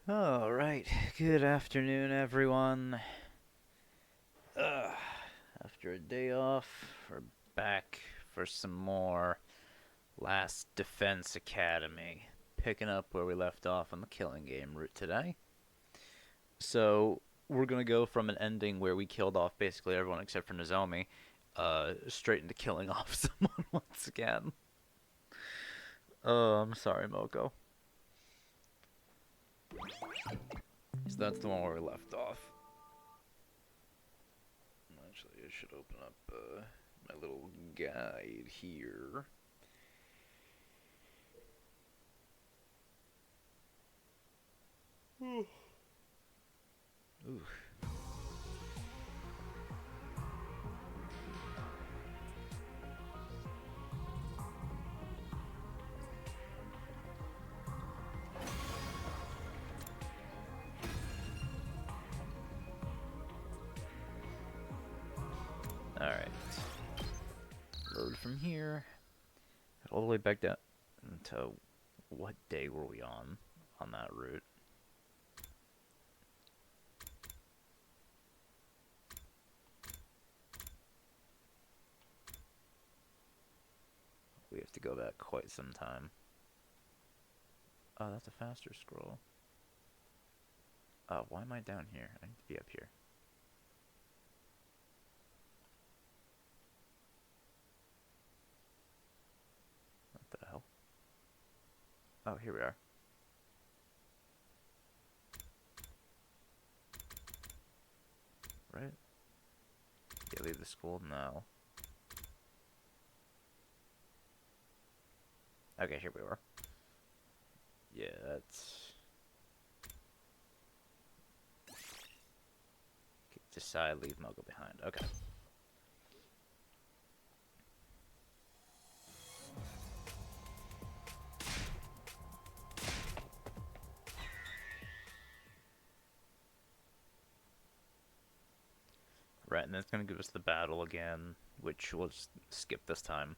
Alright, good afternoon, everyone. Ugh. After a day off, we're back for some more Last Defense Academy. Picking up where we left off on the killing game route today. So, we're gonna go from an ending where we killed off basically everyone except for Nozomi, straight into killing off someone once again. Oh, I'm sorry, Moko. So that's the one where we left off. Actually, I should open up my little guide here. Ooh. Alright. Load from here. All the way back down to what day were we on that route? We have to go back quite some time. Oh, that's a faster scroll. Why am I down here? I need to be up here. What the hell? Oh, here we are. Right? Yeah, leave the school now. Okay, here we are. Yeah, that's... Decide, leave Mogo behind. Okay. Right, and that's going to give us the battle again, which we'll just skip this time.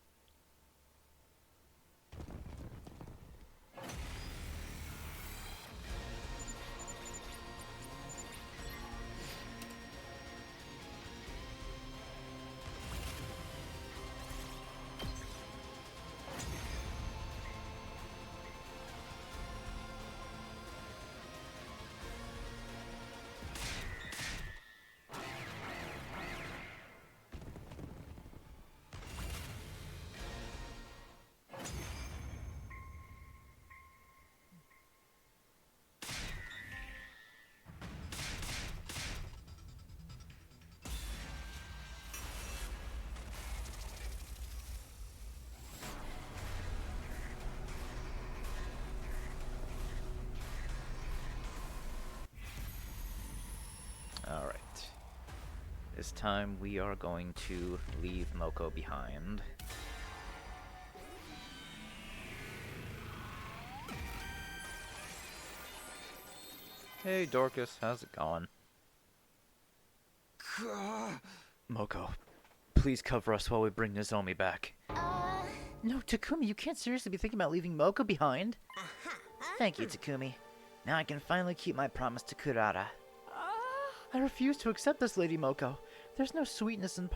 Alright. This time we are going to leave Moko behind. Hey Dorcas, how's it going? Moko, please cover us while we bring Nozomi back. No, Takumi, you can't seriously be thinking about leaving Moko behind. Thank you, Takumi. Now I can finally keep my promise to Kurara. I refuse to accept this, Lady Moko. There's no sweetness in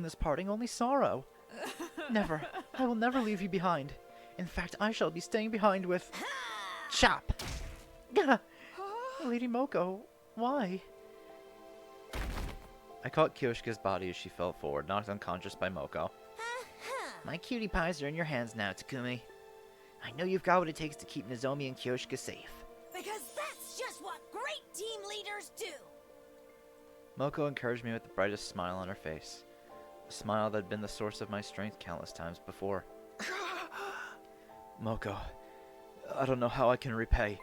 this parting, only sorrow. Never. I will never leave you behind. In fact, I shall be staying behind with... Chop! Gah! Lady Moko, why? I caught Kyoshika's body as she fell forward, knocked unconscious by Moko. My cutie pies are in your hands now, Takumi. I know you've got what it takes to keep Nozomi and Kyoshika safe. Because that's just what great team leaders do! Moko encouraged me with the brightest smile on her face. A smile that had been the source of my strength countless times before. Moko, I don't know how I can repay.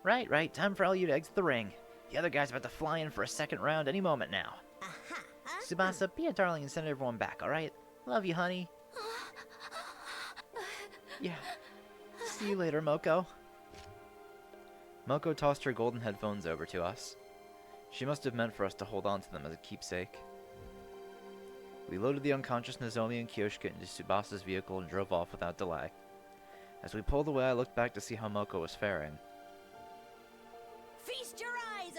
Right, time for all you to exit the ring. The other guy's about to fly in for a second round any moment now. Tsubasa, be a darling and send everyone back, alright? Love you, honey. Yeah. See you later, Moko. Moko tossed her golden headphones over to us. She must have meant for us to hold on to them as a keepsake. We loaded the unconscious Nozomi and Kyoshika into Tsubasa's vehicle and drove off without delay. As we pulled away, I looked back to see how Moko was faring.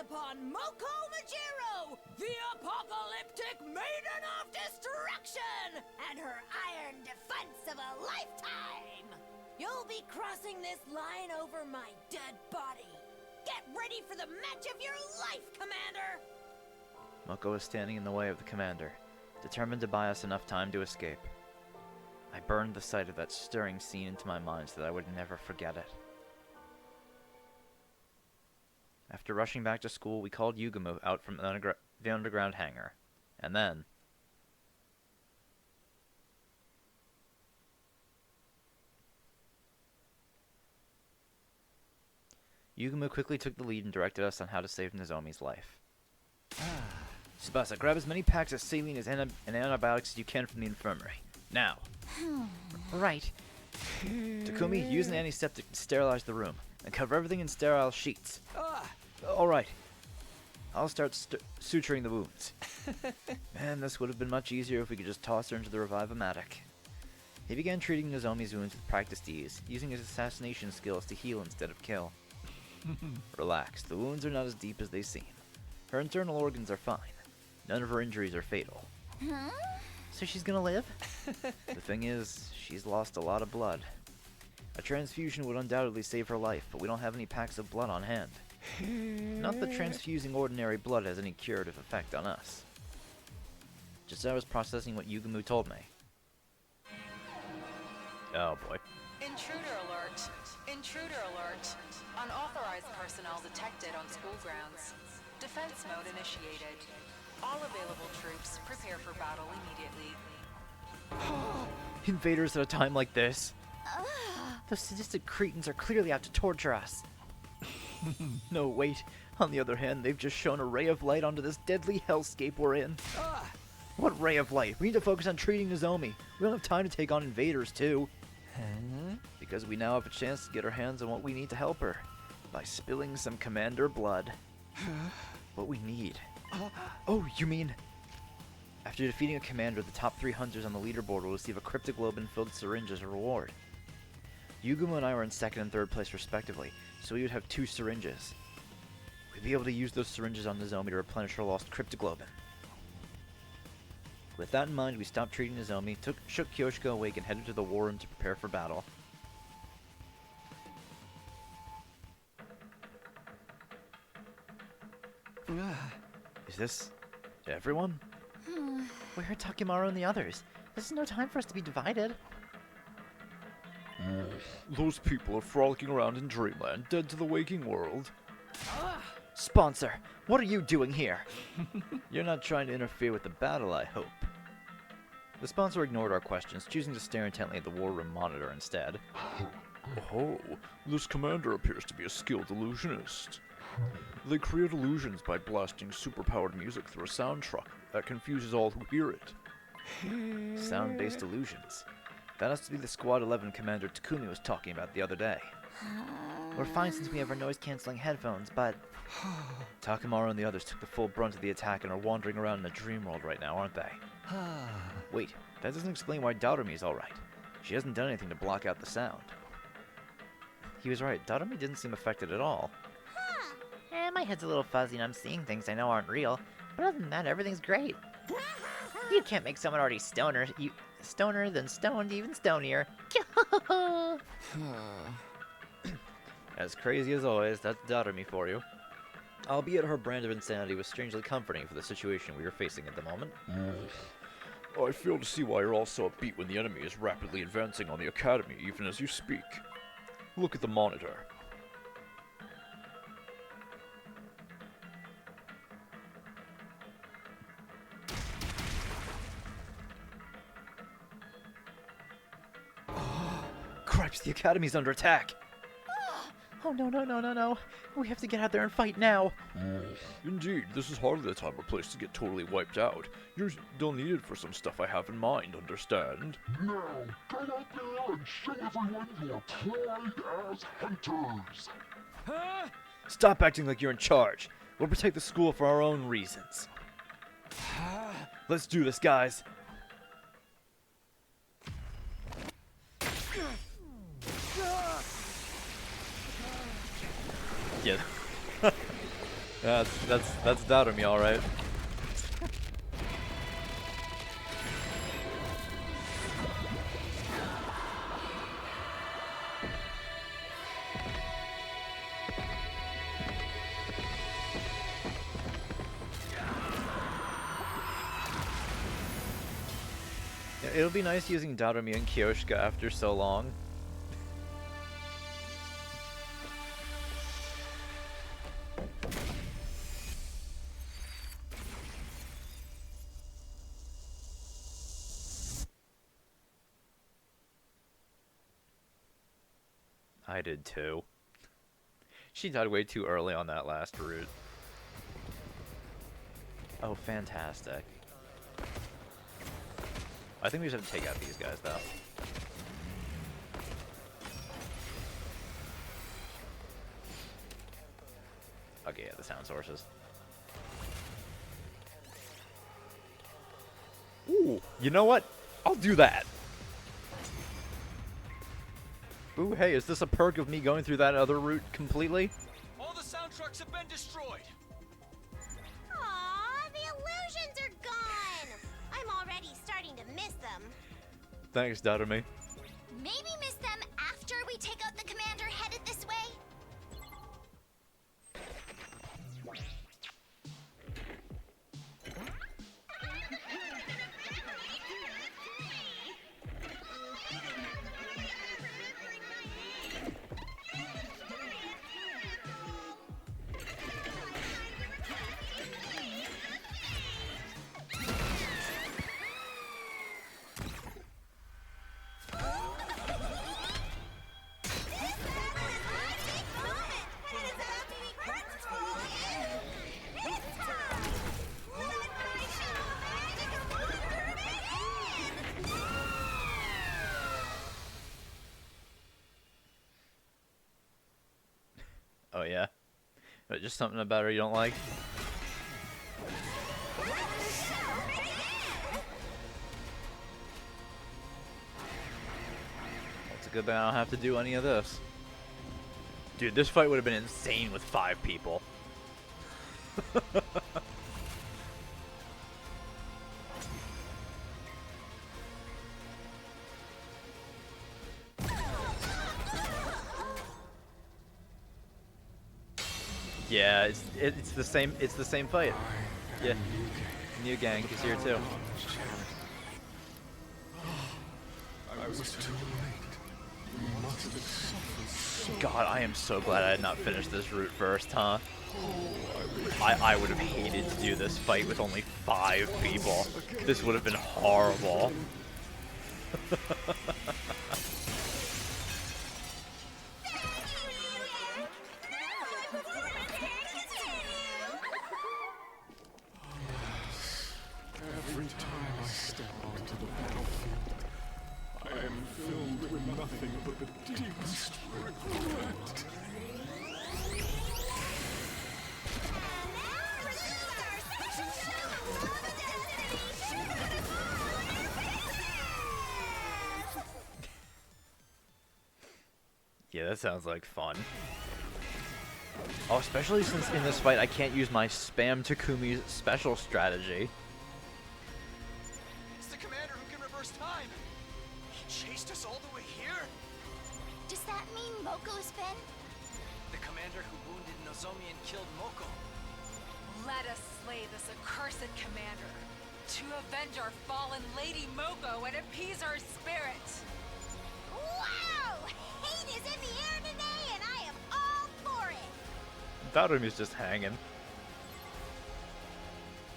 upon Moko Majiro, the apocalyptic maiden of destruction, and her iron defense of a lifetime. You'll be crossing this line over my dead body. Get ready for the match of your life, Commander! Moko was standing in the way of the commander, determined to buy us enough time to escape. I burned the sight of that stirring scene into my mind so that I would never forget it. After rushing back to school, we called Yugumu out from the underground hangar. And then... Yugumu quickly took the lead and directed us on how to save Nozomi's life. Tsubasa, grab as many packs of saline and antibiotics as you can from the infirmary. Now. Right. Takumi, use an antiseptic to sterilize the room, and cover everything in sterile sheets. Alright. I'll start suturing the wounds. Man, this would have been much easier if we could just toss her into the Revive-O-Matic. He began treating Nozomi's wounds with practiced ease, using his assassination skills to heal instead of kill. Relax, the wounds are not as deep as they seem. Her internal organs are fine. None of her injuries are fatal. Huh? So she's gonna live? The thing is, she's lost a lot of blood. A transfusion would undoubtedly save her life, but we don't have any packs of blood on hand. Not that transfusing ordinary blood has any curative effect on us. Just as I was processing what Yugumu told me. Oh boy. Intruder alert! Intruder alert! Unauthorized personnel detected on school grounds. Defense mode initiated. All available troops prepare for battle immediately. Invaders at a time like this? Those sadistic cretins are clearly out to torture us. No, wait. On the other hand, they've just shown a ray of light onto this deadly hellscape we're in. What ray of light? We need to focus on treating Nozomi. We don't have time to take on invaders, too. Because we now have a chance to get our hands on what we need to help her. By spilling some commander blood. What we need. Oh, you mean... After defeating a commander, the top 3 hunters on the leaderboard will receive a Cryptoglobin-filled syringe as a reward. Yugumu and I were in 2nd and 3rd place respectively, so we would have 2 syringes. We'd be able to use those syringes on Nozomi to replenish her lost Cryptoglobin. With that in mind, we stopped treating Nozomi, shook Kyoshiko awake, and headed to the war room to prepare for battle. Is this... everyone? We heard Takimaru and the others. This is no time for us to be divided. Those people are frolicking around in dreamland, dead to the waking world. Sponsor, what are you doing here? You're not trying to interfere with the battle, I hope. The sponsor ignored our questions, choosing to stare intently at the war room monitor instead. Oh, this commander appears to be a skilled illusionist. They create illusions by blasting superpowered music through a sound truck that confuses all who hear it. Sound-based illusions. That has to be the Squad 11 Commander Takumi was talking about the other day. We're fine since we have our noise-canceling headphones, but... Takimaru and the others took the full brunt of the attack and are wandering around in a dream world right now, aren't they? Wait, that doesn't explain why Darumi's alright. She hasn't done anything to block out the sound. He was right, Darumi didn't seem affected at all. My head's a little fuzzy and I'm seeing things I know aren't real, but other than that, everything's great. You can't make someone already stoner than stoned even stonier. As crazy as always, that's Darumi for you. Albeit her brand of insanity was strangely comforting for the situation we are facing at the moment. I fail to see why you're all so upbeat when the enemy is rapidly advancing on the academy even as you speak. Look at the monitor. Cripes, the academy's under attack! Oh no. We have to get out there and fight now. Indeed, this is hardly the time or place to get totally wiped out. You're still needed for some stuff I have in mind, understand? Now, go out there and show everyone your pride as hunters! Stop acting like you're in charge. We'll protect the school for our own reasons. Let's do this, guys. Yeah. That's Darume, all right. Yeah, it'll be nice using Darume and Kyoshika after so long. I did too. She died way too early on that last route. Oh, fantastic. I think we just have to take out these guys, though. Okay, yeah, the sound sources. Ooh, you know what? I'll do that. Ooh, hey, is this a perk of me going through that other route completely? All the sound trucks have been destroyed. Aw, the illusions are gone! I'm already starting to miss them. Thanks, Darume. Maybe miss them after we take out the commander headed this way? Oh, yeah? But just something about her you don't like? It's a good thing I don't have to do any of this. Dude, this fight would have been insane with 5 people. Yeah, it's the same fight. Yeah, New Gang is here too. I was too late. You must have suffered so. God, I am so glad I had not finished this route first, huh? I would have hated to do this fight with only 5 people. This would have been horrible. Every time I step onto the battlefield, I am filled with nothing but the deepest regret. Yeah, that sounds like fun. Oh, especially since in this fight I can't use my spam Takumi's special strategy. It's the commander who can reverse time. He chased us all the way here. Does that mean Moko's been? The commander who wounded Nozomi and killed Moko. Let us slay this accursed commander to avenge our fallen Lady Moko and appease our spirit. Wow! Hate is in the air today, and I am all for it! Darume's just hanging.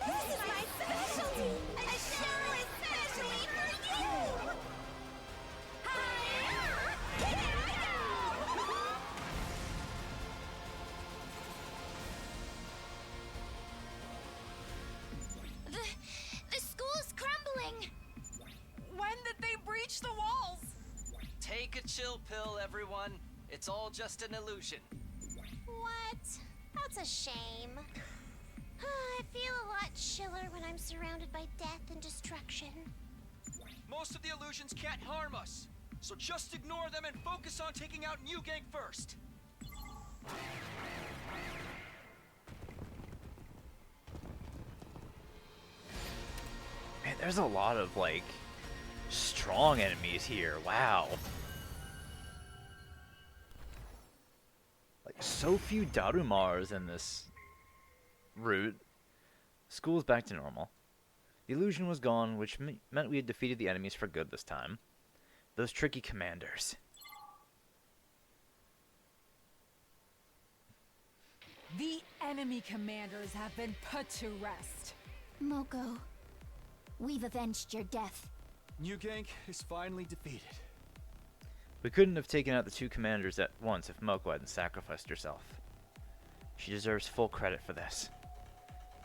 This is my specialty! A show especially for you! Here I go! The school's crumbling! When did they breach the walls? Take a chill pill, everyone. It's all just an illusion. What? That's a shame. I feel a lot chiller when I'm surrounded by death and destruction. Most of the illusions can't harm us, so just ignore them and focus on taking out New Gang first. there's a lot of, like, strong enemies here. Wow. Like, so few Darumars in this route. School's back to normal. The illusion was gone, which meant we had defeated the enemies for good this time. Those tricky commanders. The enemy commanders have been put to rest. Moko, we've avenged your death. New Gang is finally defeated. We couldn't have taken out the two commanders at once if Moko hadn't sacrificed herself. She deserves full credit for this.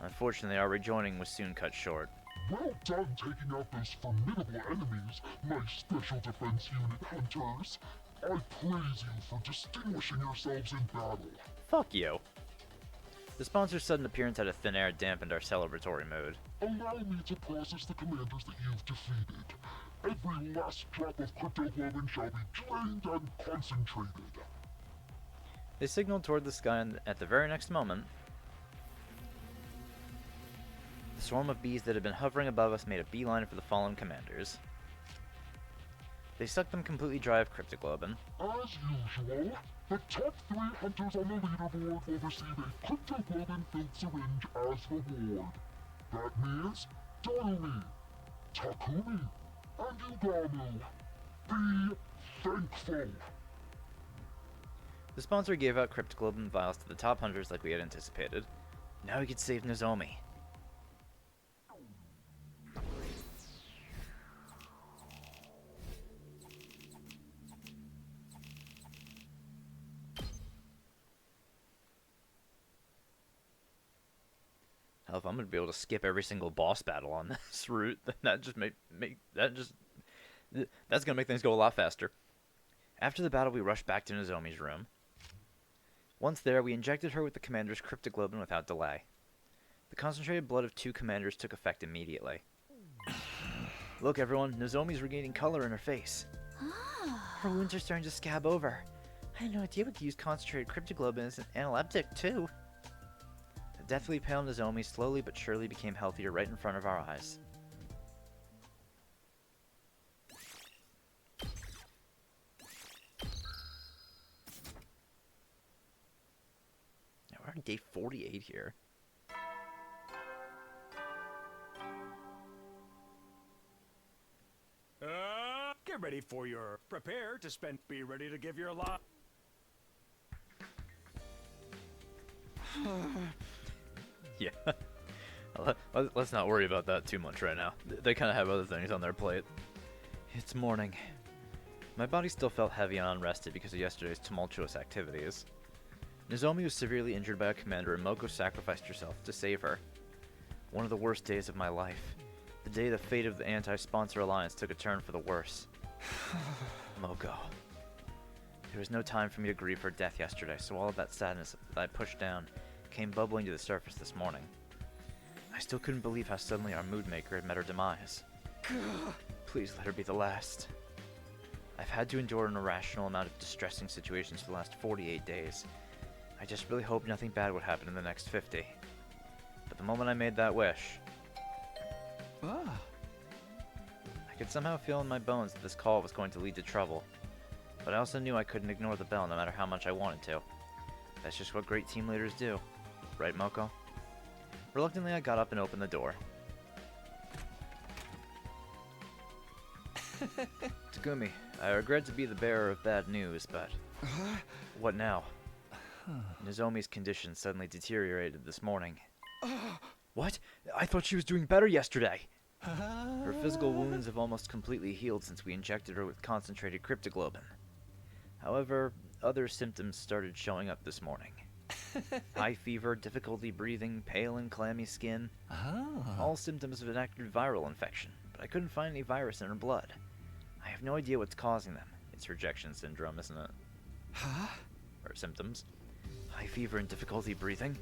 Unfortunately, our rejoining was soon cut short. Well done taking out those formidable enemies, my Special Defense Unit hunters. I praise you for distinguishing yourselves in battle. Fuck you. The sponsor's sudden appearance out of thin air dampened our celebratory mood. Allow me to process the commanders that you've defeated. Every last drop of cryptoglobin shall be drained and concentrated. They signaled toward the sky, and at the very next moment, the swarm of bees that had been hovering above us made a beeline for the fallen commanders. They sucked them completely dry of cryptoglobin. As usual, the top 3 hunters on the leaderboard will receive a cryptoglobin-filled syringe as reward. That means Darumi, Takumi, and Ugamu. Be thankful. The sponsor gave out cryptoglobin vials to the top hunters like we had anticipated. Now we could save Nozomi. Hell, if I'm gonna be able to skip every single boss battle on this route, then that's gonna make things go a lot faster. After the battle, we rushed back to Nozomi's room. Once there, we injected her with the commander's cryptoglobin without delay. The concentrated blood of 2 commanders took effect immediately. Look, everyone, Nozomi's regaining color in her face. Her wounds are starting to scab over. I had no idea we could use concentrated cryptoglobin as an analeptic, too. The deathly pale Nozomi slowly but surely became healthier right in front of our eyes. Now we're on day 48 here. Get ready for your prepare to spend. Be ready to give your lot. Yeah. Let's not worry about that too much right now. They kind of have other things on their plate. It's morning. My body still felt heavy and unrested because of yesterday's tumultuous activities. Nozomi was severely injured by a commander, and Moko sacrificed herself to save her. One of the worst days of my life. The day the fate of the anti-sponsor alliance took a turn for the worse. Moko. There was no time for me to grieve her death yesterday, so all of that sadness that I pushed down came bubbling to the surface this morning. I still couldn't believe how suddenly our mood maker had met her demise. Please let her be the last. I've had to endure an irrational amount of distressing situations for the last 48 days. I just really hoped nothing bad would happen in the next 50. But the moment I made that wish, I could somehow feel in my bones that this call was going to lead to trouble. But I also knew I couldn't ignore the bell no matter how much I wanted to. That's just what great team leaders do. Right, Moko? Reluctantly, I got up and opened the door. Takumi, I regret to be the bearer of bad news, but... What now? Nozomi's condition suddenly deteriorated this morning. What? I thought she was doing better yesterday! Her physical wounds have almost completely healed since we injected her with concentrated cryptoglobin. However, other symptoms started showing up this morning. High fever, difficulty breathing, pale and clammy skin. All symptoms of an active viral infection, but I couldn't find any virus in her blood. I have no idea what's causing them. It's rejection syndrome, isn't it? Or symptoms. High fever and difficulty breathing.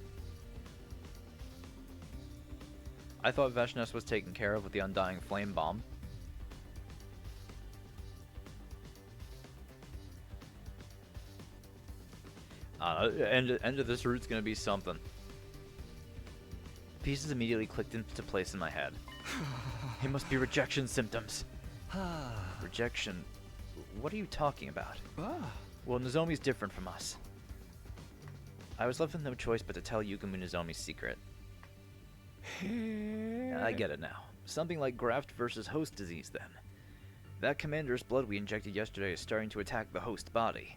I thought Veshnes was taken care of with the Undying Flame Bomb. End of this route's gonna be something. Pieces immediately clicked into place in my head. It must be rejection symptoms. Rejection? What are you talking about? Well, Nozomi's different from us. I was left with no choice but to tell Yugumu Nozomi's secret. I get it now. Something like graft versus host disease, then. That commander's blood we injected yesterday is starting to attack the host body.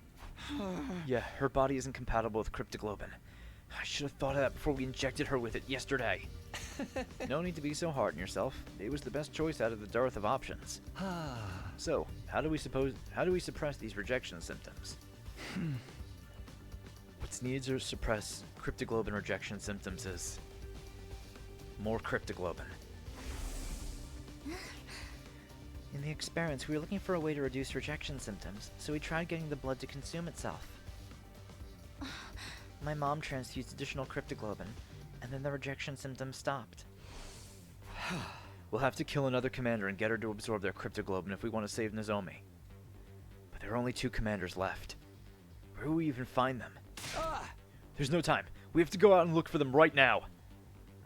Yeah, her body isn't compatible with cryptoglobin. I should have thought of that before we injected her with it yesterday. No need to be so hard on yourself. It was the best choice out of the dearth of options. So, how do we suppress these rejection symptoms? What's needed to suppress cryptoglobin rejection symptoms is more cryptoglobin. In the experiments, we were looking for a way to reduce rejection symptoms, so we tried getting the blood to consume itself. My mom transfused additional cryptoglobin, and then the rejection symptoms stopped. We'll have to kill another commander and get her to absorb their cryptoglobin if we want to save Nozomi. But there are only 2 commanders left. Where will we even find them? There's no time. We have to go out and look for them right now.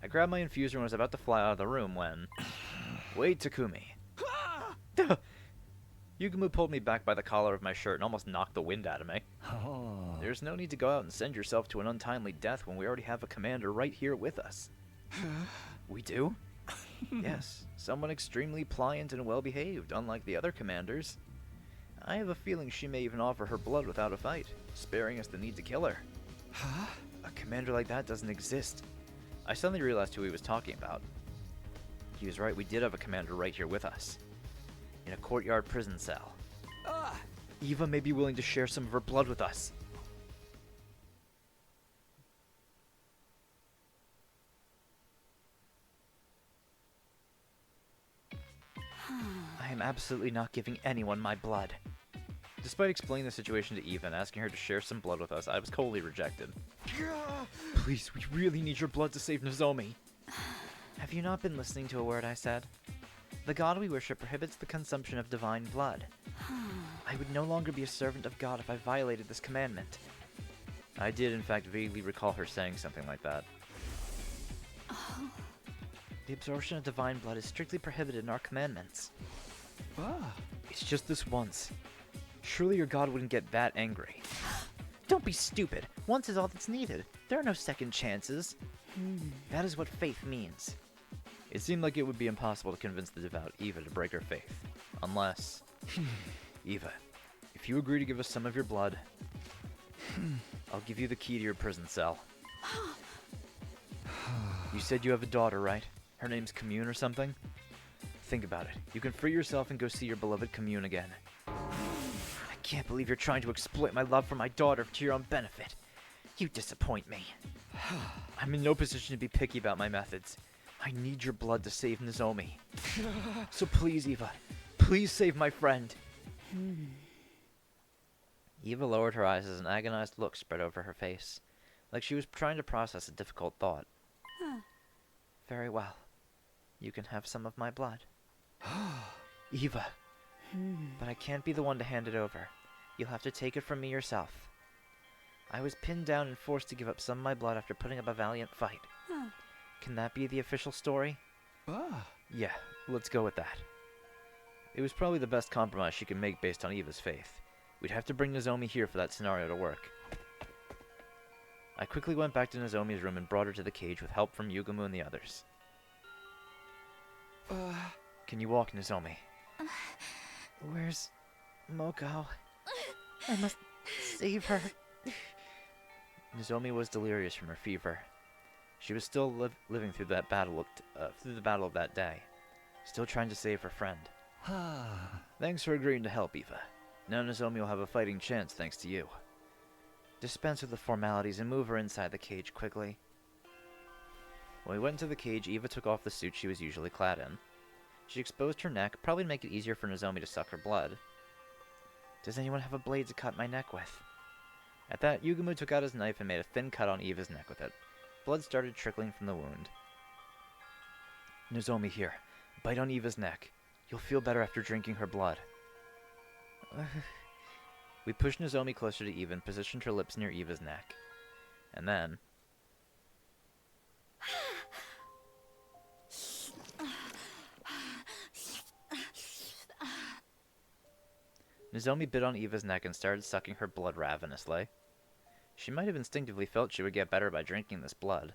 I grabbed my infuser and was about to fly out of the room when... Wait, Takumi. Yugumu pulled me back by the collar of my shirt and almost knocked the wind out of me. There's no need to go out and send yourself to an untimely death when we already have a commander right here with us. We do? Yes, someone extremely pliant and well-behaved, unlike the other commanders. I have a feeling she may even offer her blood without a fight, sparing us the need to kill her. A commander like that doesn't exist. I suddenly realized who he was talking about. He was right, we did have a commander right here with us. In a courtyard prison cell. Eva may be willing to share some of her blood with us. I am absolutely not giving anyone my blood. Despite explaining the situation to Eva and asking her to share some blood with us, I was coldly rejected. Please, we really need your blood to save Nozomi. Have you not been listening to a word I said? The god we worship prohibits the consumption of divine blood. I would no longer be a servant of God if I violated this commandment. I did, in fact, vaguely recall her saying something like that. The absorption of divine blood is strictly prohibited in our commandments. It's just this once. Surely your god wouldn't get that angry. Don't be stupid. Once is all that's needed. There are no second chances. That is what faith means. It seemed like it would be impossible to convince the devout Eva to break her faith. Unless... Eva, if you agree to give us some of your blood, I'll give you the key to your prison cell. You said you have a daughter, right? Her name's Commune or something? Think about it. You can free yourself and go see your beloved Commune again. I can't believe you're trying to exploit my love for my daughter to your own benefit. You disappoint me. I'm in no position to be picky about my methods. I need your blood to save Nozomi. So please, Eva, please save my friend. Eva lowered her eyes as an agonized look spread over her face, like she was trying to process a difficult thought. Very well. You can have some of my blood. Eva. But I can't be the one to hand it over. You'll have to take it from me yourself. I was pinned down and forced to give up some of my blood after putting up a valiant fight. Can that be the official story? Yeah, let's go with that. It was probably the best compromise she could make based on Eva's faith. We'd have to bring Nozomi here for that scenario to work. I quickly went back to Nozomi's room and brought her to the cage with help from Yugumu and the others. Can you walk, Nozomi? Where's Moko? I must save her. Nozomi was delirious from her fever. She was still living through that battle, through the battle of that day, still trying to save her friend. Thanks for agreeing to help, Eva. Now Nozomi will have a fighting chance thanks to you. Dispense with the formalities and move her inside the cage quickly. When we went into the cage, Eva took off the suit she was usually clad in. She exposed her neck, probably to make it easier for Nozomi to suck her blood. Does anyone have a blade to cut my neck with? At that, Yugumu took out his knife and made a thin cut on Eva's neck with it. Blood started trickling from the wound. Nozomi, here. Bite on Eva's neck. You'll feel better after drinking her blood. We pushed Nozomi closer to Eva and positioned her lips near Eva's neck. And then... Nozomi bit on Eva's neck and started sucking her blood ravenously. She might have instinctively felt she would get better by drinking this blood.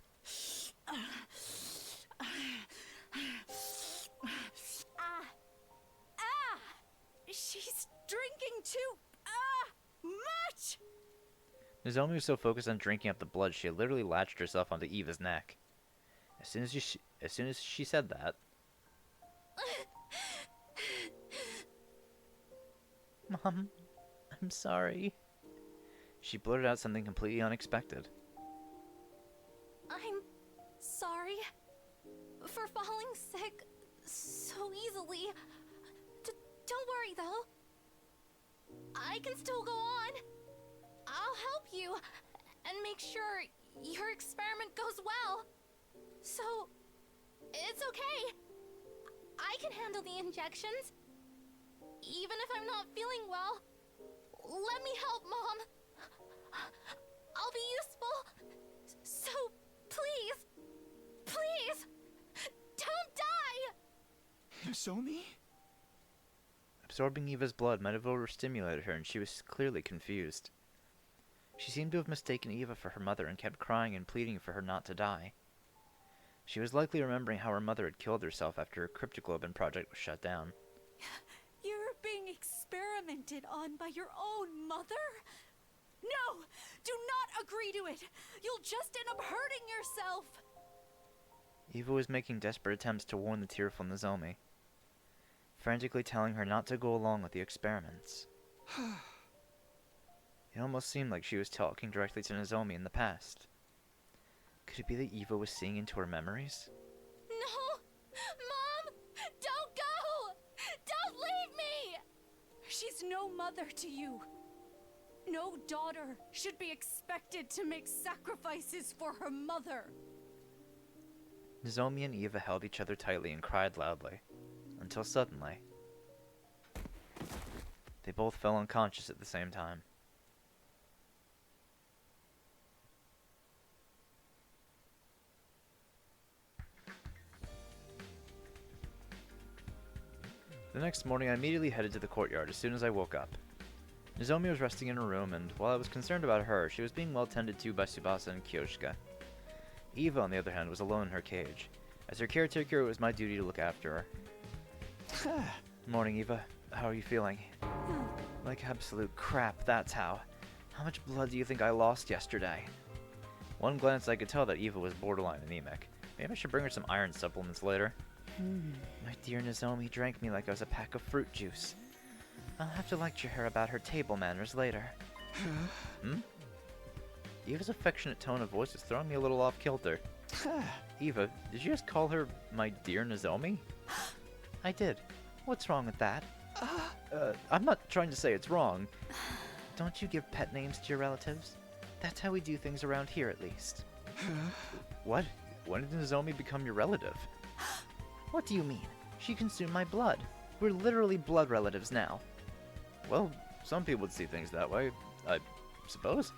She's drinking too much. Nozomi was so focused on drinking up the blood she had literally latched herself onto Eva's neck. As soon as she said that, Mom, I'm sorry. She blurted out something completely unexpected. I'm sorry for falling sick so easily. Don't worry though. I can still go on. I'll help you and make sure your experiment goes well. So, it's okay. I can handle the injections. Even if I'm not feeling well. Let me help, Mom. I'll be useful. So, please, don't die! Nozomi? Absorbing Eva's blood might have overstimulated her, and she was clearly confused. She seemed to have mistaken Eva for her mother and kept crying and pleading for her not to die. She was likely remembering how her mother had killed herself after her cryptoglobin project was shut down. You're being experimented on by your own mother? No! Do not agree to it! You'll just end up hurting yourself! Eva was making desperate attempts to warn the tearful Nozomi, frantically telling her not to go along with the experiments. It almost seemed like she was talking directly to Nozomi in the past. Could it be that Eva was seeing into her memories? No! Mom! Don't go! Don't leave me! She's no mother to you. No daughter should be expected to make sacrifices for her mother. Nozomi and Eva held each other tightly and cried loudly, until suddenly, they both fell unconscious at the same time. The next morning, I immediately headed to the courtyard as soon as I woke up. Nozomi was resting in her room, and while I was concerned about her, she was being well tended to by Tsubasa and Kyoshika. Eva, on the other hand, was alone in her cage. As her caretaker, it was my duty to look after her. Morning, Eva. How are you feeling? Like absolute crap, that's how. How much blood do you think I lost yesterday? One glance, I could tell that Eva was borderline anemic. Maybe I should bring her some iron supplements later. My dear Nozomi drank me like I was a pack of fruit juice. I'll have to lecture her about her table manners later. Eva's affectionate tone of voice is throwing me a little off kilter. Eva, did you just call her my dear Nozomi? I did. What's wrong with that? I'm not trying to say it's wrong. Don't you give pet names to your relatives? That's how we do things around here, at least. What? When did Nozomi become your relative? What do you mean? She consumed my blood. We're literally blood relatives now. Well, some people would see things that way, I suppose.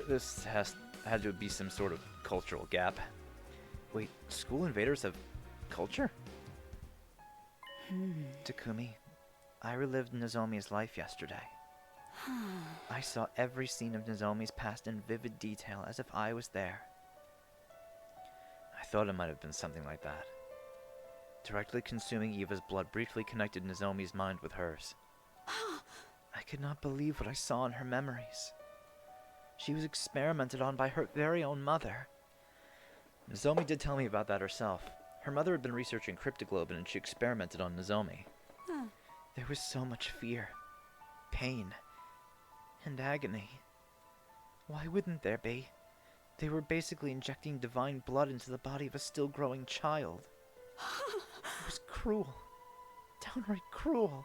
This had to be some sort of cultural gap. Wait, school invaders have culture? Takumi, I relived Nozomi's life yesterday. I saw every scene of Nozomi's past in vivid detail as if I was there. I thought it might have been something like that. Directly consuming Eva's blood briefly connected Nozomi's mind with hers. I could not believe what I saw in her memories. She was experimented on by her very own mother. Nozomi did tell me about that herself. Her mother had been researching cryptoglobin and she experimented on Nozomi. There was so much fear, pain, and agony. Why wouldn't there be? They were basically injecting divine blood into the body of a still growing child. It was cruel. Downright cruel.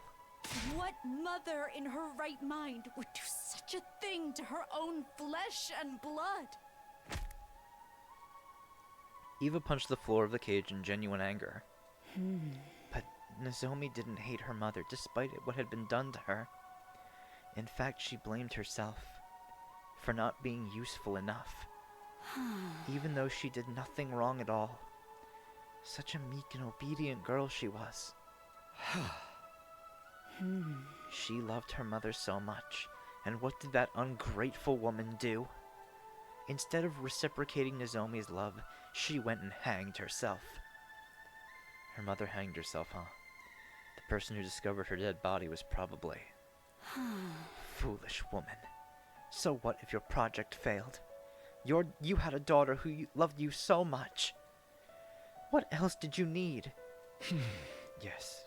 What mother in her right mind would do such a thing to her own flesh and blood? Eva punched the floor of the cage in genuine anger. But Nozomi didn't hate her mother despite what had been done to her. In fact, she blamed herself for not being useful enough. Even though she did nothing wrong at all. Such a meek and obedient girl she was. She loved her mother so much, and what did that ungrateful woman do? Instead of reciprocating Nozomi's love, she went and hanged herself. Her mother hanged herself, huh? The person who discovered her dead body was probably... Foolish woman. So what if your project failed? You had a daughter who loved you so much. What else did you need? Yes,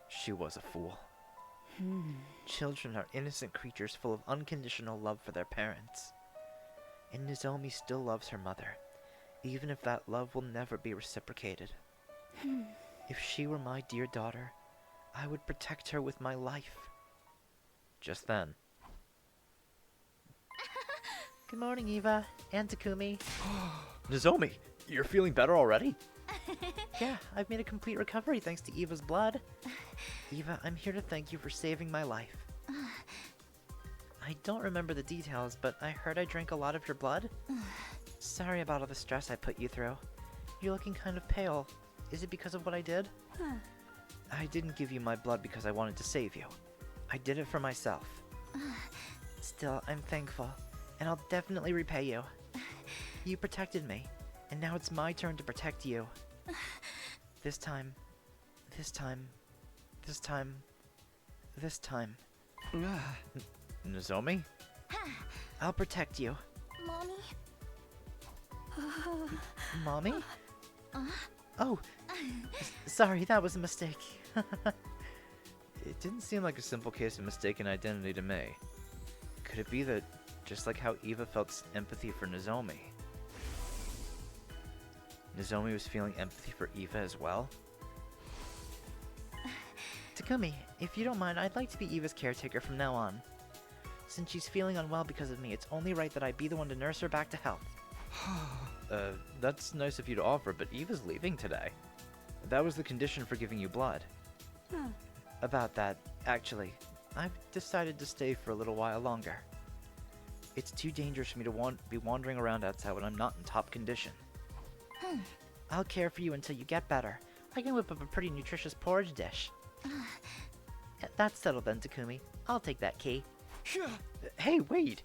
she was a fool. Children are innocent creatures full of unconditional love for their parents. And Nozomi still loves her mother, even if that love will never be reciprocated. If she were my dear daughter, I would protect her with my life. Just then. Good morning, Eva and Takumi. Nozomi, you're feeling better already? Yeah, I've made a complete recovery thanks to Eva's blood. Eva, I'm here to thank you for saving my life. I don't remember the details, but I heard I drank a lot of your blood. Sorry about all the stress I put you through. You're looking kind of pale. Is it because of what I did? I didn't give you my blood because I wanted to save you. I did it for myself. Still, I'm thankful, and I'll definitely repay you. You protected me, and now it's my turn to protect you. This time. Nozomi? I'll protect you. Mommy? Mommy? Oh, sorry, that was a mistake. It didn't seem like a simple case of mistaken identity to me. Could it be that, just like how Eva felt empathy for Nozomi, Nozomi was feeling empathy for Eva as well? Takumi, if you don't mind, I'd like to be Eva's caretaker from now on. Since she's feeling unwell because of me, it's only right that I be the one to nurse her back to health. That's nice of you to offer, but Eva's leaving today. That was the condition for giving you blood. About that, actually, I've decided to stay for a little while longer. It's too dangerous for me to be wandering around outside when I'm not in top condition. I'll care for you until you get better. I can whip up a pretty nutritious porridge dish. That's settled then, Takumi. I'll take that key. Hey, wait!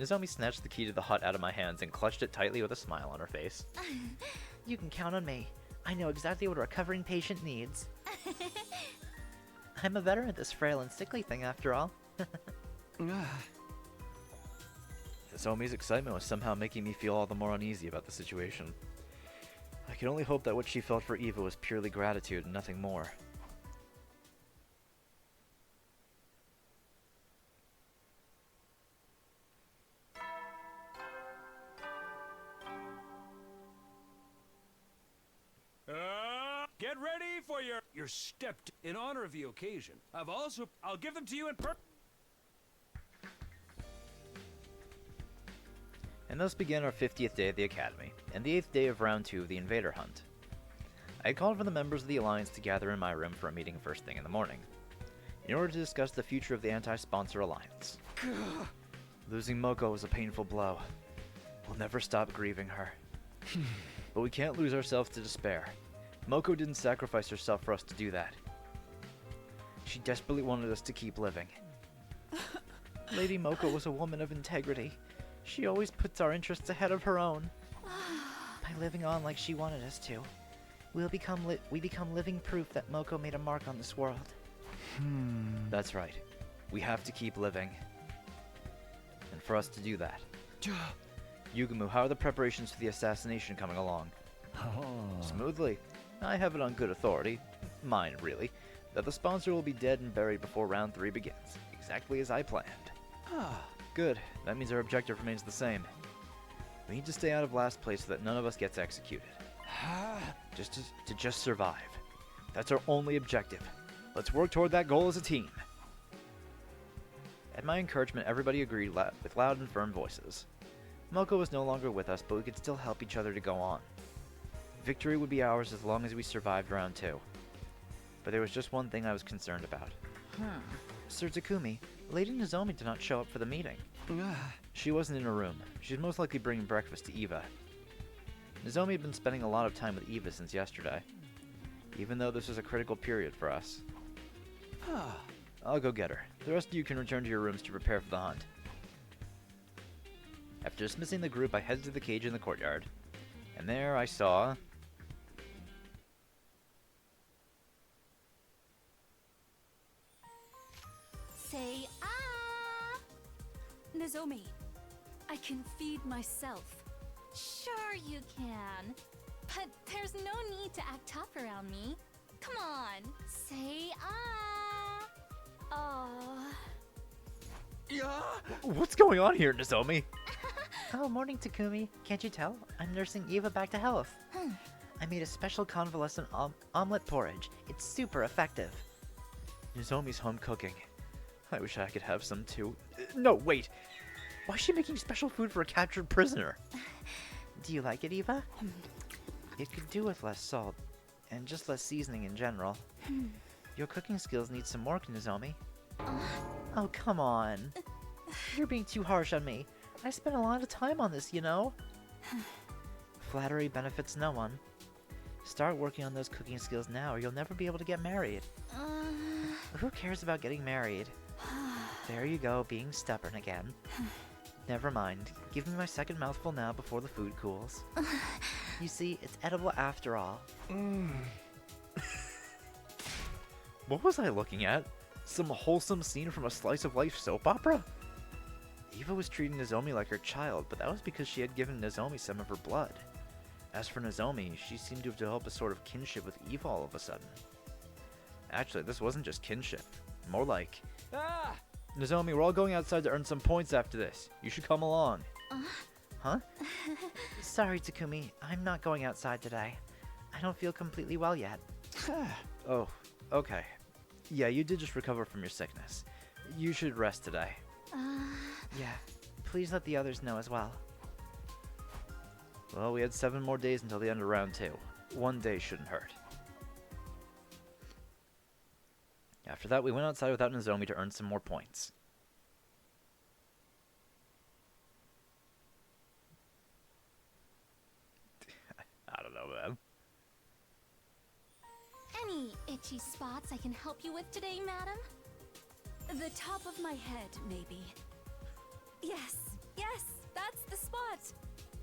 Nozomi snatched the key to the hut out of my hands and clutched it tightly with a smile on her face. You can count on me. I know exactly what a recovering patient needs. I'm a veteran at this frail and sickly thing, after all. Nozomi's excitement was somehow making me feel all the more uneasy about the situation. I can only hope that what she felt for Eva was purely gratitude and nothing more. Get ready for your stepped in honor of the occasion. I'll give them to you in And thus began our 50th day of the Academy, and the 8th day of round 2 of the Invader Hunt. I had called for the members of the Alliance to gather in my room for a meeting first thing in the morning, in order to discuss the future of the Anti-Sponsor Alliance. Losing Moko was a painful blow. We'll never stop grieving her. But we can't lose ourselves to despair. Moko didn't sacrifice herself for us to do that. She desperately wanted us to keep living. Lady Moko was a woman of integrity. She always puts our interests ahead of her own. By living on like she wanted us to, we become living proof that Moko made a mark on this world. That's right. We have to keep living. And for us to do that, Yugumu, how are the preparations for the assassination coming along? Smoothly. I have it on good authority, mine really, that the sponsor will be dead and buried before round 3 begins, exactly as I planned. Good. That means our objective remains the same. We need to stay out of last place so that none of us gets executed. Just survive. That's our only objective. Let's work toward that goal as a team. At my encouragement, everybody agreed with loud and firm voices. Moko was no longer with us, but we could still help each other to go on. Victory would be ours as long as we survived round 2. But there was just one thing I was concerned about. Sir Takumi, Lady Nozomi did not show up for the meeting. She wasn't in her room. She's most likely bringing breakfast to Eva. Nozomi had been spending a lot of time with Eva since yesterday, even though this was a critical period for us. I'll go get her. The rest of you can return to your rooms to prepare for the hunt. After dismissing the group, I headed to the cage in the courtyard. And there I saw... Say ah! Nozomi, I can feed myself. Sure you can. But there's no need to act tough around me. Come on, say ah! Oh. What's going on here, Nozomi? Oh, morning, Takumi. Can't you tell? I'm nursing Eva back to health. I made a special convalescent omelet porridge. It's super effective. Nozomi's home cooking. I wish I could have some too. No, wait. Why is she making special food for a captured prisoner? Do you like it, Eva? It could do with less salt, and just less seasoning in general. Your cooking skills need some work, Nozomi. Oh, come on. You're being too harsh on me. I spent a lot of time on this, you know? Flattery benefits no one. Start working on those cooking skills now or you'll never be able to get married. Who cares about getting married? There you go, being stubborn again. Never mind. Give me my second mouthful now before the food cools. You see, it's edible after all. What was I looking at? Some wholesome scene from a slice of life soap opera? Eva was treating Nozomi like her child, but that was because she had given Nozomi some of her blood. As for Nozomi, she seemed to have developed a sort of kinship with Eva all of a sudden. Actually, this wasn't just kinship. More like... Ah! Nozomi, we're all going outside to earn some points after this. You should come along. Huh? Sorry, Takumi. I'm not going outside today. I don't feel completely well yet. Oh, okay. Yeah, you did just recover from your sickness. You should rest today. Yeah, please let the others know as well. Well, we had 7 more days until the end of round 2. 1 day shouldn't hurt. After that, we went outside without Nozomi to earn some more points. I don't know, man. Any itchy spots I can help you with today, madam? The top of my head, maybe. Yes, that's the spot.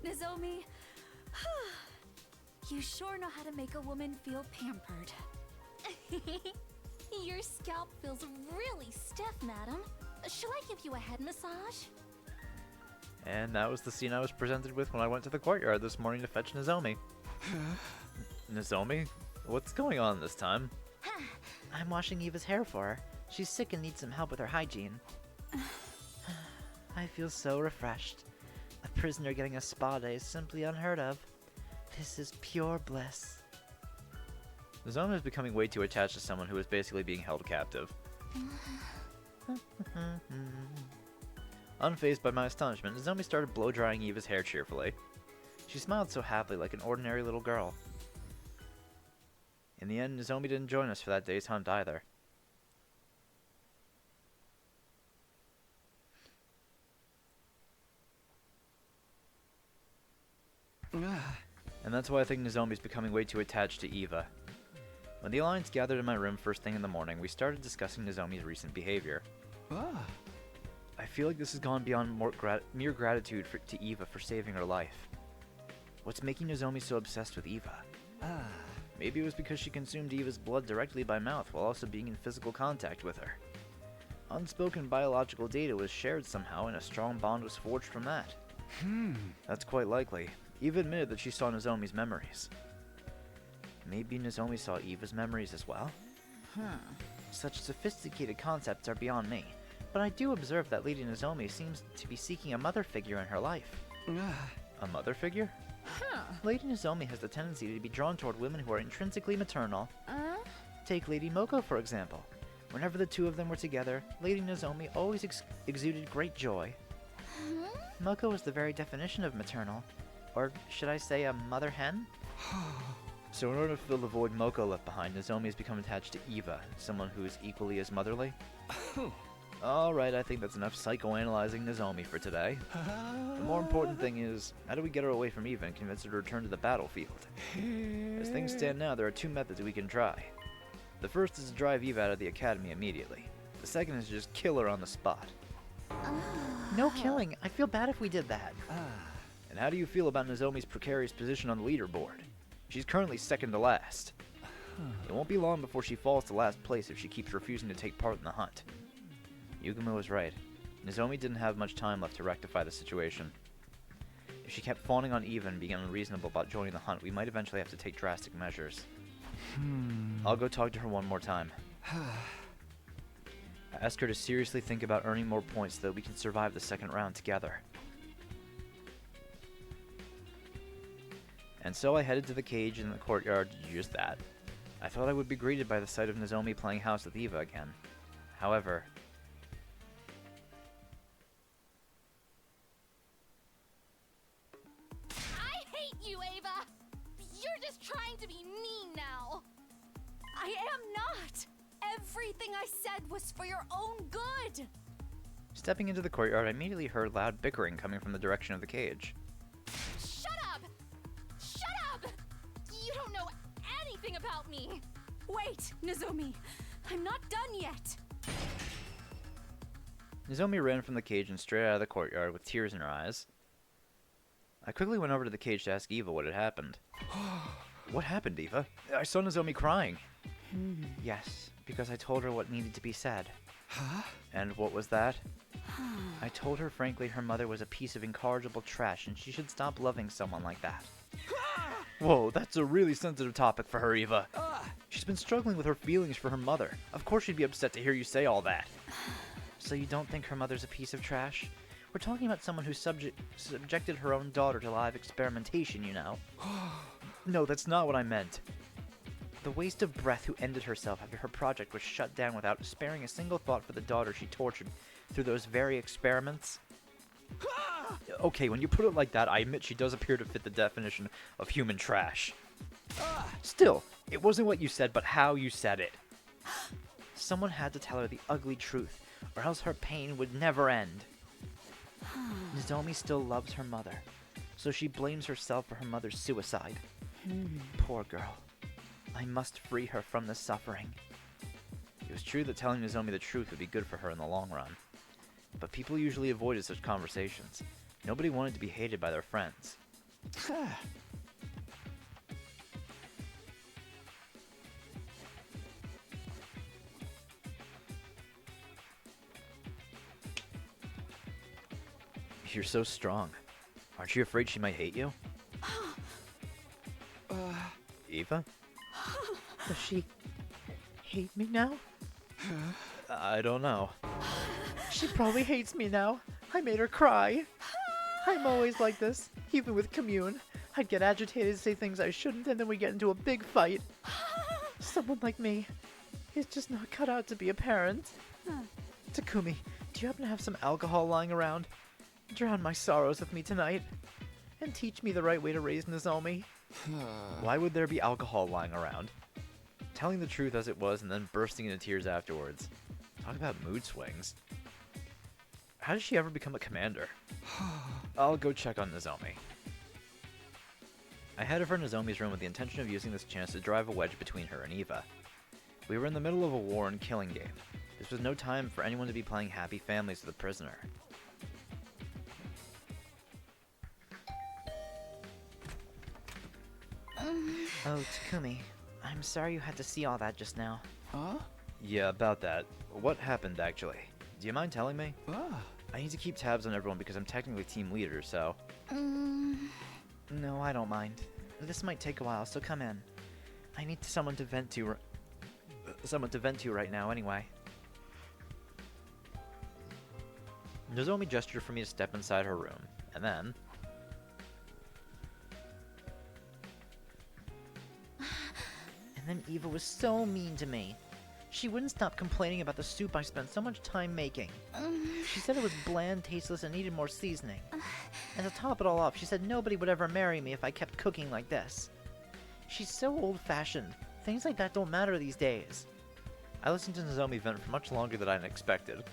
Nozomi, you sure know how to make a woman feel pampered. Your scalp feels really stiff, madam. Shall I give you a head massage? And that was the scene I was presented with when I went to the courtyard this morning to fetch Nozomi. Nozomi? What's going on this time? I'm washing Eva's hair for her. She's sick and needs some help with her hygiene. I feel so refreshed. A prisoner getting a spa day is simply unheard of. This is pure bliss. Nozomi is becoming way too attached to someone who is basically being held captive. Unfazed by my astonishment, Nozomi started blow-drying Eva's hair cheerfully. She smiled so happily like an ordinary little girl. In the end, Nozomi didn't join us for that day's hunt either. And that's why I think Nozomi's becoming way too attached to Eva. When the Alliance gathered in my room first thing in the morning, we started discussing Nozomi's recent behavior. I feel like this has gone beyond mere gratitude to Eva for saving her life. What's making Nozomi so obsessed with Eva? Maybe it was because she consumed Eva's blood directly by mouth while also being in physical contact with her. Unspoken biological data was shared somehow and a strong bond was forged from that. That's quite likely. Eva admitted that she saw Nozomi's memories. Maybe Nozomi saw Eva's memories as well? Such sophisticated concepts are beyond me, but I do observe that Lady Nozomi seems to be seeking a mother figure in her life. A mother figure? Lady Nozomi has the tendency to be drawn toward women who are intrinsically maternal. Take Lady Moko, for example. Whenever the two of them were together, Lady Nozomi always exuded great joy. Moko was the very definition of maternal. Or should I say a mother hen? So in order to fill the void Moko left behind, Nozomi has become attached to Eva, someone who is equally as motherly. Alright, I think that's enough psychoanalyzing Nozomi for today. The more important thing is, how do we get her away from Eva and convince her to return to the battlefield? As things stand now, there are 2 methods we can try. The first is to drive Eva out of the academy immediately. The second is to just kill her on the spot. No killing. I feel bad if we did that. And how do you feel about Nozomi's precarious position on the leaderboard? She's currently second to last. It won't be long before she falls to last place if she keeps refusing to take part in the hunt. Yugamo was right. Nozomi didn't have much time left to rectify the situation. If she kept fawning on Eva and being unreasonable about joining the hunt, we might eventually have to take drastic measures. I'll go talk to her one more time. I ask her to seriously think about earning more points so that we can survive the second round together. And so I headed to the cage in the courtyard to do just that. I thought I would be greeted by the sight of Nozomi playing house with Eva again. However... I hate you, Ava! You're just trying to be mean now! I am not! Everything I said was for your own good! Stepping into the courtyard, I immediately heard loud bickering coming from the direction of the cage. Shut up! Shut up! You don't know anything about me! Wait, Nozomi! I'm not done yet! Nozomi ran from the cage and straight out of the courtyard with tears in her eyes. I quickly went over to the cage to ask Eva what had happened. What happened, Eva? I saw Nozomi crying. Yes, because I told her what needed to be said. Huh? And what was that? I told her frankly her mother was a piece of incorrigible trash and she should stop loving someone like that. Whoa, that's a really sensitive topic for her, Eva. She's been struggling with her feelings for her mother. Of course she'd be upset to hear you say all that. So you don't think her mother's a piece of trash? We're talking about someone who subjected her own daughter to live experimentation, you know. No, that's not what I meant. The waste of breath who ended herself after her project was shut down without sparing a single thought for the daughter she tortured through those very experiments. Okay, when you put it like that, I admit she does appear to fit the definition of human trash. Still, it wasn't what you said, but how you said it. Someone had to tell her the ugly truth, or else her pain would never end. Nozomi still loves her mother, so she blames herself for her mother's suicide. Poor girl. I must free her from this suffering. It was true that telling Nozomi the truth would be good for her in the long run. But people usually avoided such conversations. Nobody wanted to be hated by their friends. You're so strong. Aren't you afraid she might hate you? Eva? Does she hate me now? I don't know. She probably hates me now. I made her cry. I'm always like this, even with Commune. I'd get agitated, say things I shouldn't, and then we get into a big fight. Someone like me is just not cut out to be a parent. Takumi, do you happen to have some alcohol lying around? Drown my sorrows with me tonight, and teach me the right way to raise Nozomi. Why would there be alcohol lying around? Telling the truth as it was and then bursting into tears afterwards. Talk about mood swings. How did she ever become a commander? I'll go check on Nozomi. I headed for Nozomi's room with the intention of using this chance to drive a wedge between her and Eva. We were in the middle of a war and killing game. This was no time for anyone to be playing happy families with a prisoner. Oh, Takumi. I'm sorry you had to see all that just now. Huh? Yeah, about that. What happened, actually? Do you mind telling me? I need to keep tabs on everyone because I'm technically team leader, so... No, I don't mind. This might take a while, so come in. I need someone to vent to... right now, anyway. Nozomi gestured for me to step inside her room, and then... And then Eva was so mean to me. She wouldn't stop complaining about the soup I spent so much time making. She said it was bland, tasteless, and needed more seasoning. And to top it all off, she said nobody would ever marry me if I kept cooking like this. She's so old-fashioned. Things like that don't matter these days. I listened to Nozomi vent for much longer than I'd expected.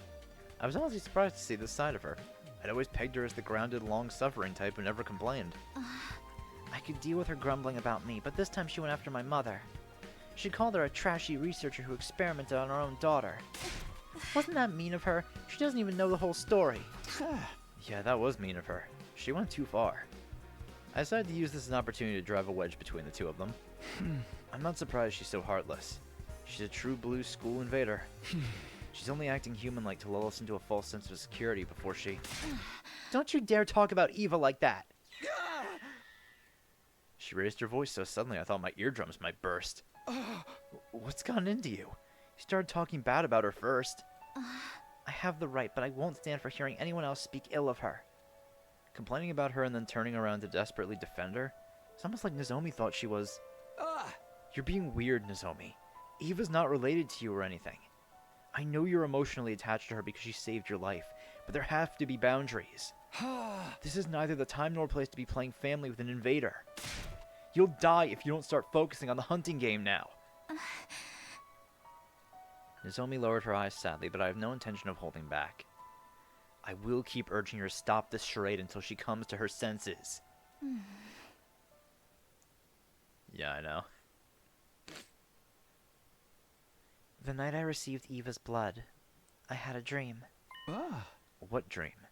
I was honestly surprised to see this side of her. I'd always pegged her as the grounded, long-suffering type who never complained. I could deal with her grumbling about me, but this time she went after my mother. She called her a trashy researcher who experimented on her own daughter. Wasn't that mean of her? She doesn't even know the whole story. Yeah, that was mean of her. She went too far. I decided to use this as an opportunity to drive a wedge between the two of them. I'm not surprised she's so heartless. She's a true blue school invader. She's only acting human-like to lull us into a false sense of security before she... Don't you dare talk about Eva like that! She raised her voice so suddenly I thought my eardrums might burst. What's gotten into you? You started talking bad about her first. I have the right, but I won't stand for hearing anyone else speak ill of her. Complaining about her and then turning around to desperately defend her? It's almost like Nozomi thought she was... You're being weird, Nozomi. Eva's not related to you or anything. I know you're emotionally attached to her because she saved your life, but there have to be boundaries. This is neither the time nor place to be playing family with an invader. You'll die if you don't start focusing on the hunting game now. Nozomi lowered her eyes sadly, but I have no intention of holding back. I will keep urging her to stop this charade until she comes to her senses. Yeah, I know. The night I received Eva's blood, I had a dream. What dream?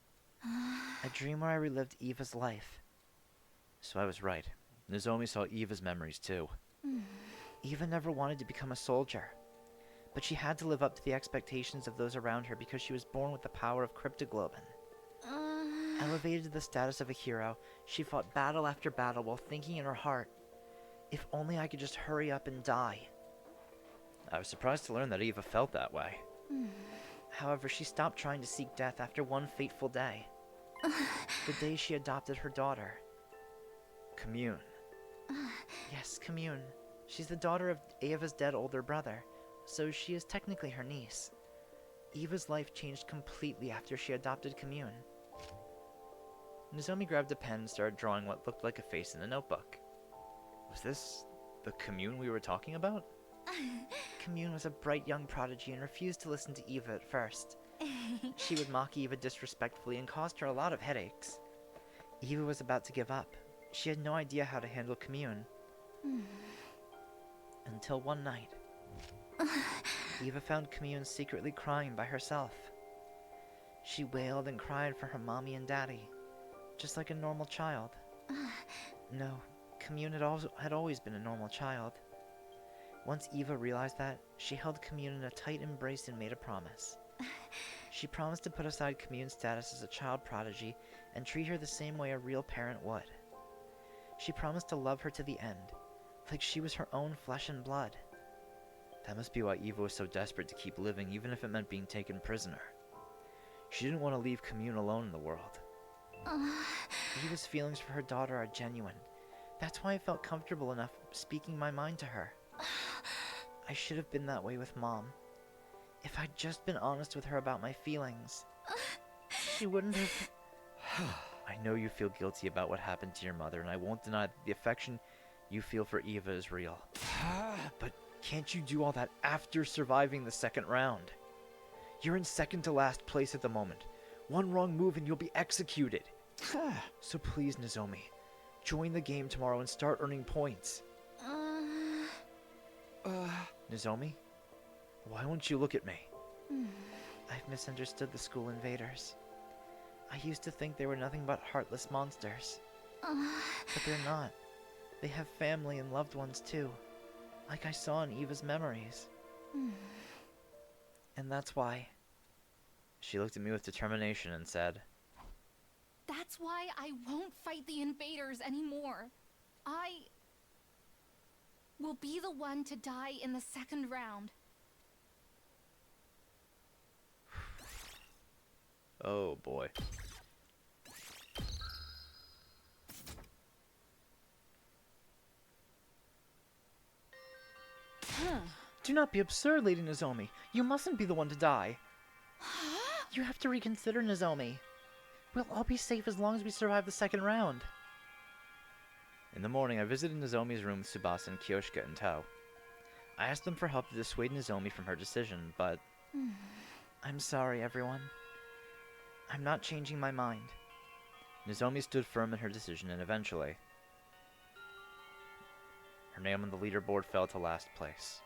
A dream where I relived Eva's life. So I was right. Nozomi saw Eva's memories too. Eva never wanted to become a soldier, but she had to live up to the expectations of those around her because she was born with the power of cryptoglobin. Elevated to the status of a hero, she fought battle after battle while thinking in her heart, if only I could just hurry up and die. I was surprised to learn that Eva felt that way. However, she stopped trying to seek death after one fateful day. The day she adopted her daughter. Commune. Yes, Commune. She's the daughter of Eva's dead older brother, so she is technically her niece. Eva's life changed completely after she adopted Commune. Nozomi grabbed a pen and started drawing what looked like a face in a notebook. Was this the Commune we were talking about? Commune was a bright young prodigy and refused to listen to Eva at first. She would mock Eva disrespectfully and caused her a lot of headaches. Eva was about to give up. She had no idea how to handle Commune. Until one night, Eva found Commune secretly crying by herself. She wailed and cried for her mommy and daddy, just like a normal child. No, Commune had always been a normal child. Once Eva realized that, she held Commune in a tight embrace and made a promise. She promised to put aside Commune's status as a child prodigy and treat her the same way a real parent would. She promised to love her to the end, like she was her own flesh and blood. That must be why Eva was so desperate to keep living, even if it meant being taken prisoner. She didn't want to leave Commune alone in the world. Eva's feelings for her daughter are genuine. That's why I felt comfortable enough speaking my mind to her. I should have been that way with Mom. If I'd just been honest with her about my feelings, she wouldn't have... I know you feel guilty about what happened to your mother, and I won't deny that the affection you feel for Eva is real. But can't you do all that after surviving the second round? You're in second to last place at the moment. One wrong move and you'll be executed. So please, Nozomi, join the game tomorrow and start earning points. Nozomi? Why won't you look at me? I've misunderstood the school invaders. I used to think they were nothing but heartless monsters. But they're not. They have family and loved ones too, like I saw in Eva's memories. And that's why... She looked at me with determination and said, That's why I won't fight the invaders anymore. I will be the one to die in the second round. oh boy. Do not be absurd, Lady Nozomi. You mustn't be the one to die. You have to reconsider, Nozomi. We'll all be safe as long as we survive the second round. In the morning, I visited Nozomi's room with Tsubasa and Kyoshika in tow. I asked them for help to dissuade Nozomi from her decision, but... I'm sorry, everyone. I'm not changing my mind. Nozomi stood firm in her decision, and eventually... Her name on the leaderboard fell to last place.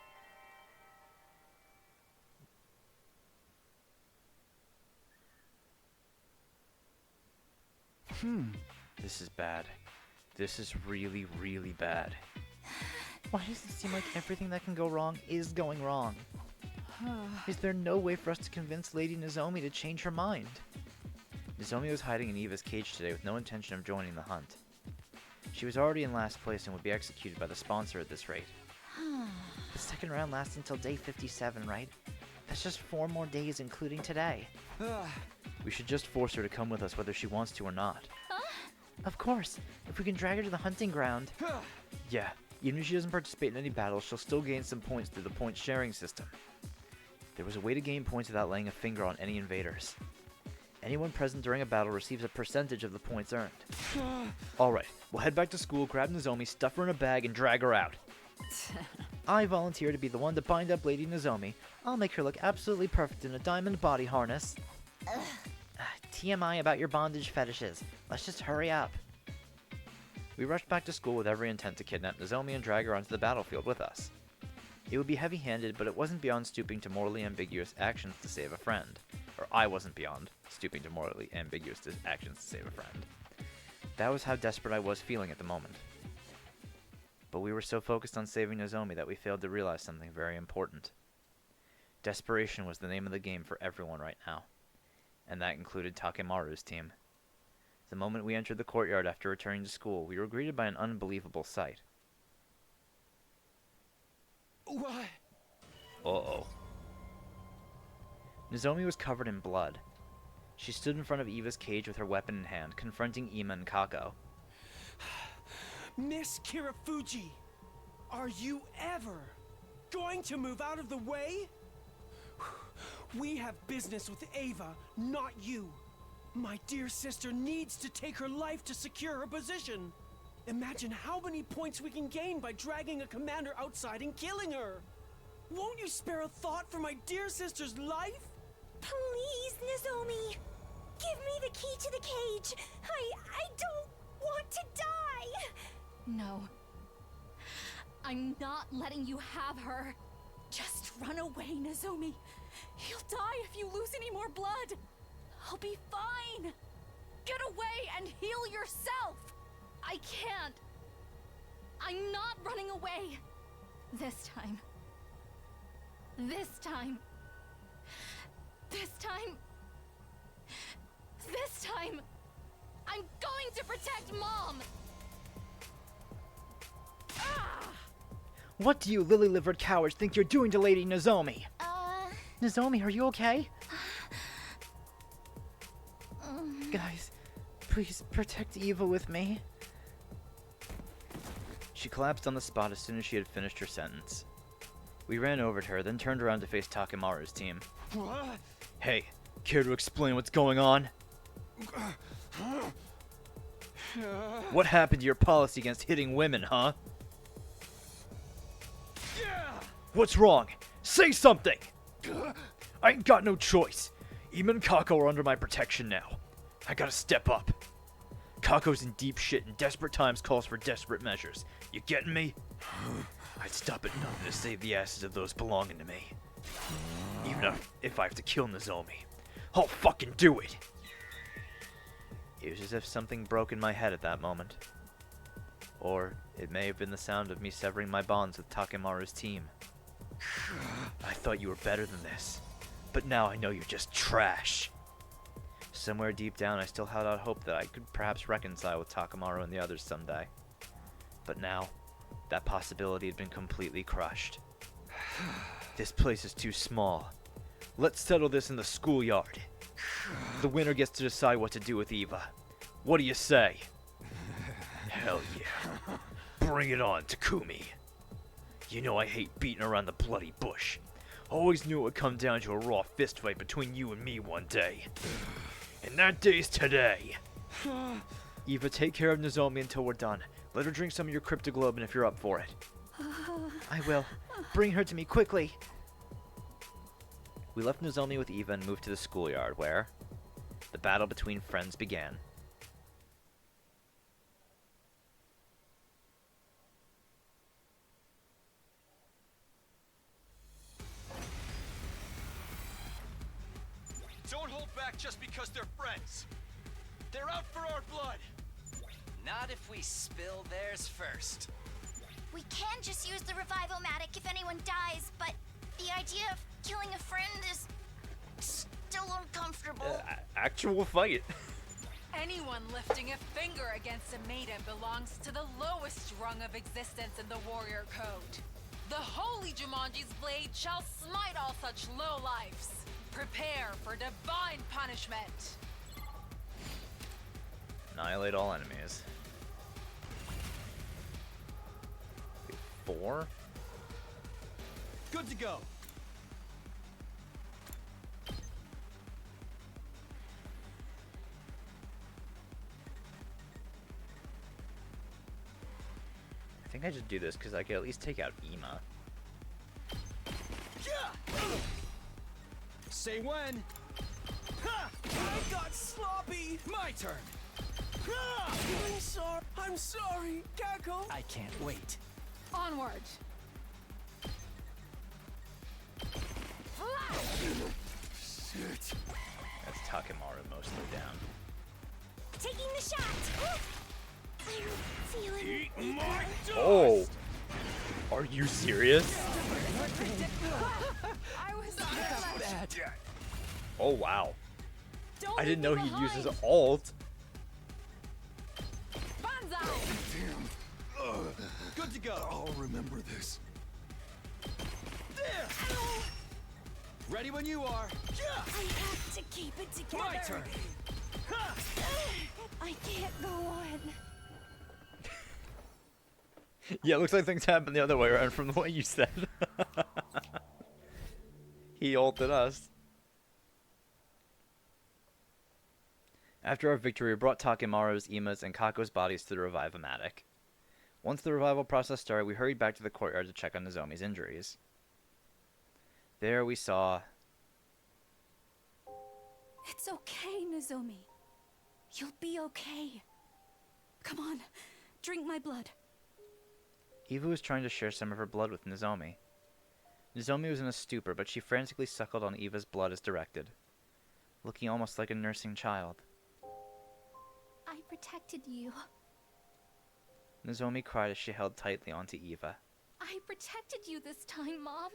This is bad. This is really, really bad. Why does it seem like everything that can go wrong is going wrong? Is there no way for us to convince Lady Nozomi to change her mind? Nozomi was hiding in Eva's cage today with no intention of joining the hunt. She was already in last place and would be executed by the sponsor at this rate. The second round lasts until day 57, right? That's just 4 more days, including today. We should just force her to come with us whether she wants to or not. Of course, if we can drag her to the hunting ground. Yeah, even if she doesn't participate in any battles, she'll still gain some points through the point sharing system. There was a way to gain points without laying a finger on any invaders. Anyone present during a battle receives a percentage of the points earned. Alright, we'll head back to school, grab Nozomi, stuff her in a bag, and drag her out. I volunteer to be the one to bind up Lady Nozomi. I'll make her look absolutely perfect in a diamond body harness. TMI about your bondage fetishes. Let's just hurry up. We rushed back to school with every intent to kidnap Nozomi and drag her onto the battlefield with us. It would be heavy-handed, but it wasn't beyond stooping to morally ambiguous actions to save a friend. Or I wasn't beyond stooping to morally ambiguous actions to save a friend. That was how desperate I was feeling at the moment. But we were so focused on saving Nozomi that we failed to realize something very important. Desperation was the name of the game for everyone right now. And that included Takemaru's team. The moment we entered the courtyard after returning to school, we were greeted by an unbelievable sight. What? Uh-oh. Nozomi was covered in blood. She stood in front of Eva's cage with her weapon in hand, confronting Ima and Kako. Miss Kirafuji, are you ever going to move out of the way? We have business with Ava, not you. My dear sister needs to take her life to secure her position. Imagine how many points we can gain by dragging a commander outside and killing her. Won't you spare a thought for my dear sister's life? Please, Nozomi! Give me the key to the cage! I don't want to die! No. I'm not letting you have her. Just run away, Nozomi. You'll die if you lose any more blood. I'll be fine. Get away and heal yourself. I can't. I'm not running away. This time. This time. This time. This time. I'm going to protect Mom. Ah! What do you lily-livered cowards think you're doing to Lady Nozomi? Nozomi, are you okay? Guys, please protect Eva with me. She collapsed on the spot as soon as she had finished her sentence. We ran over to her, then turned around to face Takemaru's team. What? Hey, care to explain what's going on? What happened to your policy against hitting women, huh? What's wrong? Say something! I ain't got no choice. Ima and Kako are under my protection now. I gotta step up. Kako's in deep shit and desperate times calls for desperate measures. You getting me? I'd stop at nothing to save the asses of those belonging to me. Even if I have to kill Nozomi, I'll fucking do it! It was as if something broke in my head at that moment. Or it may have been the sound of me severing my bonds with Takemaru's team. I thought you were better than this, but now I know you're just trash. Somewhere deep down I still held out hope that I could perhaps reconcile with Takemaru and the others someday. But now, that possibility had been completely crushed. This place is too small. Let's settle this in the schoolyard. The winner gets to decide what to do with Eva. What do you say? Hell yeah. Bring it on, Takumi. You know I hate beating around the bloody bush. Always knew it would come down to a raw fistfight between you and me one day. And that day's today. Eva, take care of Nozomi until we're done. Let her drink some of your Cryptoglobin if you're up for it. I will. Bring her to me quickly. We left Nozomi with Eva and moved to the schoolyard where the battle between friends began. just because they're friends. They're out for our blood. Not if we spill theirs first. We can just use the Revivomatic if anyone dies, but the idea of killing a friend is still uncomfortable. Actual fight. Anyone lifting a finger against a maiden belongs to the lowest rung of existence in the warrior code. The holy Jumanji's blade shall smite all such lowlifes. Prepare for divine punishment. Annihilate all enemies. 4? Good to go. I think I should do this because I could at least take out Ema. Say when. I got sloppy. My turn. I'm sorry, Kako. I can't wait. Onward. Shit. That's Takemaru mostly down. Taking the shot! I'm feeling My Oh! Are you serious? I was Bad. Oh wow. Don't I didn't know leave me he'd use his behind. ult. Banzai! Good to go. I'll remember this. There. Ready when you are. I have to keep it together. My turn. I can't go on. Yeah, it looks like things happen the other way around from the way you said. He ulted us. After our victory, we brought Takemaru's, Ima's, and Kako's bodies to the Revivomatic. Once the revival process started, we hurried back to the courtyard to check on Nozomi's injuries. There we saw... It's okay, Nozomi. You'll be okay. Come on, drink my blood. Eva was trying to share some of her blood with Nozomi. Nozomi was in a stupor, but she frantically suckled on Eva's blood as directed, looking almost like a nursing child. I protected you. Nozomi cried as she held tightly onto Eva. I protected you this time, Mom.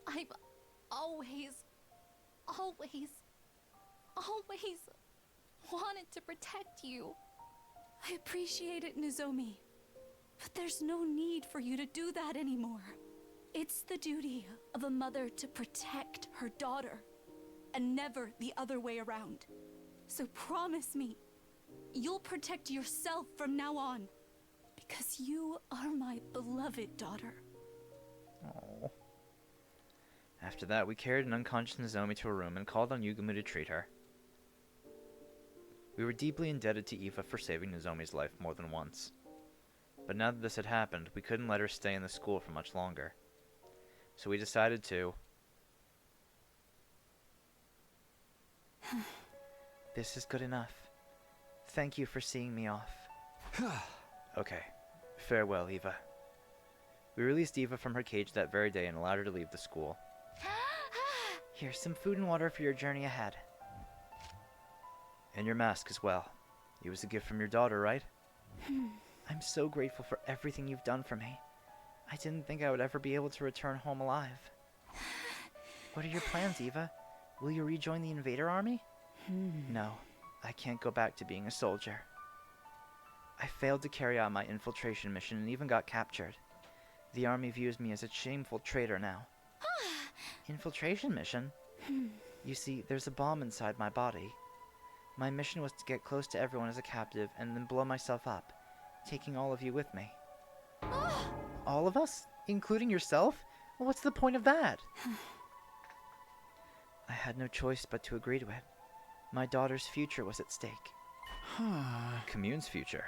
I've always wanted to protect you. I appreciate it, Nozomi. But there's no need for you to do that anymore. It's the duty of a mother to protect her daughter, and never the other way around. So promise me, you'll protect yourself from now on, because you are my beloved daughter. Oh. After that, we carried an unconscious Nozomi to her room and called on Yugumu to treat her. We were deeply indebted to Eva for saving Nozomi's life more than once. But now that this had happened, we couldn't let her stay in the school for much longer. So we decided to... This is good enough. Thank you for seeing me off. Okay. Farewell, Eva. We released Eva from her cage that very day and allowed her to leave the school. Here's some food and water for your journey ahead. And your mask as well. It was a gift from your daughter, right? I'm so grateful for everything you've done for me. I didn't think I would ever be able to return home alive. What are your plans, Eva? Will you rejoin the invader army? No, I can't go back to being a soldier. I failed to carry out my infiltration mission and even got captured. The army views me as a shameful traitor now. Infiltration mission? You see, there's a bomb inside my body. My mission was to get close to everyone as a captive and then blow myself up, taking all of you with me. All of us? Including yourself? Well, what's the point of that? I had no choice but to agree to it. My daughter's future was at stake. Commune's future.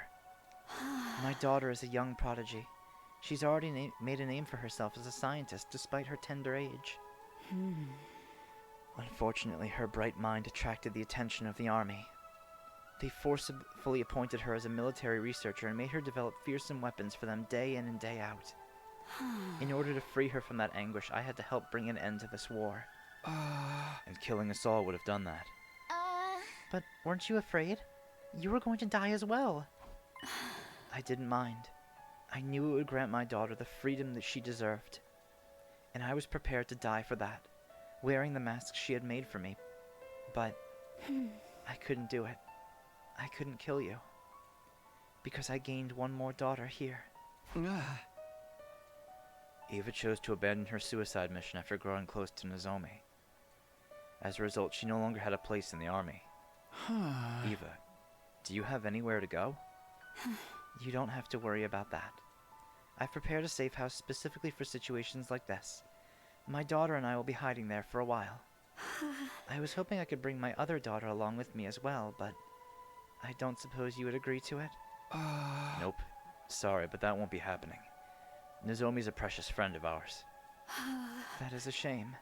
My daughter is a young prodigy. She's already made a name for herself as a scientist despite her tender age. Unfortunately, her bright mind attracted the attention of the army. They forcibly appointed her as a military researcher and made her develop fearsome weapons for them day in and day out. In order to free her from that anguish, I had to help bring an end to this war. And killing us all would have done that. But weren't you afraid? You were going to die as well. I didn't mind. I knew it would grant my daughter the freedom that she deserved. And I was prepared to die for that, wearing the mask she had made for me. But I couldn't do it. I couldn't kill you. Because I gained one more daughter here. Eva chose to abandon her suicide mission after growing close to Nozomi. As a result, she no longer had a place in the army. Eva, do you have anywhere to go? You don't have to worry about that. I've prepared a safe house specifically for situations like this. My daughter and I will be hiding there for a while. I was hoping I could bring my other daughter along with me as well, but I don't suppose you would agree to it? Nope. Sorry, but that won't be happening. Nozomi's a precious friend of ours. That is a shame.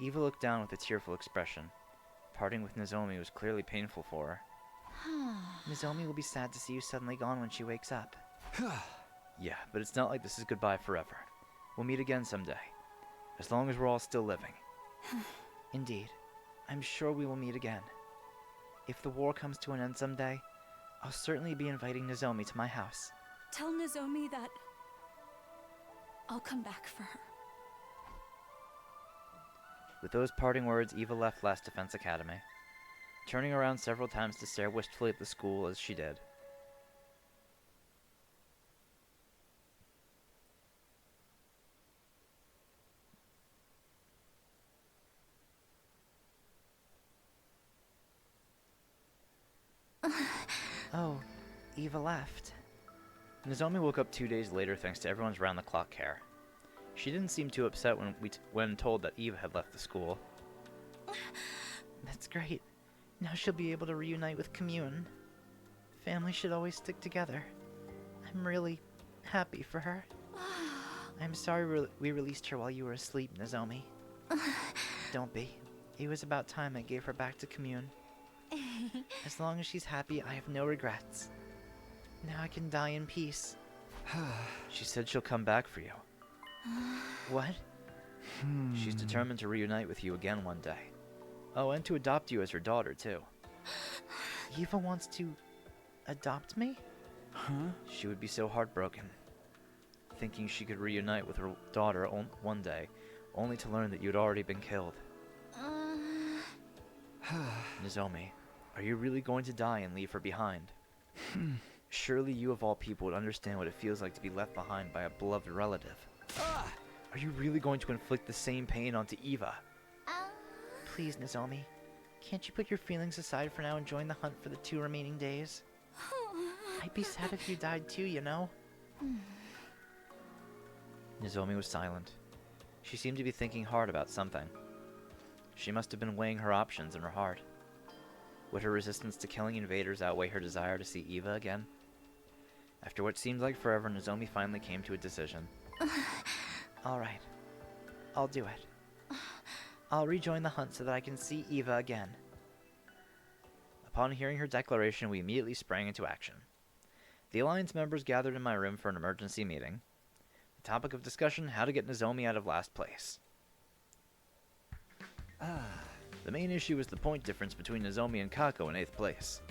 Eva looked down with a tearful expression. Parting with Nozomi was clearly painful for her. Nozomi will be sad to see you suddenly gone when she wakes up. Yeah, but it's not like this is goodbye forever. We'll meet again someday. As long as we're all still living. Indeed. I'm sure we will meet again. If the war comes to an end someday, I'll certainly be inviting Nozomi to my house. Tell Nozomi that I'll come back for her. With those parting words, Eva left Last Defense Academy, turning around several times to stare wistfully at the school as she did. Oh, Eva left. Nozomi woke up 2 days later thanks to everyone's round-the-clock care. She didn't seem too upset when told that Eva had left the school. That's great. Now she'll be able to reunite with Commune. Family should always stick together. I'm really happy for her. I'm sorry we released her while you were asleep, Nozomi. Don't be. It was about time I gave her back to Commune. As long as she's happy, I have no regrets. Now I can die in peace. She said she'll come back for you. What? She's determined to reunite with you again one day. Oh, and to adopt you as her daughter, too. Eva wants to adopt me? She would be so heartbroken, thinking she could reunite with her daughter one day, only to learn that you'd already been killed. Nozomi, are you really going to die and leave her behind? Surely you of all people would understand what it feels like to be left behind by a beloved relative. Are you really going to inflict the same pain onto Eva? Please, Nozomi. Can't you put your feelings aside for now and join the hunt for the 2 remaining days? I'd be sad if you died too, you know? Nozomi was silent. She seemed to be thinking hard about something. She must have been weighing her options in her heart. Would her resistance to killing invaders outweigh her desire to see Eva again? After what seemed like forever, Nozomi finally came to a decision. Alright. I'll do it. I'll rejoin the hunt so that I can see Eva again. Upon hearing her declaration, we immediately sprang into action. The Alliance members gathered in my room for an emergency meeting. The topic of discussion, how to get Nozomi out of last place. The main issue was the point difference between Nozomi and Kako in 8th place.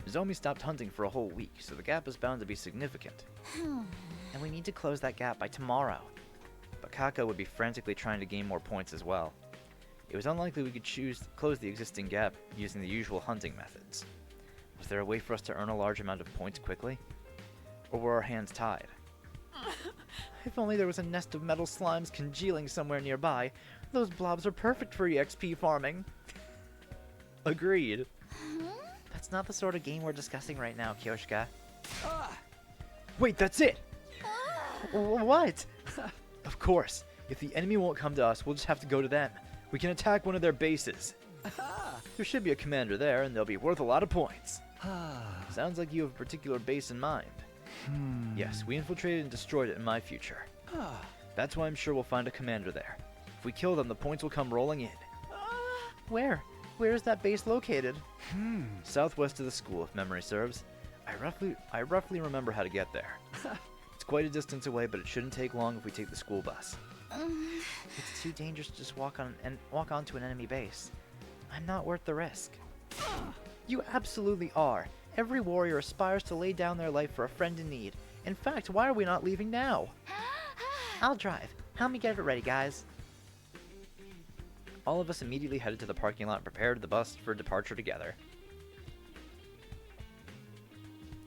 Nozomi stopped hunting for a whole week, so the gap is bound to be significant. And we need to close that gap by tomorrow. But Kako would be frantically trying to gain more points as well. It was unlikely we could close the existing gap using the usual hunting methods. Was there a way for us to earn a large amount of points quickly? Or were our hands tied? If only there was a nest of metal slimes congealing somewhere nearby. Those blobs are perfect for EXP farming. Agreed. That's not the sort of game we're discussing right now, Kyoshika. Wait, that's it! What? Of course. If the enemy won't come to us, we'll just have to go to them. We can attack one of their bases. There should be a commander there, and they'll be worth a lot of points. Sounds like you have a particular base in mind. Yes, we infiltrated and destroyed it in my future. That's why I'm sure we'll find a commander there. If we kill them, the points will come rolling in. Where? Where is that base located? Southwest of the school, if memory serves. I roughly remember how to get there. It's quite a distance away, but it shouldn't take long if we take the school bus. It's too dangerous to just walk onto an enemy base. I'm not worth the risk. You absolutely are. Every warrior aspires to lay down their life for a friend in need. In fact, why are we not leaving now? I'll drive. Help me get it ready, guys. All of us immediately headed to the parking lot and prepared the bus for departure together.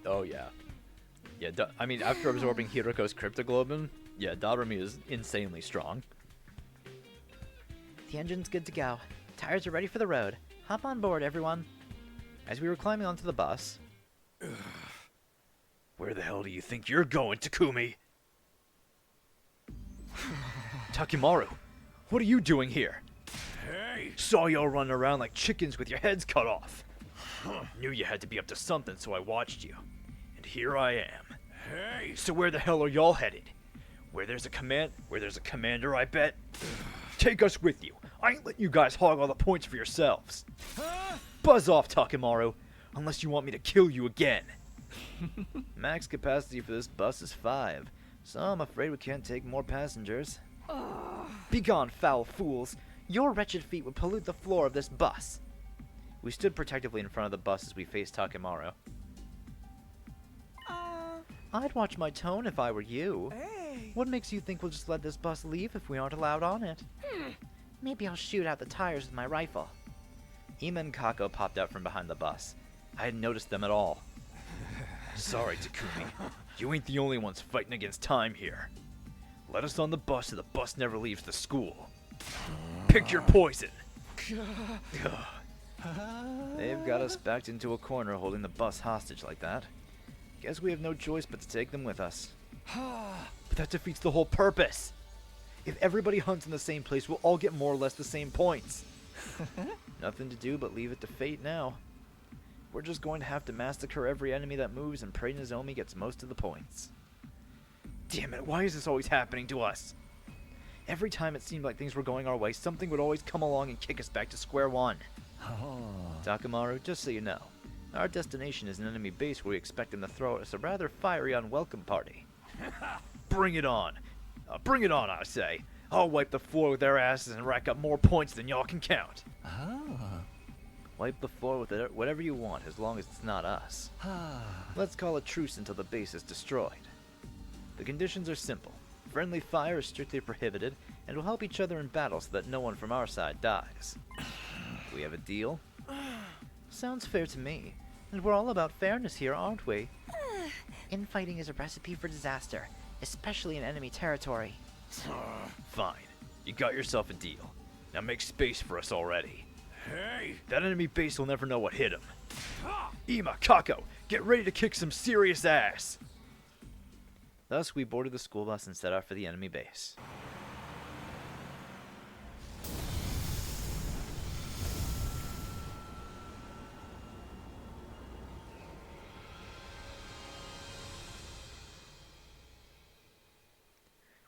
Oh yeah. Yeah, I mean, after absorbing Hiroko's cryptoglobin, yeah, Darumi is insanely strong. The engine's good to go. Tires are ready for the road. Hop on board, everyone. As we were climbing onto the bus... Where the hell do you think you're going, Takumi? Takimaru, what are you doing here? Hey! Saw y'all running around like chickens with your heads cut off. Knew you had to be up to something, so I watched you. And here I am. Hey! So where the hell are y'all headed? Where there's a commander, I bet? Take us with you. I ain't letting you guys hog all the points for yourselves. Buzz off, Takimaru, unless you want me to kill you again. Max capacity for this bus is 5, so I'm afraid we can't take more passengers. Begone, foul fools. Your wretched feet would pollute the floor of this bus. We stood protectively in front of the bus as we faced Takimaru. I'd watch my tone if I were you. Hey! What makes you think we'll just let this bus leave if we aren't allowed on it? Maybe I'll shoot out the tires with my rifle. Ima and Kako popped out from behind the bus. I hadn't noticed them at all. Sorry, Takumi. You ain't the only ones fighting against time here. Let us on the bus so the bus never leaves the school. Pick your poison. They've got us backed into a corner holding the bus hostage like that. Guess we have no choice but to take them with us. But that defeats the whole purpose. If everybody hunts in the same place, we'll all get more or less the same points. Nothing to do but leave it to fate now. We're just going to have to massacre every enemy that moves and pray Nozomi gets most of the points. Damn it, why is this always happening to us? Every time it seemed like things were going our way, something would always come along and kick us back to square one. Takimaru, just so you know, our destination is an enemy base where we expect them to throw us a rather fiery unwelcome party. Bring it on. Bring it on, I say. I'll wipe the floor with their asses and rack up more points than y'all can count. Wipe the floor with it, whatever you want, as long as it's not us. Let's call a truce until the base is destroyed. The conditions are simple. Friendly fire is strictly prohibited, and we'll help each other in battle so that no one from our side dies. Do we have a deal? Sounds fair to me. And we're all about fairness here, aren't we? Infighting is a recipe for disaster, especially in enemy territory. Fine. You got yourself a deal. Now make space for us already. Hey! That enemy base will never know what hit him. Ima, Kako, get ready to kick some serious ass! Thus, we boarded the school bus and set out for the enemy base.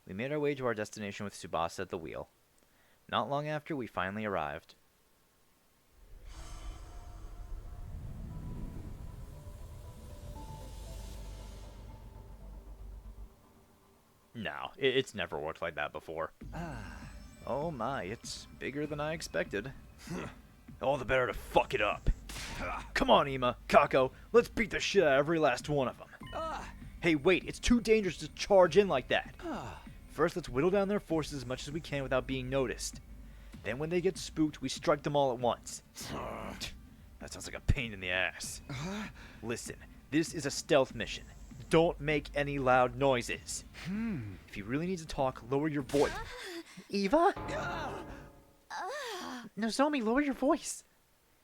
We made our way to our destination with Tsubasa at the wheel. Not long after, we finally arrived. No, it's never worked like that before. Oh my, it's bigger than I expected. All the better to fuck it up. Come on, Ima, Kako, let's beat the shit out of every last one of them. Hey, wait, it's too dangerous to charge in like that. First, let's whittle down their forces as much as we can without being noticed. Then when they get spooked, we strike them all at once. That sounds like a pain in the ass. Listen, this is a stealth mission. Don't make any loud noises. If you really need to talk, lower your voice. Eva? Nozomi, lower your voice.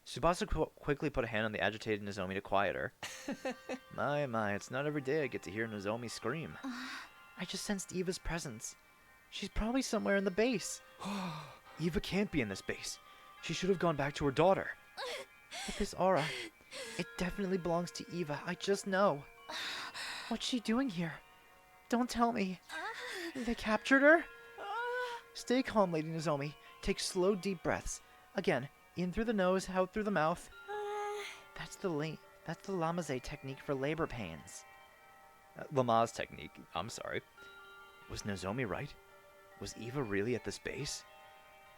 Tsubasa quickly put a hand on the agitated Nozomi to quiet her. My, it's not every day I get to hear Nozomi scream. I just sensed Eva's presence. She's probably somewhere in the base. Eva can't be in this base. She should have gone back to her daughter. But this aura, it definitely belongs to Eva. I just know. What's she doing here? Don't tell me. They captured her? Stay calm, Lady Nozomi. Take slow, deep breaths. Again, in through the nose, out through the mouth. That's the Lamaze technique for labor pains. Lamaze technique. I'm sorry. Was Nozomi right? Was Eva really at this base?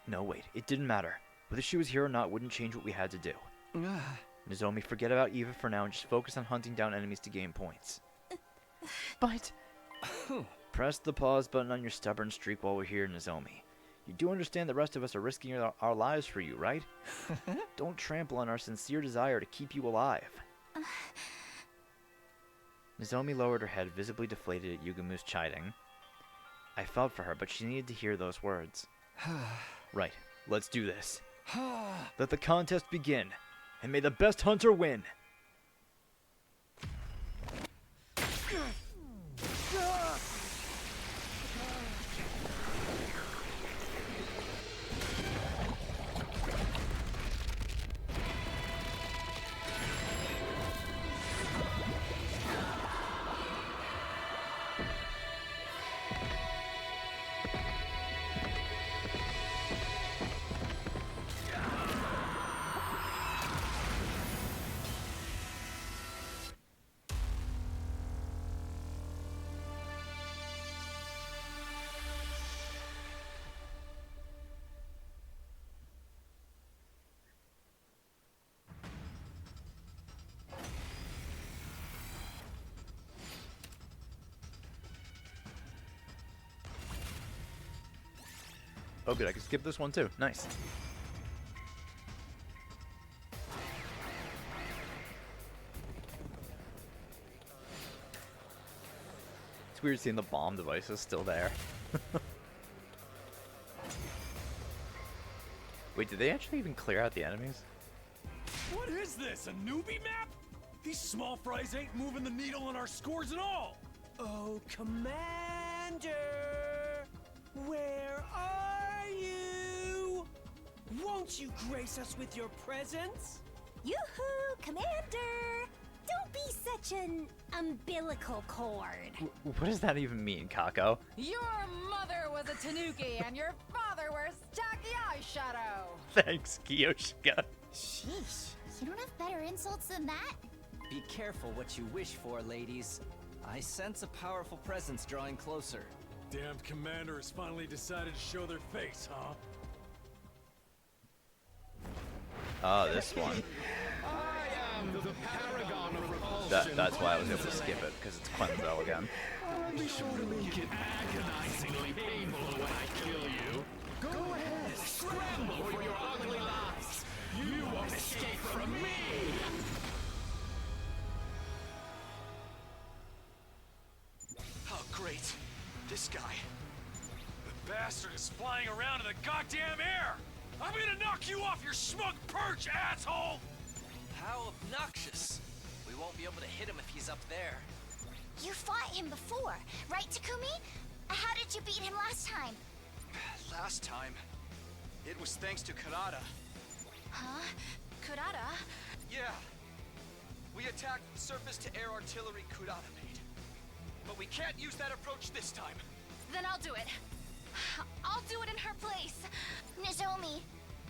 No, wait. It didn't matter. Whether she was here or not wouldn't change what we had to do. Nozomi, forget about Eva for now and just focus on hunting down enemies to gain points. But... Press the pause button on your stubborn streak while we're here, Nozomi. You do understand the rest of us are risking our lives for you, right? Don't trample on our sincere desire to keep you alive. Nozomi lowered her head, visibly deflated at Yugamu's chiding. I felt for her, but she needed to hear those words. Right, let's do this. Let the contest begin, and may the best hunter win! Oh good, I can skip this one too. Nice. It's weird seeing the bomb devices still there. Wait, did they actually even clear out the enemies? What is this, a newbie map? These small fries ain't moving the needle on our scores at all! Oh, Commander! Where are you? Won't you grace us with your presence? Yoo-hoo, Commander! Don't be such an umbilical cord. What does that even mean, Kako? Your mother was a Tanuki and your father wears tacky eyeshadow. Thanks, Kiyoshika. Sheesh, you don't have better insults than that? Be careful what you wish for, ladies. I sense a powerful presence drawing closer. Damned commander has finally decided to show their face, huh? Ah, this one. I am the paragon of repulsion. That's why I was able to skip it, because it's Quenzel again. Be sure to make it agonizingly painful when I kill you. Go ahead, scramble for your ugly lives. You won't escape from me. Oh, great. This guy. The bastard is flying around in the goddamn air! I'm gonna knock you off your smug perch, asshole! How obnoxious. We won't be able to hit him if he's up there. You fought him before, right, Takumi? How did you beat him last time? Last time, it was thanks to Karada. Huh? Kurata? Yeah. We attacked surface-to-air artillery Kurata made. But we can't use that approach this time. Then I'll do it. I'll do it in her place. Nozomi,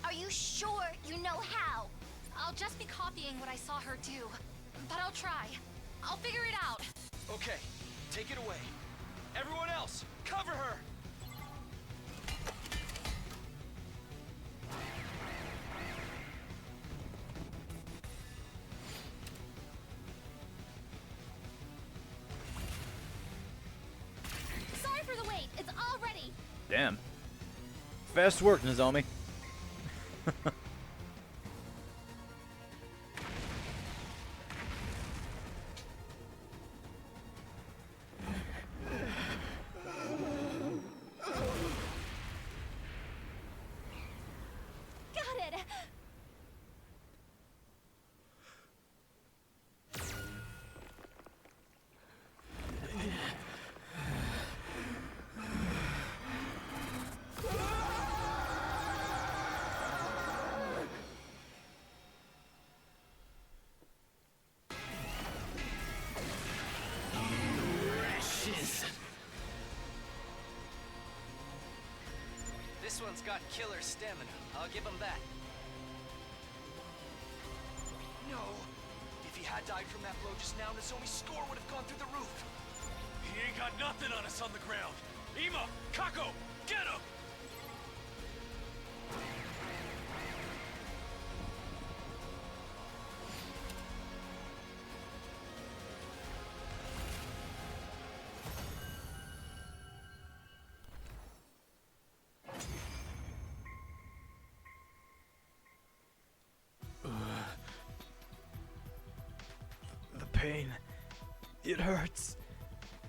are you sure you know how? I'll just be copying what I saw her do. But I'll try. I'll figure it out. Okay, take it away. Everyone else, cover her! Sorry for the wait. It's all ready. Damn. Fast work, Nozomi. Got it. This one's got killer stamina. I'll give him that. No. If he had died from that blow just now, Nozomi's score would have gone through the roof. He ain't got nothing on us on the ground. Ima, Kako, get him! pain. It hurts.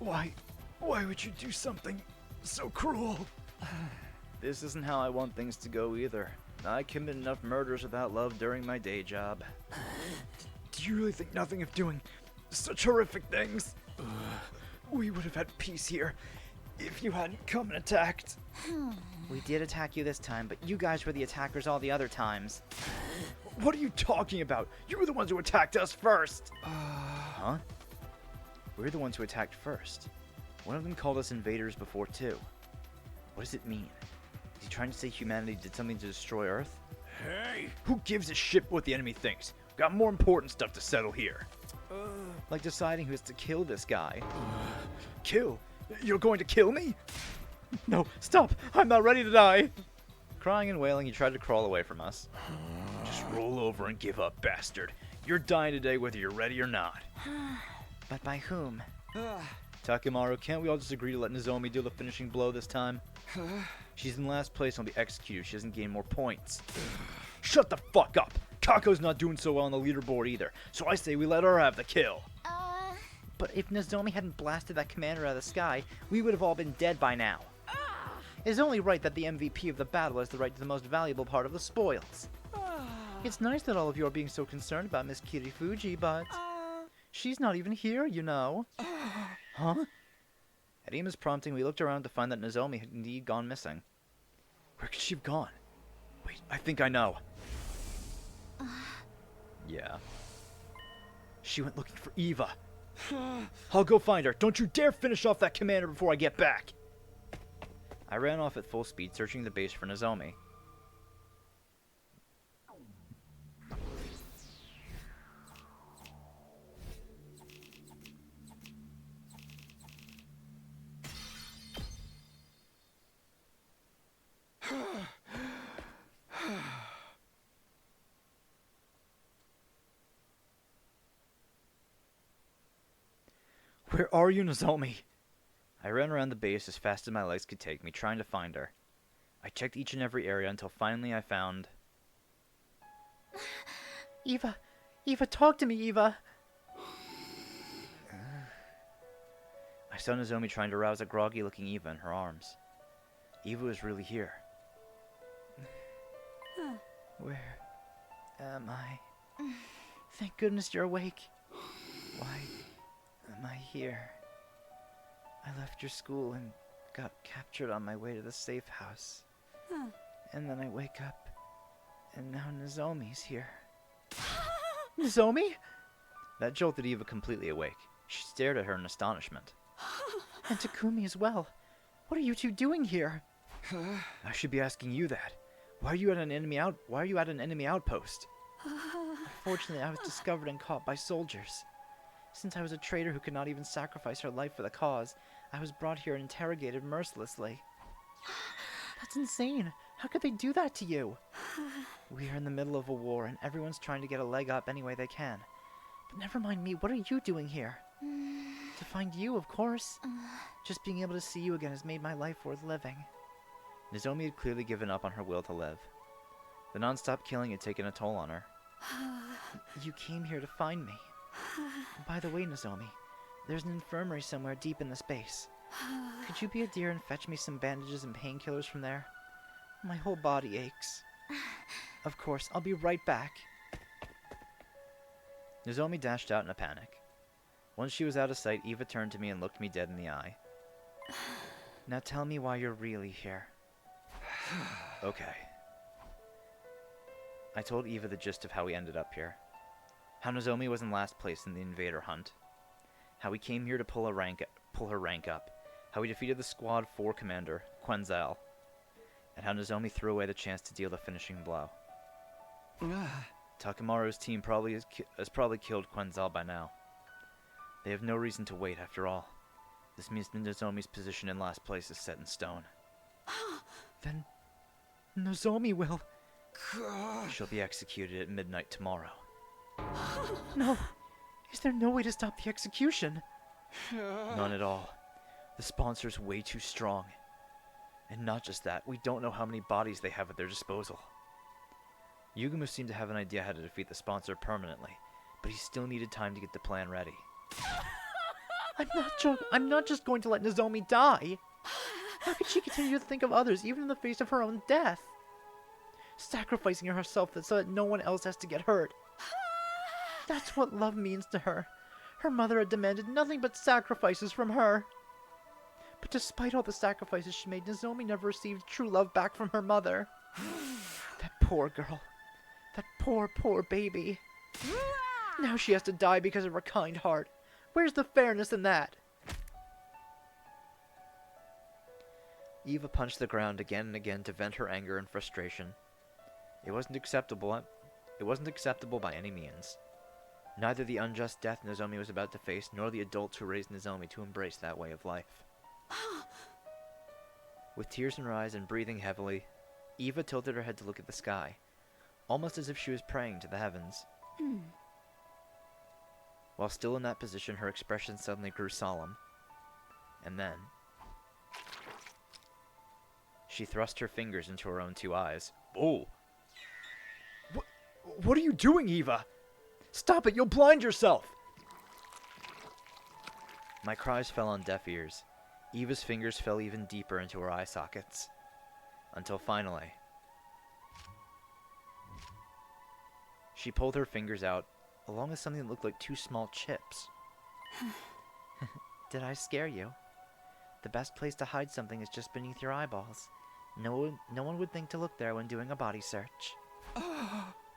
Why would you do something so cruel? This isn't how I want things to go either. I commit enough murders without love during my day job. Do you really think nothing of doing such horrific things? We would have had peace here if you hadn't come and attacked. We did attack you this time, but you guys were the attackers all the other times. What are you talking about? You were the ones who attacked us first! Huh? We're the ones who attacked first. One of them called us invaders before, too. What does it mean? Is he trying to say humanity did something to destroy Earth? Hey! Who gives a shit what the enemy thinks? We've got more important stuff to settle here. Like deciding who is to kill this guy. Kill? You're going to kill me? No, stop! I'm not ready to die! Crying and wailing, he tried to crawl away from us. Just roll over and give up, bastard. You're dying today whether you're ready or not. But by whom? Takemaru, can't we all just agree to let Nozomi deal the finishing blow this time? She's in last place and will be executed if she doesn't gain more points. Shut the fuck up! Kako's not doing so well on the leaderboard either, so I say we let her have the kill. But if Nozomi hadn't blasted that commander out of the sky, we would have all been dead by now. It's only right that the MVP of the battle has the right to the most valuable part of the spoils. It's nice that all of you are being so concerned about Miss Kirifuji, but she's not even here, you know. Huh? At Ima's prompting, we looked around to find that Nozomi had indeed gone missing. Where could she have gone? Wait, I think I know. Yeah. She went looking for Eva. I'll go find her. Don't you dare finish off that commander before I get back. I ran off at full speed, searching the base for Nozomi. Where are you, Nozomi? I ran around the base as fast as my legs could take me, trying to find her. I checked each and every area until finally I found... Eva! Eva, talk to me, Eva! I saw Nozomi trying to rouse a groggy-looking Eva in her arms. Eva was really here. Where am I? Thank goodness you're awake. Why am I here? I left your school and got captured on my way to the safe house. And then I wake up, and now Nozomi's here. Nozomi? That jolted Eva completely awake. She stared at her in astonishment. And Takumi as well. What are you two doing here? I should be asking you that. Why are you at an enemy outpost? Unfortunately, I was discovered and caught by soldiers. Since I was a traitor who could not even sacrifice her life for the cause, I was brought here and interrogated mercilessly. That's insane. How could they do that to you? We are in the middle of a war, and everyone's trying to get a leg up any way they can. But never mind me, what are you doing here? To find you, of course. Just being able to see you again has made my life worth living. Nozomi had clearly given up on her will to live. The non-stop killing had taken a toll on her. You came here to find me. By the way, Nozomi, there's an infirmary somewhere deep in the space. Could you be a dear and fetch me some bandages and painkillers from there? My whole body aches. Of course, I'll be right back. Nozomi dashed out in a panic. Once she was out of sight, Eva turned to me and looked me dead in the eye. Now tell me why you're really here. Okay. I told Eva the gist of how we ended up here. How Nozomi was in last place in the invader hunt. How we came here to pull her rank up. How we defeated the Squad 4 commander, Quenzel. And how Nozomi threw away the chance to deal the finishing blow. Takemaru's team has probably killed Quenzel by now. They have no reason to wait after all. This means Nozomi's position in last place is set in stone. Then Nozomi will... She'll be executed at midnight tomorrow. No! Is there no way to stop the execution? None at all. The sponsor's way too strong. And not just that, we don't know how many bodies they have at their disposal. Yugumu seemed to have an idea how to defeat the sponsor permanently, but he still needed time to get the plan ready. I'm not just going to let Nozomi die. How could she continue to think of others, even in the face of her own death? Sacrificing herself so that no one else has to get hurt. That's what love means to her. Her mother had demanded nothing but sacrifices from her. But despite all the sacrifices she made, Nozomi never received true love back from her mother. That poor girl. That poor, poor baby. Now she has to die because of her kind heart. Where's the fairness in that? Eva punched the ground again and again to vent her anger and frustration. It wasn't acceptable by any means. Neither the unjust death Nozomi was about to face, nor the adults who raised Nozomi to embrace that way of life. With tears in her eyes and breathing heavily, Eva tilted her head to look at the sky, almost as if she was praying to the heavens. While still in that position, her expression suddenly grew solemn. And then she thrust her fingers into her own two eyes. Oh! What are you doing, Eva? Stop it! You'll blind yourself! My cries fell on deaf ears. Eva's fingers fell even deeper into her eye sockets. Until finally, she pulled her fingers out, along with something that looked like two small chips. Did I scare you? The best place to hide something is just beneath your eyeballs. No one would think to look there when doing a body search.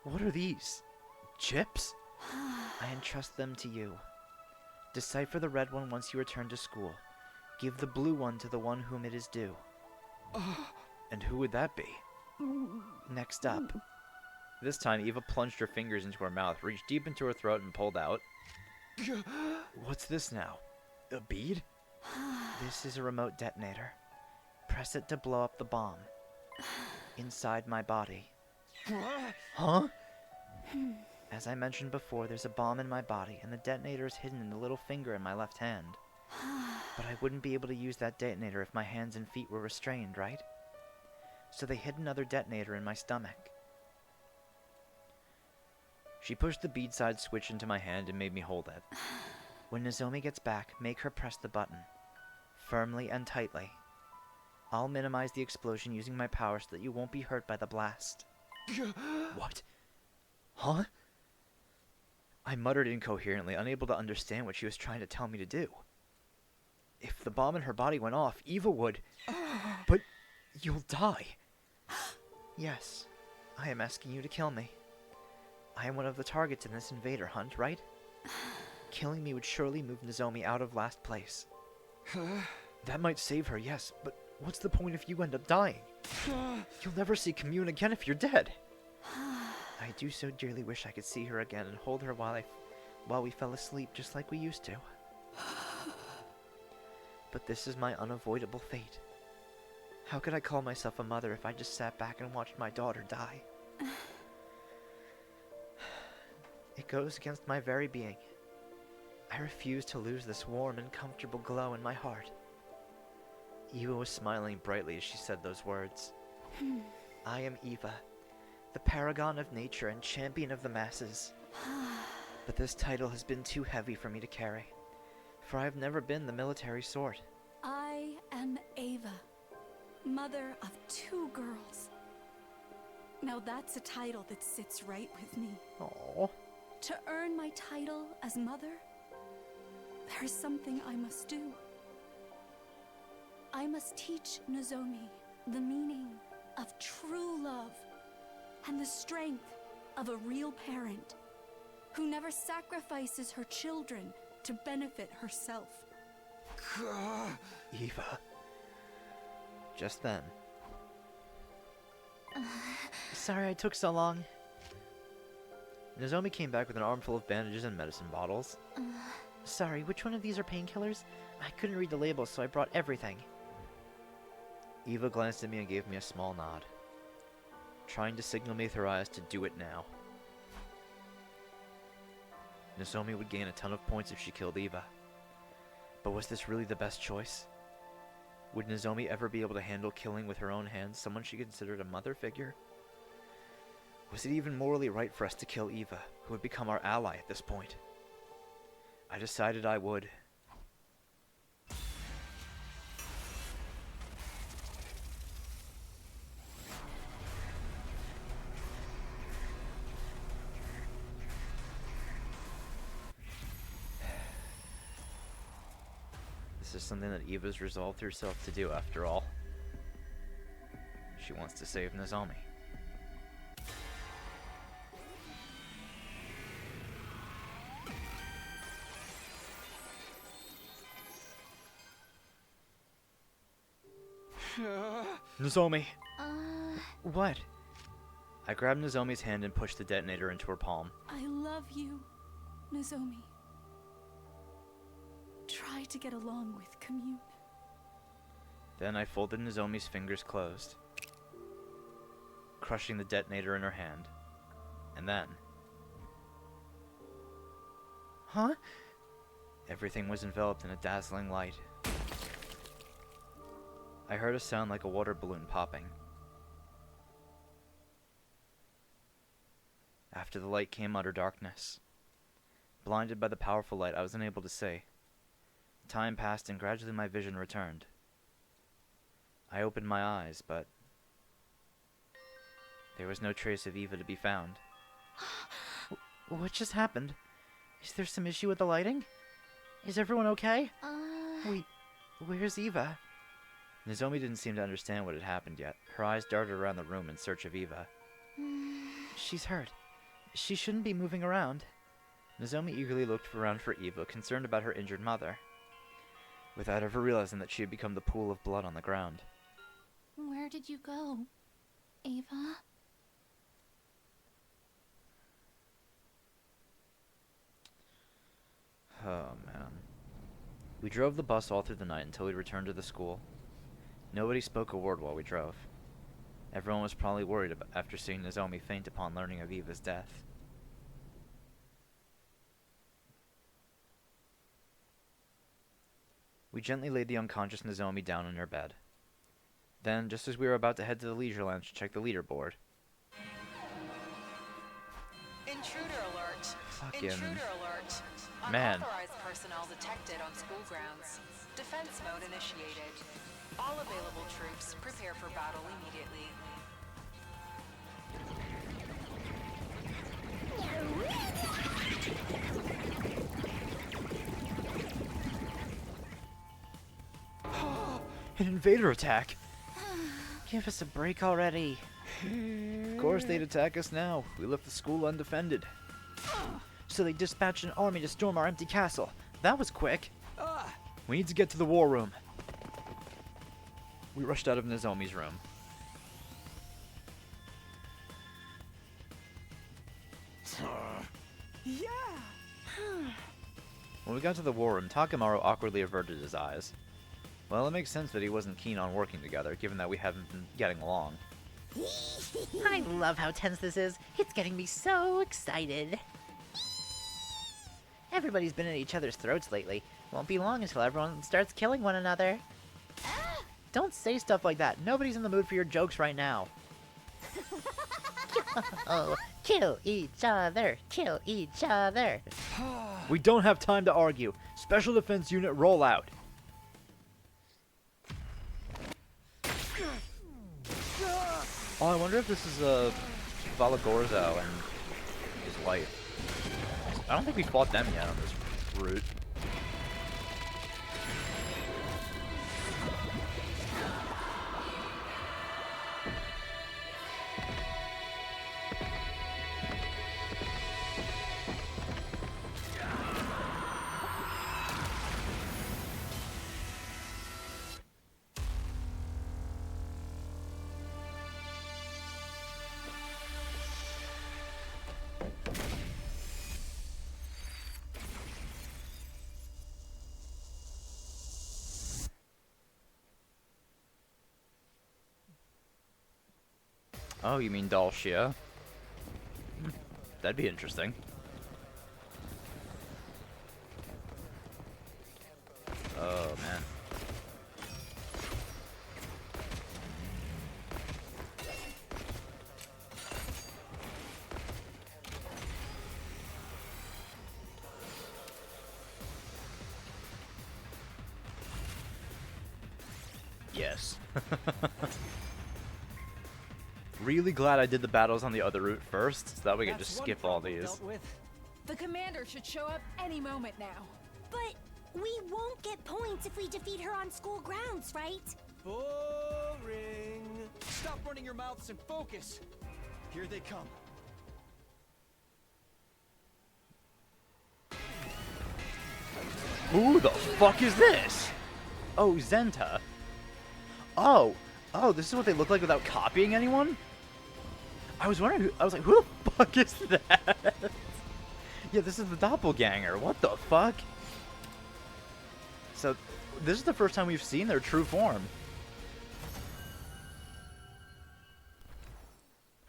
What are these? Chips? I entrust them to you. Decipher the red one once you return to school. Give the blue one to the one whom it is due. And who would that be? Next up. This time, Eva plunged her fingers into her mouth, reached deep into her throat, and pulled out. What's this now? A bead? This is a remote detonator. Press it to blow up the bomb. Inside my body. Huh? As I mentioned before, there's a bomb in my body, and the detonator is hidden in the little finger in my left hand. But I wouldn't be able to use that detonator if my hands and feet were restrained, right? So they hid another detonator in my stomach. She pushed the bead-side switch into my hand and made me hold it. When Nozomi gets back, make her press the button. Firmly and tightly. I'll minimize the explosion using my power so that you won't be hurt by the blast. What? Huh? I muttered incoherently, unable to understand what she was trying to tell me to do. If the bomb in her body went off, Eva would... But you'll die. Yes, I am asking you to kill me. I am one of the targets in this invader hunt, right? Killing me would surely move Nozomi out of last place. That might save her, yes, but what's the point if you end up dying? You'll never see Commune again if you're dead. I do so dearly wish I could see her again and hold her while we fell asleep just like we used to. But this is my unavoidable fate. How could I call myself a mother if I just sat back and watched my daughter die? It goes against my very being. I refuse to lose this warm and comfortable glow in my heart. Eva was smiling brightly as she said those words. I am Eva, the paragon of nature and champion of the masses. But this title has been too heavy for me to carry, for I have never been the military sort. I am Ava, mother of 2 girls. Now that's a title that sits right with me. Aww. To earn my title as mother, there is something I must do. I must teach Nozomi the meaning of true love and the strength of a real parent who never sacrifices her children to benefit herself. Eva. Just then. Sorry I took so long. Nozomi came back with an armful of bandages and medicine bottles. Sorry, which one of these are painkillers? I couldn't read the label, so I brought everything. Eva glanced at me and gave me a small nod, trying to signal me with her eyes to do it now. Nozomi would gain a ton of points if she killed Eva. But was this really the best choice? Would Nozomi ever be able to handle killing with her own hands someone she considered a mother figure? Was it even morally right for us to kill Eva, who had become our ally at this point? I decided I would. This is something that Eva's resolved herself to do after all. She wants to save Nozomi. Nozomi! What? I grabbed Nozomi's hand and pushed the detonator into her palm. I love you, Nozomi. Try to get along with Commune. Then I folded Nozomi's fingers closed, crushing the detonator in her hand. And then... Huh? Everything was enveloped in a dazzling light. I heard a sound like a water balloon popping. After the light came utter darkness. Blinded by the powerful light, I was unable to see. Time passed and gradually my vision returned. I opened my eyes, but there was no trace of Eva to be found. What just happened? Is there some issue with the lighting? Is everyone okay? Wait, where's Eva? Nozomi didn't seem to understand what had happened yet. Her eyes darted around the room in search of Eva. She's hurt. She shouldn't be moving around. Nozomi eagerly looked around for Eva, concerned about her injured mother, without ever realizing that she had become the pool of blood on the ground. Where did you go, Ava? Oh, man. We drove the bus all through the night until we returned to the school. Nobody spoke a word while we drove. Everyone was probably worried after seeing Nozomi faint upon learning of Eva's death. We gently laid the unconscious Nozomi down in her bed. Then, just as we were about to head to the leisure lounge to check the leaderboard... Intruder alert! Fucking... Intruder alert! Man. Unauthorized personnel detected on school grounds. Defense mode initiated. All available troops prepare for battle immediately. An invader attack! Give us a break already. Of course they'd attack us now. We left the school undefended. So they dispatched an army to storm our empty castle. That was quick. We need to get to the war room. We rushed out of Nozomi's room. Yeah! When we got to the war room, Takemaru awkwardly averted his eyes. Well, it makes sense that he wasn't keen on working together, given that we haven't been getting along. I love how tense this is. It's getting me so excited. Everybody's been at each other's throats lately. Won't be long until everyone starts killing one another. Don't say stuff like that. Nobody's in the mood for your jokes right now. Oh, kill each other. Kill each other. We don't have time to argue. Special Defense Unit roll out. Oh, I wonder if this is Valagorzo and his wife. I don't think we fought them yet on this route. Oh, you mean Dalshia? That'd be interesting. Oh, man. Yes. Really glad I did the battles on the other route first, so that we could just skip all these. The commander should show up any moment now. But we won't get points if we defeat her on school grounds, right? Boring. Stop running your mouths and focus. Here they come. Who the fuck is this? Oh, Zenta. Oh, this is what they look like without copying anyone? I was wondering, I was like, who the fuck is that? Yeah, this is the doppelganger. What the fuck? So, this is the first time we've seen their true form.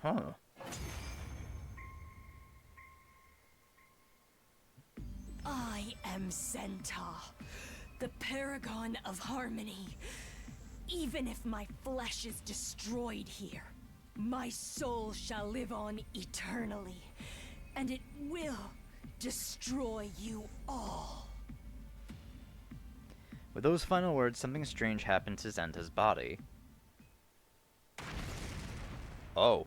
Huh. I am Zenta, the paragon of harmony. Even if my flesh is destroyed here, my soul shall live on eternally, and it will destroy you all. With those final words, something strange happened to Zenta's body. Oh.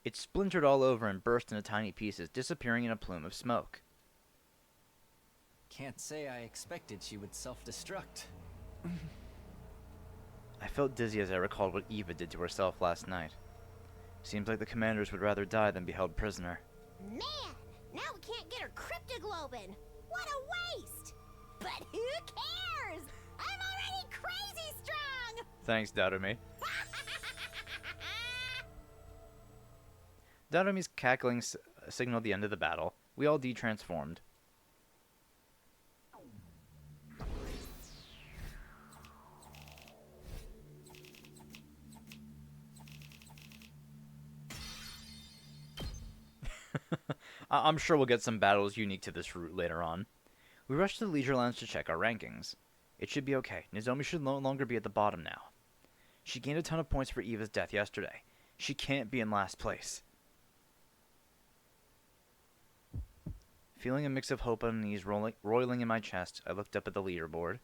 It splintered all over and burst into tiny pieces, disappearing in a plume of smoke. Can't say I expected she would self-destruct. I felt dizzy as I recalled what Eva did to herself last night. Seems like the commanders would rather die than be held prisoner. Man, now we can't get her cryptoglobin. What a waste! But who cares? I'm already crazy strong! Thanks, Darumi. Darumi's cackling signaled the end of the battle. We all de-transformed. I'm sure we'll get some battles unique to this route later on. We rushed to the Leisure Lounge to check our rankings. It should be okay. Nozomi should no longer be at the bottom now. She gained a ton of points for Eva's death yesterday. She can't be in last place. Feeling a mix of hope and unease roiling in my chest, I looked up at the leaderboard.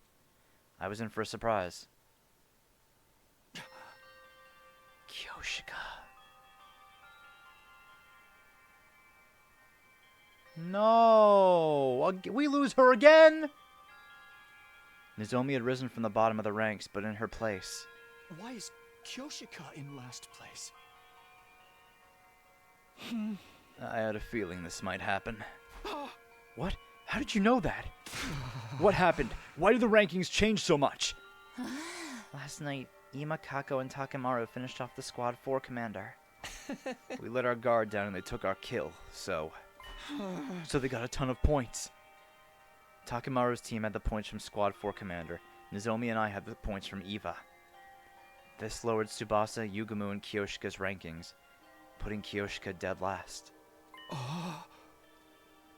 I was in for a surprise. Kyoshika. No! We lose her again? Nozomi had risen from the bottom of the ranks, but in her place. Why is Kyoshika in last place? I had a feeling this might happen. What? How did you know that? What happened? Why did the rankings change so much? Last night, Ima, Kako, and Takemaru finished off the Squad 4 commander. We let our guard down and they took our kill, so they got a ton of points. Takemaru's team had the points from Squad 4 commander. Nozomi and I had the points from Eva. This lowered Tsubasa, Yugumu, and Kyoshika's rankings, putting Kyoshika dead last.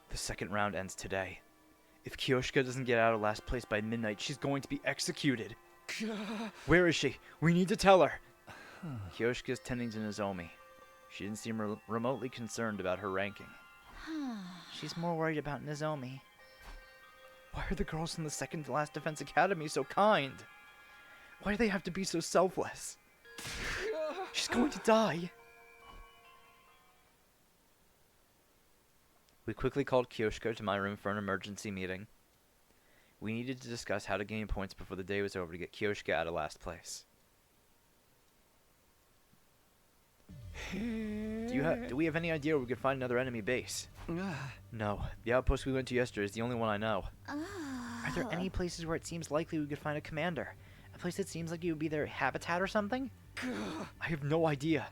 The second round ends today. If Kyoshika doesn't get out of last place by midnight, she's going to be executed. Where is she? We need to tell her. Kyoshika's tending to Nozomi. She didn't seem remotely concerned about her ranking. She's more worried about Nozomi. Why are the girls in the second to last Defense Academy so kind? Why do they have to be so selfless? She's going to die. We quickly called Kyoshika to my room for an emergency meeting. We needed to discuss how to gain points before the day was over to get Kyoshika out of last place. Do we have any idea where we could find another enemy base? No. The outpost we went to yesterday is the only one I know. Are there any places where it seems likely we could find a commander? A place that seems like it would be their habitat or something? I have no idea.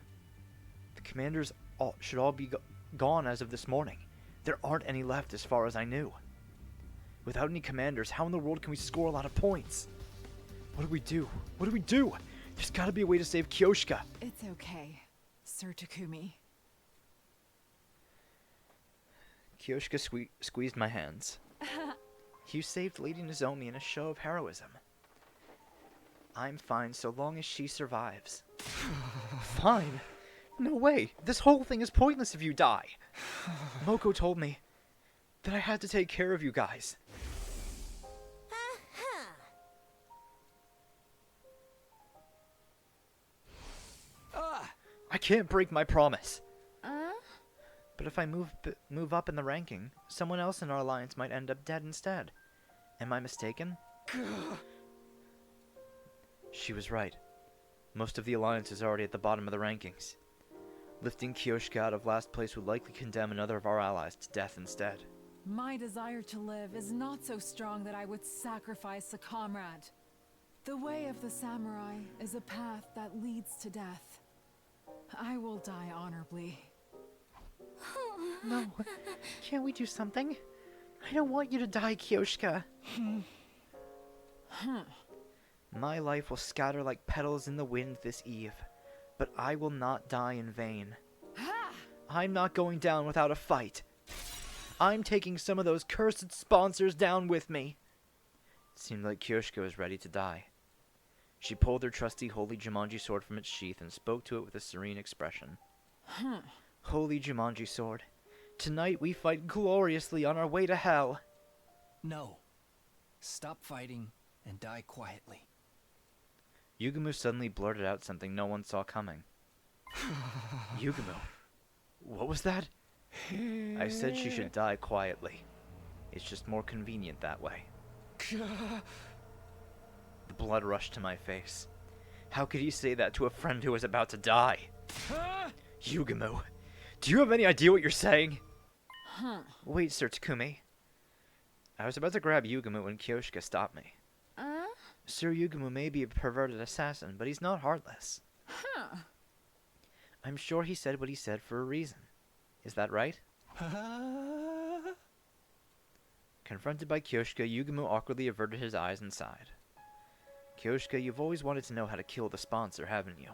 The commanders should all be gone as of this morning. There aren't any left as far as I knew. Without any commanders, how in the world can we score a lot of points? What do we do? What do we do? There's gotta be a way to save Kyoshika. It's okay, Sir Takumi. Kyoshika squeezed my hands. You saved Lady Nozomi in a show of heroism. I'm fine so long as she survives. Fine? No way. This whole thing is pointless if you die. Moko told me that I had to take care of you guys. I can't break my promise. But if I move up in the ranking, someone else in our alliance might end up dead instead. Am I mistaken? She was right. Most of the alliance is already at the bottom of the rankings. Lifting Kyoshka out of last place would likely condemn another of our allies to death instead. My desire to live is not so strong that I would sacrifice a comrade. The way of the samurai is a path that leads to death. I will die honorably. No, can't we do something? I don't want you to die, Kyoshka. My life will scatter like petals in the wind this eve, but I will not die in vain. I'm not going down without a fight. I'm taking some of those cursed sponsors down with me. It seemed like Kyoshka was ready to die. She pulled her trusty Holy Jumanji sword from its sheath and spoke to it with a serene expression. Holy Jumanji sword, tonight we fight gloriously on our way to hell. No. Stop fighting and die quietly. Yugumu suddenly blurted out something no one saw coming. Yugumu, what was that? I said she should die quietly. It's just more convenient that way. The blood rushed to my face. How could he say that to a friend who was about to die? Yugumu, do you have any idea what you're saying? Wait, Sir Takumi. I was about to grab Yugumu when Kyoshka stopped me. Sir Yugumu may be a perverted assassin, but he's not heartless. I'm sure he said what he said for a reason. Is that right? Confronted by Kyoshka, Yugumu awkwardly averted his eyes and sighed. Kyoshka, you've always wanted to know how to kill the sponsor, haven't you?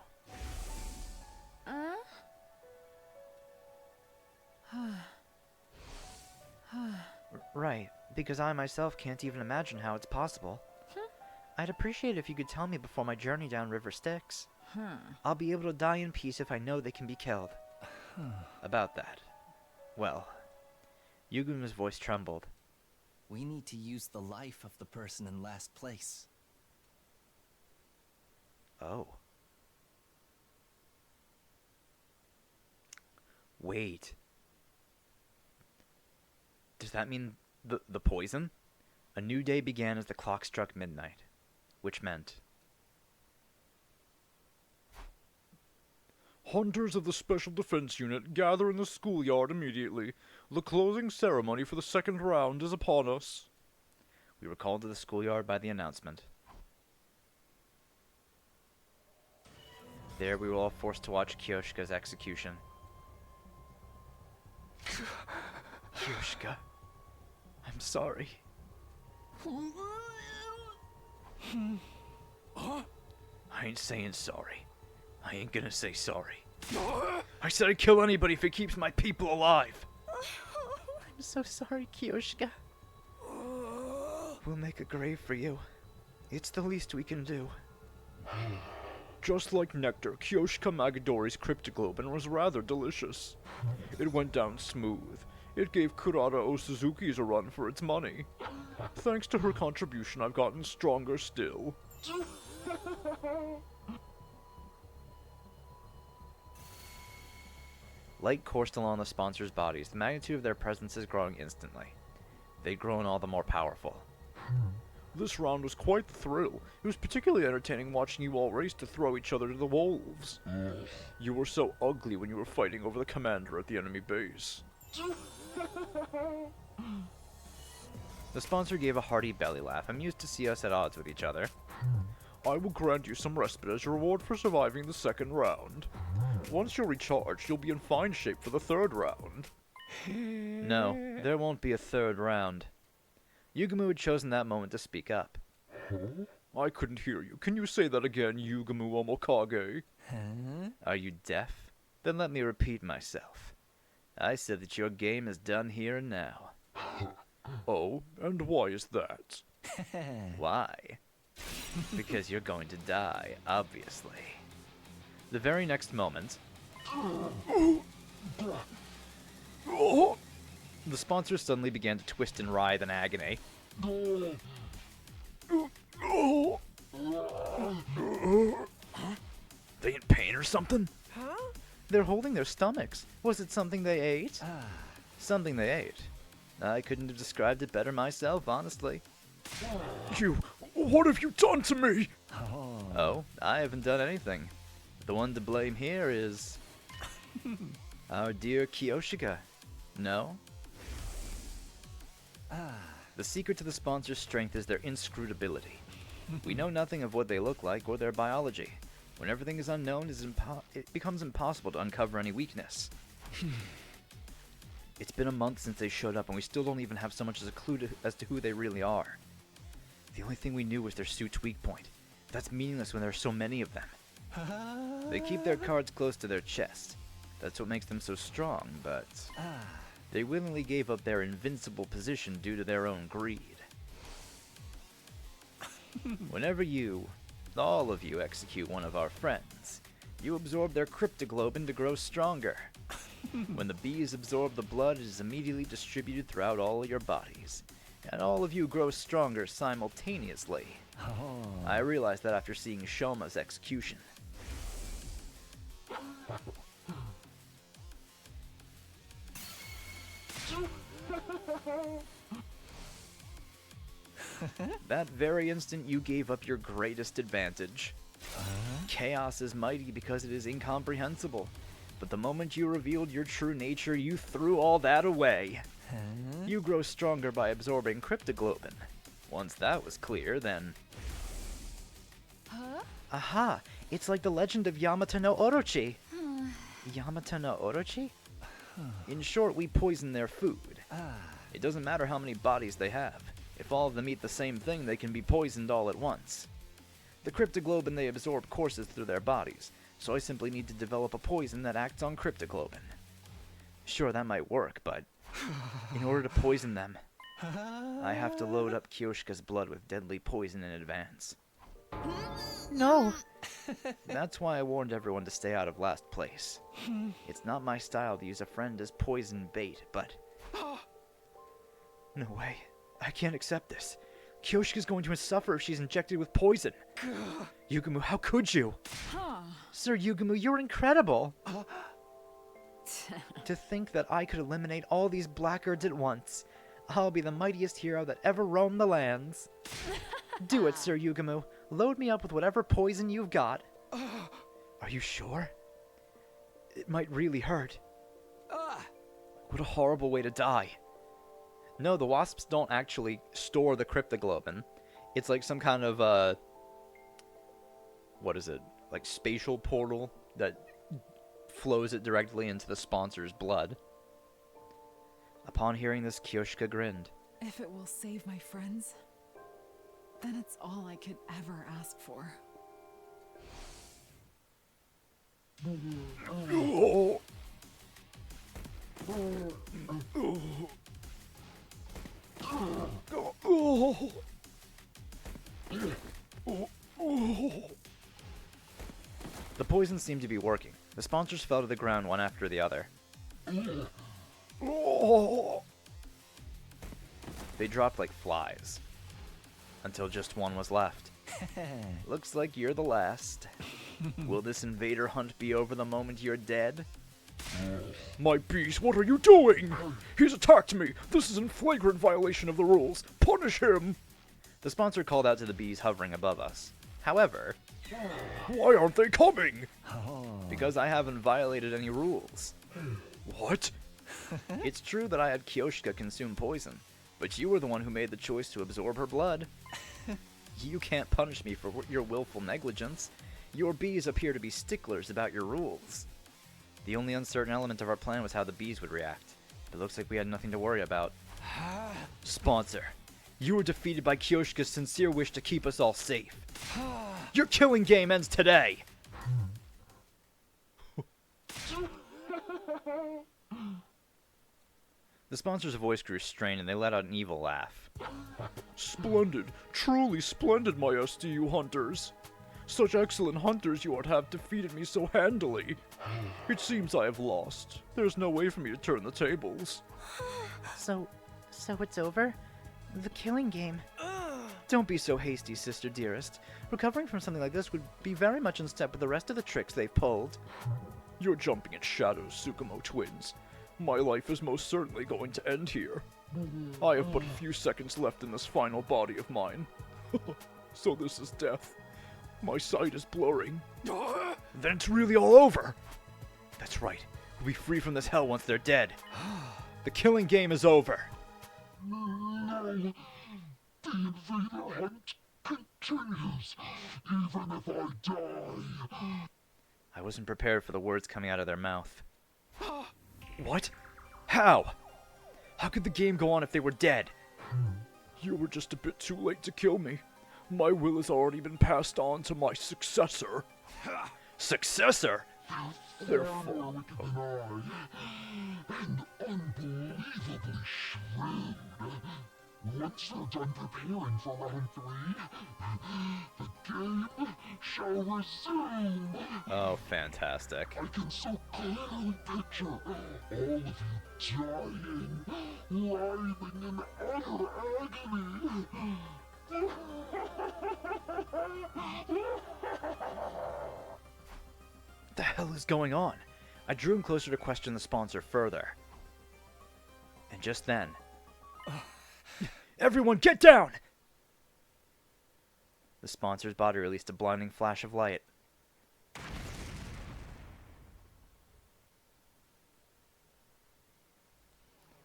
Right, because I myself can't even imagine how it's possible. I'd appreciate it if you could tell me before my journey down River Styx. I'll be able to die in peace if I know they can be killed. About that. Well, Yugumu's voice trembled. We need to use the life of the person in last place. Oh. Wait. Does that mean the poison? A new day began as the clock struck midnight, which meant... Hunters of the Special Defense Unit, gather in the schoolyard immediately. The closing ceremony for the second round is upon us. We were called to the schoolyard by the announcement. There we were all forced to watch Kyoshka's execution. Kyoshka, I'm sorry. I ain't saying sorry. I ain't gonna say sorry. I said I'd kill anybody if it keeps my people alive. I'm so sorry, Kyoshka. We'll make a grave for you. It's the least we can do. Just like nectar, Kyoshka Magadori's Cryptoglobin was rather delicious. It went down smooth. It gave Kurata Osuzuki's a run for its money. Thanks to her contribution, I've gotten stronger still. Light coursed along the sponsors' bodies. The magnitude of their presence is growing instantly. They'd grown all the more powerful. This round was quite the thrill. It was particularly entertaining watching you all race to throw each other to the wolves. You were so ugly when you were fighting over the commander at the enemy base. The sponsor gave a hearty belly laugh, amused to see us at odds with each other. I will grant you some respite as a reward for surviving the second round. Once you're recharged, you'll be in fine shape for the third round. No, there won't be a third round. Yugumu had chosen that moment to speak up. I couldn't hear you. Can you say that again, Yugumu Omokage? Are you deaf? Then let me repeat myself. I said that your game is done here and now. Oh, and why is that? Why? Because you're going to die, obviously. The very next moment... The sponsor suddenly began to twist and writhe in agony. They in pain or something? Huh? They're holding their stomachs. Was it something they ate? Something they ate. I couldn't have described it better myself, honestly. What have you done to me? Oh, I haven't done anything. The one to blame here is... our dear Kyoshika. No? The secret to the sponsor's strength is their inscrutability. We know nothing of what they look like or their biology. When everything is unknown, it becomes impossible to uncover any weakness. It's been a month since they showed up, and we still don't even have so much as a clue as to who they really are. The only thing we knew was their suit's weak point. That's meaningless when there are so many of them. They keep their cards close to their chest. That's what makes them so strong, but they willingly gave up their invincible position due to their own greed. Whenever you, all of you, execute one of our friends, you absorb their cryptoglobin to grow stronger. When the bees absorb the blood, it is immediately distributed throughout all your bodies, and all of you grow stronger simultaneously. I realized that after seeing Shoma's execution. That very instant you gave up your greatest advantage. Chaos is mighty because it is incomprehensible. But the moment you revealed your true nature, you threw all that away. You grow stronger by absorbing cryptoglobin. Once that was clear, then... Aha! It's like the legend of Yamata no Orochi. Yamata no Orochi? In short, we poison their food. It doesn't matter how many bodies they have. If all of them eat the same thing, they can be poisoned all at once. The cryptoglobin they absorb courses through their bodies, so I simply need to develop a poison that acts on cryptoglobin. Sure, that might work, but in order to poison them, I have to load up Kyoshika's blood with deadly poison in advance. No! That's why I warned everyone to stay out of last place. It's not my style to use a friend as poison bait, but... No way. I can't accept this. Kyoshika's going to suffer if she's injected with poison. Yugumu, how could you? Sir Yugumu, you're incredible! To think that I could eliminate all these blackguards at once. I'll be the mightiest hero that ever roamed the lands. Do it, Sir Yugumu. Load me up with whatever poison you've got. Are you sure? It might really hurt. What a horrible way to die. No, the wasps don't actually store the cryptoglobin. It's like some kind of, what is it? Like spatial portal that flows it directly into the sponsor's blood. Upon hearing this, Kyoshika grinned. If it will save my friends, then it's all I could ever ask for. The poison seemed to be working. The sponsors fell to the ground one after the other. They dropped like flies, until just one was left. Looks like you're the last. Will this invader hunt be over the moment you're dead? My beast, what are you doing? He's attacked me. This is in flagrant violation of the rules. Punish him! The sponsor called out to the bees hovering above us. However... Why aren't they coming? Because I haven't violated any rules. What? It's true that I had Kyoshika consume poison, but you were the one who made the choice to absorb her blood. You can't punish me for your willful negligence. Your bees appear to be sticklers about your rules. The only uncertain element of our plan was how the bees would react. It looks like we had nothing to worry about. Sponsor, you were defeated by Kyoshika's sincere wish to keep us all safe. Your killing game ends today! The sponsor's voice grew strained and they let out an evil laugh. Splendid, truly splendid, my SDU hunters. Such excellent hunters you are to have defeated me so handily. It seems I have lost. There's no way for me to turn the tables. So it's over? The killing game? Don't be so hasty, sister dearest. Recovering from something like this would be very much in step with the rest of the tricks they've pulled. You're jumping at shadows, Tsukumo twins. My life is most certainly going to end here. I have but a few seconds left in this final body of mine. So this is death. My sight is blurring. Then it's really all over. That's right. We'll be free from this hell once they're dead. The killing game is over. No, the invader hunt continues, even if I die. I wasn't prepared for the words coming out of their mouth. What? How? How could the game go on if they were dead? You were just a bit too late to kill me. My will has already been passed on to my successor. Successor? Therefore, And unbelievably shrewd. Once they're done preparing for round 3, the game shall resume. Oh, fantastic. I can so clearly picture all of you dying, writhing in utter agony. What the hell is going on? I drew him closer to question the sponsor further. And just then... Everyone, get down! The sponsor's body released a blinding flash of light.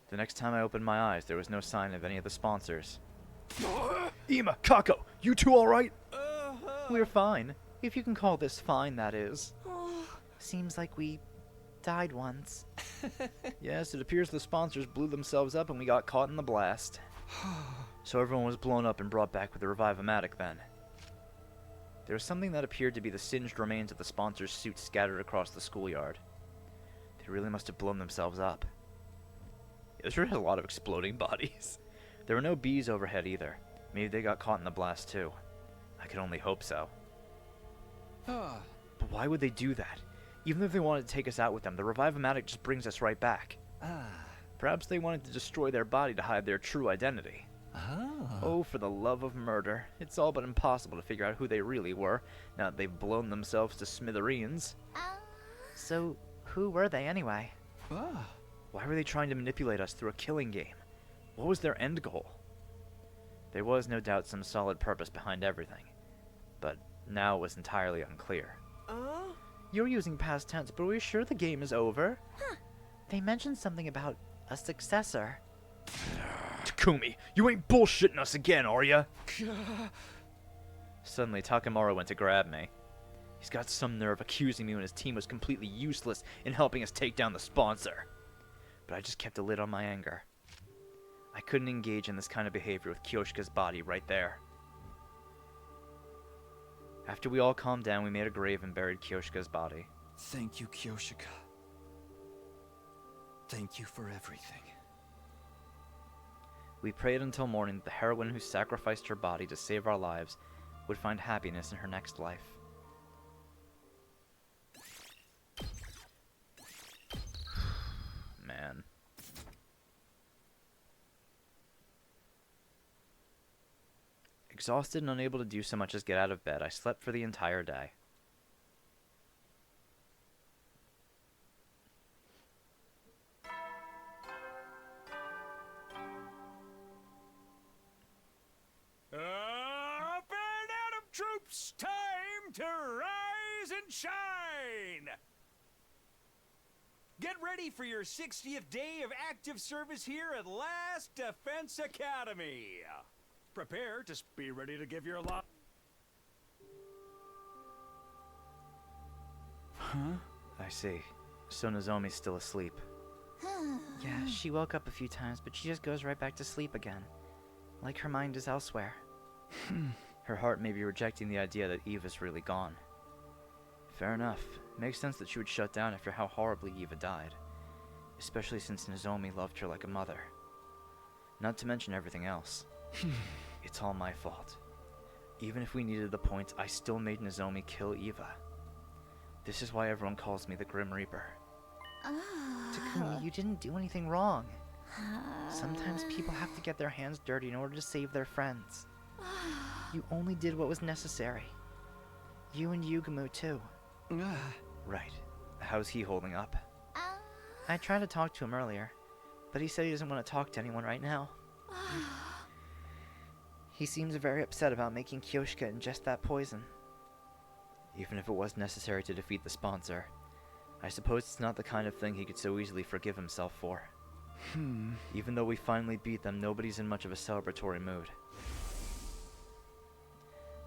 The next time I opened my eyes, there was no sign of any of the sponsors. Ima, Kako, you two alright? We're fine. If you can call this fine, that is. Seems like we died once. Yes, it appears the sponsors blew themselves up and we got caught in the blast. So everyone was blown up and brought back with the Revive-O-Matic then. There was something that appeared to be the singed remains of the sponsors' suits scattered across the schoolyard. They really must have blown themselves up. There's really a lot of exploding bodies. There were no bees overhead either. Maybe they got caught in the blast too. I could only hope so. But why would they do that? Even if they wanted to take us out with them, the Revive-O-Matic just brings us right back. Perhaps they wanted to destroy their body to hide their true identity. Oh, for the love of murder. It's all but impossible to figure out who they really were, now that they've blown themselves to smithereens. So, who were they anyway? Why were they trying to manipulate us through a killing game? What was their end goal? There was no doubt some solid purpose behind everything, but now it was entirely unclear. You're using past tense, but are we sure the game is over? They mentioned something about a successor. Takumi, you ain't bullshitting us again, are ya? Suddenly, Takemura went to grab me. He's got some nerve accusing me when his team was completely useless in helping us take down the sponsor. But I just kept a lid on my anger. I couldn't engage in this kind of behavior with Kyoshika's body right there. After we all calmed down, we made a grave and buried Kyoshika's body. Thank you, Kyoshika. Thank you for everything. We prayed until morning that the heroine who sacrificed her body to save our lives would find happiness in her next life. Man. Exhausted and unable to do so much as get out of bed, I slept for the entire day. Up and Atom troops, time to rise and shine! Get ready for your 60th day of active service here at Last Defense Academy. Prepare to be ready to give your lot. I see. So Nozomi's still asleep. Yeah, she woke up a few times, but she just goes right back to sleep again. Like her mind is elsewhere. Her heart may be rejecting the idea that Eva's really gone. Fair enough. Makes sense that she would shut down after how horribly Eva died. Especially since Nozomi loved her like a mother. Not to mention everything else. It's all my fault. Even if we needed the points, I still made Nozomi kill Eva. This is why everyone calls me the Grim Reaper. Takumi, you didn't do anything wrong. Sometimes people have to get their hands dirty in order to save their friends. You only did what was necessary. You and Yugumu, too. Right. how's he holding up? I tried to talk to him earlier, but he said he doesn't want to talk to anyone right now. He seems very upset about making Kyoshka ingest that poison. Even if it was necessary to defeat the sponsor, I suppose it's not the kind of thing he could so easily forgive himself for. Even though we finally beat them, nobody's in much of a celebratory mood.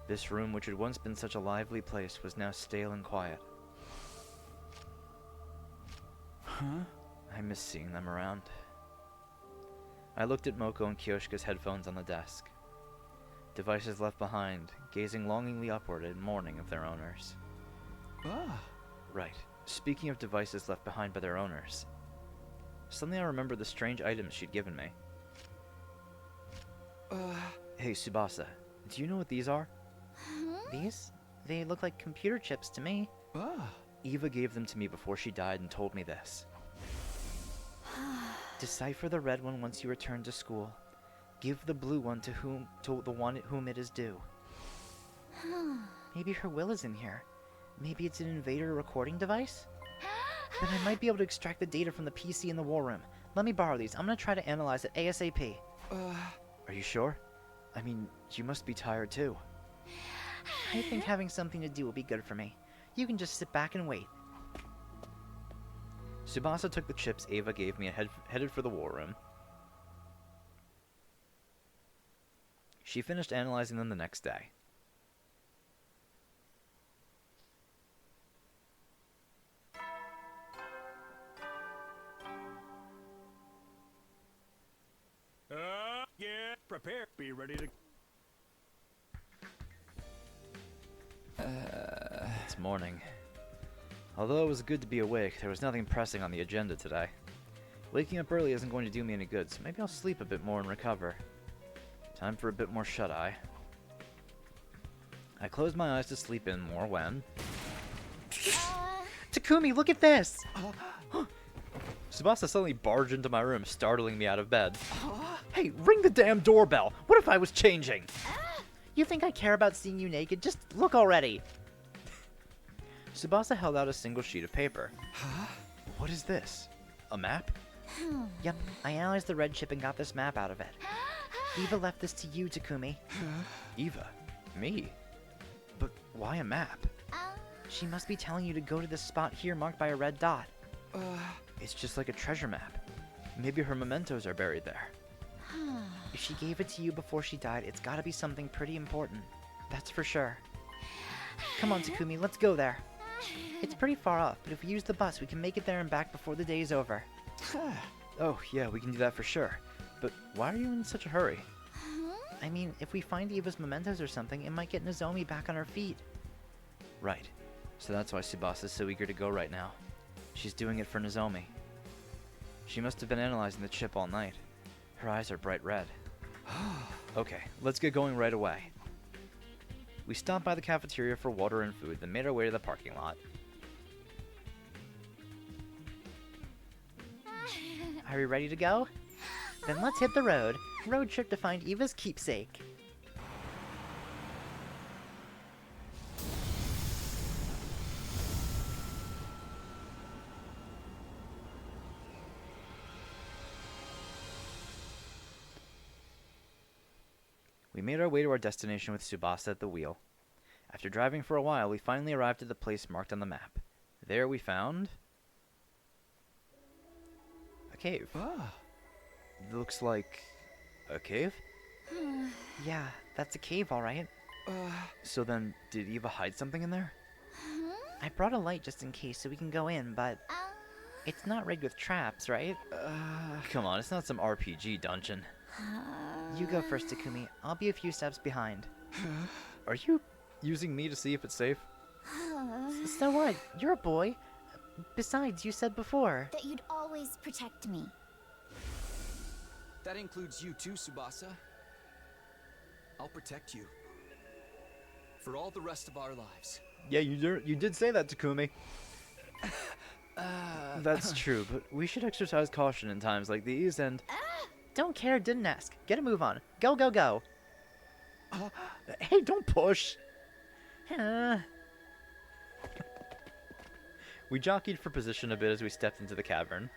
This room, which had once been such a lively place, was now stale and quiet. I miss seeing them around. I looked at Moko and Kyoshka's headphones on the desk. Devices left behind, gazing longingly upward in mourning of their owners. Right. Speaking of devices left behind by their owners, suddenly I remembered the strange items she'd given me. Hey, Tsubasa, do you know what these are? These? They look like computer chips to me. Eva gave them to me before she died and told me this. Decipher the red one once you return to school. Give the blue one to the one whom it is due. Maybe her will is in here. Maybe it's an invader recording device? Then I might be able to extract the data from the PC in the war room. Let me borrow these. I'm gonna try to analyze it ASAP. Are you sure? I mean, you must be tired too. I think having something to do will be good for me. You can just sit back and wait. Tsubasa took the chips Eva gave me and headed for the war room. She finished analyzing them the next day. Yeah, prepare. Be ready to... It's morning. Although it was good to be awake, there was nothing pressing on the agenda today. Waking up early isn't going to do me any good, so maybe I'll sleep a bit more and recover. Time for a bit more shut-eye. I closed my eyes to sleep in more when... Takumi, look at this! Tsubasa suddenly barged into my room, startling me out of bed. Hey, ring the damn doorbell! What if I was changing? You think I care about seeing you naked? Just look already! Tsubasa held out a single sheet of paper. What is this? A map? Yep, I analyzed the red chip and got this map out of it. Eva left this to you, Takumi. Eva? Me? But why a map? She must be telling you to go to this spot here marked by a red dot. It's just like a treasure map. Maybe her mementos are buried there. If she gave it to you before she died, it's gotta be something pretty important. That's for sure. Come on, Takumi, let's go there. It's pretty far off, but if we use the bus, we can make it there and back before the day's over. Oh, yeah, we can do that for sure. But why are you in such a hurry? I mean, if we find Eva's mementos or something, it might get Nozomi back on her feet. Right. So that's why Tsubasa's so eager to go right now. She's doing it for Nozomi. She must have been analyzing the chip all night. Her eyes are bright red. Okay, let's get going right away. We stopped by the cafeteria for water and food, then made our way to the parking lot. Are we ready to go? Then let's hit the road. Road trip to find Eva's keepsake. We made our way to our destination with Tsubasa at the wheel. After driving for a while, we finally arrived at the place marked on the map. There we found... a cave. Looks like... a cave? Yeah, that's a cave, alright. So then, did Eva hide something in there? I brought a light just in case so we can go in, but... it's not rigged with traps, right? Come on, it's not some RPG dungeon. You go first, Takumi. I'll be a few steps behind. Are you using me to see if it's safe? So what? You're a boy. Besides, you said before that you'd always protect me. That includes you too, Tsubasa. I'll protect you. For all the rest of our lives. Yeah, you did say that, Takumi. That's true, but we should exercise caution in times like these and... Don't care, didn't ask. Get a move on. Go, go, go. Hey, don't push. We jockeyed for position a bit as we stepped into the cavern.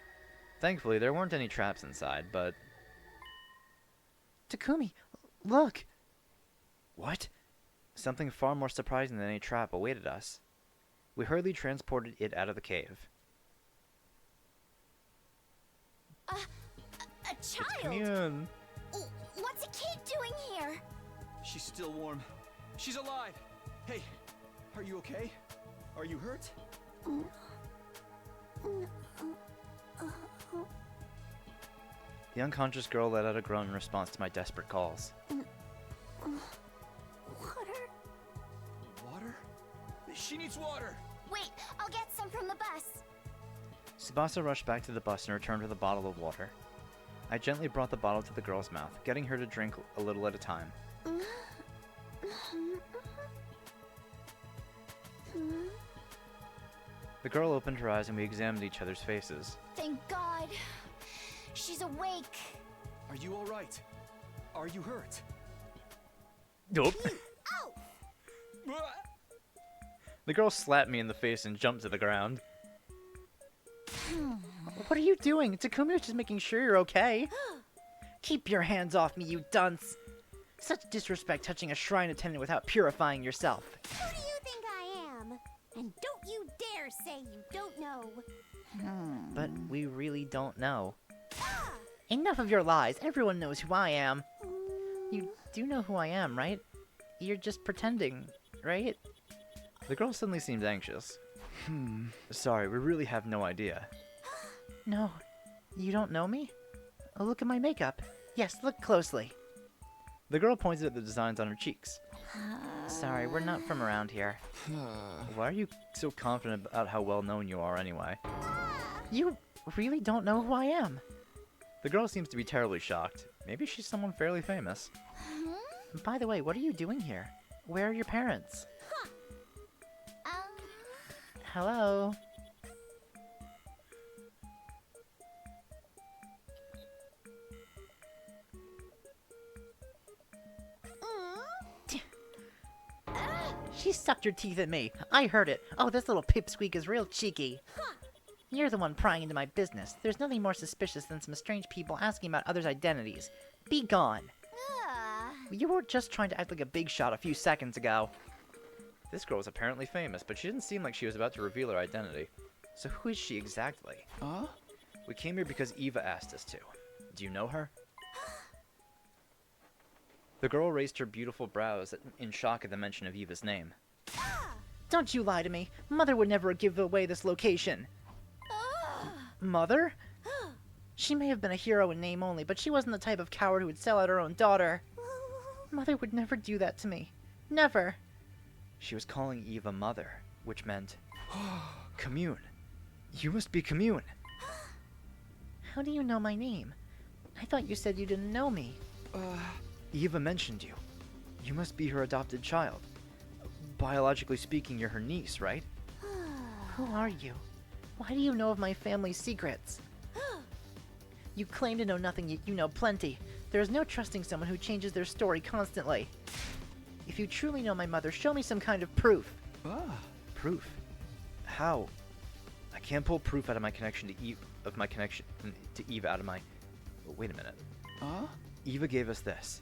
Thankfully, there weren't any traps inside, but... Takumi, look! What? Something far more surprising than any trap awaited us. We hurriedly transported it out of the cave. A child? Commune! What's a kid doing here? She's still warm. She's alive! Hey, are you okay? Are you hurt? The unconscious girl let out a groan in response to my desperate calls. Water? Water? She needs water! Wait, I'll get some from the bus. Tsubasa rushed back to the bus and returned with a bottle of water. I gently brought the bottle to the girl's mouth, getting her to drink a little at a time. The girl opened her eyes and we examined each other's faces. Thank God. She's awake. Are you alright? Are you hurt? Nope. Oh! The girl slapped me in the face and jumped to the ground. What are you doing? Takumi was just making sure you're okay. Keep your hands off me, you dunce! Such disrespect touching a shrine attendant without purifying yourself. Who do you think I am? And don't you dare say you don't know. But we really don't know. Enough of your lies. Everyone knows who I am. You do know who I am, right? You're just pretending, right? The girl suddenly seemed anxious. Sorry, we really have no idea. No, you don't know me? Oh, look at my makeup. Yes, look closely. The girl pointed at the designs on her cheeks. Sorry, we're not from around here. Why are you so confident about how well known you are anyway? You really don't know who I am. The girl seems to be terribly shocked. Maybe she's someone fairly famous. By the way, what are you doing here? Where are your parents? Hello? She sucked your teeth at me. I heard it. Oh, this little pipsqueak is real cheeky. You're the one prying into my business. There's nothing more suspicious than some strange people asking about others' identities. Be gone. You were just trying to act like a big shot a few seconds ago. This girl was apparently famous, but she didn't seem like she was about to reveal her identity. So who is she exactly? We came here because Eva asked us to. Do you know her? The girl raised her beautiful brows in shock at the mention of Eva's name. Don't you lie to me. Mother would never give away this location. Mother? She may have been a hero in name only, but she wasn't the type of coward who would sell out her own daughter. Mother would never do that to me. Never. She was calling Eva Mother, which meant... Commune. You must be Commune. How do you know my name? I thought you said you didn't know me. Eva mentioned you. You must be her adopted child. Biologically speaking, you're her niece, right? Who are you? Why do you know of my family's secrets? You claim to know nothing, yet you know plenty. There is no trusting someone who changes their story constantly. If you truly know my mother, show me some kind of proof. Proof? How? I can't pull proof out of my connection to Eva, out of my... Wait a minute. Eva gave us this.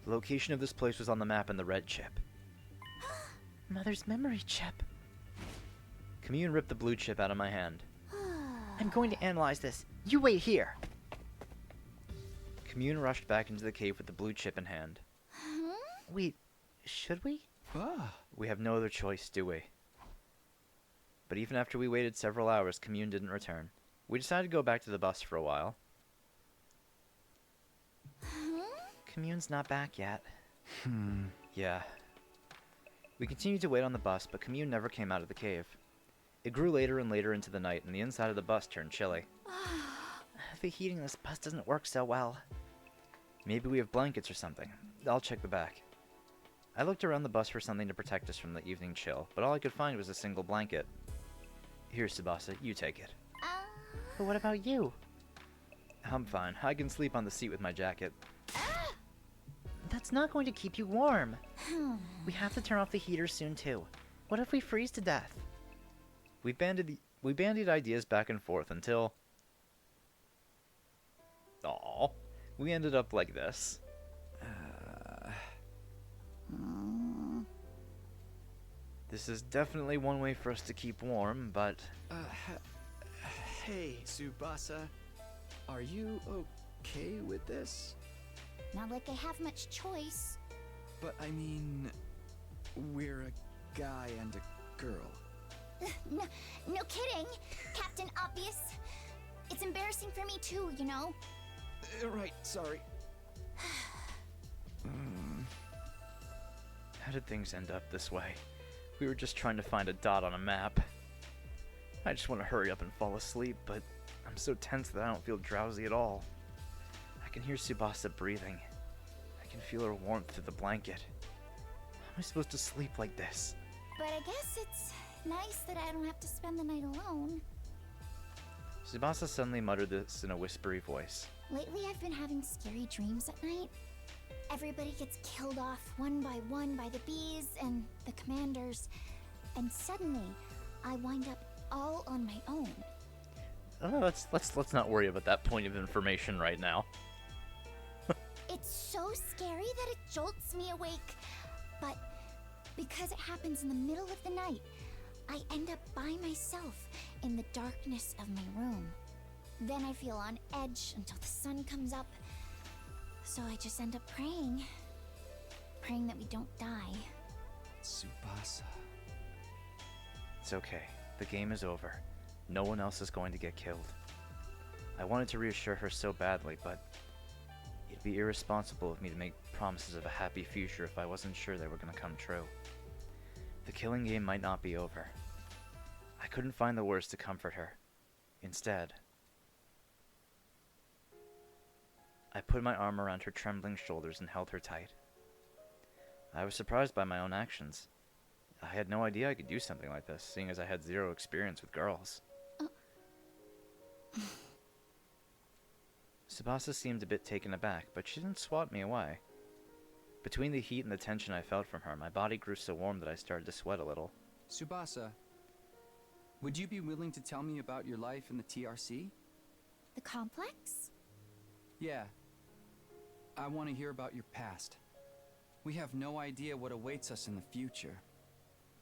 The location of this place was on the map in the red chip. Mother's memory chip. Commune ripped the blue chip out of my hand. I'm going to analyze this. You wait here. Commune rushed back into the cave with the blue chip in hand. Wait, should we? We have no other choice, do we? But even after we waited several hours, Commune didn't return. We decided to go back to the bus for a while. Commune's not back yet. Yeah. We continued to wait on the bus, but Commune never came out of the cave. It grew later and later into the night, and the inside of the bus turned chilly. The heating in this bus doesn't work so well. Maybe we have blankets or something. I'll check the back. I looked around the bus for something to protect us from the evening chill, but all I could find was a single blanket. Here, Tsubasa, you take it. But what about you? I'm fine. I can sleep on the seat with my jacket. That's not going to keep you warm. We have to turn off the heater soon, too. What if we freeze to death? We bandied ideas back and forth until... Aw, we ended up like this. This is definitely one way for us to keep warm, but... Hey, Tsubasa. Are you okay with this? Not like I have much choice. But I mean, we're a guy and a girl. No kidding, Captain Obvious. It's embarrassing for me too, you know? Right, sorry. How did things end up this way? We were just trying to find a dot on a map. I just want to hurry up and fall asleep, but I'm so tense that I don't feel drowsy at all. I can hear Tsubasa breathing. I can feel her warmth through the blanket. How am I supposed to sleep like this? But I guess it's nice that I don't have to spend the night alone. Tsubasa suddenly muttered this in a whispery voice. Lately I've been having scary dreams at night. Everybody gets killed off one by the bees and the commanders. And suddenly, I wind up all on my own. Let's not worry about that point of information right now. It's so scary that it jolts me awake. But because it happens in the middle of the night, I end up by myself in the darkness of my room. Then I feel on edge until the sun comes up. So I just end up praying. Praying that we don't die. Tsubasa. It's okay. The game is over. No one else is going to get killed. I wanted to reassure her so badly, but it'd be irresponsible of me to make promises of a happy future if I wasn't sure they were going to come true. The killing game might not be over. I couldn't find the words to comfort her. Instead, I put my arm around her trembling shoulders and held her tight. I was surprised by my own actions. I had no idea I could do something like this, seeing as I had zero experience with girls. Tsubasa seemed a bit taken aback, but she didn't swat me away. Between the heat and the tension I felt from her, my body grew so warm that I started to sweat a little. Tsubasa, would you be willing to tell me about your life in the TRC? The complex? Yeah. I want to hear about your past. We have no idea what awaits us in the future.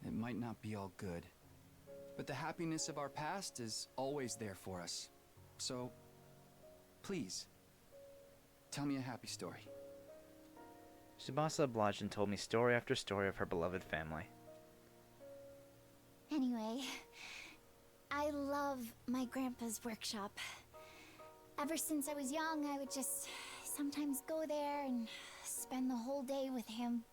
It might not be all good. But the happiness of our past is always there for us. So, please, tell me a happy story. Tsubasa obliged and told me story after story of her beloved family. Anyway, I love my grandpa's workshop. Ever since I was young, I would just sometimes go there and spend the whole day with him.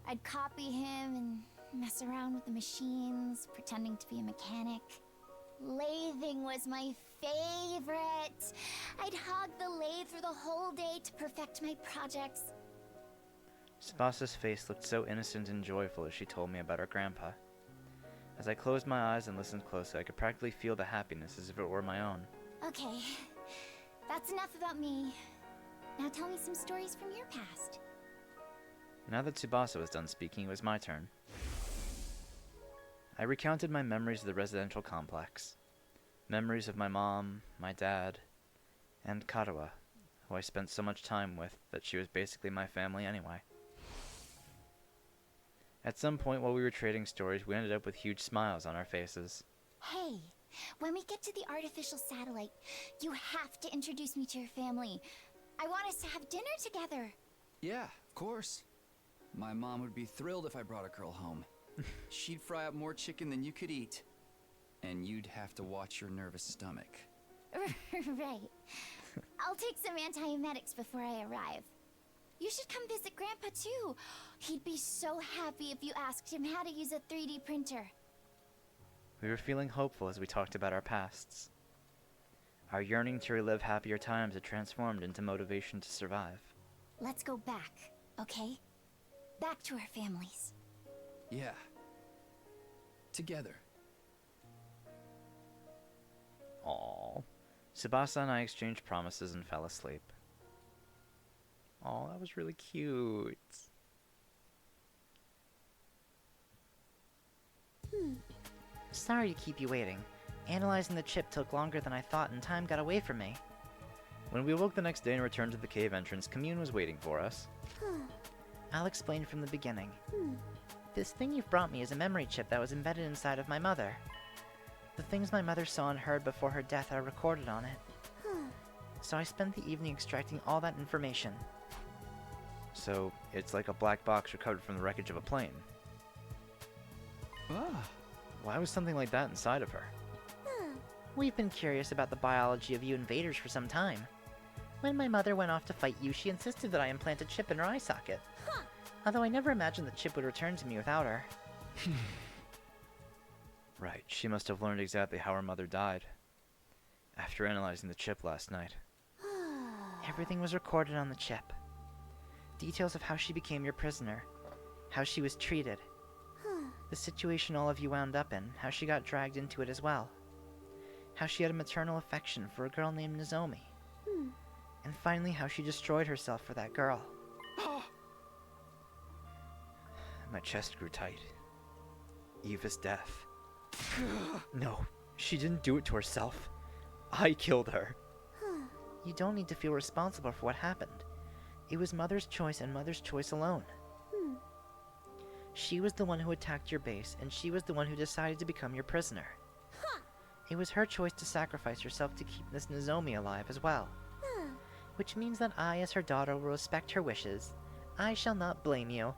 I'd copy him and mess around with the machines, pretending to be a mechanic. Lathing was my favorite. I'd hog the lathe for the whole day to perfect my projects. Tsubasa's face looked so innocent and joyful as she told me about her grandpa. As I closed my eyes and listened closely, I could practically feel the happiness as if it were my own. Okay, that's enough about me. Now tell me some stories from your past. Now that Tsubasa was done speaking, it was my turn. I recounted my memories of the residential complex. Memories of my mom, my dad, and Karuha, who I spent so much time with that she was basically my family anyway. At some point while we were trading stories, we ended up with huge smiles on our faces. Hey, when we get to the artificial satellite, you have to introduce me to your family. I want us to have dinner together. Yeah, of course. My mom would be thrilled if I brought a girl home. She'd fry up more chicken than you could eat. And you'd have to watch your nervous stomach. Right. I'll take some antiemetics before I arrive. You should come visit Grandpa too. He'd be so happy if you asked him how to use a 3D printer. We were feeling hopeful as we talked about our pasts. Our yearning to relive happier times had transformed into motivation to survive. Let's go back, okay? Back to our families. Yeah. Together. Aww. Tsubasa and I exchanged promises and fell asleep. Aw, that was really cute. Sorry to keep you waiting. Analyzing the chip took longer than I thought and time got away from me. When we awoke the next day and returned to the cave entrance, Commune was waiting for us. I'll explain from the beginning. This thing you've brought me is a memory chip that was embedded inside of my mother. The things my mother saw and heard before her death are recorded on it. So I spent the evening extracting all that information. So, it's like a black box recovered from the wreckage of a plane. Why was something like that inside of her? We've been curious about the biology of you invaders for some time. When my mother went off to fight you, she insisted that I implant a chip in her eye socket. Although I never imagined the chip would return to me without her. Right, she must have learned exactly how her mother died. After analyzing the chip last night. Everything was recorded on the chip. Details of how she became your prisoner. How she was treated. The situation all of you wound up in. How she got dragged into it as well. How she had a maternal affection for a girl named Nozomi. And finally how she destroyed herself for that girl. My chest grew tight. Eva's death. No, she didn't do it to herself. I killed her. You don't need to feel responsible for what happened. It was Mother's choice and Mother's choice alone. She was the one who attacked your base, and she was the one who decided to become your prisoner. It was her choice to sacrifice herself to keep this Nozomi alive as well. Which means that I, as her daughter, will respect her wishes. I shall not blame you.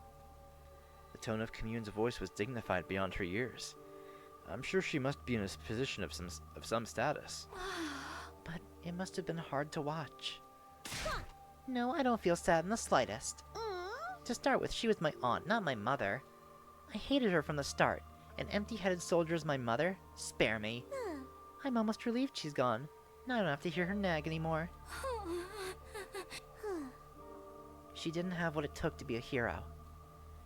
The tone of Commune's voice was dignified beyond her years. I'm sure she must be in a position of some status. But it must have been hard to watch. No, I don't feel sad in the slightest. To start with, she was my aunt, not my mother. I hated her from the start. An empty-headed soldier is my mother? Spare me. I'm almost relieved she's gone. Now I don't have to hear her nag anymore. She didn't have what it took to be a hero.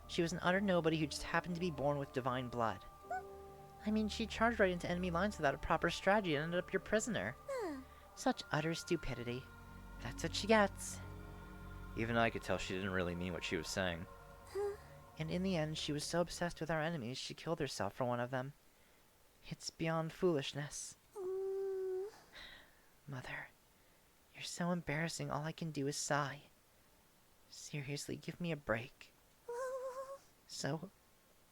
She was an utter nobody who just happened to be born with divine blood. I mean, she charged right into enemy lines without a proper strategy and ended up your prisoner. Such utter stupidity. That's what she gets. Even I could tell she didn't really mean what she was saying. And in the end, she was so obsessed with our enemies, she killed herself for one of them. It's beyond foolishness. Mother, you're so embarrassing, all I can do is sigh. Seriously, give me a break. So,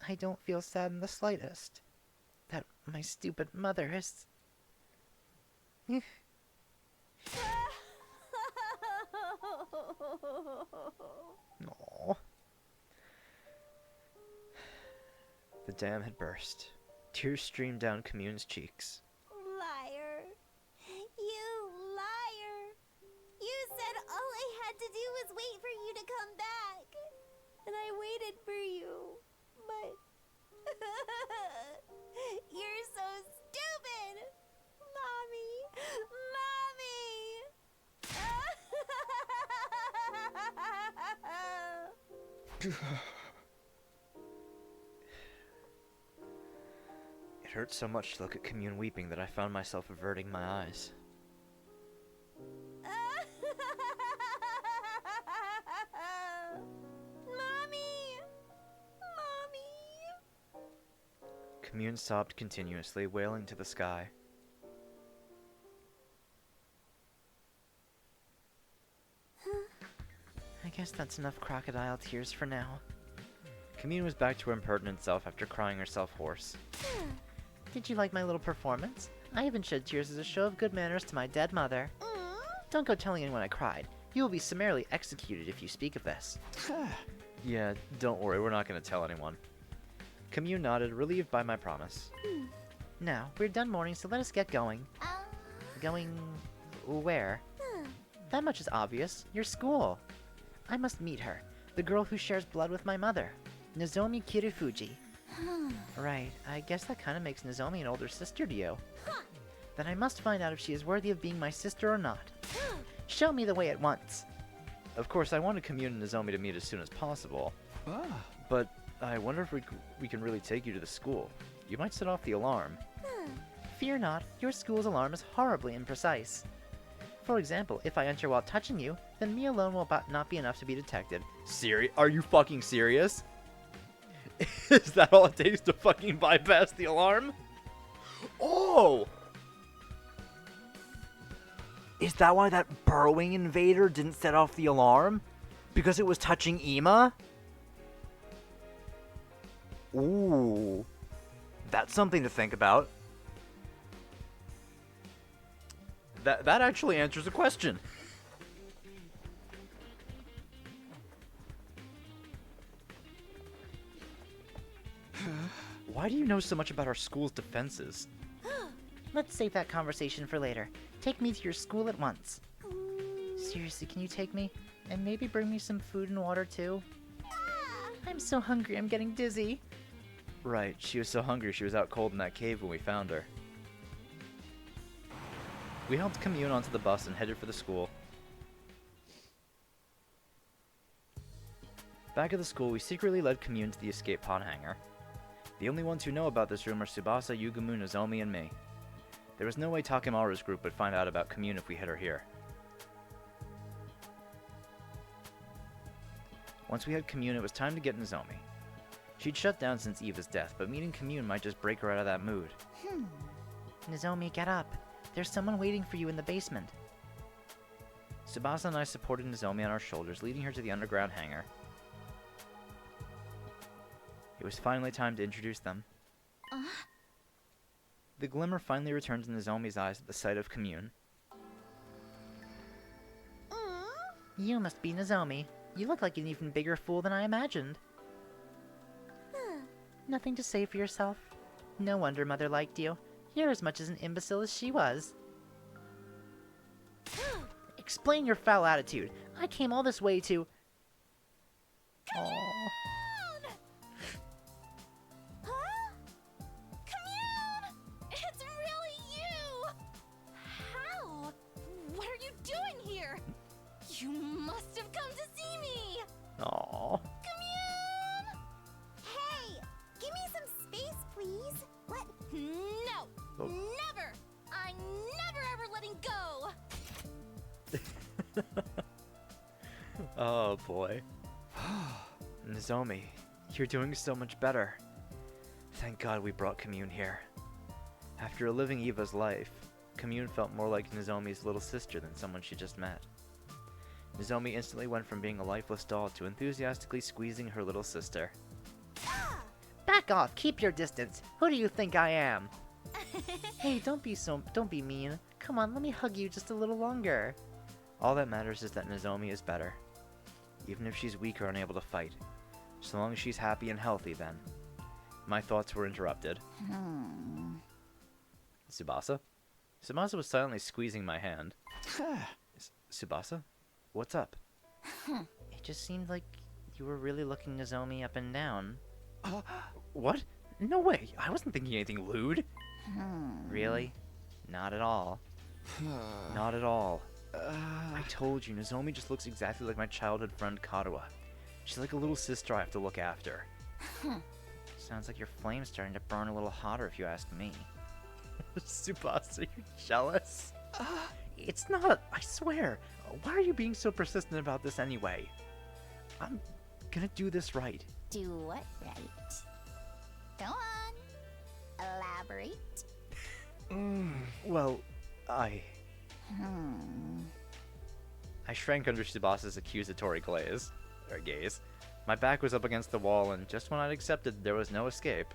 I don't feel sad in the slightest. That my stupid mother is... Aww. The dam had burst. Tears streamed down Commune's cheeks. Liar. You liar. You said all I had to do was wait for you to come back. And I waited for you. But... You're so stupid. Mommy. It hurt so much to look at Commune weeping that I found myself averting my eyes. Mommy! Commune sobbed continuously, wailing to the sky. I guess that's enough crocodile tears for now. Commune was back to her impertinent self after crying herself hoarse. Did you like my little performance? I even shed tears as a show of good manners to my dead mother. Don't go telling anyone I cried. You will be summarily executed if you speak of this. Yeah, don't worry, we're not going to tell anyone. Commune nodded, relieved by my promise. Now, we're done mourning, so let us get going. Going... where? That much is obvious. Your school. I must meet her. The girl who shares blood with my mother. Nozomi Kirufuji. Right, I guess that kind of makes Nozomi an older sister to you. Then I must find out if she is worthy of being my sister or not. Show me the way at once. Of course, I wanted Commune and Nozomi to meet as soon as possible. But I wonder if we can really take you to the school. You might set off the alarm. Fear not, your school's alarm is horribly imprecise. For example, if I enter while touching you, then me alone will not be enough to be detected. Are you fucking serious? Is that all it takes to fucking bypass the alarm? Oh! Is that why that burrowing invader didn't set off the alarm? Because it was touching Ima? Ooh. That's something to think about. That actually answers the question. Why do you know so much about our school's defenses? Let's save that conversation for later. Take me to your school at once. Seriously, can you take me? And maybe bring me some food and water too? I'm so hungry, I'm getting dizzy. Right, she was so hungry she was out cold in that cave when we found her. We helped Commune onto the bus and headed for the school. Back at the school, we secretly led Commune to the escape pod hangar. The only ones who know about this room are Tsubasa, Yugumu, Nozomi, and me. There was no way Takemaru's group would find out about Commune if we hid her here. Once we had Commune, it was time to get Nozomi. She'd shut down since Eva's death, but meeting Commune might just break her out of that mood. Nozomi, get up. There's someone waiting for you in the basement. Tsubasa and I supported Nozomi on our shoulders, leading her to the underground hangar. It was finally time to introduce them. The glimmer finally returned to Nozomi's eyes at the sight of Commune. You must be Nozomi. You look like an even bigger fool than I imagined. Nothing to say for yourself? No wonder Mother liked you. You're as much as an imbecile as she was. Explain your foul attitude. I came all this way to... Aww. It's really you! How? What are you doing here? You must have come to see me! Aww. Commune! Hey! Give me some space, please! What? No! Oh. Never! I'm never ever letting go! Oh boy. Nozomi, you're doing so much better. Thank God we brought Commune here. After living Eva's life, Commune felt more like Nozomi's little sister than someone she just met. Nozomi instantly went from being a lifeless doll to enthusiastically squeezing her little sister. Back off! Keep your distance! Who do you think I am? Hey, don't be mean. Come on, let me hug you just a little longer. All that matters is that Nozomi is better. Even if she's weak or unable to fight. So long as she's happy and healthy, then. My thoughts were interrupted. Tsubasa? Tsubasa was silently squeezing my hand. Tsubasa? What's up? It just seemed like you were really looking Nozomi up and down. What? No way. I wasn't thinking anything lewd. Really? Not at all. Not at all. I told you, Nozomi just looks exactly like my childhood friend Karuha. She's like a little sister I have to look after. Sounds like your flame's starting to burn a little hotter if you ask me. Tsubasa, you're jealous? It's not, I swear. Why are you being so persistent about this anyway? I'm gonna do this right. Do what right? Go on. Elaborate. Well, I shrank under Tsubasa's accusatory gaze. My back was up against the wall, and just when I'd accepted there was no escape.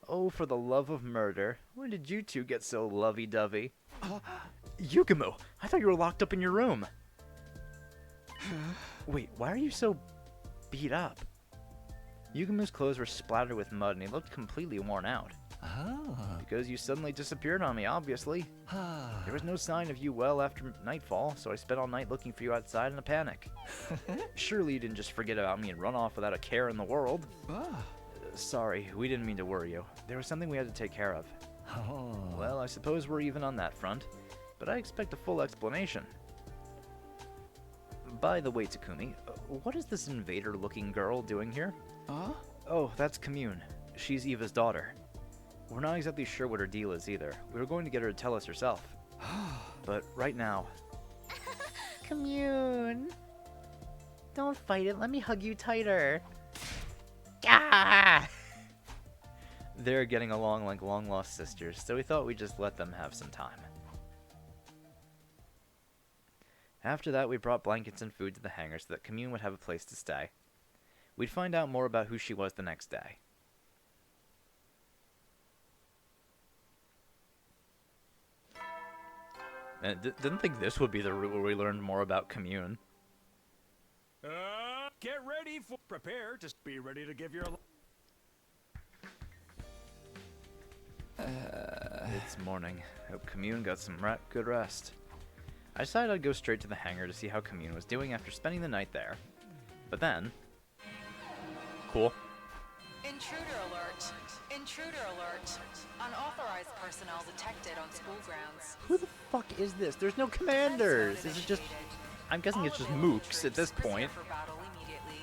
Oh, for the love of murder. When did you two get so lovey-dovey? Yugumu, I thought you were locked up in your room. Wait, why are you so beat up? Yugumu's clothes were splattered with mud and he looked completely worn out. Because you suddenly disappeared on me, obviously. There was no sign of you well after nightfall, so I spent all night looking for you outside in a panic. Surely you didn't just forget about me and run off without a care in the world. Sorry, we didn't mean to worry you. There was something we had to take care of. Well, I suppose we're even on that front, but I expect a full explanation. By the way, Takumi, what is this invader-looking girl doing here? Oh, that's Commune. She's Eva's daughter. We're not exactly sure what her deal is either. We were going to get her to tell us herself. But right now... Commune! Don't fight it. Let me hug you tighter. Ah! They're getting along like long-lost sisters, so we thought we'd just let them have some time. After that, we brought blankets and food to the hangar so that Commune would have a place to stay. We'd find out more about who she was the next day. And didn't think this would be the route where we learned more about Commune. Get ready for... Prepare to be ready to give your... It's morning. Hope Commune got some good rest. I decided I'd go straight to the hangar to see how Commune was doing after spending the night there. But then... Cool. Intruder alert. Intruder alert. Unauthorized personnel detected on school grounds. Who the fuck is this? There's no commanders! Is it just... I'm guessing it's just mooks at this point. For battle immediately.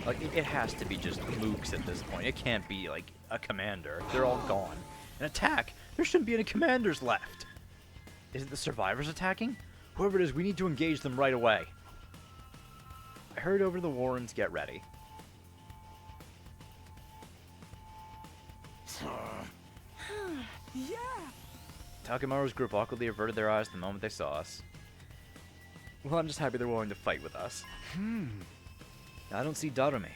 Like, it has to be just mooks at this point. It can't be, like, a commander. They're all gone. An attack! There shouldn't be any commanders left! Is it the survivors attacking? Whoever it is, we need to engage them right away. I hurried over to the Warrens, get ready. Yeah! Takemaru's group awkwardly averted their eyes the moment they saw us. Well, I'm just happy they're willing to fight with us. I don't see Darumi.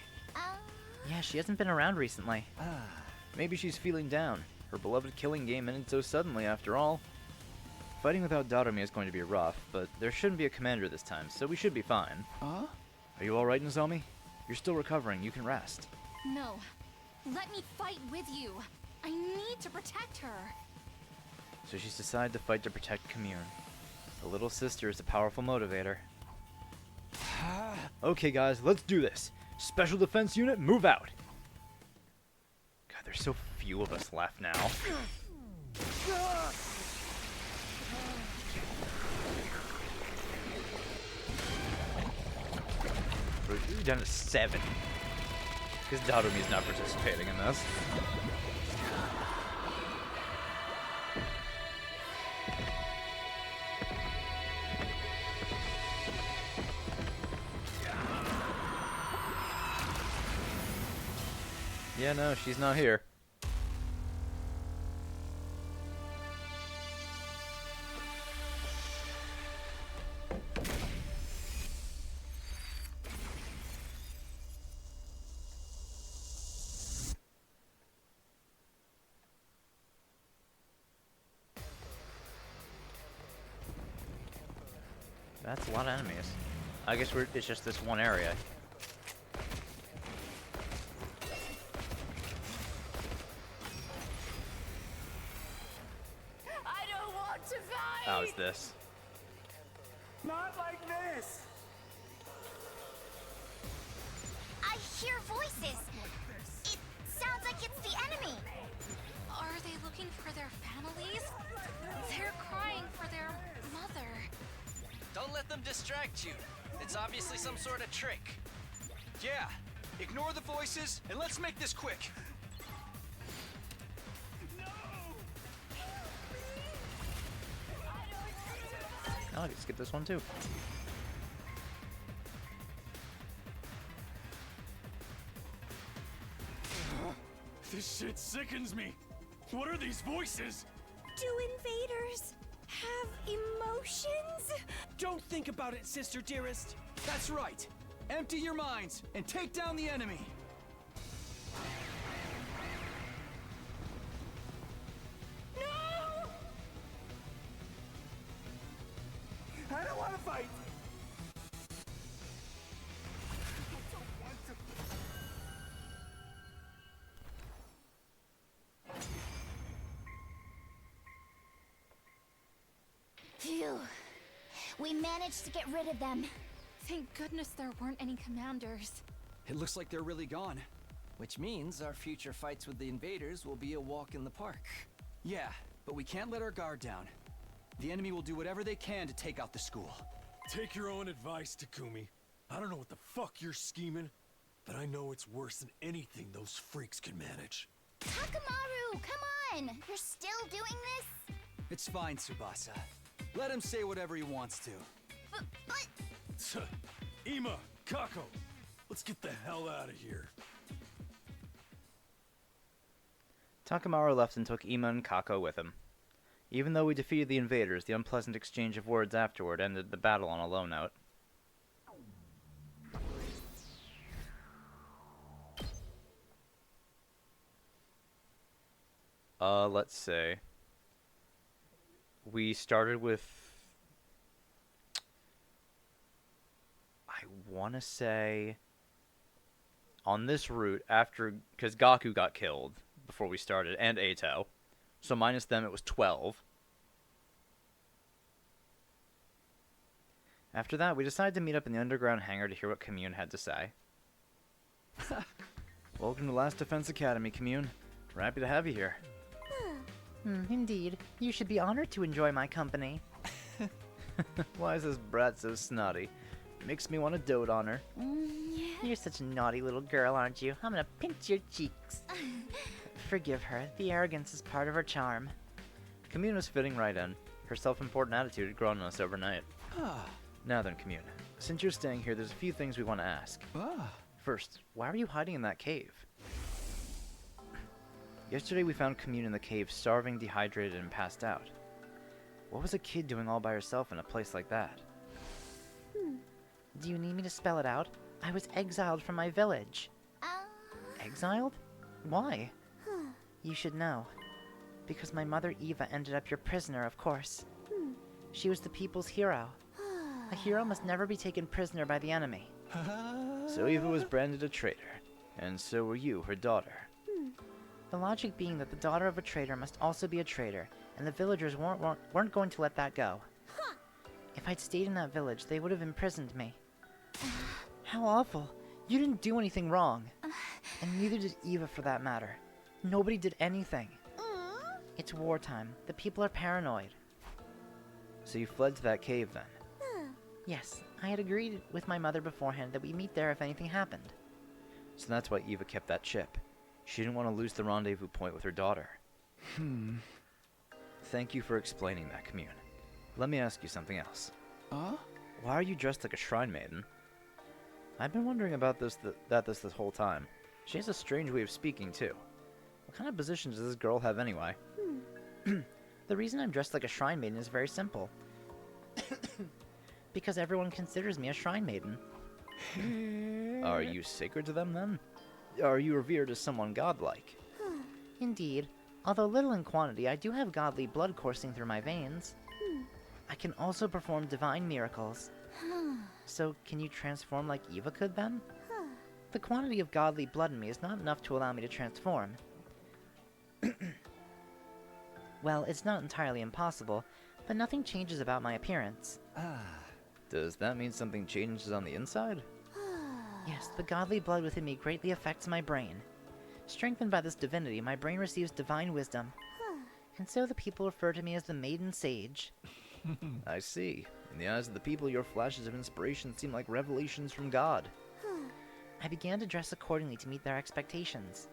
Yeah, she hasn't been around recently. Maybe she's feeling down. Her beloved killing game ended so suddenly, after all. Fighting without Darumi is going to be rough, but there shouldn't be a commander this time, so we should be fine. Huh? Are you alright, Nozomi? You're still recovering. You can rest. No. Let me fight with you. I need to protect her. So she's decided to fight to protect Commune. The little sister is a powerful motivator. Okay, guys, let's do this. Special Defense Unit, move out. God, there's so few of us left now. We're down to 7. Because Darumi's not participating in this. Yeah, no, she's not here. That's a lot of enemies. I guess it's just this one area. I don't want to fight! How is this? Not like this! I hear voices. It sounds like it's the enemy. Are they looking for their families? They're crying for their mother. Don't let them distract you. It's obviously some sort of trick. Yeah, ignore the voices and let's make this quick. Oh, I can skip this one too. This shit sickens me. What are these voices? Do invaders have emotions? Don't think about it, sister dearest. That's right. Empty your minds and take down the enemy. No! I don't want to fight! Phew. We managed to get rid of them. Thank goodness there weren't any commanders. It looks like they're really gone. Which means our future fights with the invaders will be a walk in the park. Yeah, but we can't let our guard down. The enemy will do whatever they can to take out the school. Take your own advice, Takumi. I don't know what the fuck you're scheming, but I know it's worse than anything those freaks can manage. Takemaru, come on! You're still doing this? It's fine, Tsubasa. Let him say whatever he wants to. Ima, Kako, let's get the hell out of here. Takamaru left and took Ima and Kako with him. Even though we defeated the invaders, the unpleasant exchange of words afterward ended the battle on a low note. Let's say we started with, I want to say, on this route after, because Gaku got killed before we started, and Eito, so minus them it was 12. After that, we decided to meet up in the underground hangar to hear what Commune had to say. Welcome to Last Defense Academy, Commune. We're happy to have you here. Indeed. You should be honored to enjoy my company. Why is this brat so snotty? Makes me want to dote on her. You're such a naughty little girl, aren't you? I'm gonna pinch your cheeks. Forgive her. The arrogance is part of her charm. Commune was fitting right in. Her self-important attitude had grown on us overnight. Now then, Commune. Since you're staying here, there's a few things we want to ask. First, why are you hiding in that cave? Yesterday we found Commune in the cave, starving, dehydrated, and passed out. What was a kid doing all by herself in a place like that? Do you need me to spell it out? I was exiled from my village. Exiled? Why? You should know. Because my mother Eva ended up your prisoner, of course. She was the people's hero. A hero must never be taken prisoner by the enemy. So Eva was branded a traitor, and so were you, her daughter. The logic being that the daughter of a traitor must also be a traitor, and the villagers weren't going to let that go. If I'd stayed in that village, they would have imprisoned me. How awful. You didn't do anything wrong. And neither did Eva, for that matter. Nobody did anything. It's wartime. The people are paranoid. So you fled to that cave then? Yes, I had agreed with my mother beforehand that we meet there if anything happened. So that's why Eva kept that chip. She didn't want to lose the rendezvous point with her daughter. Thank you for explaining that, Commune. Let me ask you something else. Why are you dressed like a shrine maiden? I've been wondering about this whole time. She has a strange way of speaking, too. What kind of position does this girl have anyway? The reason I'm dressed like a shrine maiden is very simple. Because everyone considers me a shrine maiden. Are you sacred to them, then? Are you revered as someone godlike? Indeed. Although little in quantity, I do have godly blood coursing through my veins. I can also perform divine miracles. So, can you transform like Eva could, then? The quantity of godly blood in me is not enough to allow me to transform. Well, it's not entirely impossible, but nothing changes about my appearance. Does that mean something changes on the inside? Yes, the godly blood within me greatly affects my brain. Strengthened by this divinity, my brain receives divine wisdom. And so the people refer to me as the Maiden Sage. I see. In the eyes of the people, your flashes of inspiration seem like revelations from God. I began to dress accordingly to meet their expectations.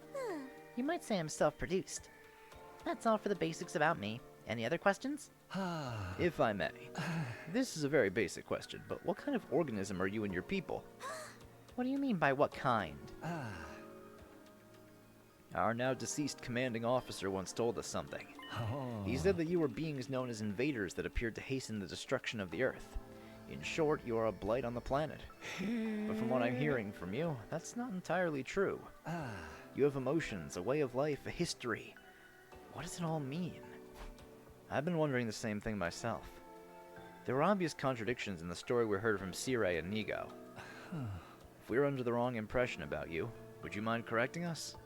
You might say I'm self-produced. That's all for the basics about me. Any other questions? If I may. This is a very basic question, but what kind of organism are you and your people? What do you mean by what kind? Our now deceased commanding officer once told us something. He said that you were beings known as invaders that appeared to hasten the destruction of the Earth. In short, you are a blight on the planet. But from what I'm hearing from you, that's not entirely true. You have emotions, a way of life, a history. What does it all mean? I've been wondering the same thing myself. There were obvious contradictions in the story we heard from Sirei and Nigo. If we were under the wrong impression about you, would you mind correcting us?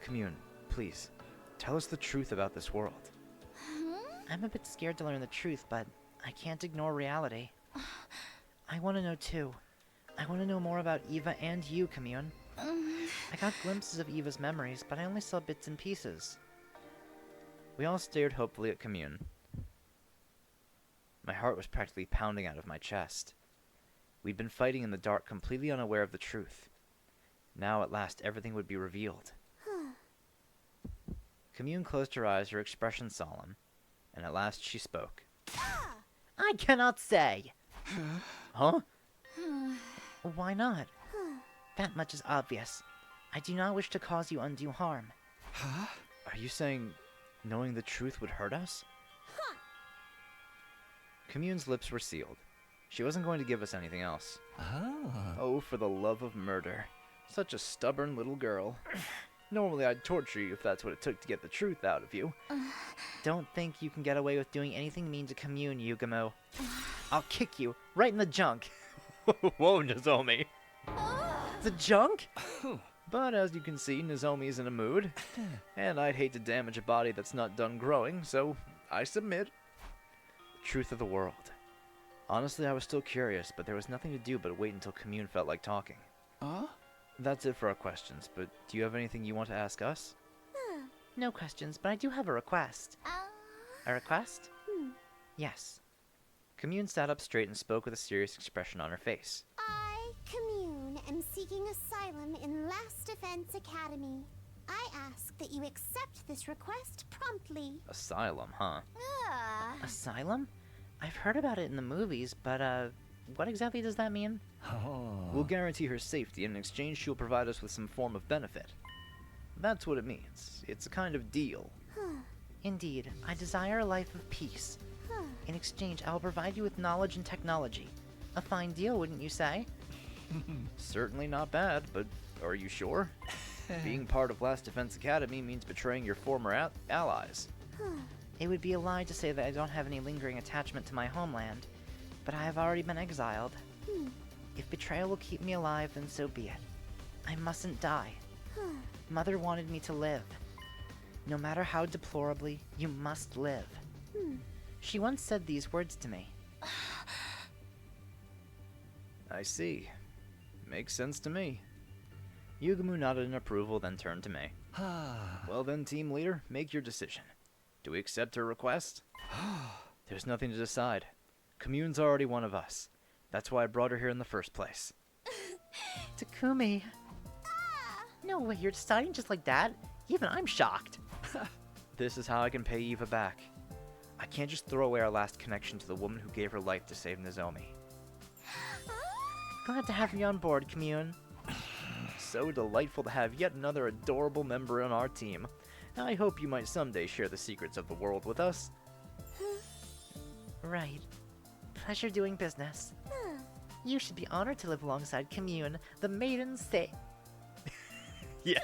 Commune, please, tell us the truth about this world. I'm a bit scared to learn the truth, but I can't ignore reality. I want to know too. I want to know more about Eva and you, Commune. I got glimpses of Eva's memories, but I only saw bits and pieces. We all stared hopefully at Commune. My heart was practically pounding out of my chest. We'd been fighting in the dark, completely unaware of the truth. Now, at last, everything would be revealed. Commune closed her eyes, her expression solemn, and at last she spoke. I cannot say. Huh? Why not? That much is obvious. I do not wish to cause you undue harm. Huh? Are you saying knowing the truth would hurt us? Commune's lips were sealed. She wasn't going to give us anything else. Oh, for the love of murder. Such a stubborn little girl. Normally I'd torture you if that's what it took to get the truth out of you. Don't think you can get away with doing anything mean to Commune, Yugamo. I'll kick you right in the junk. Whoa, Nozomi. The junk? But as you can see, Nozomi's in a mood. And I'd hate to damage a body that's not done growing, so I submit. Truth of the world. Honestly, I was still curious, but there was nothing to do but wait until Commune felt like talking. That's it for our questions, but do you have anything you want to ask us? No questions, but I do have a request. A request? Yes. Commune sat up straight and spoke with a serious expression on her face. I, Commune, am seeking asylum in Last Defense Academy. I ask that you accept this request promptly. Asylum, huh? Asylum? I've heard about it in the movies, but, what exactly does that mean? We'll guarantee her safety, and in exchange she'll provide us with some form of benefit. That's what it means. It's a kind of deal. Indeed, I desire a life of peace. In exchange, I will provide you with knowledge and technology. A fine deal, wouldn't you say? Certainly not bad, but are you sure? Being part of Last Defense Academy means betraying your former allies. It would be a lie to say that I don't have any lingering attachment to my homeland, but I have already been exiled. If betrayal will keep me alive, then so be it. I mustn't die. Mother wanted me to live. No matter how deplorably, you must live. She once said these words to me. I see. Makes sense to me. Yugumu nodded in approval, then turned to me. Well then, team leader, make your decision. Do we accept her request? There's nothing to decide. Commune's already one of us. That's why I brought her here in the first place. Takumi. No way, you're deciding just like that? Even I'm shocked. This is how I can pay Eva back. I can't just throw away our last connection to the woman who gave her life to save Nozomi. Glad to have you on board, Commune. So delightful to have yet another adorable member on our team. I hope you might someday share the secrets of the world with us. Right. Pleasure doing business. You should be honored to live alongside Commune, the maiden say. Yeah.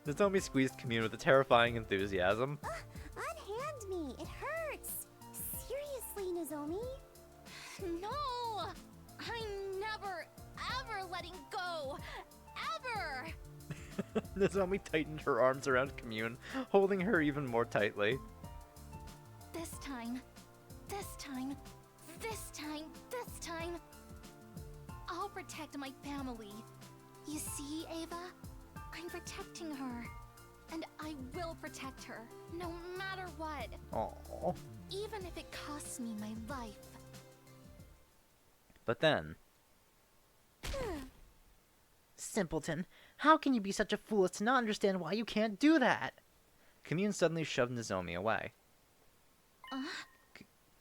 Nozomi squeezed Commune with a terrifying enthusiasm. Unhand me, it hurts. Seriously, Nozomi? No! I'm never, ever letting go! Ever! Nozomi tightened her arms around Commune, holding her even more tightly. This time, this time, this time, this time, I'll protect my family. You see, Ava? I'm protecting her. And I will protect her, no matter what. Aww. Even if it costs me my life. But then... Simpleton, how can you be such a fool as to not understand why you can't do that? Commune suddenly shoved Nozomi away.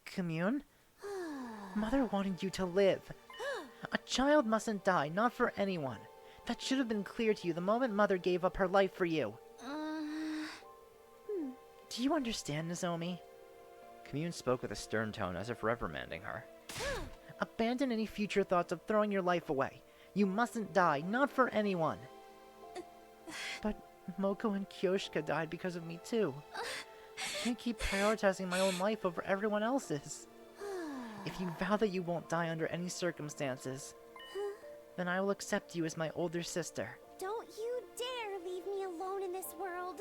Commune? Mother wanted you to live. A child mustn't die, not for anyone. That should have been clear to you the moment Mother gave up her life for you. Do you understand, Nozomi? Commune spoke with a stern tone, as if reprimanding her. Abandon any future thoughts of throwing your life away. You mustn't die, not for anyone. But Moko and Kyoshika died because of me too. I can't keep prioritizing my own life over everyone else's. If you vow that you won't die under any circumstances, then I will accept you as my older sister. Don't you dare leave me alone in this world.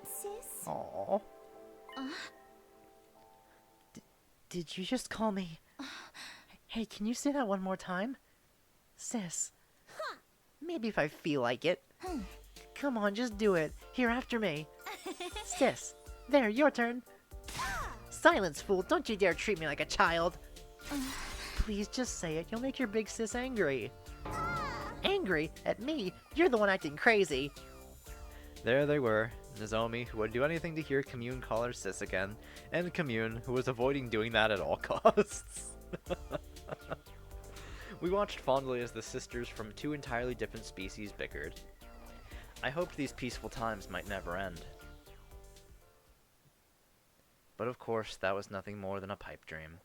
Sis? Aww. Did you just call me? Hey, can you say that one more time? Sis. Maybe if I feel like it. Come on, just do it. Here after me. Sis. There, your turn. Silence, fool. Don't you dare treat me like a child. Please just say it. You'll make your big sis angry. Angry? At me? You're the one acting crazy. There they were, Nozomi, who would do anything to hear Commune call her sis again, and Commune, who was avoiding doing that at all costs. We watched fondly as the sisters from two entirely different species bickered. I hoped these peaceful times might never end. But of course, that was nothing more than a pipe dream.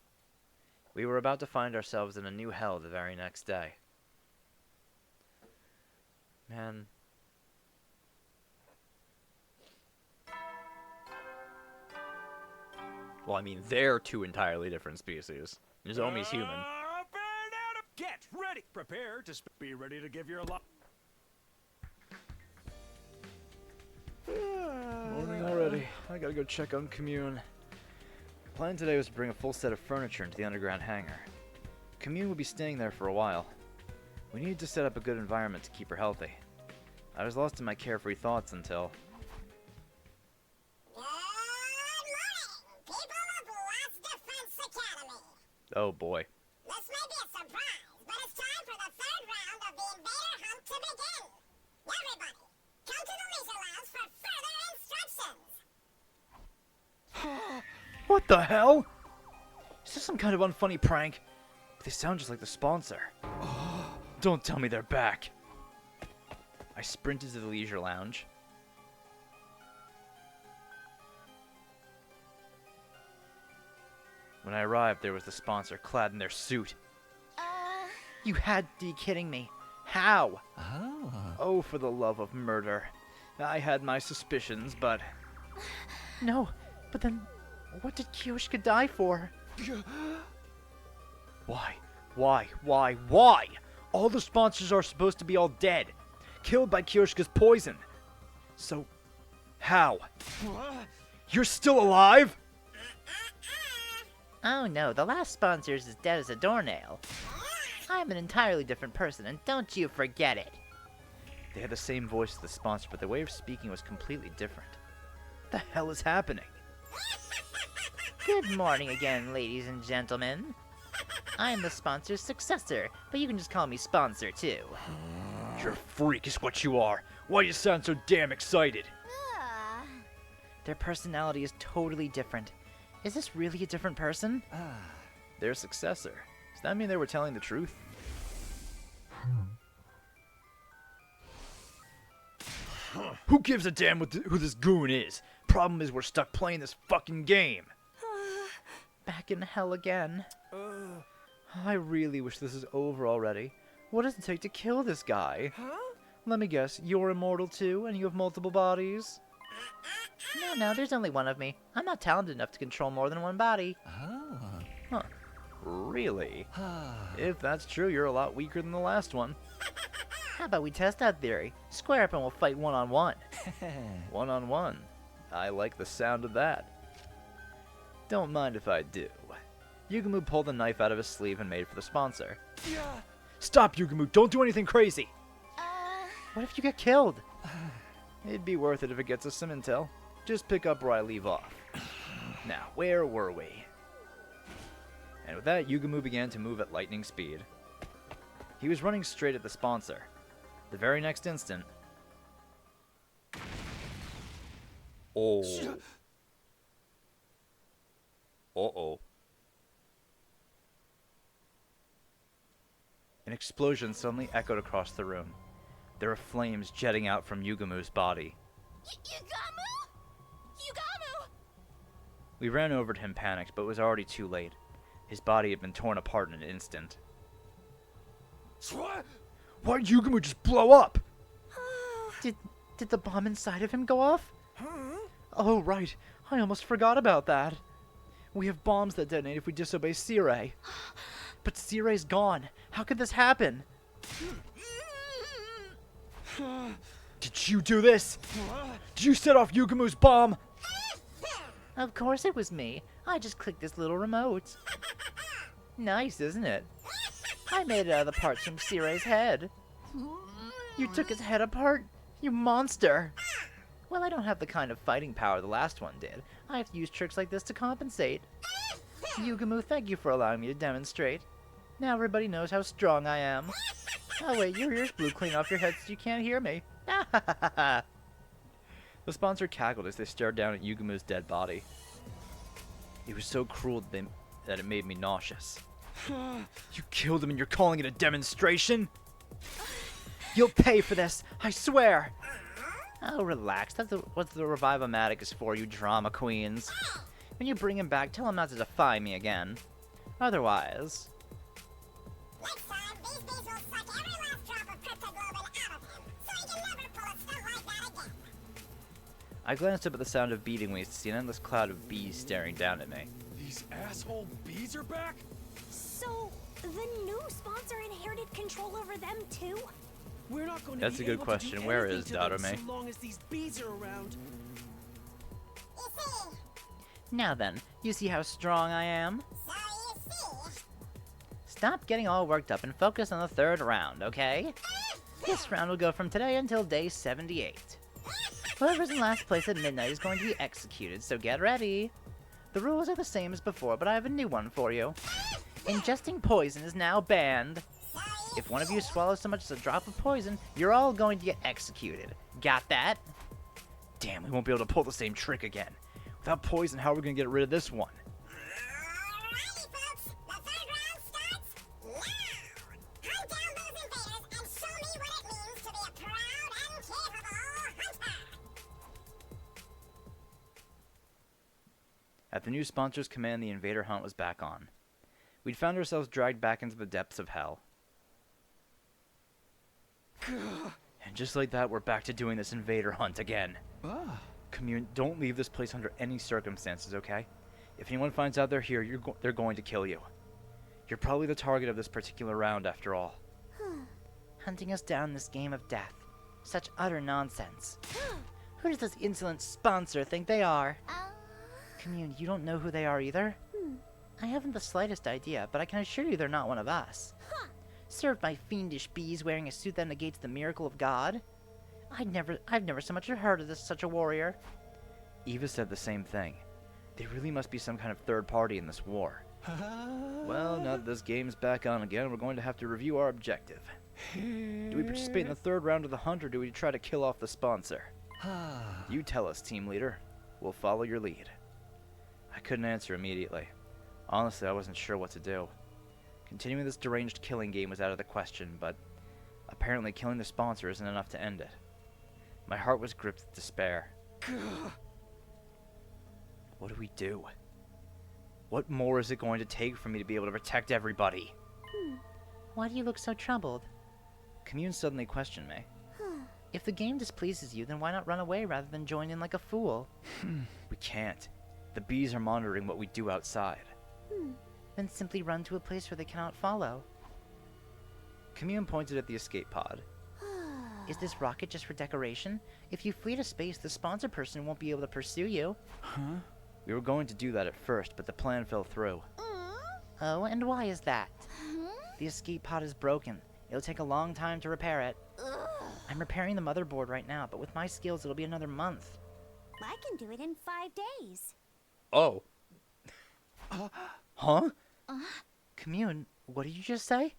We were about to find ourselves in a new hell the very next day. Man. Well, I mean, they're two entirely different species. Nozomi's human. Get ready! Prepare to be ready to give your lot. Morning already. I gotta go check on Commune. Plan today was to bring a full set of furniture into the underground hangar. Commune would be staying there for a while. We needed to set up a good environment to keep her healthy. I was lost in my carefree thoughts until... Oh boy. This may be a surprise, but it's time for the third round of the Invader Hunt to begin. Everybody, come to the leisure lounge for further instructions. What the hell? Is this some kind of unfunny prank? They sound just like the sponsor. Don't tell me they're back. I sprinted to the leisure lounge. When I arrived, there was the sponsor clad in their suit. You had to be kidding me. How? Oh, for the love of murder. I had my suspicions, but... No, but then what did Kyoshka die for? Why? All the sponsors are supposed to be all dead. Killed by Kyoshka's poison. So, how? You're still alive? Oh no, the last sponsor is as dead as a doornail. I'm an entirely different person, and don't you forget it. They had the same voice as the sponsor, but their way of speaking was completely different. What the hell is happening? Good morning again, ladies and gentlemen. I'm the sponsor's successor, but you can just call me Sponsor too. You're a freak is what you are. Why do you sound so damn excited? Their personality is totally different. Is this really a different person? Their successor. Does that mean they were telling the truth? Who gives a damn who this goon is? Problem is we're stuck playing this fucking game. Back in hell again. I really wish this is over already. What does it take to kill this guy? Let me guess, you're immortal too, and you have multiple bodies? No, there's only one of me. I'm not talented enough to control more than one body. Huh. Really? If that's true, you're a lot weaker than the last one. How about we test that theory? Square up and we'll fight one-on-one. One-on-one. I like the sound of that. Don't mind if I do. Yugumu pulled a knife out of his sleeve and made for the sponsor. Stop, Yugumu! Don't do anything crazy! What if you get killed? It'd be worth it if it gets us some intel. Just pick up where I leave off. Now, where were we? And with that, Yugumu began to move at lightning speed. He was running straight at the sponsor. The very next instant... Oh. Uh-oh. An explosion suddenly echoed across the room. There were flames jetting out from Yugumu's body. Yugamu? We ran over to him panicked, but it was already too late. His body had been torn apart in an instant. Why did Yugumu just blow up? Did the bomb inside of him go off? Oh, right. I almost forgot about that. We have bombs that detonate if we disobey Sirei. But Sirei's gone. How could this happen? Did you do this? Did you set off Yugumu's bomb? Of course it was me. I just clicked this little remote. Nice, isn't it? I made it out of the parts from Sirei's head. You took his head apart? You monster! Well, I don't have the kind of fighting power the last one did. I have to use tricks like this to compensate. Yugumu, thank you for allowing me to demonstrate. Now everybody knows how strong I am. Oh wait, your ears blew clean off your head so you can't hear me. The sponsor cackled as they stared down at Yugumo's dead body. It was so cruel that it made me nauseous. You killed him and you're calling it a demonstration? You'll pay for this, I swear! Oh, relax. That's what the Revive-O-Matic is for, you drama queens. When you bring him back, tell him not to defy me again. Otherwise... Next time, these bees will suck every last drop of cryptoglobin out of him, so he can never pull a stunt like that again. I glanced up at the sound of beating wings to see an endless cloud of bees staring down at me. These asshole bees are back? So, the new sponsor inherited control over them too? We're not going to That's be a good able question. To do Where anything is to them Darome? so long as these bees are around. You see, Now then, you see how strong I am? so you see. Stop getting all worked up and focus on the third round, okay? This round will go from today until day 78. Whoever's in last place at midnight is going to be executed, so get ready. The rules are the same as before, but I have a new one for you. Ingesting poison is now banned. If one of you swallows so much as a drop of poison, you're all going to get executed. Got that? Damn, we won't be able to pull the same trick again. Without poison, how are we going to get rid of this one? Alrighty, folks, the third round starts now. Hunt down those invaders and show me what it means to be a proud and capable hunter. At the new sponsor's command, the invader hunt was back on. We'd found ourselves dragged back into the depths of hell. And just like that, we're back to doing this invader hunt again. Commune, don't leave this place under any circumstances, okay? If anyone finds out they're here, they're going to kill you. You're probably the target of this particular round, after all. Hunting us down in this game of death. Such utter nonsense. Who does this insolent sponsor think they are? Commune, you don't know who they are either? I haven't the slightest idea, but I can assure you they're not one of us. Served by fiendish bees wearing a suit that negates the miracle of God? I've never so much as heard of such a warrior. Eva said the same thing. They really must be some kind of third party in this war. Well, now that this game's back on again, we're going to have to review our objective. Do we participate in the third round of the hunt, or do we try to kill off the sponsor? You tell us, team leader. We'll follow your lead. I couldn't answer immediately. Honestly, I wasn't sure what to do. Continuing this deranged killing game was out of the question, but apparently killing the sponsor isn't enough to end it. My heart was gripped with despair. What do we do? What more is it going to take for me to be able to protect everybody? Why do you look so troubled? Commune suddenly questioned me. If the game displeases you, then why not run away rather than join in like a fool? We can't. The bees are monitoring what we do outside. Then simply run to a place where they cannot follow. Commune pointed at the escape pod. Is this rocket just for decoration? If you flee to space, the sponsor person won't be able to pursue you. We were going to do that at first, but the plan fell through. Oh, and why is that? The escape pod is broken. It'll take a long time to repair it. I'm repairing the motherboard right now, but with my skills, it'll be another month. I can do it in 5 days. Oh. Huh? Commune, what did you just say?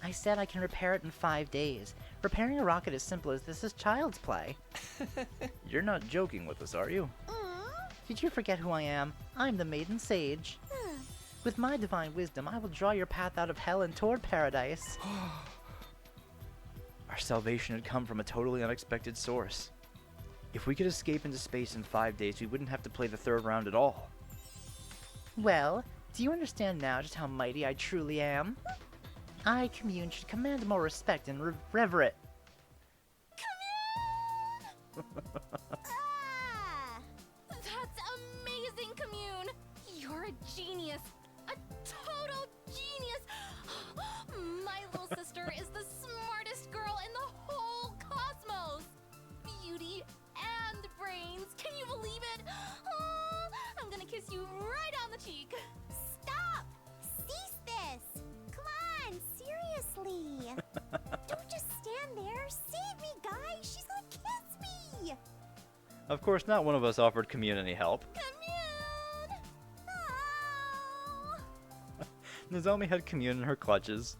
I said I can repair it in 5 days. Repairing a rocket as simple as this is child's play. You're not joking with us, are you? Did you forget who I am? I'm the Maiden Sage. With my divine wisdom, I will draw your path out of hell and toward paradise. Our salvation had come from a totally unexpected source. If we could escape into space in 5 days, we wouldn't have to play the third round at all. Well, do you understand now just how mighty I truly am? I, Commune, should command more respect and reverence. That's amazing, Commune! You're a genius! A total genius! My little sister is the smartest girl in the whole cosmos! Beauty and brains! Can you believe it? Oh, I'm gonna kiss you right on the cheek! Stop! Cease this! Come on, seriously! Don't just stand there! Save me, guys! She's gonna kiss me! Of course, not one of us offered Commune any help. Commune! Oh! Nozomi had Commune in her clutches.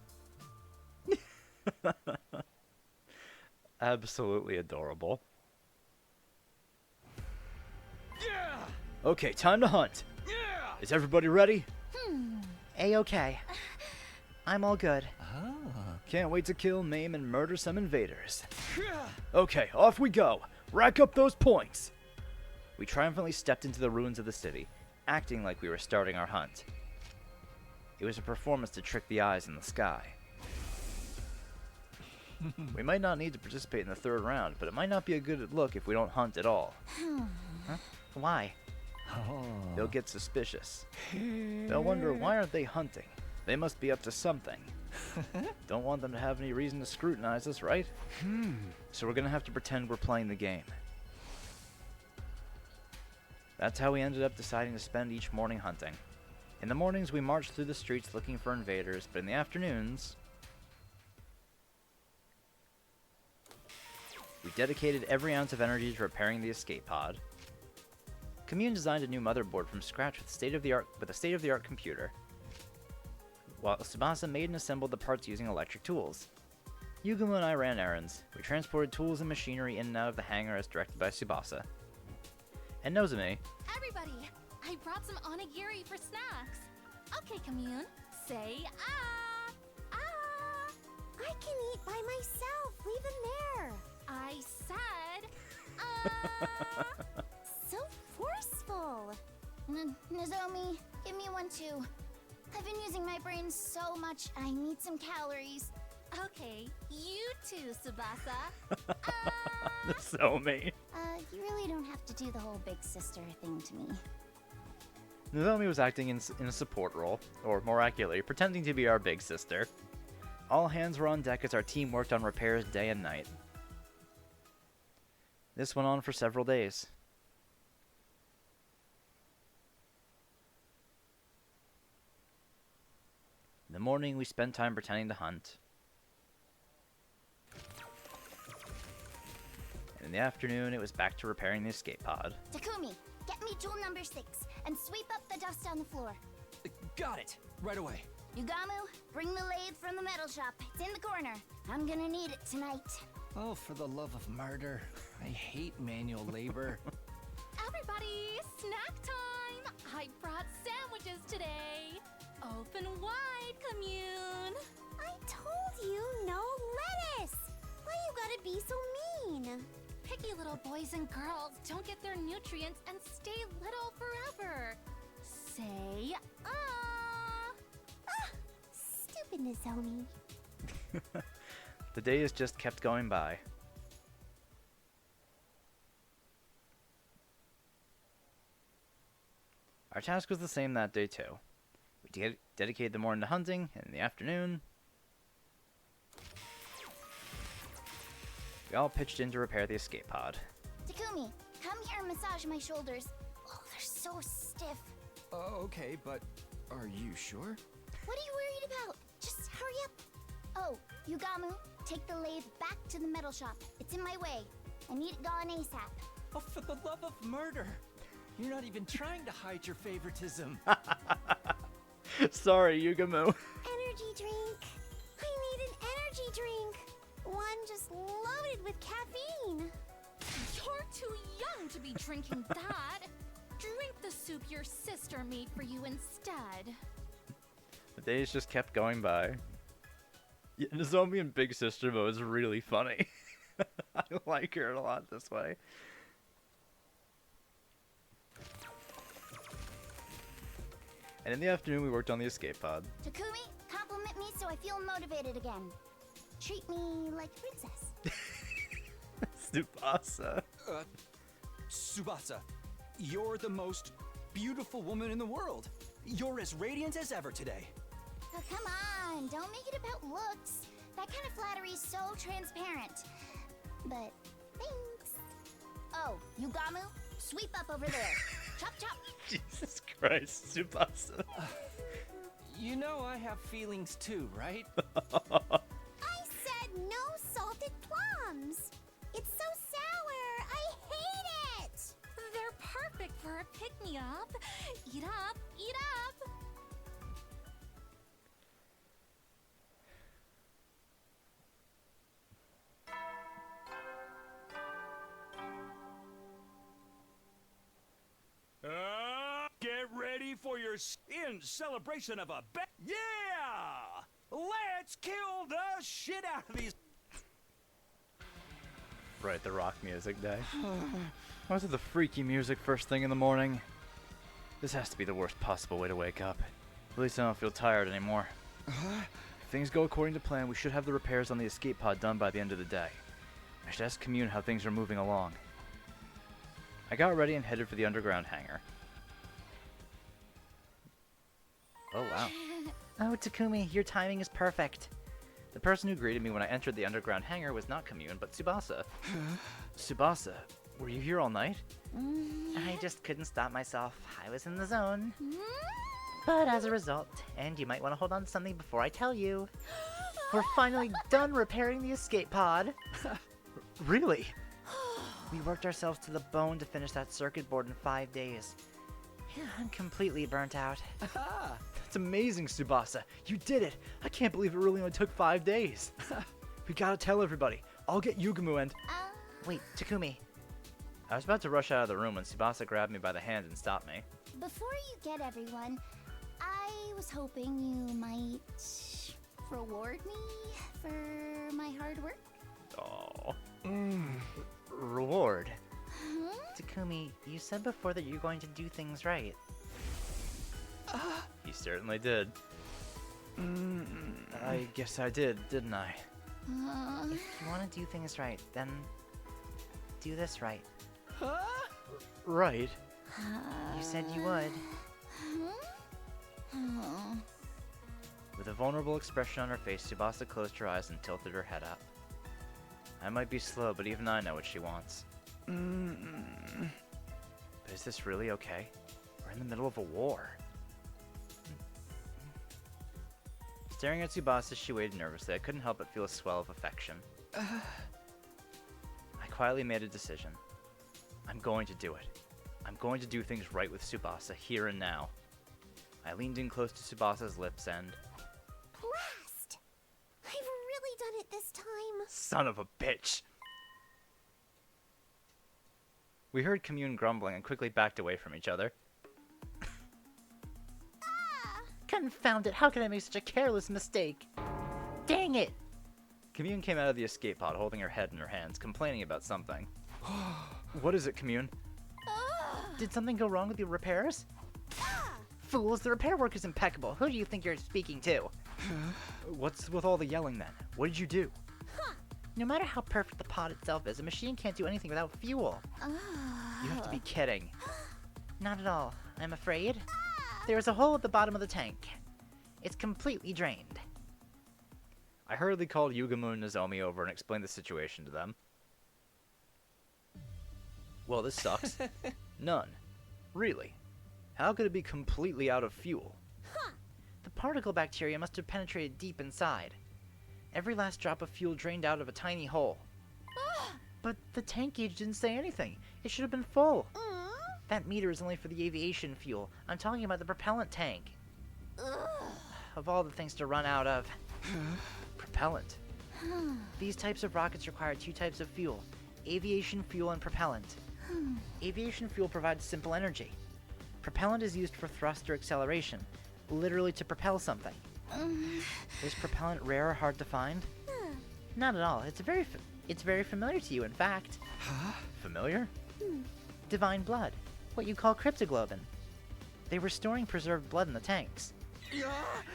Absolutely adorable. Okay, time to hunt. Is everybody ready? A-okay. I'm all good. Can't wait to kill, maim, and murder some invaders. Okay, off we go. Rack up those points. We triumphantly stepped into the ruins of the city, acting like we were starting our hunt. It was a performance to trick the eyes in the sky. We might not need to participate in the third round, but it might not be a good look if we don't hunt at all. Huh? Why? They'll get suspicious. They'll wonder, why aren't they hunting? They must be up to something. Don't want them to have any reason to scrutinize us, right? So we're gonna have to pretend we're playing the game. That's how we ended up deciding to spend each morning hunting. In the mornings, we marched through the streets looking for invaders, but in the afternoons, we dedicated every ounce of energy to repairing the escape pod. Commune designed a new motherboard from scratch with a state-of-the-art computer, while Tsubasa made and assembled the parts using electric tools. Yugumo and I ran errands. We transported tools and machinery in and out of the hangar as directed by Tsubasa. And Nozomi, Everybody, I brought some onigiri for snacks. Okay, Commune, say ah! Ah! I can eat by myself. Leave him there. I said ah! So forceful. Nozomi, give me one too. I've been using my brain so much, I need some calories. Okay, you too, Tsubasa. Nozomi. You really don't have to do the whole big sister thing to me. Nozomi was acting in a support role, or more accurately, pretending to be our big sister. All hands were on deck as our team worked on repairs day and night. This went on for several days. In the morning, we spent time pretending to hunt. And in the afternoon, it was back to repairing the escape pod. Takumi, get me tool number 6 and sweep up the dust on the floor. Got it. Right away. Yugamu, bring the lathe from the metal shop. It's in the corner. I'm gonna need it tonight. Oh, for the love of murder. I hate manual labor. Everybody, snack time! I brought sandwiches today. Open wide, Commune. I told you no lettuce. Why you gotta be so mean? Picky little boys and girls don't get their nutrients and stay little forever. Say ah! Stupid Nozomi. The days just kept going by. Our task was the same that day too. We dedicated the morning to hunting, and in the afternoon, we all pitched in to repair the escape pod. Takumi, come here and massage my shoulders. Oh, they're so stiff. Okay, but are you sure? What are you worried about? Just hurry up. Oh, Yugamu, take the lathe back to the metal shop. It's in my way. I need it gone ASAP. Oh, for the love of murder. You're not even trying to hide your favoritism. Sorry, Yugamu. Energy drink. I need an energy drink. One just loaded with caffeine. You're too young to be drinking that. Drink the soup your sister made for you instead. The days just kept going by. Yeah, Nozomi in Big Sister mode is really funny. I like her a lot this way. And in the afternoon, we worked on the escape pod. Takumi, compliment me so I feel motivated again. Treat me like a princess. Tsubasa. Tsubasa, you're the most beautiful woman in the world. You're as radiant as ever today. Oh, come on, don't make it about looks. That kind of flattery is so transparent. But thanks. Oh, Yugamu, sweep up over there. Chop, chop. Jesus Christ, Tsubasa. You know I have feelings too, right? I said no salted plums. It's so sour. I hate it. They're perfect for a pick-me-up. Eat up, eat up. for your in celebration of a yeah! Let's kill the shit out of these. Right, the rock music day. Why is it the freaky music first thing in the morning? This has to be the worst possible way to wake up. At least I don't feel tired anymore. If things go according to plan, we should have the repairs on the escape pod done by the end of the day. I should ask Commune how things are moving along. I got ready and headed for the underground hangar. Oh wow. Oh, Takumi, your timing is perfect. The person who greeted me when I entered the underground hangar was not Commune, but Tsubasa. Tsubasa, were you here all night? I just couldn't stop myself. I was in the zone. But as a result, and you might want to hold on to something before I tell you, we're finally done repairing the escape pod. Really? We worked ourselves to the bone to finish that circuit board in 5 days. I'm completely burnt out. That's amazing, Tsubasa. You did it. I can't believe it really only took 5 days. We gotta tell everybody. I'll get Yugumu and... Wait, Takumi. I was about to rush out of the room when Tsubasa grabbed me by the hand and stopped me. Before you get everyone, I was hoping you might reward me for my hard work. Oh. Reward? Takumi, you said before that you're going to do things right. He certainly did. I guess I did, didn't I? If you want to do things right, then do this right. Right. You said you would. With a vulnerable expression on her face, Tsubasa closed her eyes and tilted her head up. I might be slow, but even I know what she wants. But is this really okay? We're in the middle of a war. Staring at Tsubasa, she waited nervously. I couldn't help but feel a swell of affection. I quietly made a decision. I'm going to do it. I'm going to do things right with Tsubasa, here and now. I leaned in close to Tsubasa's lips and... Blast! I've really done it this time. Son of a bitch! We heard Commune grumbling and quickly backed away from each other. Confound it, how can I make such a careless mistake? Dang it! Commune came out of the escape pod holding her head in her hands, complaining about something. What is it, Commune? Did something go wrong with your repairs? Fools, the repair work is impeccable. Who do you think you're speaking to? What's with all the yelling then? What did you do? No matter how perfect the pod itself is, a machine can't do anything without fuel. You have to be kidding. Not at all, I'm afraid. There's a hole at the bottom of the tank. It's completely drained. I hurriedly called Yugumu and Nozomi over and explained the situation to them. Well, this sucks. None. Really? How could it be completely out of fuel? The particle bacteria must have penetrated deep inside. Every last drop of fuel drained out of a tiny hole. But the tank gauge didn't say anything. It should have been full. That meter is only for the aviation fuel. I'm talking about the propellant tank. Of all the things to run out of. Propellant? These types of rockets require 2 types of fuel. Aviation fuel and propellant. Aviation fuel provides simple energy. Propellant is used for thrust or acceleration, literally to propel something. Is propellant rare or hard to find? Not at all. It's very familiar to you, in fact. Familiar? Divine blood. What you call cryptoglobin. They were storing preserved blood in the tanks.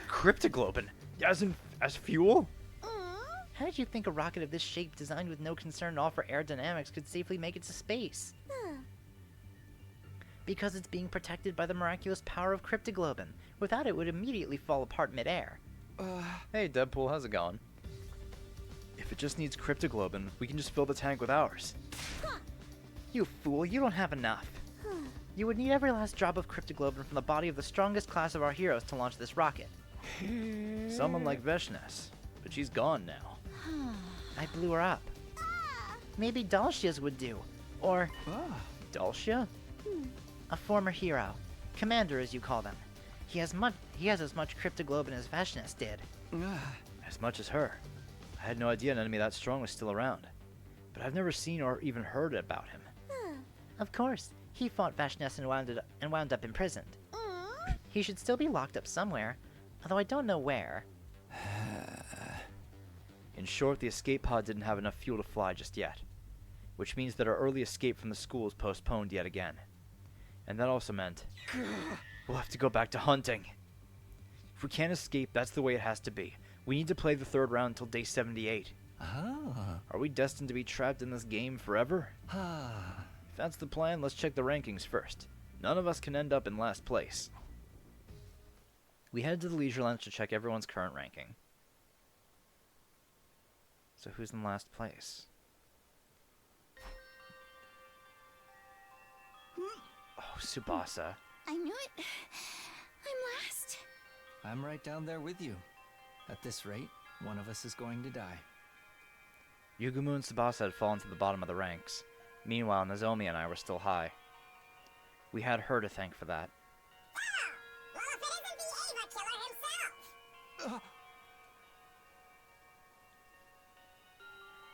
Cryptoglobin? As fuel? How did you think a rocket of this shape, designed with no concern at all for aerodynamics, could safely make it to space? Because it's being protected by the miraculous power of cryptoglobin. Without it would immediately fall apart midair. Hey Deadpool, how's it going? If it just needs cryptoglobin, we can just fill the tank with ours. You fool, you don't have enough. You would need every last drop of cryptoglobin from the body of the strongest class of our heroes to launch this rocket. Someone like Veshnes, but she's gone now. I blew her up. Maybe Dalshia's would do. Or... Dalshia? A former hero. Commander, as you call them. He has as much cryptoglobin as Veshnes did. As much as her. I had no idea an enemy that strong was still around. But I've never seen or even heard about him. Of course. He fought Veshnes and wound up imprisoned. He should still be locked up somewhere, although I don't know where. In short, the escape pod didn't have enough fuel to fly just yet, which means that our early escape from the school is postponed yet again. And that also meant we'll have to go back to hunting. If we can't escape, that's the way it has to be. We need to play the third round until day 78. Are we destined to be trapped in this game forever? If that's the plan, let's check the rankings first. None of us can end up in last place. We headed to the Leisure Lounge to check everyone's current ranking. So who's in last place? Oh, Tsubasa. I knew it. I'm last. I'm right down there with you. At this rate, one of us is going to die. Yugumu and Tsubasa had fallen to the bottom of the ranks. Meanwhile, Nozomi and I were still high. We had her to thank for that. Well, if it isn't the Ava killer himself!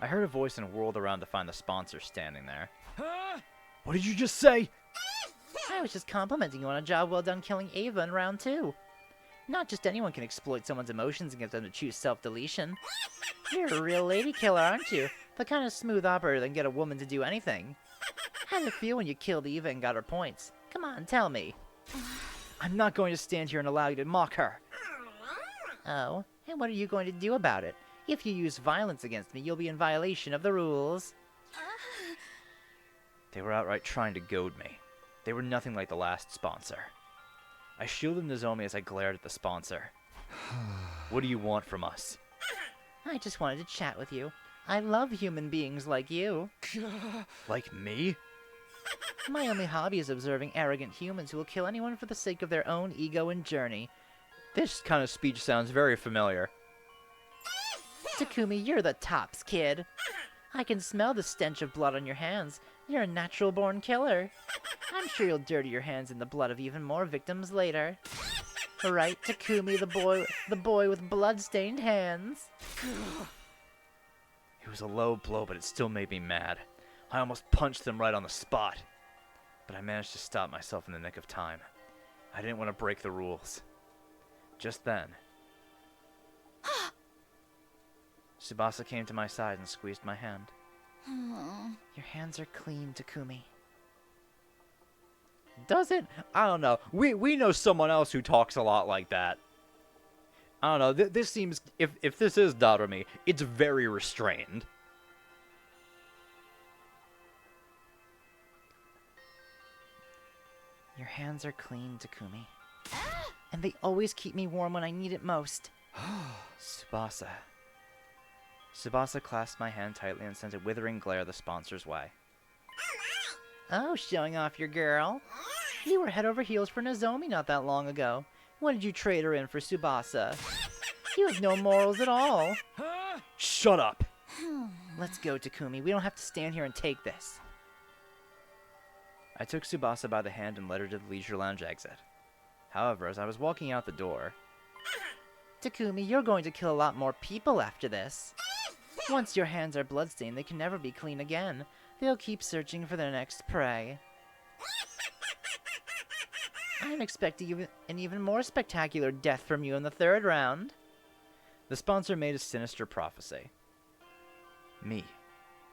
I heard a voice and whirled around to find the sponsor standing there. What did you just say? I was just complimenting you on a job well done killing Ava in round 2. Not just anyone can exploit someone's emotions and get them to choose self-deletion. You're a real lady killer, aren't you? The kind of smooth operator that can get a woman to do anything. How did it feel when you killed Eva and got her points? Come on, tell me. I'm not going to stand here and allow you to mock her. Oh, and what are you going to do about it? If you use violence against me, you'll be in violation of the rules. They were outright trying to goad me. They were nothing like the last sponsor. I shielded Nozomi as I glared at the sponsor. What do you want from us? I just wanted to chat with you. I love human beings like you. Like me? My only hobby is observing arrogant humans who will kill anyone for the sake of their own ego and journey. This kind of speech sounds very familiar. Takumi, you're the tops, kid. I can smell the stench of blood on your hands. You're a natural-born killer. I'm sure you'll dirty your hands in the blood of even more victims later. Right, Takumi, the boy with blood-stained hands. It was a low blow, but it still made me mad. I almost punched them right on the spot. But I managed to stop myself in the nick of time. I didn't want to break the rules. Just then, Tsubasa came to my side and squeezed my hand. Your hands are clean, Takumi. Does it? I don't know. We know someone else who talks a lot like that. I don't know. This seems... If this is Darumi, it's very restrained. Your hands are clean, Takumi. And they always keep me warm when I need it most. Tsubasa. Tsubasa clasped my hand tightly and sent a withering glare the sponsor's way. Oh, showing off your girl? You were head over heels for Nozomi not that long ago. When did you trade her in for Tsubasa? You have no morals at all. Shut up! Let's go, Takumi. We don't have to stand here and take this. I took Tsubasa by the hand and led her to the Leisure Lounge exit. However, as I was walking out the door... Takumi, you're going to kill a lot more people after this. Once your hands are bloodstained, they can never be clean again. They'll keep searching for their next prey. I'm expecting an even more spectacular death from you in the third round. The sponsor made a sinister prophecy. Me.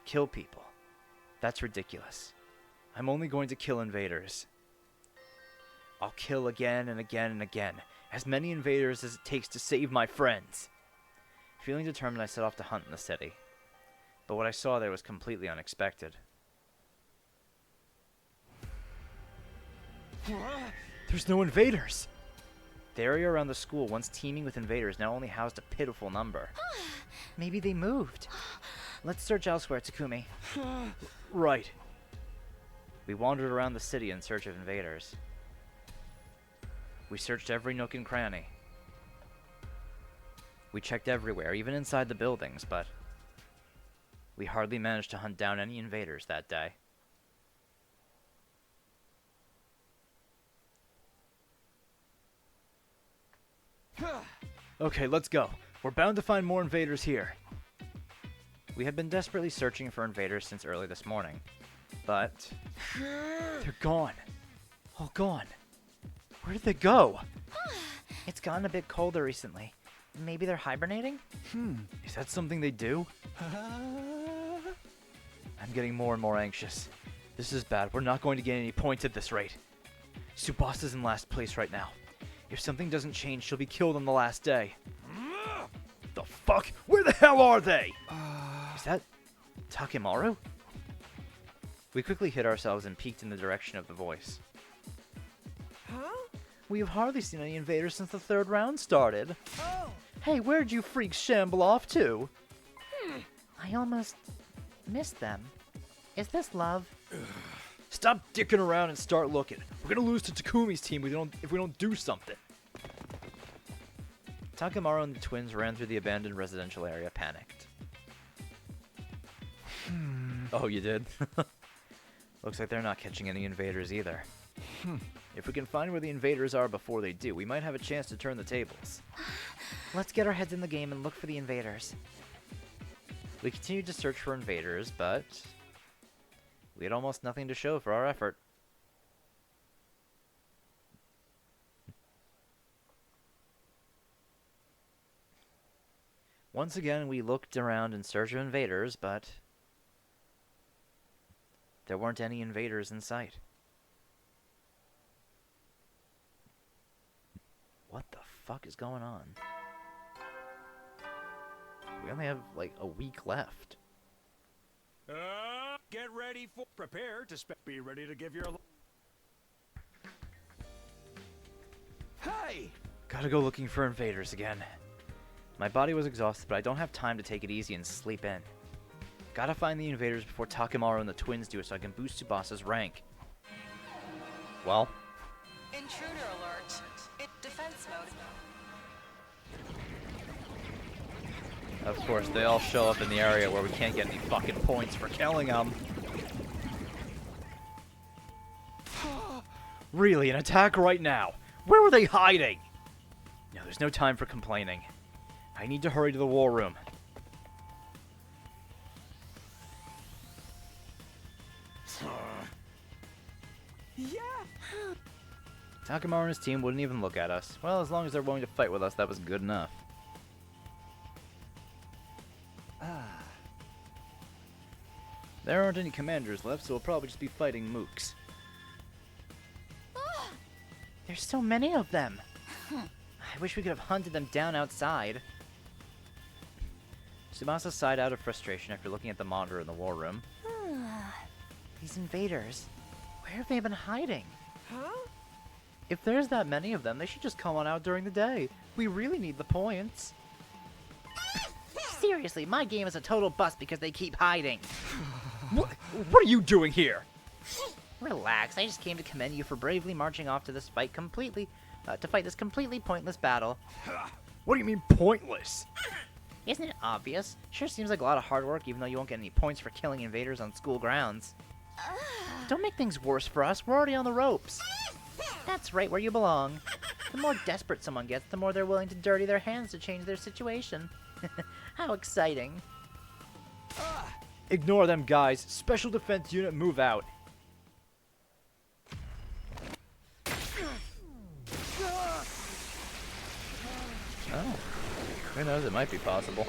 Kill people. That's ridiculous. I'm only going to kill invaders. I'll kill again and again and again. As many invaders as it takes to save my friends. Feeling determined, I set off to hunt in the city. But what I saw there was completely unexpected. There's no invaders! The area around the school, once teeming with invaders, now only housed a pitiful number. Maybe they moved. Let's search elsewhere, Takumi. Right. We wandered around the city in search of invaders. We searched every nook and cranny. We checked everywhere, even inside the buildings, but we hardly managed to hunt down any invaders that day. Okay, let's go. We're bound to find more invaders here. We had been desperately searching for invaders since early this morning, but they're gone. All gone. Where did they go? It's gotten a bit colder recently. Maybe they're hibernating? Is that something they do? I'm getting more and more anxious. This is bad. We're not going to get any points at this rate. Tsubasa's in last place right now. If something doesn't change, she'll be killed on the last day. The fuck? Where the hell are they? Is that Takemaru? We quickly hid ourselves and peeked in the direction of the voice. Huh? We have hardly seen any invaders since the third round started. Oh! Hey, where'd you freaks shamble off to? I almost missed them. Is this love? Stop dicking around and start looking. We're gonna lose to Takumi's team if we don't do something. Takemaru and the twins ran through the abandoned residential area, panicked. Oh, you did? Looks like they're not catching any invaders either. If we can find where the invaders are before they do, we might have a chance to turn the tables. Let's get our heads in the game and look for the invaders. We continued to search for invaders, but we had almost nothing to show for our effort. Once again, we looked around in search of invaders, but there weren't any invaders in sight. What the fuck is going on? We only have, like, a week left. Get ready for... Prepare to be ready to give your... Hey! Gotta go looking for invaders again. My body was exhausted, but I don't have time to take it easy and sleep in. Gotta find the invaders before Takemaru and the twins do it so I can boost Tsubasa's rank. Well? Intruder alert. Defense mode. Of course, they all show up in the area where we can't get any fucking points for killing them. Really, an attack right now? Where were they hiding? No, there's no time for complaining. I need to hurry to the war room. Yeah! Takemaru and his team wouldn't even look at us. Well, as long as they're willing to fight with us, that was good enough. There aren't any commanders left, so we'll probably just be fighting mooks. There's so many of them. I wish we could have hunted them down outside. Tsubasa sighed out of frustration after looking at the monitor in the war room. These invaders, where have they been hiding? Huh? If there's that many of them, they should just come on out during the day. We really need the points. Seriously, my game is a total bust because they keep hiding. What are you doing here? Relax, I just came to commend you for bravely marching off to this fight to fight this completely pointless battle. What do you mean pointless? Isn't it obvious? Sure seems like a lot of hard work even though you won't get any points for killing invaders on school grounds. Don't make things worse for us, we're already on the ropes. That's right where you belong. The more desperate someone gets, the more they're willing to dirty their hands to change their situation. How exciting. Ignore them, guys. Special Defense Unit, move out. Oh, who knows, it might be possible.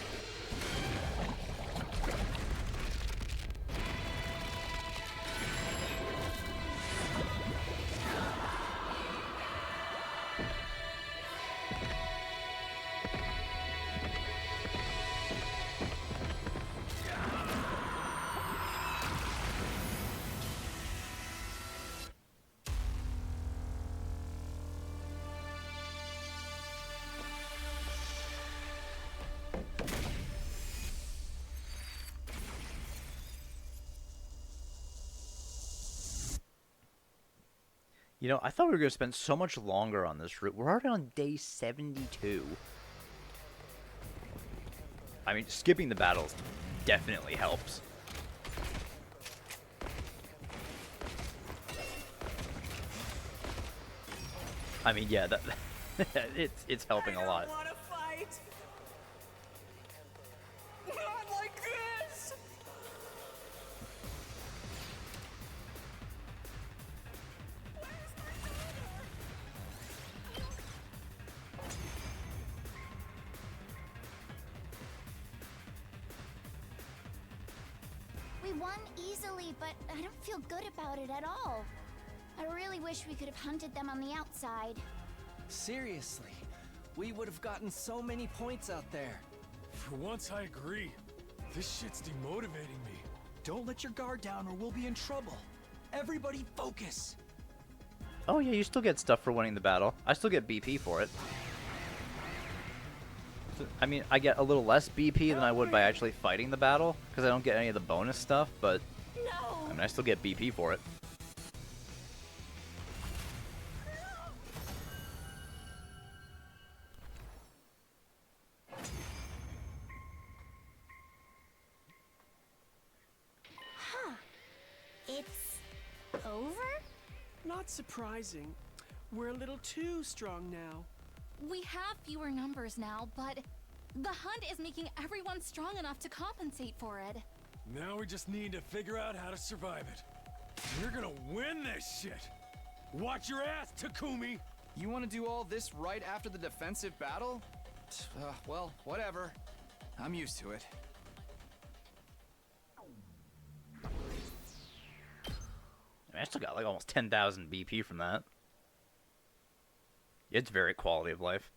You know, I thought we were going to spend so much longer on this route. We're already on day 72. I mean, skipping the battles definitely helps. I mean, yeah, that it's helping a lot. I don't want to fight. Not like this. won easily, but I don't feel good about it at all. I really wish we could have hunted them on the outside. Seriously, we would have gotten so many points out there. For once, I agree. This shit's demotivating me. Don't let your guard down or we'll be in trouble. Everybody focus. Oh yeah, you still get stuff for winning the battle. I still get BP for it. I mean, I get a little less BP than I would by actually fighting the battle, because I don't get any of the bonus stuff, but I mean, I still get BP for it. Huh. It's over? Not surprising. We're a little too strong now. We have fewer numbers now, but the hunt is making everyone strong enough to compensate for it. Now we just need to figure out how to survive it. We're gonna win this shit! Watch your ass, Takumi! You want to do all this right after the defensive battle? Well, whatever. I'm used to it. I still got like almost 10,000 BP from that. It's very quality of life.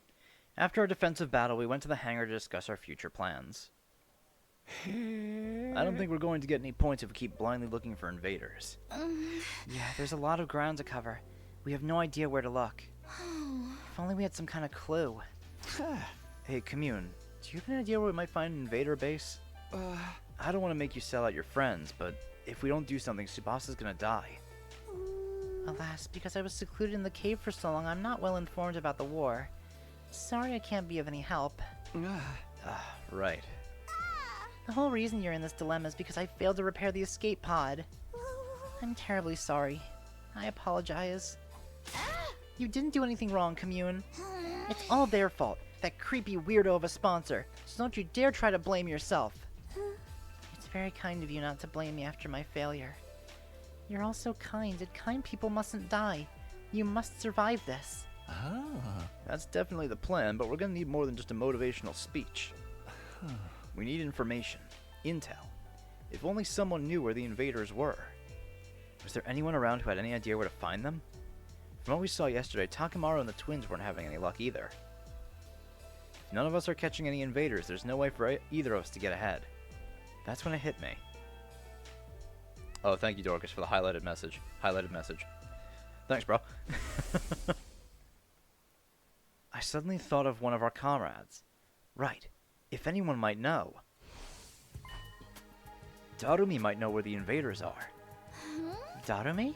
After our defensive battle, we went to the hangar to discuss our future plans. I don't think we're going to get any points if we keep blindly looking for invaders. Yeah, there's a lot of ground to cover. We have no idea where to look. If only we had some kind of clue. Hey, Commune, do you have an idea where we might find an invader base? I don't want to make you sell out your friends, but if we don't do something, Tsubasa gonna die. Alas, because I was secluded in the cave for so long, I'm not well informed about the war. Sorry I can't be of any help. Right. The whole reason you're in this dilemma is because I failed to repair the escape pod. I'm terribly sorry. I apologize. You didn't do anything wrong, Commune. It's all their fault. That creepy weirdo of a sponsor. So don't you dare try to blame yourself. It's very kind of you not to blame me after my failure. You're all so kind, and kind people mustn't die. You must survive this. That's definitely the plan, but we're gonna need more than just a motivational speech. We need information. Intel. If only someone knew where the invaders were. Was there anyone around who had any idea where to find them? From what we saw yesterday, Takamaru and the twins weren't having any luck either. If none of us are catching any invaders, there's no way for either of us to get ahead. That's when it hit me. Oh, thank you, Dorcas, for the highlighted message. Thanks, bro. I suddenly thought of one of our comrades. Right. If anyone might know. Darumi might know where the invaders are. Darumi?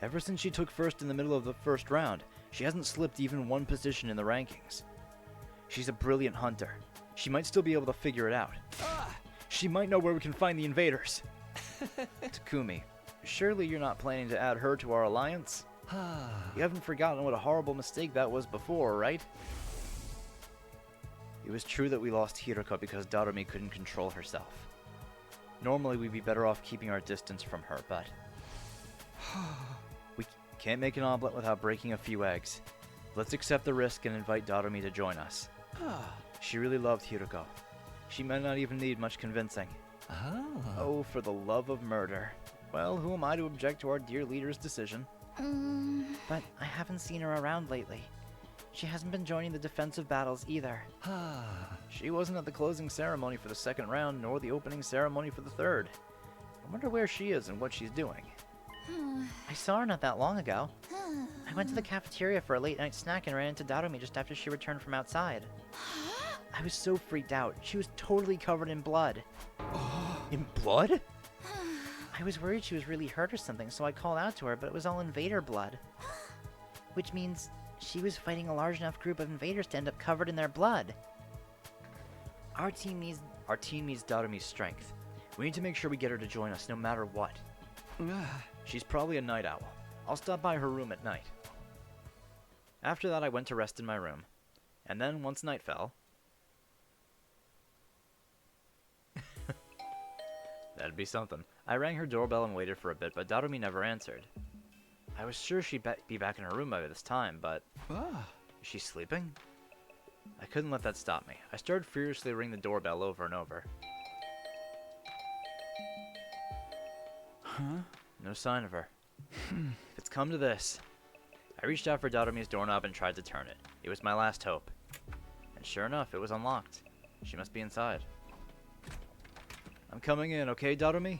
Ever since she took first in the middle of the first round, she hasn't slipped even one position in the rankings. She's a brilliant hunter. She might still be able to figure it out. She might know where we can find the invaders. Takumi, surely you're not planning to add her to our alliance? You haven't forgotten what a horrible mistake that was before, right? It was true that we lost Hiruka because Darumi couldn't control herself. Normally we'd be better off keeping our distance from her, but... we can't make an omelet without breaking a few eggs. Let's accept the risk and invite Darumi to join us. She really loved Hiruko. She might not even need much convincing. Oh, for the love of murder. Well, who am I to object to our dear leader's decision? But I haven't seen her around lately. She hasn't been joining the defensive battles either. She wasn't at the closing ceremony for the second round, nor the opening ceremony for the third. I wonder where she is and what she's doing. I saw her not that long ago. I went to the cafeteria for a late-night snack and ran into Darumi just after she returned from outside. I was so freaked out. She was totally covered in blood. In blood? I was worried she was really hurt or something, so I called out to her, but it was all invader blood. Which means she was fighting a large enough group of invaders to end up covered in their blood. Our team needs Darumi's strength. We need to make sure we get her to join us no matter what. She's probably a night owl. I'll stop by her room at night. After that, I went to rest in my room. And then, once night fell... That'd be something. I rang her doorbell and waited for a bit, but Darumi never answered. I was sure she'd be back in her room by this time, but... Is she sleeping? I couldn't let that stop me. I started furiously ringing the doorbell over and over. Huh? No sign of her. It's come to this. I reached out for Darumi's doorknob and tried to turn it. It was my last hope. And sure enough, it was unlocked. She must be inside. I'm coming in, okay, Darumi?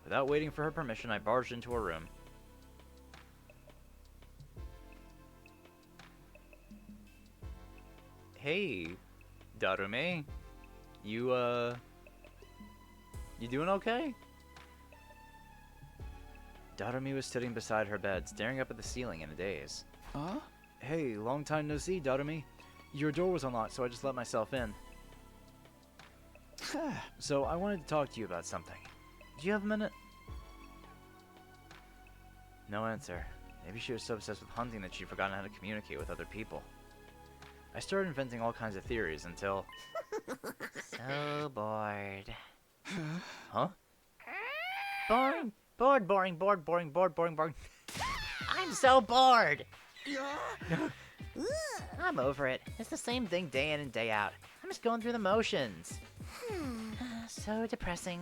Without waiting for her permission, I barged into her room. Hey, Darumi. You doing okay? Darumi was sitting beside her bed, staring up at the ceiling in a daze. Huh? Hey, long time no see, Darumi. Your door was unlocked, so I just let myself in. So, I wanted to talk to you about something. Do you have a minute? No answer. Maybe she was so obsessed with hunting that she'd forgotten how to communicate with other people. I started inventing all kinds of theories until... So bored. Huh? Boring. Bored, boring, bored, boring, bored, boring, boring. I'm so bored! I'm over it. It's the same thing day in and day out. I'm just going through the motions. So depressing.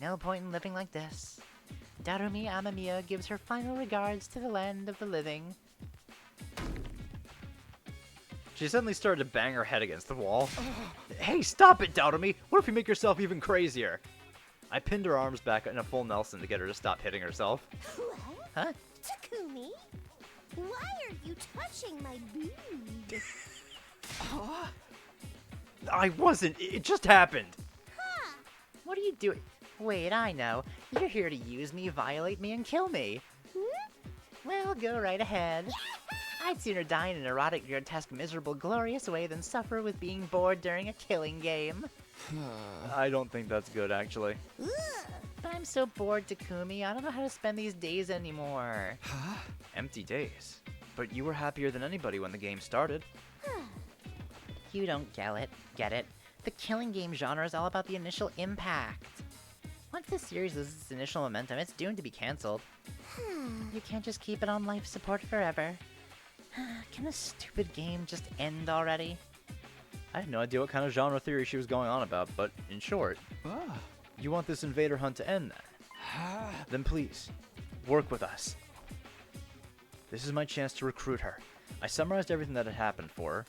No point in living like this. Darumi Amamiya gives her final regards to the land of the living. She suddenly started to bang her head against the wall. Hey, stop it, Darumi! What if you make yourself even crazier? I pinned her arms back in a full Nelson to get her to stop hitting herself. What? Huh? Takumi? Why are you touching my boob? I wasn't. It just happened. What are you doing? Wait, I know. You're here to use me, violate me, and kill me. Well, go right ahead. I'd sooner die in an erotic, grotesque, miserable, glorious way than suffer with being bored during a killing game. I don't think that's good, actually. But I'm so bored, Takumi. I don't know how to spend these days anymore. Empty days. But you were happier than anybody when the game started. You don't get it. The killing game genre is all about the initial impact. Once the series loses its initial momentum, it's doomed to be cancelled. You can't just keep it on life support forever. Can this stupid game just end already? I had no idea what kind of genre theory she was going on about, but in short, you want this invader hunt to end then? Then please, work with us. This is my chance to recruit her. I summarized everything that had happened for her.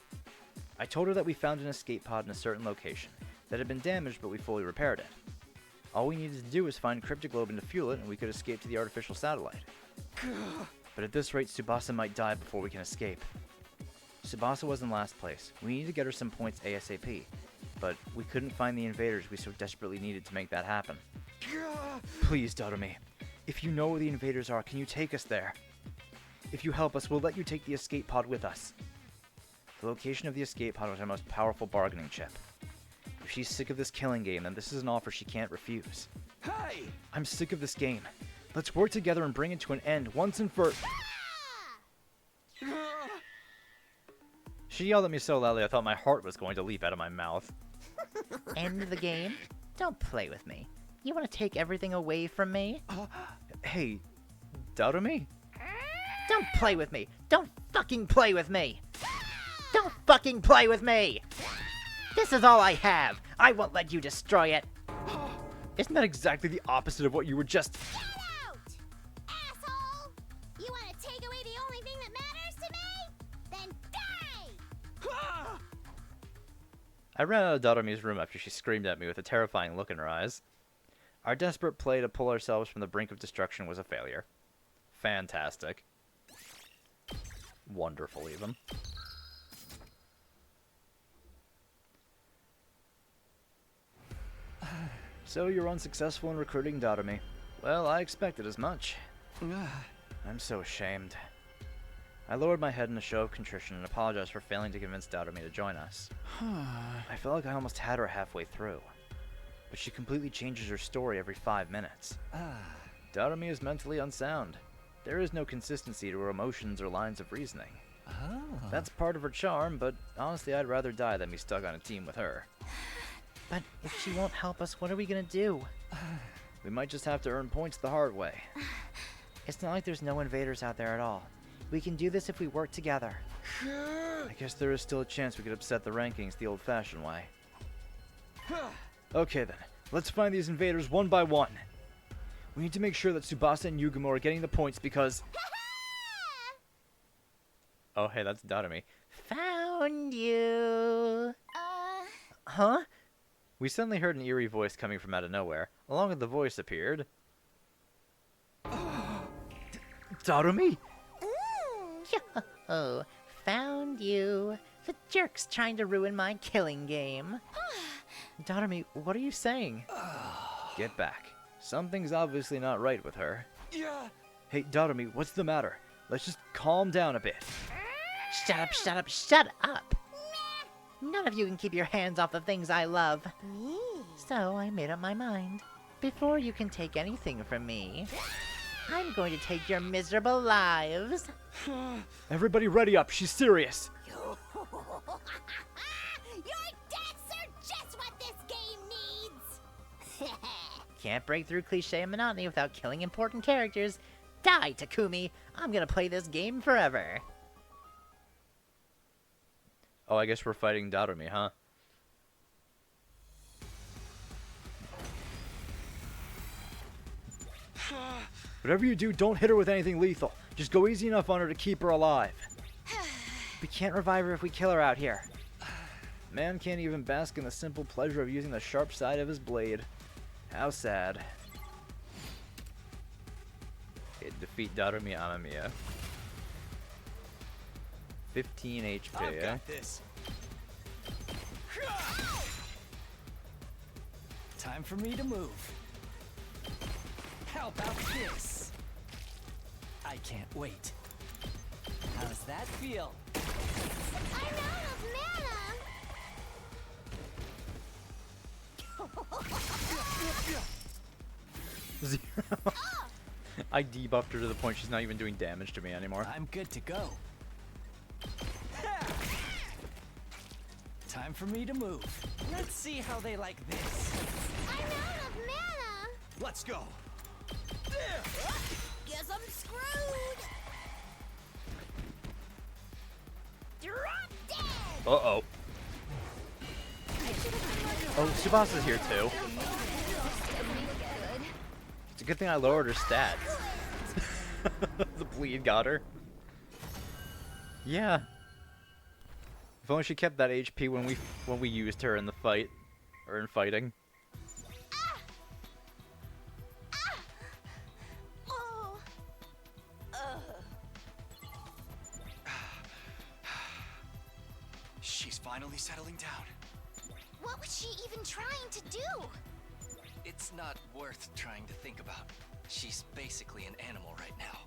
I told her that we found an escape pod in a certain location, that had been damaged but we fully repaired it. All we needed to do was find Cryptoglobin to fuel it and we could escape to the artificial satellite. But at this rate, Tsubasa might die before we can escape. Tsubasa was in last place. We needed to get her some points ASAP, but we couldn't find the invaders we so desperately needed to make that happen. Please, Darumi, if you know where the invaders are, can you take us there? If you help us, we'll let you take the escape pod with us. The location of the escape pod was our most powerful bargaining chip. If she's sick of this killing game, then this is an offer she can't refuse. Hey! I'm sick of this game. Let's work together and bring it to an end once and for... She yelled at me so loudly I thought my heart was going to leap out of my mouth. End the game? Don't play with me. You want to take everything away from me? Hey, Darumi? Don't play with me! Don't fucking play with me! Don't fucking play with me! This is all I have! I won't let you destroy it! Isn't that exactly the opposite of what you were just... Get out! Asshole! You want to take away the only thing that matters to me? Then die! I ran out of Darumi's room after she screamed at me with a terrifying look in her eyes. Our desperate play to pull ourselves from the brink of destruction was a failure. Fantastic. Wonderful, even. So you're unsuccessful in recruiting Darumi. Well, I expected as much. I'm so ashamed. I lowered my head in a show of contrition and apologized for failing to convince Darumi to join us. I felt like I almost had her halfway through. But she completely changes her story every 5 minutes. Darumi is mentally unsound. There is no consistency to her emotions or lines of reasoning. That's part of her charm, but honestly I'd rather die than be stuck on a team with her. But if she won't help us, what are we gonna do? We might just have to earn points the hard way. It's not like there's no invaders out there at all. We can do this if we work together. I guess there is still a chance we could upset the rankings the old-fashioned way. Okay then, let's find these invaders one by one. We need to make sure that Tsubasa and Yugumo are getting the points because... Oh, hey, that's Darumi. Found you! Huh? We suddenly heard an eerie voice coming from out of nowhere. Along with the voice appeared... Darumi? Yo, found you. The jerk's trying to ruin my killing game. Darumi, what are you saying? Get back. Something's obviously not right with her. Yeah. Hey, Darumi, what's the matter? Let's just calm down a bit. Shut up, shut up, shut up! None of you can keep your hands off the things I love. So I made up my mind. Before you can take anything from me, I'm going to take your miserable lives. Everybody ready up, she's serious. Your deaths are just what this game needs. Can't break through cliche monotony without killing important characters. Die, Takumi! I'm gonna play this game forever. Oh, I guess we're fighting Darumi, huh? Whatever you do, don't hit her with anything lethal. Just go easy enough on her to keep her alive. We can't revive her if we kill her out here. Man can't even bask in the simple pleasure of using the sharp side of his blade. How sad. Okay, defeat Darumi Amamiya. 15 HP, I've got this. Time for me to move. How about this? I can't wait. How's that feel? I'm out of mana! Zero. I debuffed her to the point she's not even doing damage to me anymore. I'm good to go. Time for me to move. Let's see how they like this. I'm out of mana! Let's go. Guess I'm screwed! Drop dead! Uh-oh. Oh, Tsubasa's here too. It's a good thing I lowered her stats. The bleed got her. Yeah. If only she kept that HP when we used her in the fight. Or in fighting. Oh. She's finally settling down. What was she even trying to do? It's not worth trying to think about. She's basically an animal right now.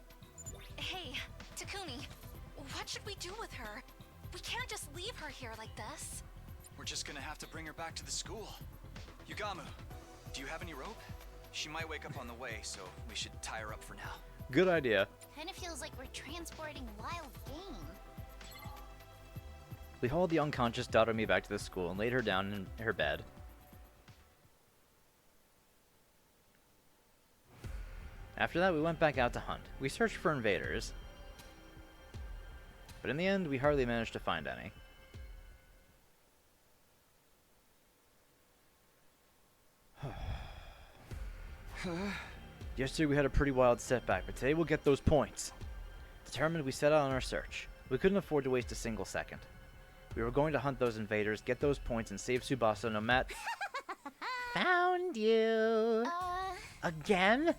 Hey, Takumi, what should we do with her? We can't just leave her here like this. We're just gonna have to bring her back to the school. Yugamu, do you have any rope? She might wake up on the way, so we should tie her up for now. Good idea. Kinda feels like we're transporting wild game. We hauled the unconscious Darumi back to the school and laid her down in her bed. After that, we went back out to hunt. We searched for invaders. But in the end, we hardly managed to find any. Yesterday we had a pretty wild setback, but today we'll get those points. Determined, we set out on our search. We couldn't afford to waste a single second. We were going to hunt those invaders, get those points, and save Tsubasa no matter... Found you! Again?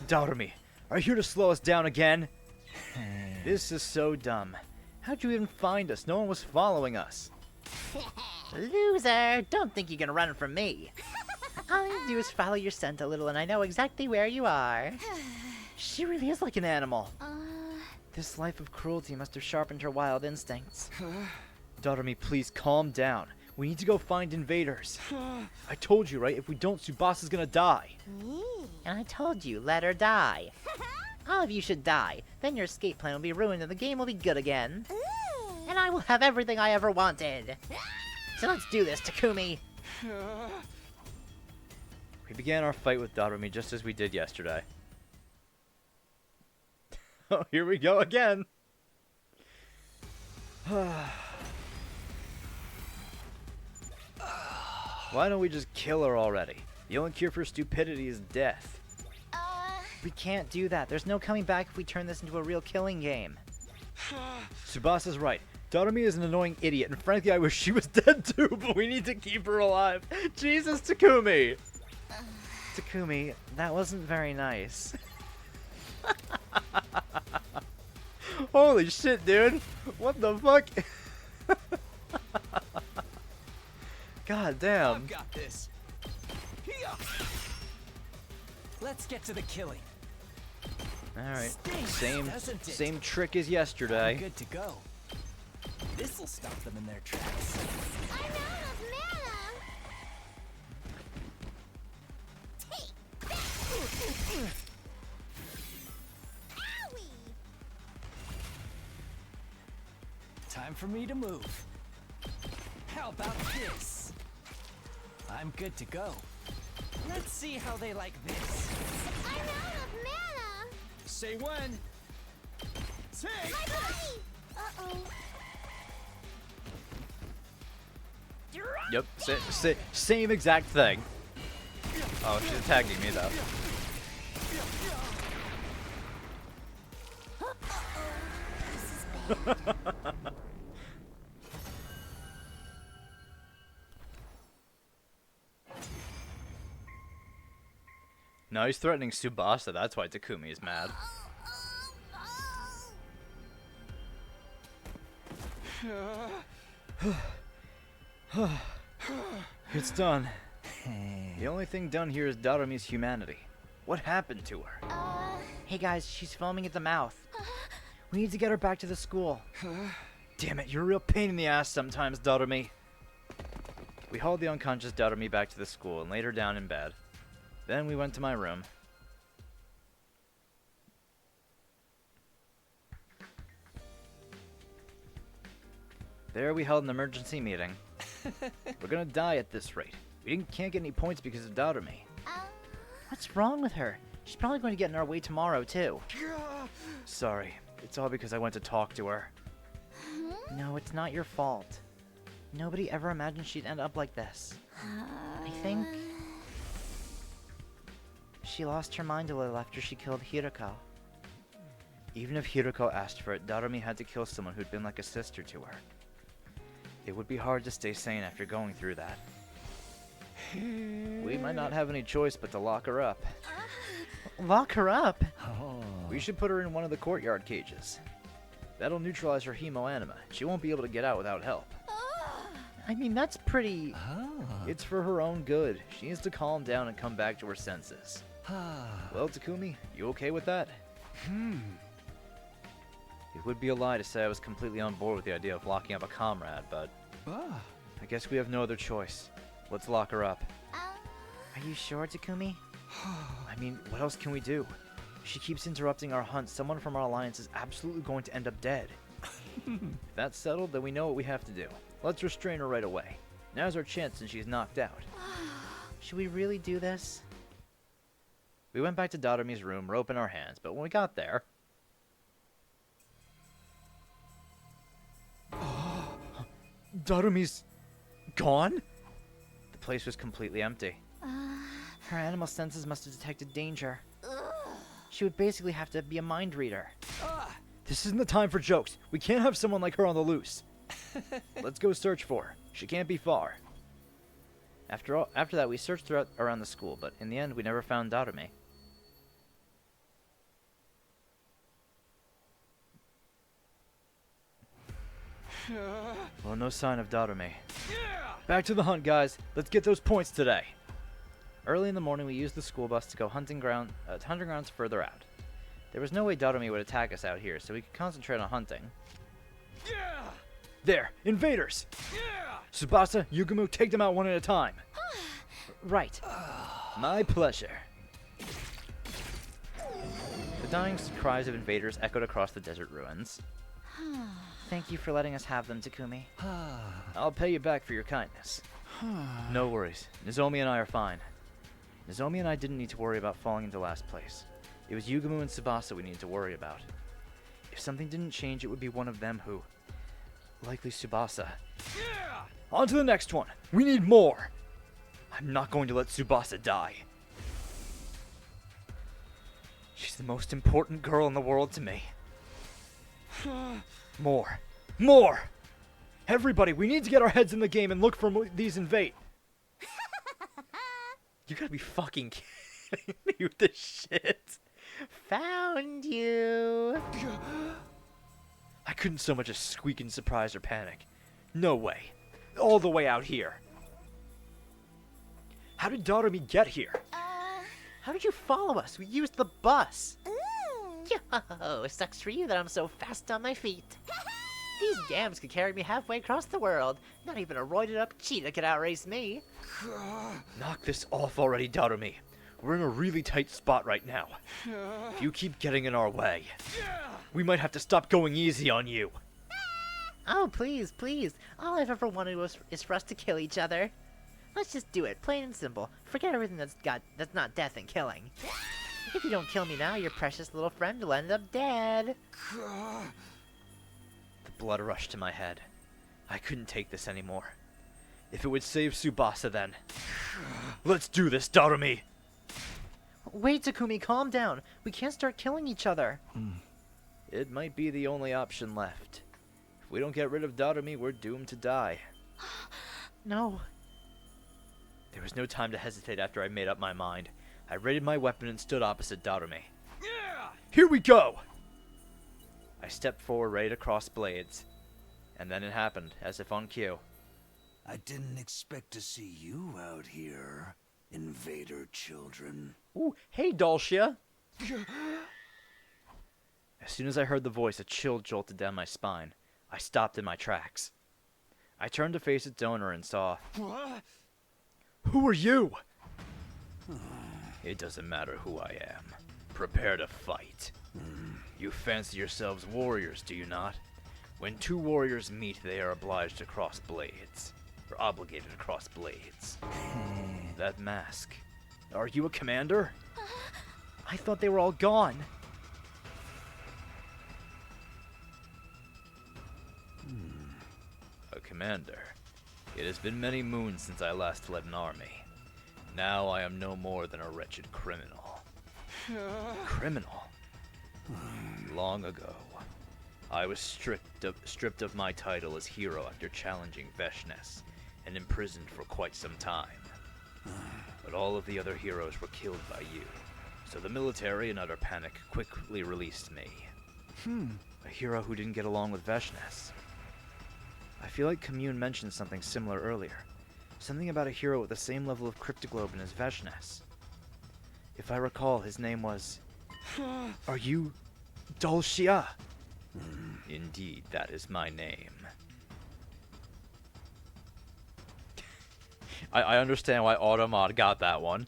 Darumi, are you here to slow us down again? This is so dumb. How'd you even find us? No one was following us. Loser! Don't think you can run from me. All you do is follow your scent a little and I know exactly where you are. She really is like an animal. This life of cruelty must have sharpened her wild instincts. Darumi, please calm down. We need to go find invaders. I told you, right? If we don't, Tsubasa's gonna die. And I told you, let her die. All of you should die. Then your escape plan will be ruined and the game will be good again. And I will have everything I ever wanted. So let's do this, Takumi. We began our fight with Darumi just as we did yesterday. Oh, here we go again. Why don't we just kill her already? The only cure for stupidity is death. We can't do that. There's no coming back if we turn this into a real killing game. Tsubasa's right. Darumi is an annoying idiot, and frankly, I wish she was dead too, but we need to keep her alive. Jesus, Takumi! Takumi, that wasn't very nice. Holy shit, dude! What the fuck? God damn. I've got this. Let's get to the killing. Alright, Stinks, doesn't it? same trick as yesterday. I'm good to go. This'll stop them in their tracks. I'm out of mana. Take that. Owie. Time for me to move. How about this? I'm good to go. Let's see how they like this. I'm out of mana. Say when. Take My body. Uh-oh. Yep, same exact thing. Oh, she's attacking me though. No, he's threatening Tsubasa, that's why Takumi is mad. It's done. The only thing done here is Darumi's humanity. What happened to her? Hey guys, she's foaming at the mouth. We need to get her back to the school. Damn it, you're a real pain in the ass sometimes, Darumi. We hauled the unconscious Darumi back to the school and laid her down in bed. Then we went to my room. There we held an emergency meeting. We're gonna die at this rate. Can't get any points because of Darumi. What's wrong with her? She's probably going to get in our way tomorrow, too. Sorry. It's all because I went to talk to her. No, it's not your fault. Nobody ever imagined she'd end up like this. I think she lost her mind a little after she killed Hiroko. Even if Hiroko asked for it, Darumi had to kill someone who'd been like a sister to her. It would be hard to stay sane after going through that. We might not have any choice but to lock her up. Lock her up? Oh. We should put her in one of the courtyard cages. That'll neutralize her hemoanima. She won't be able to get out without help. I mean, that's pretty... It's for her own good. She needs to calm down and come back to her senses. Well, Takumi, you okay with that? It would be a lie to say I was completely on board with the idea of locking up a comrade, but... I guess we have no other choice. Let's lock her up. Are you sure, Takumi? I mean, what else can we do? If she keeps interrupting our hunt, someone from our alliance is absolutely going to end up dead. If that's settled, then we know what we have to do. Let's restrain her right away. Now's our chance since she's knocked out. Should we really do this? We went back to Darumi's room, rope in our hands, but when we got there... Darumi's... gone? The place was completely empty. Her animal senses must have detected danger. She would basically have to be a mind reader. This isn't the time for jokes. We can't have someone like her on the loose. Let's go search for her. She can't be far. After that, we searched around the school, but in the end, we never found Darumi. Well, no sign of Darumi. Back to the hunt, guys. Let's get those points today. Early in the morning, we used the school bus to go hunting grounds further out. There was no way Darumi would attack us out here, so we could concentrate on hunting. There! Invaders! Tsubasa, Yugumu, take them out one at a time. Right. My pleasure. The dying cries of invaders echoed across the desert ruins. Thank you for letting us have them, Takumi. I'll pay you back for your kindness. No worries. Nozomi and I are fine. Nozomi and I didn't need to worry about falling into last place. It was Yugumu and Tsubasa we needed to worry about. If something didn't change, it would be one of them who... Likely Tsubasa. On to the next one! We need more! I'm not going to let Tsubasa die. She's the most important girl in the world to me. More. More! Everybody, we need to get our heads in the game and look for these invade. You gotta be fucking kidding me with this shit. Found you. I couldn't so much as squeak in surprise or panic. No way. All the way out here. How did Doremi get here? How did you follow us? We used the bus. Yo, sucks for you that I'm so fast on my feet. These yams could carry me halfway across the world. Not even a roided up cheetah could outrace me. Knock this off already, Doremi. We're in a really tight spot right now. If you keep getting in our way, we might have to stop going easy on you. Oh, please, please. All I've ever wanted is for us to kill each other. Let's just do it, plain and simple. Forget everything that's not death and killing. If you don't kill me now, your precious little friend will end up dead. The blood rushed to my head. I couldn't take this anymore. If it would save Tsubasa, then. Let's do this, Doremi! Wait, Takumi, calm down. We can't start killing each other. It might be the only option left. If we don't get rid of Doremi, we're doomed to die. No. There was no time to hesitate after I made up my mind. I raided my weapon and stood opposite Doremi. Here we go! I stepped forward, ready to cross blades. And then it happened, as if on cue. I didn't expect to see you out here, invader children. Ooh, hey, Dulcia! As soon as I heard the voice, a chill jolted down my spine. I stopped in my tracks. I turned to face its owner and saw... What? Who are you? It doesn't matter who I am. Prepare to fight. You fancy yourselves warriors, do you not? When two warriors meet, they are obliged to cross blades. Or obligated to cross blades. That mask. Are you a commander? I thought they were all gone. A commander. It has been many moons since I last led an army. Now I am no more than a wretched criminal. Criminal? Long ago, I was stripped of my title as hero after challenging Veshnes, and imprisoned for quite some time. But all of the other heroes were killed by you, so the military, in utter panic, quickly released me. A hero who didn't get along with Veshnes. I feel like Commune mentioned something similar earlier. Something about a hero with the same level of cryptoglobin as Veshnes. If I recall, his name was... Are you... Dulcia? Indeed, that is my name. I understand why Automod got that one.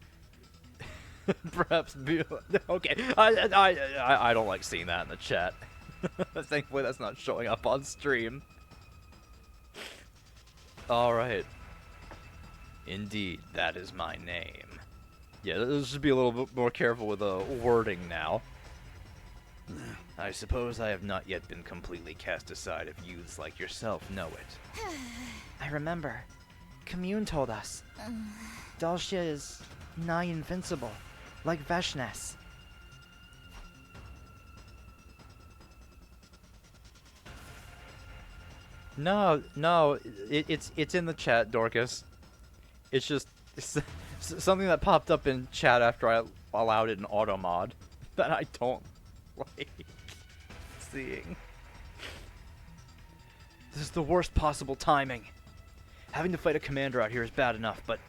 Perhaps be... Okay, I don't like seeing that in the chat. Thankfully that's not showing up on stream. Alright. Indeed, that is my name. Yeah, let's just be a little bit more careful with the wording now. I suppose I have not yet been completely cast aside if youths like yourself know it. I remember. Commune told us. Dulcia is nigh invincible, like Veshnes. No, it's in the chat, Dorcas. It's just something that popped up in chat after I allowed it in auto mod that I don't like seeing. This is the worst possible timing. Having to fight a commander out here is bad enough, but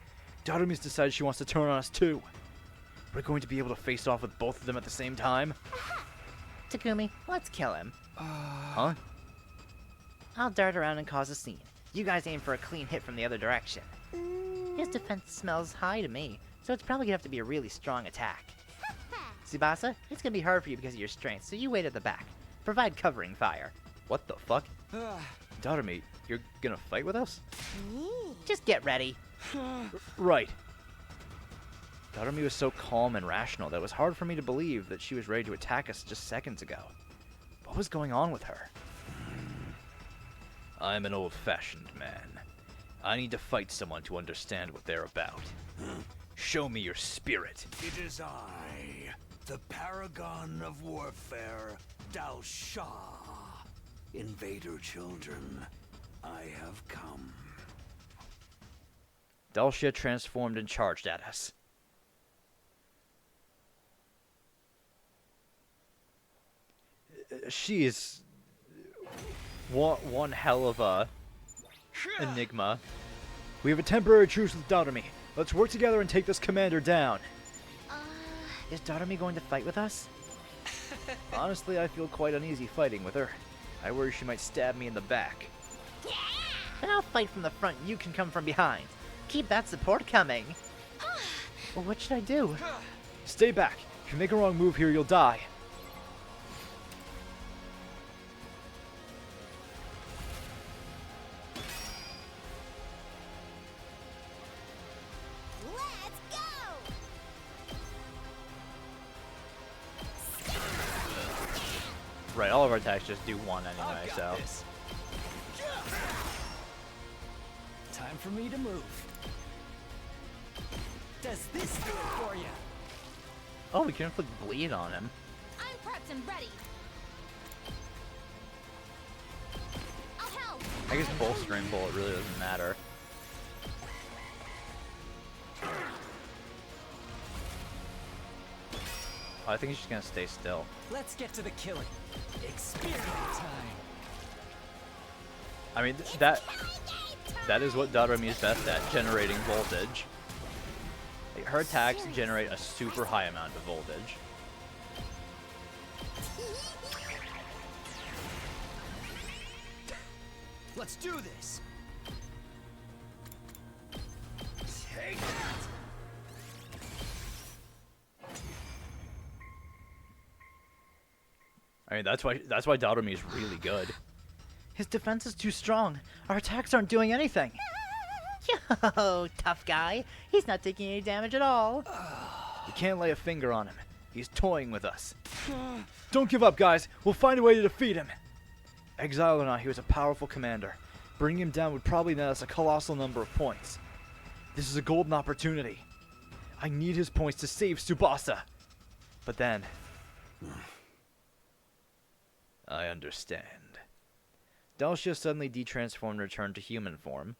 Doremi's decided she wants to turn on us too. We're going to be able to face off with both of them at the same time? Takumi, let's kill him. Huh? I'll dart around and cause a scene. You guys aim for a clean hit from the other direction. His defense smells high to me, so it's probably gonna have to be a really strong attack. Tsubasa, it's gonna be hard for you because of your strength, so you wait at the back. Provide covering fire. What the fuck? Doremi, you're gonna fight with us? Just get ready. Right. Doremi was so calm and rational that it was hard for me to believe that she was ready to attack us just seconds ago. What was going on with her? I'm an old-fashioned man. I need to fight someone to understand what they're about. Show me your spirit. It is I, the paragon of warfare, Dal Shah. Invader children, I have come. Dulcia transformed and charged at us. She is one hell of a enigma. We have a temporary truce with Dotomi. Let's work together and take this commander down. Is Dotomi going to fight with us? Honestly, I feel quite uneasy fighting with her. I worry she might stab me in the back. Then I'll fight from the front. You can come from behind. Keep that support coming. Well, what should I do? Stay back. If you make a wrong move here, you'll die. Let's go! Right, all of our attacks just do one anyway, so. Time for me to move. Does this do it for you? Oh, we can inflict bleed on him. I'm prepped and ready. I'll help. I guess bolstering bullet really doesn't matter. Oh, I think he's just gonna stay still. Let's get to the killing. Experiment time. I mean, that is what Dotomi is best at, generating voltage. Like, her attacks generate a super high amount of voltage. Let's do this. Take that. I mean, that's why Dotomi is really good. His defense is too strong. Our attacks aren't doing anything. Yo, tough guy. He's not taking any damage at all. You can't lay a finger on him. He's toying with us. Don't give up, guys. We'll find a way to defeat him. Exile or not, he was a powerful commander. Bringing him down would probably net us a colossal number of points. This is a golden opportunity. I need his points to save Tsubasa. But then... I understand. Dulcia suddenly detransformed and returned to human form.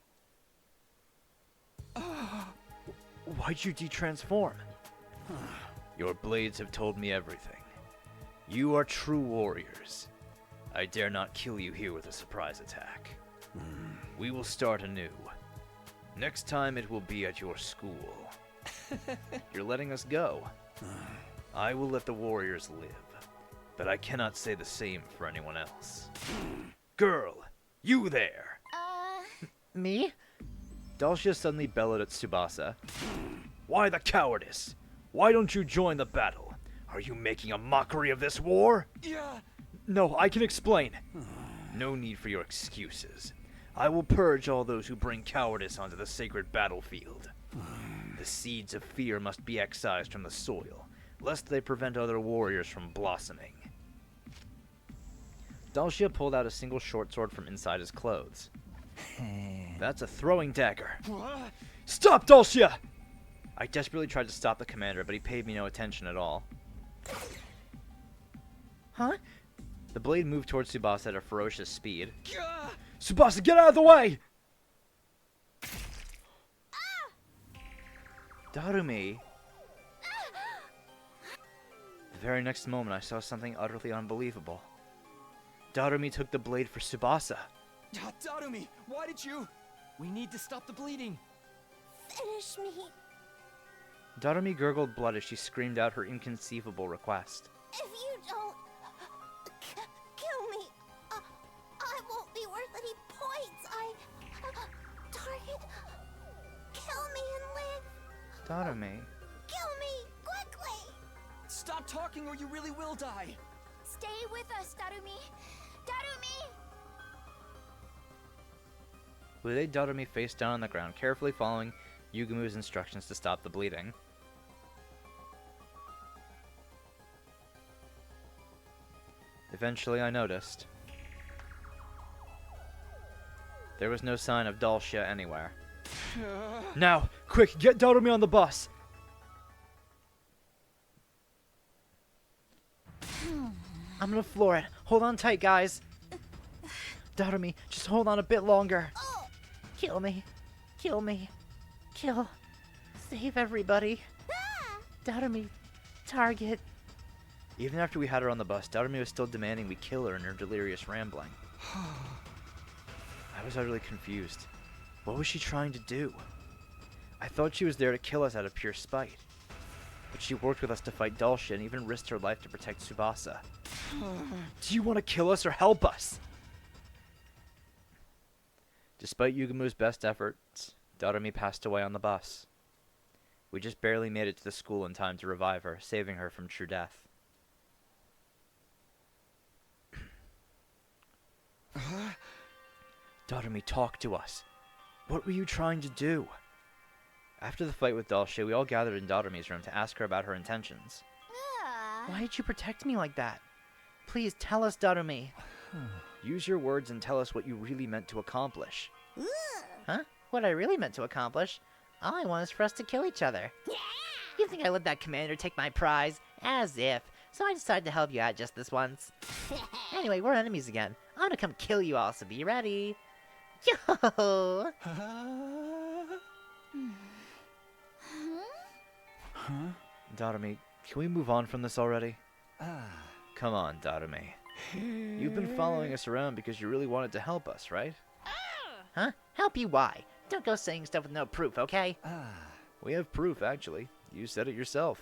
Why'd you detransform? Your blades have told me everything. You are true warriors. I dare not kill you here with a surprise attack. We will start anew. Next time it will be at your school. You're letting us go. I will let the warriors live, but I cannot say the same for anyone else. Girl, you there! Me? Dulcia suddenly bellowed at Tsubasa. Why the cowardice? Why don't you join the battle? Are you making a mockery of this war? Yeah. No, I can explain. No need for your excuses. I will purge all those who bring cowardice onto the sacred battlefield. The seeds of fear must be excised from the soil, lest they prevent other warriors from blossoming. Dulcia pulled out a single short sword from inside his clothes. That's a throwing dagger. What? Stop, Dulcia! I desperately tried to stop the commander, but he paid me no attention at all. Huh? The blade moved towards Tsubasa at a ferocious speed. Tsubasa, get out of the way! Darumi. The very next moment, I saw something utterly unbelievable. Darumi took the blade for Tsubasa. Darumi, why did you? We need to stop the bleeding. Finish me. Darumi gurgled blood as she screamed out her inconceivable request. If you don't kill me, I won't be worth any points. Target, kill me and live. Darumi. Kill me quickly. Stop talking or you really will die. Stay with us, Darumi. Darumi! We laid Darumi face down on the ground, carefully following Yugamu's instructions to stop the bleeding. Eventually, I noticed. There was no sign of Dulcia anywhere. Now, quick, get Darumi on the bus! I'm gonna floor it. Hold on tight, guys. Darumi, just hold on a bit longer. Kill me. Kill me. Kill. Save everybody. Darumi, target. Even after we had her on the bus, Darumi was still demanding we kill her in her delirious rambling. I was utterly confused. What was she trying to do? I thought she was there to kill us out of pure spite. But she worked with us to fight Dulcia and even risked her life to protect Tsubasa. Do you want to kill us or help us? Despite Yugamu's best efforts, Darumi passed away on the bus. We just barely made it to the school in time to revive her, saving her from true death. Darumi, talk to us. What were you trying to do? After the fight with Dulcia, we all gathered in Darumi's room to ask her about her intentions. Why did you protect me like that? Please tell us, Darumi. Use your words and tell us what you really meant to accomplish. Huh? What I really meant to accomplish? All I want is for us to kill each other. You think I let that commander take my prize? As if. So I decided to help you out just this once. Anyway, we're enemies again. I'm gonna come kill you all, so be ready. Yo! Huh? Darumi, can we move on from this already? Come on, Darumi. You've been following us around because you really wanted to help us, right? Huh? Help you why? Don't go saying stuff with no proof, okay? We have proof, actually. You said it yourself.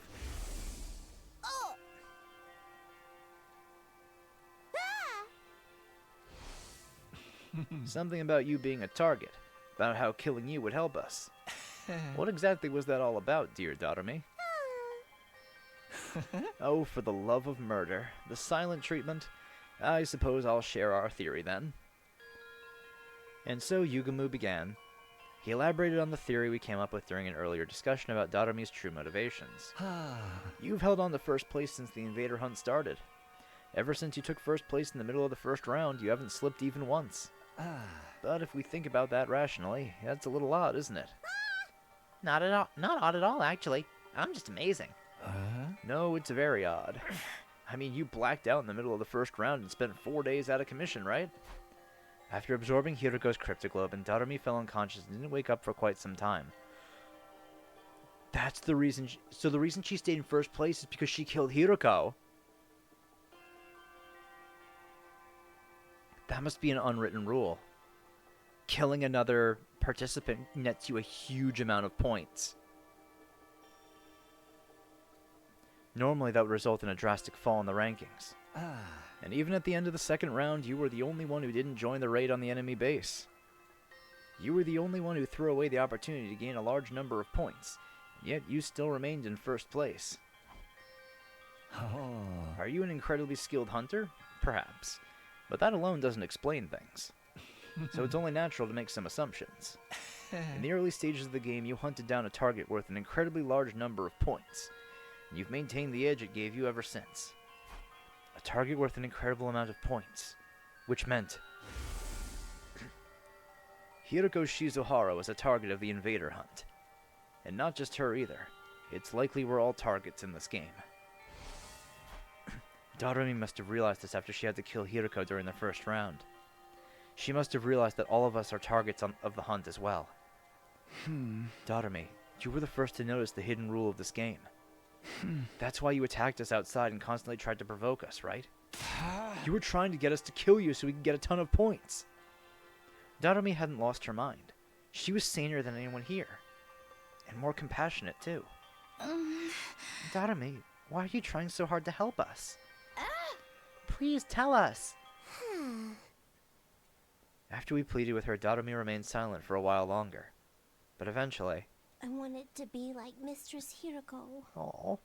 Something about you being a target. About how killing you would help us. What exactly was that all about, dear Darumi? Oh, for the love of murder. The silent treatment. I suppose I'll share our theory then. And so Yugamu began. He elaborated on the theory we came up with during an earlier discussion about Darumi's true motivations. You've held on to first place since the invader hunt started. Ever since you took first place in the middle of the first round, you haven't slipped even once. But if we think about that rationally, that's a little odd, isn't it? Not at all. Not odd at all, actually. I'm just amazing. No, it's very odd. I mean, you blacked out in the middle of the first round and spent 4 days out of commission, right? After absorbing Hiruko's cryptoglobe, Darumi fell unconscious and didn't wake up for quite some time. That's the reason. So the reason she stayed in first place is because she killed Hiruko. That must be an unwritten rule. Killing another participant nets you a huge amount of points. Normally that would result in a drastic fall in the rankings. And even at the end of the second round, you were the only one who didn't join the raid on the enemy base. You were the only one who threw away the opportunity to gain a large number of points, and yet you still remained in first place. Are you an incredibly skilled hunter? Perhaps. But that alone doesn't explain things. So it's only natural to make some assumptions. In the early stages of the game, you hunted down a target worth an incredibly large number of points. And you've maintained the edge it gave you ever since. A target worth an incredible amount of points. Which meant Hiruko Shizuhara was a target of the invader hunt. And not just her either. It's likely we're all targets in this game. Darumi must have realized this after she had to kill Hiruko during the first round. She must have realized that all of us are targets of the hunt as well. Darumi, you were the first to notice the hidden rule of this game. That's why you attacked us outside and constantly tried to provoke us, right? You were trying to get us to kill you so we could get a ton of points. Darumi hadn't lost her mind. She was saner than anyone here. And more compassionate, too. Darumi, why are you trying so hard to help us? Please tell us. After we pleaded with her, Darumi remained silent for a while longer. But eventually... I wanted to be like Mistress Hiroko. Aww.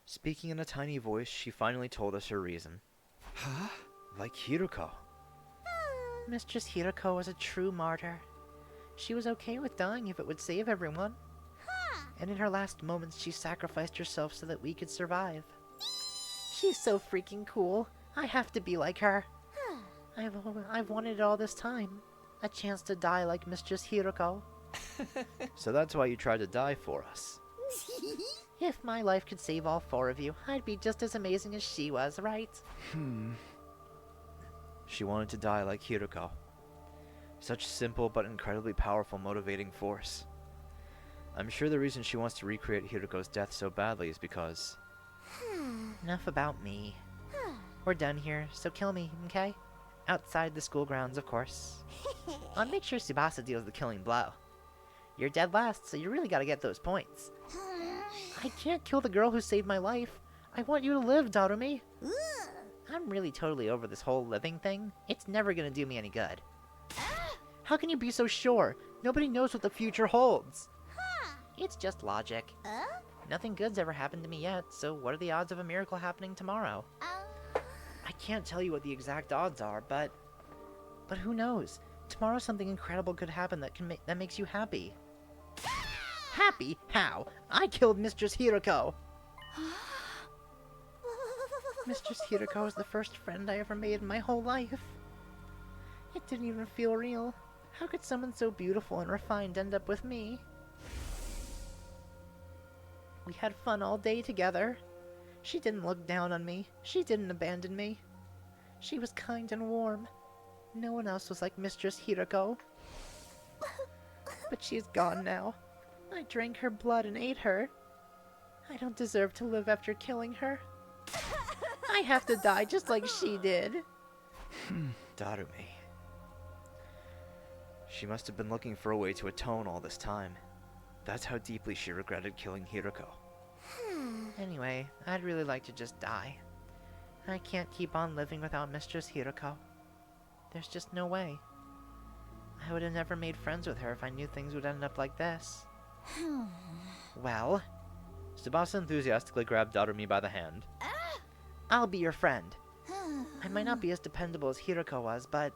Speaking in a tiny voice, she finally told us her reason. Like Hiruko. Mistress Hiroko was a true martyr. She was okay with dying if it would save everyone. And in her last moments, she sacrificed herself so that we could survive. She's so freaking cool. I have to be like her. I've wanted it all this time. A chance to die like Mistress Hiroko. So that's why you tried to die for us. If my life could save all four of you, I'd be just as amazing as she was, right? She wanted to die like Hiroko. Such simple but incredibly powerful motivating force. I'm sure the reason she wants to recreate Hiroko's death so badly is because... Enough about me. We're done here, so kill me, okay? Outside the school grounds, of course. I'll make sure Tsubasa deals the killing blow. You're dead last, so you really gotta get those points. I can't kill the girl who saved my life. I want you to live, Darumi. I'm really totally over this whole living thing. It's never gonna do me any good. How can you be so sure? Nobody knows what the future holds. It's just logic. Nothing good's ever happened to me yet, so what are the odds of a miracle happening tomorrow? I can't tell you what the exact odds are, but who knows? Tomorrow something incredible could happen that makes you happy. Happy? How? I killed Mistress Hiroko! Mistress Hiroko was the first friend I ever made in my whole life. It didn't even feel real. How could someone so beautiful and refined end up with me? We had fun all day together. She didn't look down on me. She didn't abandon me. She was kind and warm. No one else was like Mistress Hiroko. But she's gone now. I drank her blood and ate her. I don't deserve to live after killing her. I have to die just like she did. Darumi. She must have been looking for a way to atone all this time. That's how deeply she regretted killing Hiroko. Anyway, I'd really like to just die. I can't keep on living without Mistress Hiroko. There's just no way. I would have never made friends with her if I knew things would end up like this. Well? Tsubasa enthusiastically grabbed Darumi by the hand. I'll be your friend. I might not be as dependable as Hiroko was, but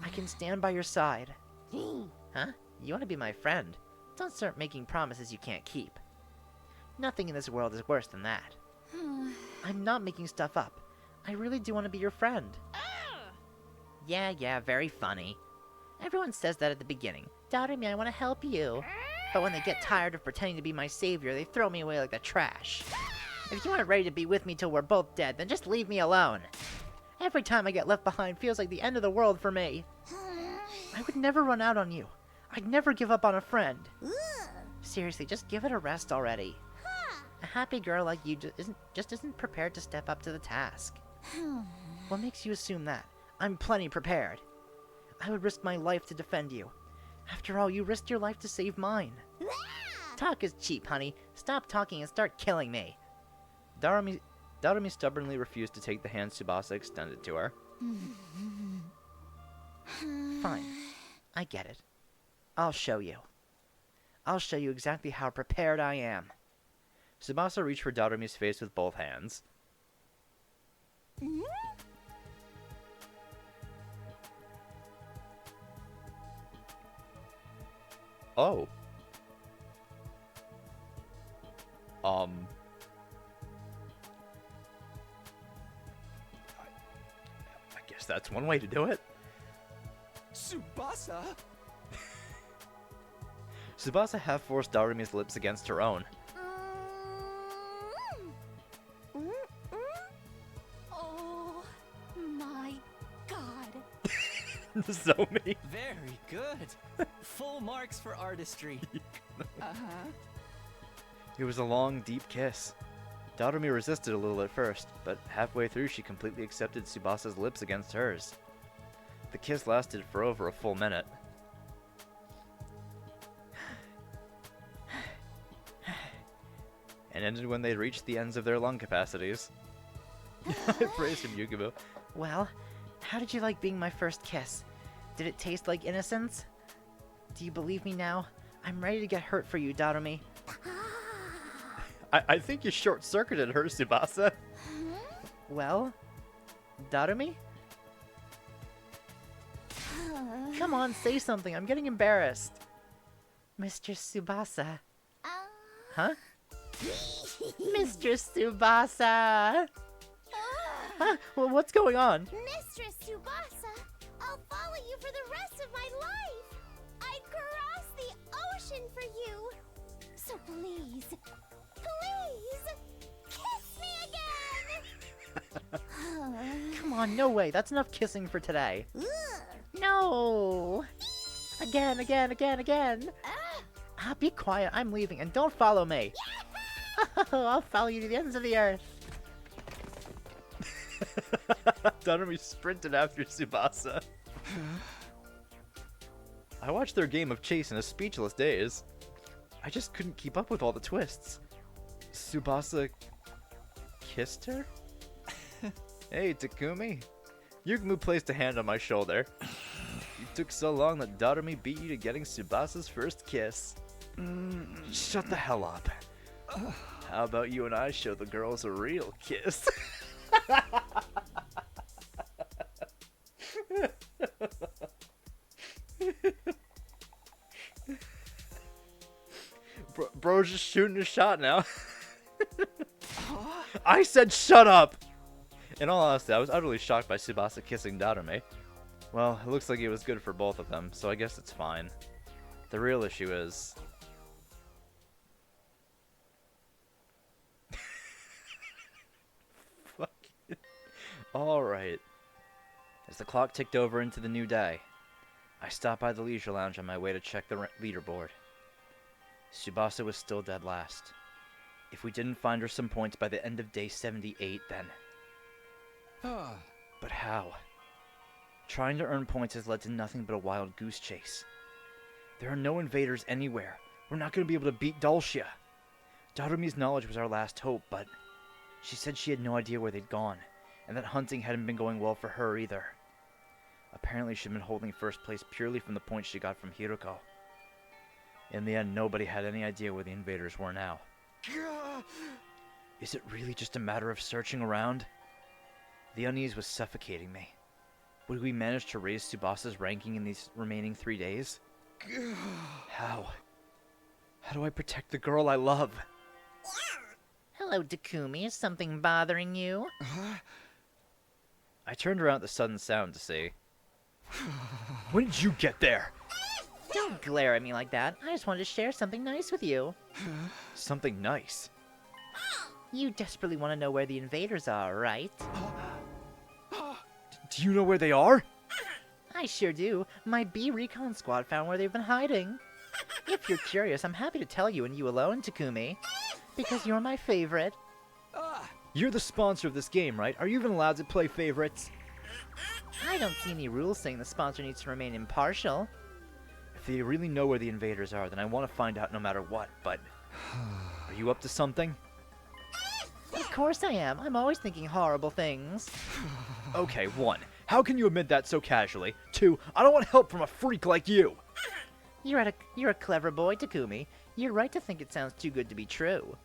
I can stand by your side. Huh? You want to be my friend? Don't start making promises you can't keep. Nothing in this world is worse than that. I'm not making stuff up. I really do want to be your friend. Yeah, very funny. Everyone says that at the beginning. Darumi, I want to help you. But when they get tired of pretending to be my savior, they throw me away like the trash. If you aren't ready to be with me till we're both dead, then just leave me alone. Every time I get left behind feels like the end of the world for me. I would never run out on you. I'd never give up on a friend. Seriously, just give it a rest already. A happy girl like you just isn't prepared to step up to the task. What makes you assume that? I'm plenty prepared. I would risk my life to defend you. After all, you risked your life to save mine. Talk is cheap, honey. Stop talking and start killing me. Darumi stubbornly refused to take the hand Tsubasa extended to her. Fine. I get it. I'll show you. I'll show you exactly how prepared I am. Tsubasa reached for Darumi's face with both hands. Oh. I guess that's one way to do it. Tsubasa? Tsubasa half forced Darumi's lips against her own. Oh my god. Zomi. Very good. Full marks for artistry. Uh-huh. It was a long, deep kiss. Darumi resisted a little at first, but halfway through she completely accepted Tsubasa's lips against hers. The kiss lasted for over a full minute. And ended when they reached the ends of their lung capacities. Praise him, Yukibu. Well, how did you like being my first kiss? Did it taste like innocence? Do you believe me now? I'm ready to get hurt for you, Darumi. I think you short-circuited her, Tsubasa. Well, Darumi? Come on, say something. I'm getting embarrassed. Mr. Tsubasa. Huh? Mr. Tsubasa! Huh? Well, what's going on? Mistress Tsubasa, I'll follow you for the rest of my life. I'd cross the ocean for you. So please, please, kiss me again. Come on, no way. That's enough kissing for today. No. Again, again, again, again. Be quiet. I'm leaving, and don't follow me. I'll follow you to the ends of the earth. Doremi sprinted after Tsubasa. I watched their game of chase in a speechless daze. I just couldn't keep up with all the twists. Tsubasa kissed her? Hey, Takumi. Yugumu placed a hand on my shoulder. You took so long that Doremi beat you to getting Tsubasa's first kiss. Shut the hell up. How about you and I show the girls a real kiss? Bro's just shooting a shot now. I said shut up! In all honesty, I was utterly shocked by Tsubasa kissing Doremi. Well, it looks like it was good for both of them, so I guess it's fine. The real issue is... Fuck it. Alright. As the clock ticked over into the new day, I stopped by the leisure lounge on my way to check the leaderboard. Tsubasa was still dead last. If we didn't find her some points by the end of day 78, then... But how? Trying to earn points has led to nothing but a wild goose chase. There are no invaders anywhere. We're not going to be able to beat Dulcia. Doremi's knowledge was our last hope, but she said she had no idea where they'd gone, and that hunting hadn't been going well for her either. Apparently she'd been holding first place purely from the points she got from Hiroko. In the end, nobody had any idea where the invaders were now. Is it really just a matter of searching around? The unease was suffocating me. Would we manage to raise Tsubasa's ranking in these remaining 3 days? How? How do I protect the girl I love? Hello, Takumi. Is something bothering you? I turned around at the sudden sound to see. When did you get there? Don't glare at me like that. I just wanted to share something nice with you. Something nice? You desperately want to know where the invaders are, right? Do you know where they are? I sure do. My B Recon squad found where they've been hiding. If you're curious, I'm happy to tell you and you alone, Takumi. Because you're my favorite. You're the sponsor of this game, right? Are you even allowed to play favorites? I don't see any rules saying the sponsor needs to remain impartial. If they really know where the invaders are, then I want to find out no matter what, but... Are you up to something? Of course I am. I'm always thinking horrible things. Okay, 1. How can you admit that so casually? 2. I don't want help from a freak like you! You're a clever boy, Takumi. You're right to think it sounds too good to be true.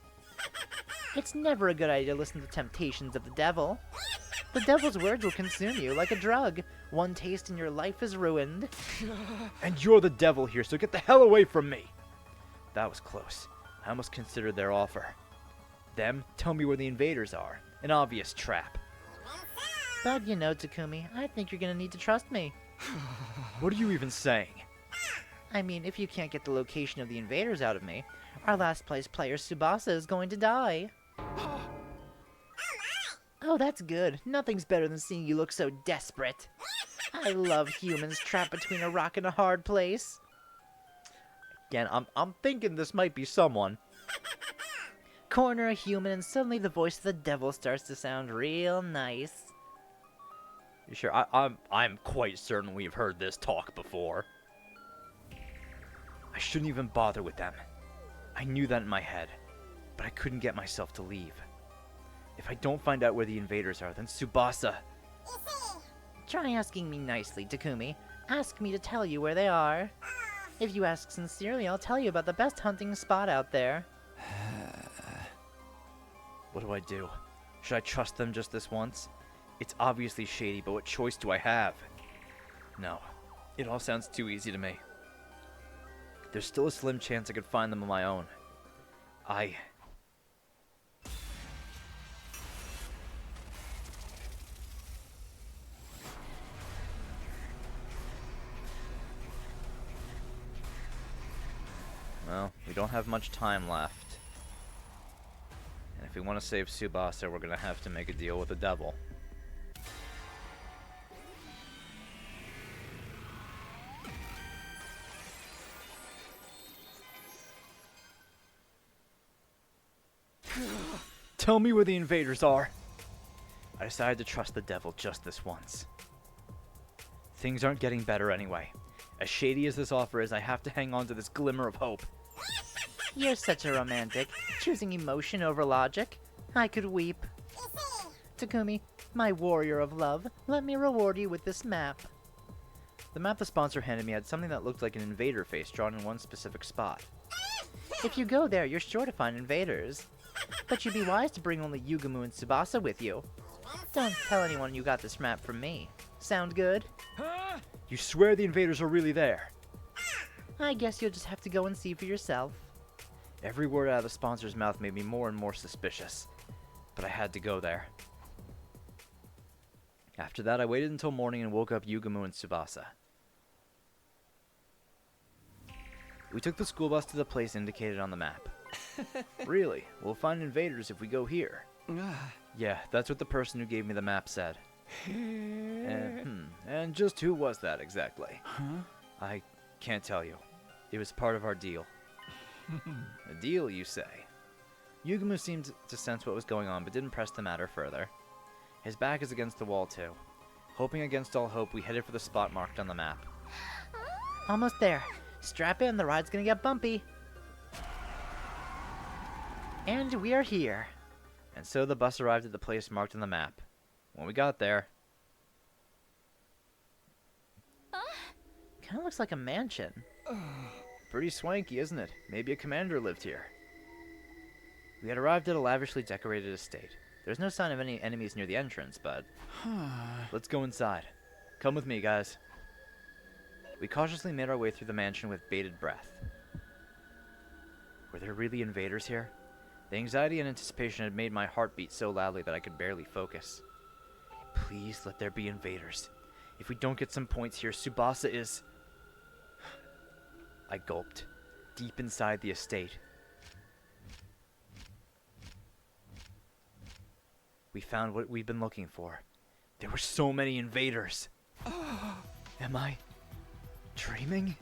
It's never a good idea to listen to temptations of the devil. The devil's words will consume you like a drug. One taste and your life is ruined. And you're the devil here, so get the hell away from me! That was close. I almost considered their offer. Them tell me where the invaders are. An obvious trap. But you know, Takumi, I think you're gonna need to trust me. What are you even saying? I mean, if you can't get the location of the invaders out of me, our last place player Tsubasa is going to die. Oh, that's good. Nothing's better than seeing you look so desperate. I love humans trapped between a rock and a hard place. Again, I'm thinking this might be someone. Corner a human and suddenly the voice of the devil starts to sound real nice. You sure? I'm quite certain we've heard this talk before. I shouldn't even bother with them. I knew that in my head, but I couldn't get myself to leave. If I don't find out where the invaders are, then Tsubasa... Try asking me nicely, Takumi. Ask me to tell you where they are. If you ask sincerely, I'll tell you about the best hunting spot out there. What do I do? Should I trust them just this once? It's obviously shady, but what choice do I have? No. It all sounds too easy to me. There's still a slim chance I could find them on my own. don't have much time left. And if we want to save Tsubasa, we're gonna have to make a deal with the devil. Tell me where the invaders are. I decided to trust the devil just this once. Things aren't getting better anyway. As shady as this offer is, I have to hang on to this glimmer of hope. You're such a romantic, choosing emotion over logic. I could weep. Takumi, my warrior of love, let me reward you with this map. The map the sponsor handed me had something that looked like an invader face drawn in one specific spot. If you go there, you're sure to find invaders. But you'd be wise to bring only Yugumu and Tsubasa with you. Don't tell anyone you got this map from me. Sound good? You swear the invaders are really there? I guess you'll just have to go and see for yourself. Every word out of the sponsor's mouth made me more and more suspicious, but I had to go there. After that, I waited until morning and woke up Yugumu and Tsubasa. We took the school bus to the place indicated on the map. Really? We'll find invaders if we go here. Yeah, that's what the person who gave me the map said. And just who was that exactly? I can't tell you. It was part of our deal. A deal, you say? Yugumu seemed to sense what was going on, but didn't press the matter further. His back is against the wall, too. Hoping against all hope, we headed for the spot marked on the map. Almost there. Strap in, the ride's gonna get bumpy. And we are here. And so the bus arrived at the place marked on the map. When we got there... Kinda looks like a mansion. Pretty swanky, isn't it? Maybe a commander lived here. We had arrived at a lavishly decorated estate. There's no sign of any enemies near the entrance, but... Let's go inside. Come with me, guys. We cautiously made our way through the mansion with bated breath. Were there really invaders here? The anxiety and anticipation had made my heart beat so loudly that I could barely focus. Please let there be invaders. If we don't get some points here, Tsubasa is... I gulped, deep inside the estate. We found what we've been looking for. There were so many invaders. Am I dreaming?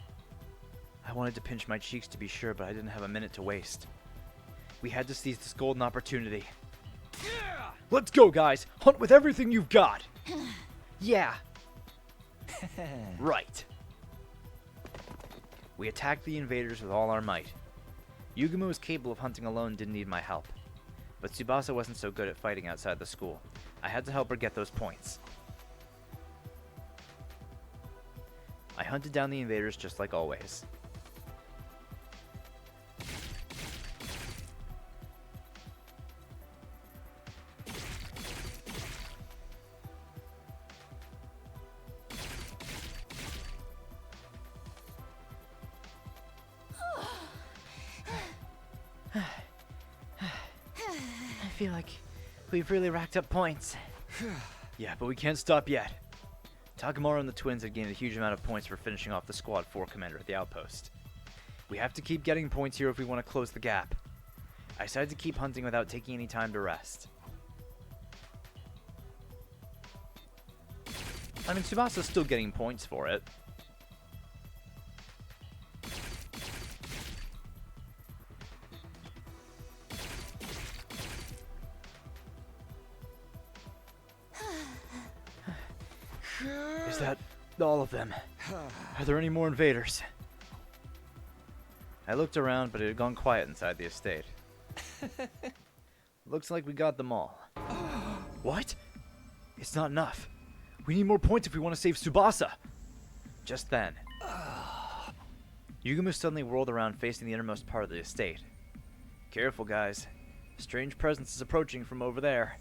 I wanted to pinch my cheeks to be sure, but I didn't have a minute to waste. We had to seize this golden opportunity. Yeah! Let's go, guys! Hunt with everything you've got! Yeah. Right. We attacked the invaders with all our might. Yugumu was capable of hunting alone and didn't need my help. But Tsubasa wasn't so good at fighting outside the school. I had to help her get those points. I hunted down the invaders just like always. I feel like we've really racked up points. Yeah, but we can't stop yet. Takamaru and the twins had gained a huge amount of points for finishing off the Squad 4 commander at the outpost. We have to keep getting points here if we want to close the gap. I decided to keep hunting without taking any time to rest. I mean, Tsubasa's still getting points for it. Is that all of them? Are there any more invaders? I looked around, but it had gone quiet inside the estate. Looks like we got them all. What? It's not enough. We need more points if we want to save Tsubasa. Just then, Yugumu suddenly whirled around facing the innermost part of the estate. Careful, guys. A strange presence is approaching from over there.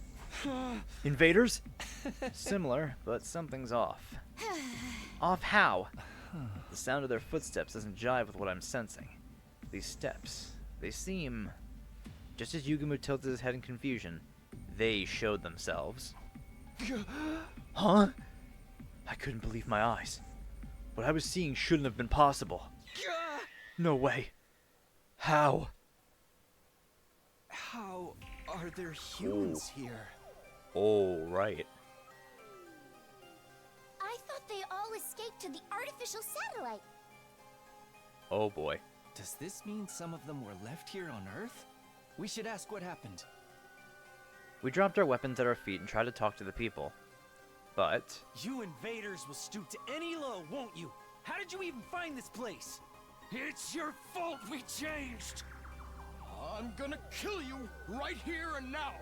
Invaders? Similar, but something's off. Off how? The sound of their footsteps doesn't jive with what I'm sensing. These steps, they seem... Just as Yugumu tilted his head in confusion, they showed themselves. Huh? I couldn't believe my eyes. What I was seeing shouldn't have been possible. No way. How? How are there humans here? Oh, right. I thought they all escaped to the artificial satellite. Oh boy. Does this mean some of them were left here on Earth? We should ask what happened. We dropped our weapons at our feet and tried to talk to the people. But You invaders will stoop to any low, won't you? How did you even find this place? It's your fault we changed! I'm gonna kill you right here and now!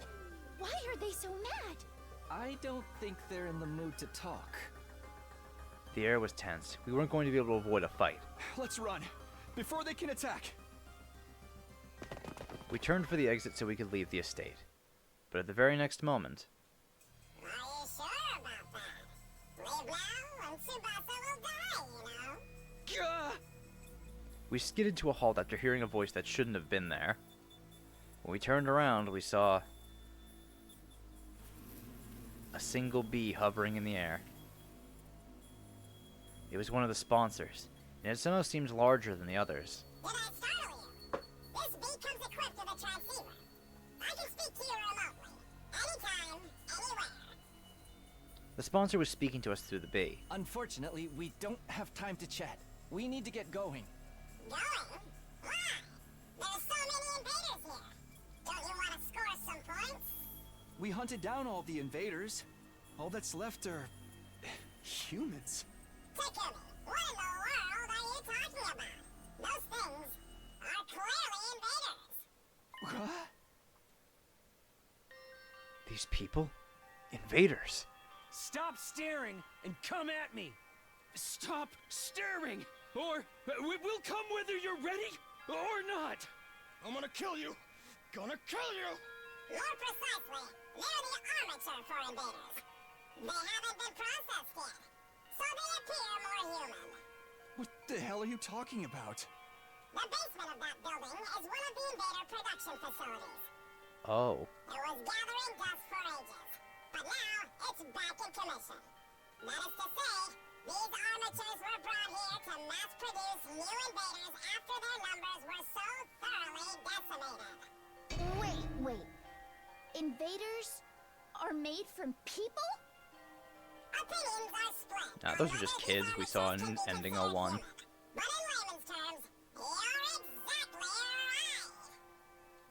Why are they so mad? I don't think they're in the mood to talk. the air was tense. We weren't going to be able to avoid a fight. Let's run, before they can attack. We turned for the exit so we could leave the estate. But at the very next moment, Are you sure about that? Leave now and Tsubasa will die, you know? we skidded to a halt after hearing a voice that shouldn't have been there. When we turned around, we saw a single bee hovering in the air. It was one of the sponsors, and it somehow seemed larger than the others. Did I startle you? This bee comes equipped with a transceiver. I can speak to you remotely. Anytime, anywhere. The sponsor was speaking to us through the bee. Unfortunately, we don't have time to chat. We need to get going. Going? Why? There's so many invaders here. Don't you want to score some points? We hunted down all the invaders. All that's left are humans. Takumi, what in the world are you talking about? Those things are clearly invaders. What? These people? Invaders. Stop staring and come at me! Stop staring, or we'll come whether you're ready or not! I'm gonna kill you! Gonna kill you! More precisely, they're the armature for invaders. They haven't been processed yet, so they appear more human. What the hell are you talking about? The basement of that building is one of the invader production facilities. Oh. It was gathering dust for ages, but now it's back in commission. That is to say, these armatures were brought here to mass-produce new invaders after their numbers were so thoroughly decimated. Wait. Invaders are made from people? Opinions are split. Nah, those are just kids we saw in Ending 01. But in layman's terms, you're exactly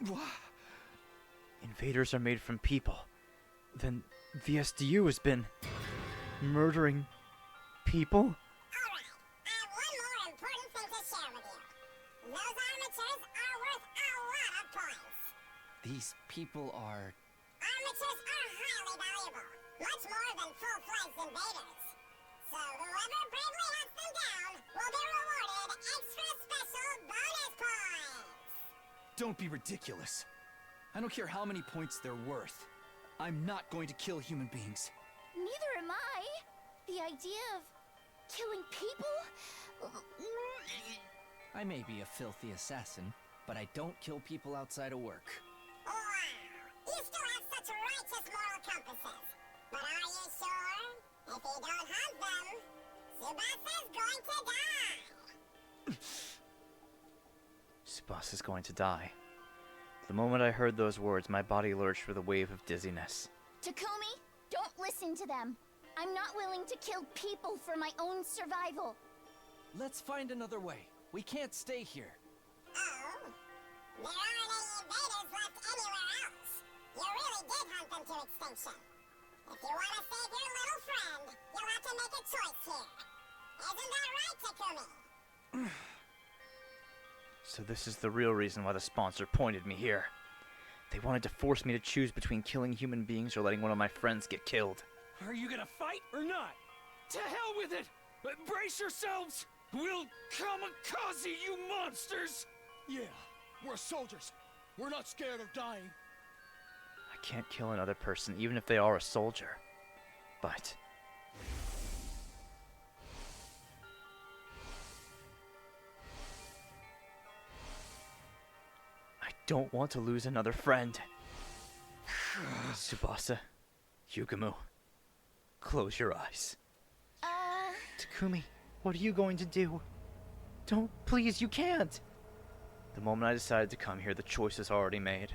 right. What? Invaders are made from people. Then the SDU has been murdering people? Alright, I have one more important thing to share with you. Those armatures are worth a lot of points. These people are... Armatures are highly valuable, much more than full-fledged invaders. So whoever bravely hunts them down will be rewarded extra special bonus points. Don't be ridiculous. I don't care how many points they're worth. I'm not going to kill human beings. Neither am I. The idea of killing people? I may be a filthy assassin, but I don't kill people outside of work. Wow, you still have such righteous moral compasses. But are you sure? If you don't hunt them, Tsubasa's going to die. Tsubasa's going to die. The moment I heard those words, my body lurched with a wave of dizziness. Takumi, don't listen to them. I'm not willing to kill people for my own survival. Let's find another way. We can't stay here. Oh? There aren't any invaders left anywhere else. You really did hunt them to extinction. If you want to save your little friend, you'll have to make a choice here. Isn't that right, Takumi? So this is the real reason why the sponsor pointed me here. They wanted to force me to choose between killing human beings or letting one of my friends get killed. Are you gonna fight or not? To hell with it! Brace yourselves! We'll kamikaze you monsters! Yeah, we're soldiers. We're not scared of dying. I can't kill another person, even if they are a soldier. But I don't want to lose another friend. Tsubasa, Yugumu, close your eyes. Takumi, what are you going to do? Don't, please, you can't. The moment I decided to come here, the choice is already made.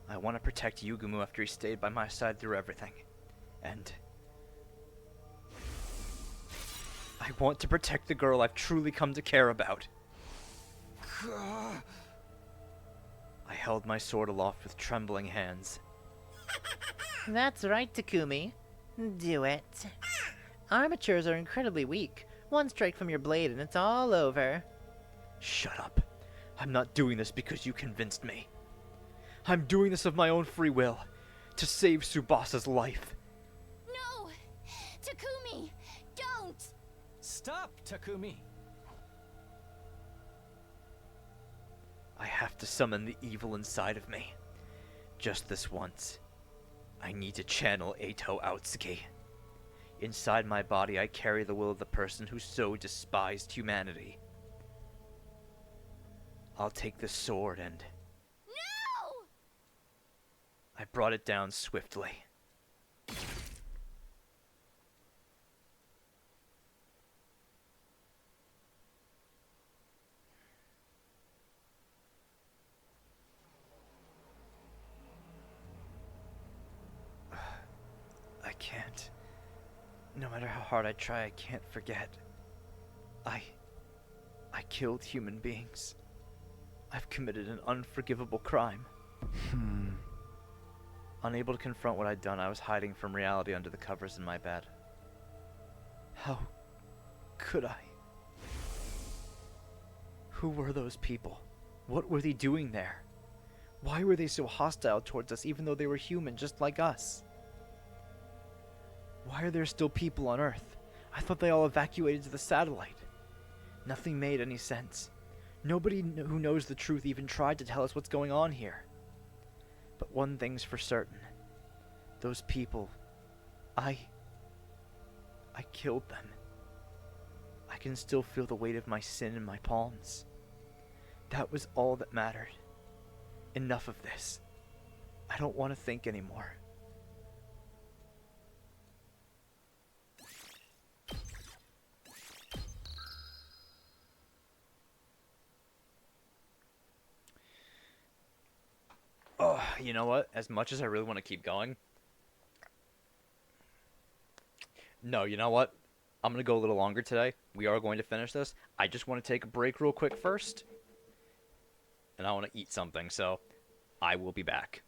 I want to protect Yugumu after he stayed by my side through everything. And I want to protect the girl I've truly come to care about. I held my sword aloft with trembling hands. That's right, Takumi. Do it. Armatures are incredibly weak. One strike from your blade and it's all over. Shut up. I'm not doing this because you convinced me. I'm doing this of my own free will, to save Tsubasa's life. No! Takumi! Don't! Stop, Takumi! I have to summon the evil inside of me. Just this once. I need to channel Eito Outsuki. Inside my body I carry the will of the person who so despised humanity. I'll take this sword and... No! I brought it down swiftly. I can't. No matter how hard I try, I can't forget. I killed human beings. I've committed an unforgivable crime. Unable to confront what I'd done, I was hiding from reality under the covers in my bed. How could I? Who were those people? What were they doing there? Why were they so hostile towards us even though they were human just like us? Why are there still people on Earth? I thought they all evacuated to the satellite. Nothing made any sense. Nobody who knows the truth even tried to tell us what's going on here. But one thing's for certain. Those people, I killed them. I can still feel the weight of my sin in my palms. That was all that mattered. Enough of this. I don't want to think anymore. Oh, you know what? As much as I really want to keep going... No, you know what? I'm going to go a little longer today. We are going to finish this. I just want to take a break real quick first. And I want to eat something, so I will be back.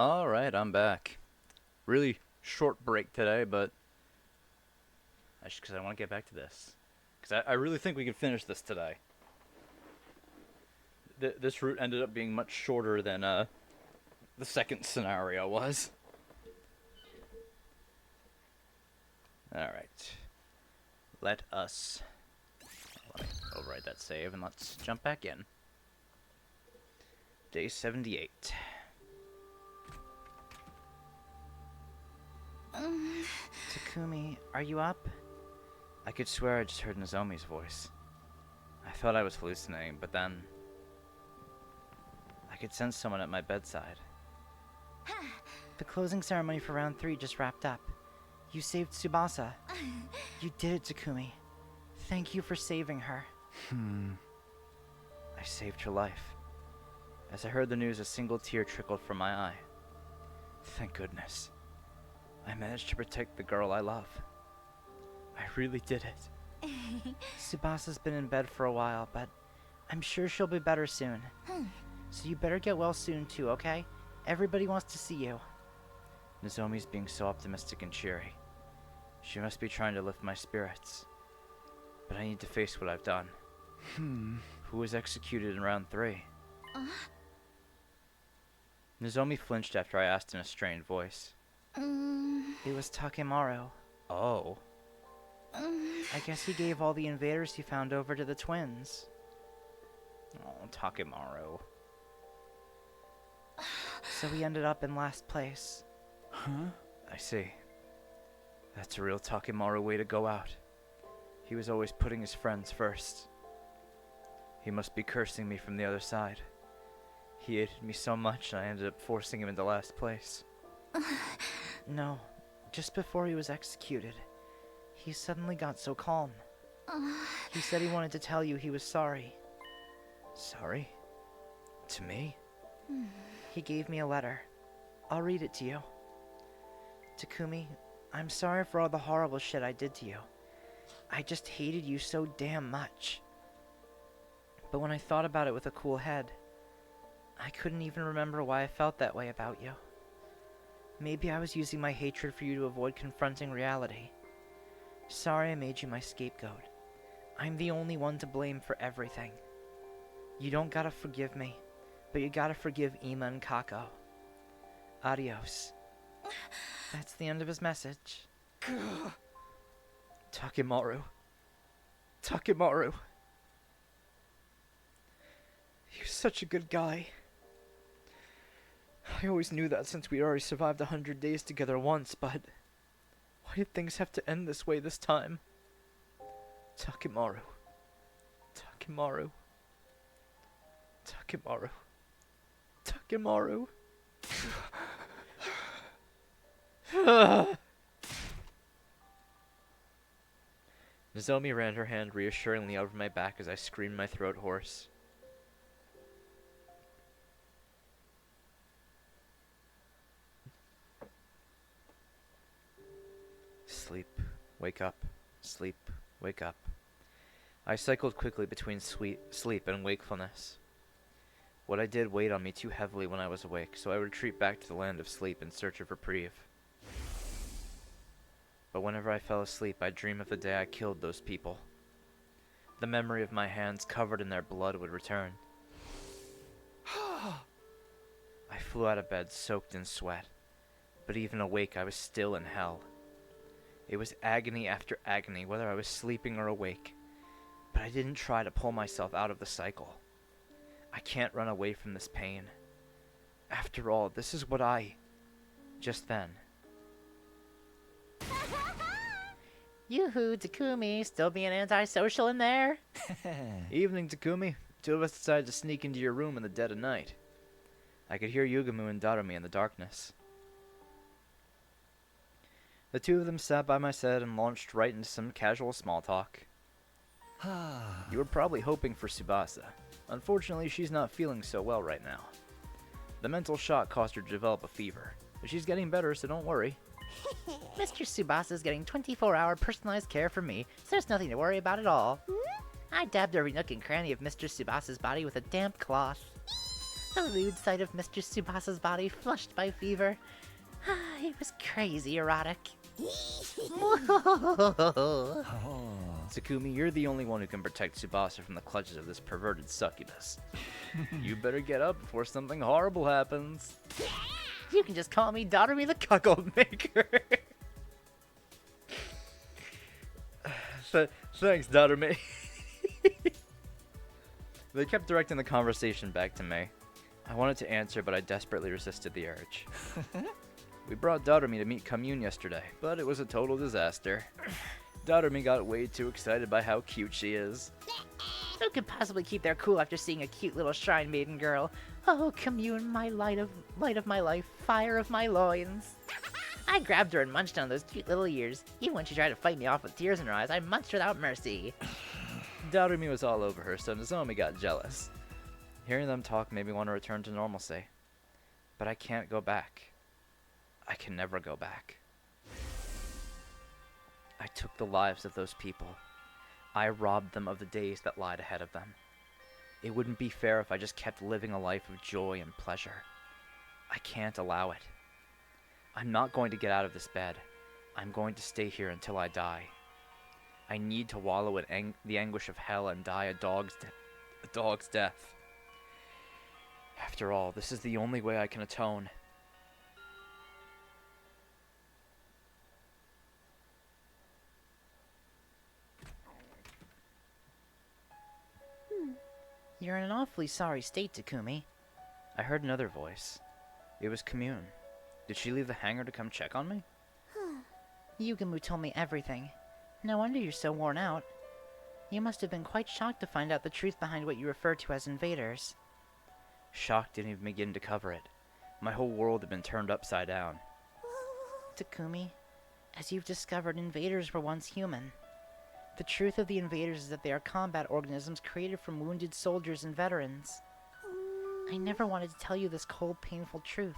Alright, I'm back. Really short break today, but that's because I want to get back to this. Because I really think we can finish this today. This route ended up being much shorter than the second scenario was. Alright. Let me overwrite that save and let's jump back in. Day 78. Takumi, are you up? I could swear I just heard Nozomi's voice. I thought I was hallucinating, but then I could sense someone at my bedside. The closing ceremony for round 3 just wrapped up. You saved Tsubasa. You did it, Takumi. Thank you for saving her. I saved her life. As I heard the news, a single tear trickled from my eye. Thank goodness. I managed to protect the girl I love. I really did it. Tsubasa's been in bed for a while, but I'm sure she'll be better soon. So you better get well soon too, okay? Everybody wants to see you. Nozomi's being so optimistic and cheery. She must be trying to lift my spirits. But I need to face what I've done. Who was executed in round 3? Nozomi flinched after I asked in a strained voice. It was Takemaru. Oh. I guess he gave all the invaders he found over to the twins. Oh, Takemaru. So he ended up in last place. Huh? I see. That's a real Takemaru way to go out. He was always putting his friends first. He must be cursing me from the other side. He hated me so much I ended up forcing him into last place. No, just before he was executed, he suddenly got so calm. He said he wanted to tell you he was sorry. Sorry? To me? He gave me a letter. I'll read it to you. Takumi, I'm sorry for all the horrible shit I did to you. I just hated you so damn much. But when I thought about it with a cool head, I couldn't even remember why I felt that way about you. Maybe I was using my hatred for you to avoid confronting reality. Sorry I made you my scapegoat. I'm the only one to blame for everything. You don't gotta forgive me, but you gotta forgive Ima and Kako. Adios. That's the end of his message. Takemaru. Takemaru. He was such a good guy. I always knew that since we already survived 100 days together once, but why did things have to end this way this time? Takemaru. Takemaru. Takemaru. Takemaru. Nozomi ran her hand reassuringly over my back as I screamed my throat hoarse. Sleep, wake up, sleep, wake up. I cycled quickly between sleep and wakefulness. What I did weighed on me too heavily when I was awake, so I would retreat back to the land of sleep in search of reprieve. But whenever I fell asleep, I'd dream of the day I killed those people. The memory of my hands covered in their blood would return. I flew out of bed soaked in sweat, but even awake I was still in hell. It was agony after agony, whether I was sleeping or awake, but I didn't try to pull myself out of the cycle. I can't run away from this pain. After all, this is what just then. Yoo-hoo, Takumi, still being antisocial in there? Evening, Takumi. Two of us decided to sneak into your room in the dead of night. I could hear Yugamu and Darumi in the darkness. The two of them sat by my side and launched right into some casual small talk. You were probably hoping for Tsubasa. Unfortunately, she's not feeling so well right now. The mental shock caused her to develop a fever, but she's getting better, so don't worry. Mr. Tsubasa's getting 24-hour personalized care from me, so there's nothing to worry about at all. I dabbed every nook and cranny of Mr. Tsubasa's body with a damp cloth. The lewd sight of Mr. Tsubasa's body flushed by fever. It was crazy erotic. Takumi, you're the only one who can protect Tsubasa from the clutches of this perverted succubus. You better get up before something horrible happens. You can just call me Daughter-me the Cuckold Maker. Thanks, Daughter-me. They kept directing the conversation back to me. I wanted to answer, but I desperately resisted the urge. We brought Daughter-me to meet Commune yesterday, but it was a total disaster. Daughter-me got way too excited by how cute she is. Who could possibly keep their cool after seeing a cute little shrine maiden girl? Oh, Commune, my light of my life, fire of my loins. I grabbed her and munched on those cute little ears. Even when she tried to fight me off with tears in her eyes, I munched without mercy. Daughter-me was all over her, so Nozomi got jealous. Hearing them talk made me want to return to normalcy. But I can't go back. I can never go back. I took the lives of those people. I robbed them of the days that lied ahead of them. It wouldn't be fair if I just kept living a life of joy and pleasure. I can't allow it. I'm not going to get out of this bed. I'm going to stay here until I die. I need to wallow in the anguish of hell and die a dog's death. After all, this is the only way I can atone. You're in an awfully sorry state, Takumi. I heard another voice. It was Commune. Did she leave the hangar to come check on me? Yugamu told me everything. No wonder you're so worn out. You must have been quite shocked to find out the truth behind what you refer to as invaders. Shock didn't even begin to cover it. My whole world had been turned upside down. Takumi, as you've discovered, invaders were once human. The truth of the invaders is that they are combat organisms created from wounded soldiers and veterans. I never wanted to tell you this cold, painful truth.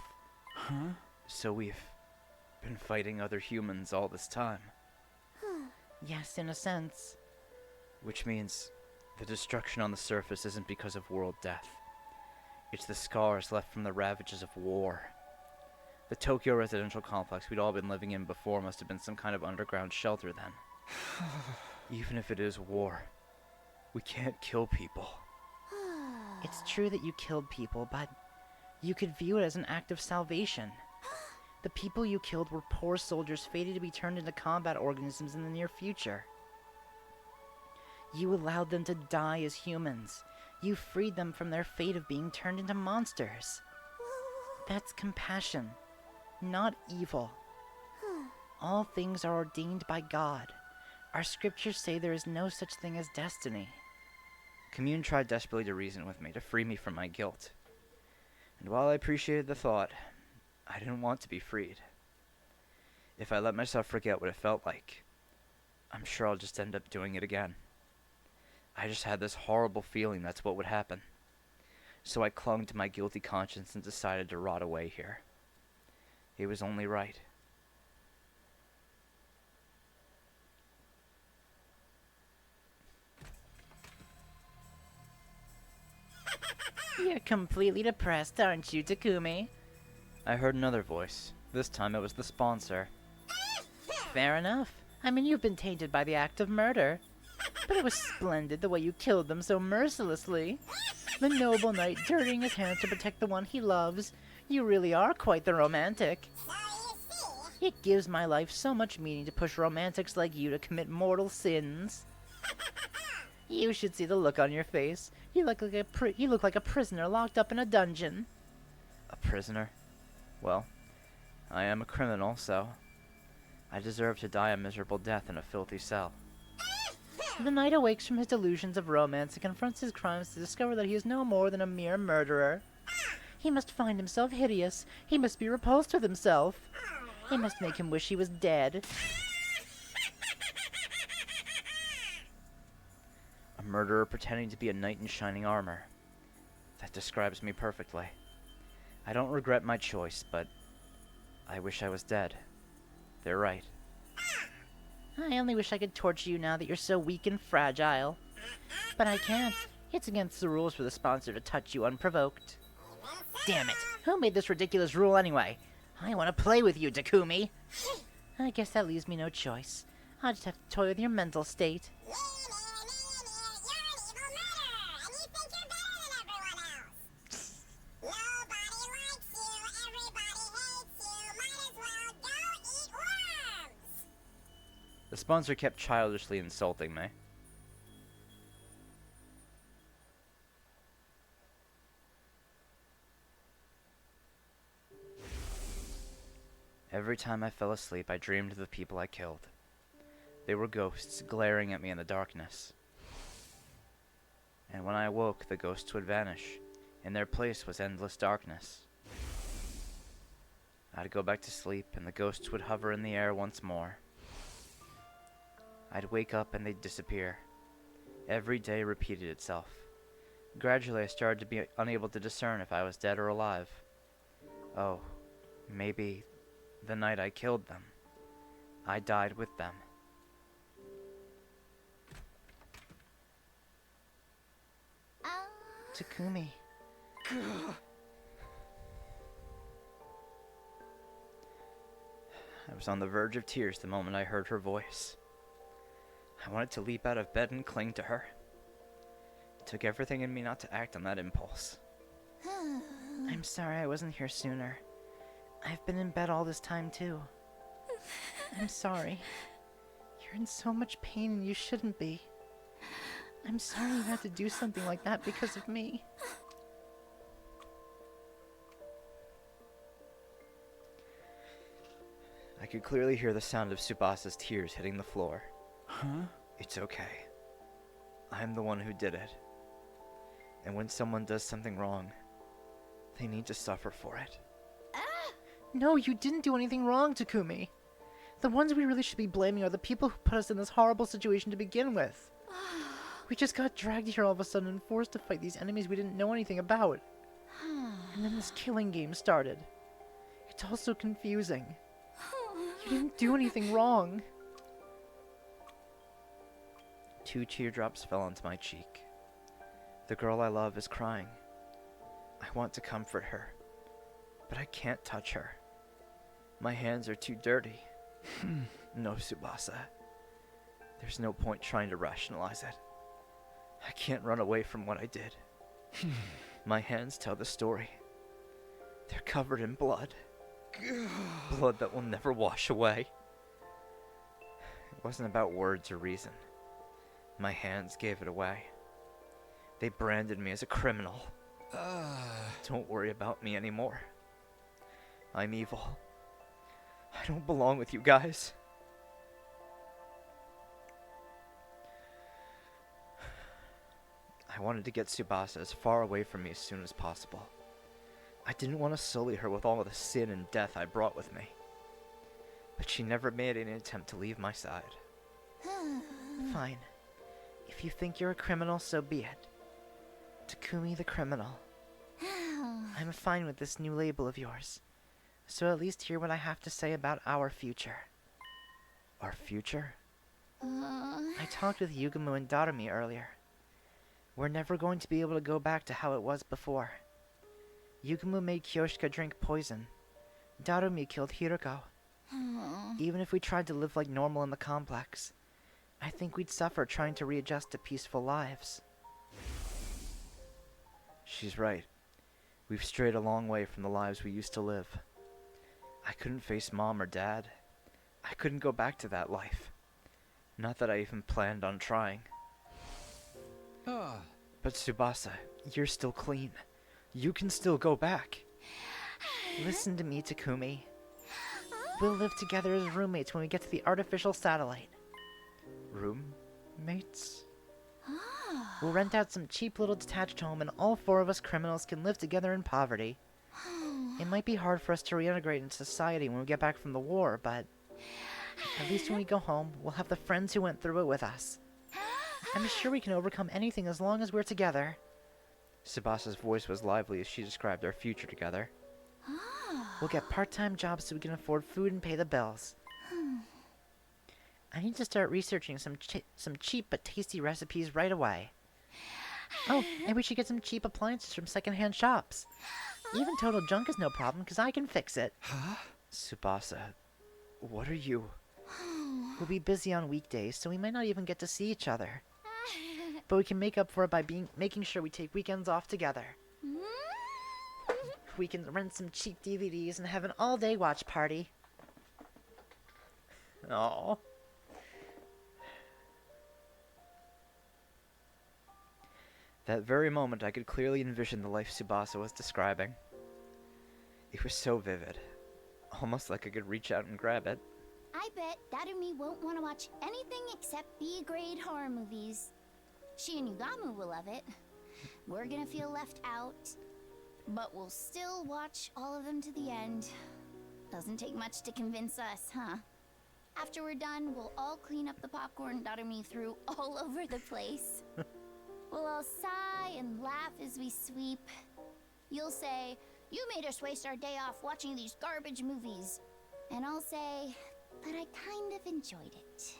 Huh? So we've been fighting other humans all this time. Yes, in a sense. Which means the destruction on the surface isn't because of world death. It's the scars left from the ravages of war. The Tokyo residential complex we'd all been living in before must have been some kind of underground shelter then. Even if it is war, we can't kill people. It's true that you killed people, but you could view it as an act of salvation. The people you killed were poor soldiers fated to be turned into combat organisms in the near future. You allowed them to die as humans. You freed them from their fate of being turned into monsters. That's compassion, not evil. All things are ordained by God. Our scriptures say there is no such thing as destiny. Commune tried desperately to reason with me, to free me from my guilt. And while I appreciated the thought, I didn't want to be freed. If I let myself forget what it felt like, I'm sure I'll just end up doing it again. I just had this horrible feeling that's what would happen. So I clung to my guilty conscience and decided to rot away here. It was only right. You're completely depressed, aren't you, Takumi? I heard another voice. This time it was the sponsor. Fair enough. I mean, you've been tainted by the act of murder. But it was splendid the way you killed them so mercilessly. The noble knight dirtying his hands to protect the one he loves. You really are quite the romantic. It gives my life so much meaning to push romantics like you to commit mortal sins. You should see the look on your face. You look like a prisoner locked up in a dungeon. A prisoner? Well, I am a criminal, so I deserve to die a miserable death in a filthy cell. The knight awakes from his delusions of romance and confronts his crimes to discover that he is no more than a mere murderer. He must find himself hideous. He must be repulsed with himself. It must make him wish he was dead. A murderer pretending to be a knight in shining armor. That describes me perfectly. I don't regret my choice, but I wish I was dead. They're right. I only wish I could torture you now that you're so weak and fragile. But I can't. It's against the rules for the sponsor to touch you unprovoked. Damn it! Who made this ridiculous rule anyway? I want to play with you, Takumi! I guess that leaves me no choice. I'll just have to toy with your mental state. The sponsor kept childishly insulting me. Every time I fell asleep, I dreamed of the people I killed. They were ghosts glaring at me in the darkness. And when I awoke, the ghosts would vanish. In their place was endless darkness. I'd go back to sleep, and the ghosts would hover in the air once more. I'd wake up and they'd disappear. Every day repeated itself. Gradually, I started to be unable to discern if I was dead or alive. Oh, maybe the night I killed them, I died with them. Takumi. I was on the verge of tears the moment I heard her voice. I wanted to leap out of bed and cling to her. It took everything in me not to act on that impulse. I'm sorry I wasn't here sooner. I've been in bed all this time, too. I'm sorry. You're in so much pain and you shouldn't be. I'm sorry you had to do something like that because of me. I could clearly hear the sound of Tsubasa's tears hitting the floor. Huh? It's okay. I'm the one who did it. And when someone does something wrong, they need to suffer for it. No, you didn't do anything wrong, Takumi. The ones we really should be blaming are the people who put us in this horrible situation to begin with. We just got dragged here all of a sudden and forced to fight these enemies we didn't know anything about. And then this killing game started. It's all so confusing. You didn't do anything wrong. 2 teardrops fell onto my cheek. The girl I love is crying. I want to comfort her, but I can't touch her. My hands are too dirty. No, Tsubasa. There's no point trying to rationalize it. I can't run away from what I did. My hands tell the story. They're covered in blood. Blood that will never wash away. It wasn't about words or reason. My hands gave it away. They branded me as a criminal. Don't worry about me anymore. I'm evil. I don't belong with you guys. I wanted to get Tsubasa as far away from me as soon as possible. I didn't want to sully her with all of the sin and death I brought with me. But she never made any attempt to leave my side. Fine. If you think you're a criminal, so be it. Takumi the criminal. I'm fine with this new label of yours. So at least hear what I have to say about our future. Our future? I talked with Yugumu and Darumi earlier. We're never going to be able to go back to how it was before. Yugumu made Kyoshika drink poison. Darumi killed Hiruko. Even if we tried to live like normal in the complex, I think we'd suffer trying to readjust to peaceful lives. She's right. We've strayed a long way from the lives we used to live. I couldn't face Mom or Dad. I couldn't go back to that life. Not that I even planned on trying. But Tsubasa, you're still clean. You can still go back. Listen to me, Takumi. We'll live together as roommates when we get to the artificial satellite. Roommates? We'll rent out some cheap little detached home and all 4 of us criminals can live together in poverty. It might be hard for us to reintegrate into society when we get back from the war, but at least when we go home, we'll have the friends who went through it with us. I'm sure we can overcome anything as long as we're together. Tsubasa's voice was lively as she described our future together. We'll get part-time jobs so we can afford food and pay the bills. I need to start researching some cheap but tasty recipes right away. Oh, and we should get some cheap appliances from secondhand shops. Even total junk is no problem, because I can fix it. Huh? Tsubasa, what are you? We'll be busy on weekdays, so we might not even get to see each other. But we can make up for it by making sure we take weekends off together. We can rent some cheap DVDs and have an all-day watch party. Aww. That very moment, I could clearly envision the life Tsubasa was describing. It was so vivid. Almost like I could reach out and grab it. I bet Darumi won't want to watch anything except B-grade horror movies. She and Yugamu will love it. We're gonna feel left out. But we'll still watch all of them to the end. Doesn't take much to convince us, huh? After we're done, we'll all clean up the popcorn Darumi threw all over the place. We'll all sigh and laugh as we sweep. You'll say, "You made us waste our day off watching these garbage movies." And I'll say, "But I kind of enjoyed it."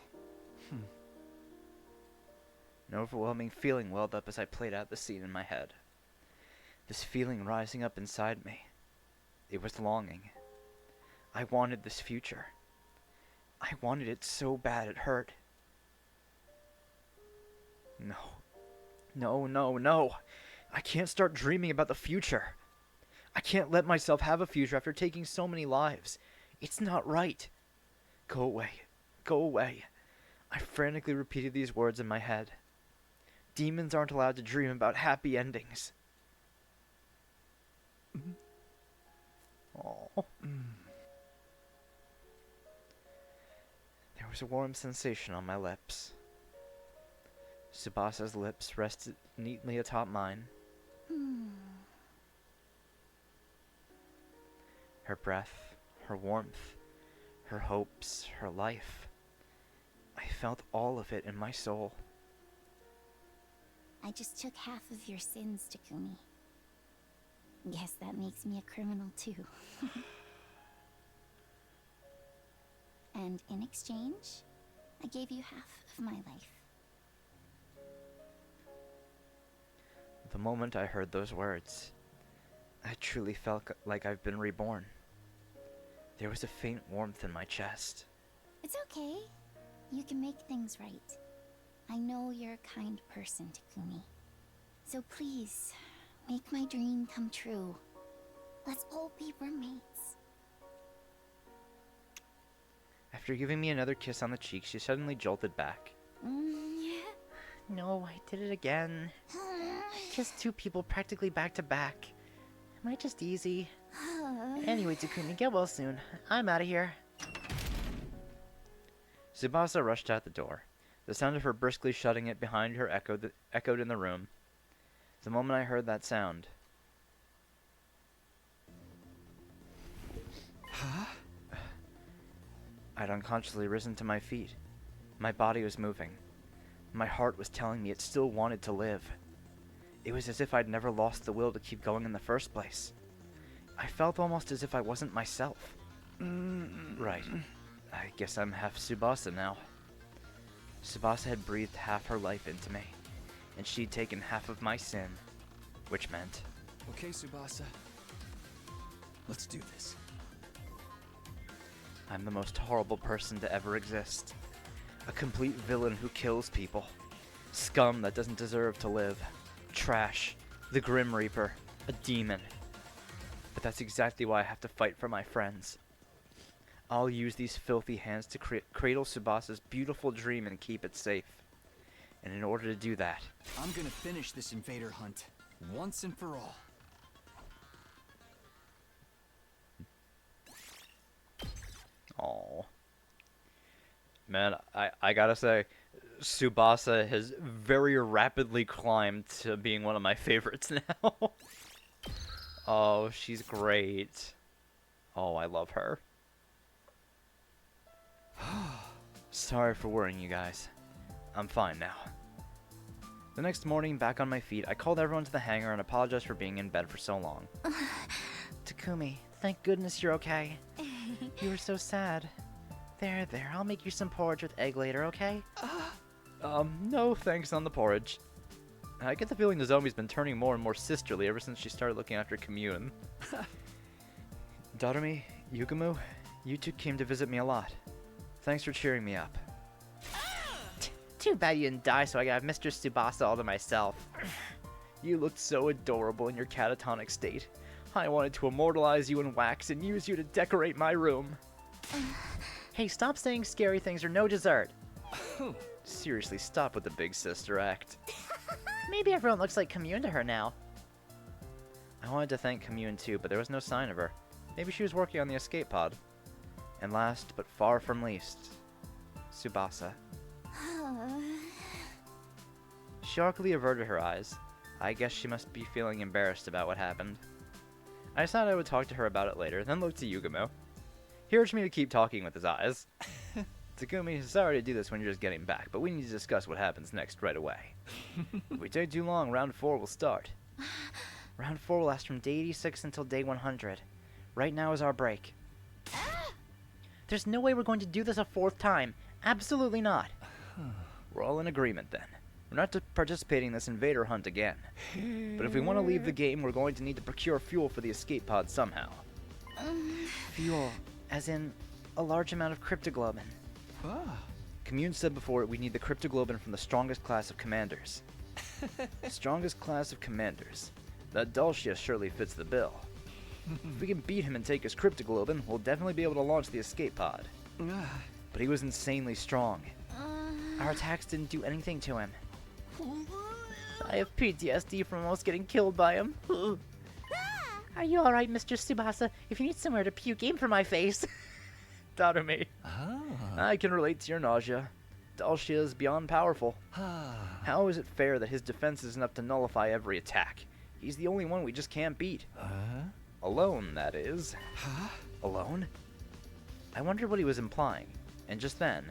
An overwhelming feeling welled up as I played out the scene in my head. This feeling rising up inside me. It was longing. I wanted this future. I wanted it so bad it hurt. No. No, no, no. I can't start dreaming about the future. I can't let myself have a future after taking so many lives. It's not right. Go away. Go away. I frantically repeated these words in my head. Demons aren't allowed to dream about happy endings. Oh. There was a warm sensation on my lips. Tsubasa's lips rested neatly atop mine. Her breath, her warmth, her hopes, her life. I felt all of it in my soul. I just took half of your sins, Takumi. Guess that makes me a criminal too. And in exchange, I gave you half of my life. The moment I heard those words, I truly felt like I've been reborn. There was a faint warmth in my chest. It's okay. You can make things right. I know you're a kind person, Takumi. So please, make my dream come true. Let's all be roommates. After giving me another kiss on the cheek, she suddenly jolted back. No, I did it again. I kissed two people practically back to back. Am I just easy? Anyway, Takumi, get well soon. I'm out of here. Tsubasa rushed out the door. The sound of her briskly shutting it behind her echoed in the room. The moment I heard that sound... Huh? I'd unconsciously risen to my feet. My body was moving. My heart was telling me it still wanted to live. It was as if I'd never lost the will to keep going in the first place. I felt almost as if I wasn't myself. Right. I guess I'm half Tsubasa now. Tsubasa had breathed half her life into me, and she'd taken half of my sin, which meant... Okay, Tsubasa. Let's do this. I'm the most horrible person to ever exist. A complete villain who kills people. Scum that doesn't deserve to live. Trash. The Grim Reaper. A demon. But that's exactly why I have to fight for my friends. I'll use these filthy hands to cradle Tsubasa's beautiful dream and keep it safe. And in order to do that... I'm gonna finish this invader hunt, once and for all. Aww. Man, I gotta say, Tsubasa has very rapidly climbed to being one of my favorites now. Oh, she's great. Oh, I love her. Sorry for worrying you guys. I'm fine now. The next morning, back on my feet, I called everyone to the hangar and apologized for being in bed for so long. Takumi, thank goodness you're okay. You were so sad. There, I'll make you some porridge with egg later, okay? No thanks on the porridge. I get the feeling the zombie's been turning more and more sisterly ever since she started looking after Commune. Doremi, Yugumu, you two came to visit me a lot. Thanks for cheering me up. Too bad you didn't die so I could have Mr. Tsubasa all to myself. You looked so adorable in your catatonic state. I wanted to immortalize you in wax and use you to decorate my room. Hey, stop saying scary things or no dessert. Seriously, stop with the big sister act. Maybe everyone looks like Commune to her now. I wanted to thank Commune too, but there was no sign of her. Maybe she was working on the escape pod. And last, but far from least, Tsubasa. She awkwardly averted her eyes. I guess she must be feeling embarrassed about what happened. I decided I would talk to her about it later, then looked to Yugumo. He urged me to keep talking with his eyes. Takumi, sorry to do this when you're just getting back, but we need to discuss what happens next right away. If we take too long, round 4 will start. Round 4 will last from day 86 until day 100. Right now is our break. There's no way we're going to do this a 4th time. Absolutely not. We're all in agreement then. We're not participating in this invader hunt again. But if we want to leave the game, we're going to need to procure fuel for the escape pod somehow. Fuel, as in a large amount of cryptoglobin. Commune said before we need the cryptoglobin from the strongest class of commanders. Strongest class of commanders. That Dulcia surely fits the bill. If we can beat him and take his cryptoglobin, we'll definitely be able to launch the escape pod. But he was insanely strong. Our attacks didn't do anything to him. I have PTSD from almost getting killed by him. Are you alright, Mr. Tsubasa? If you need somewhere to puke, aim for my face. Doremi. I can relate to your nausea. Dulcia is beyond powerful. How is it fair that his defense is enough to nullify every attack? He's the only one we just can't beat. Alone, that is. Alone? I wondered what he was implying. And just then...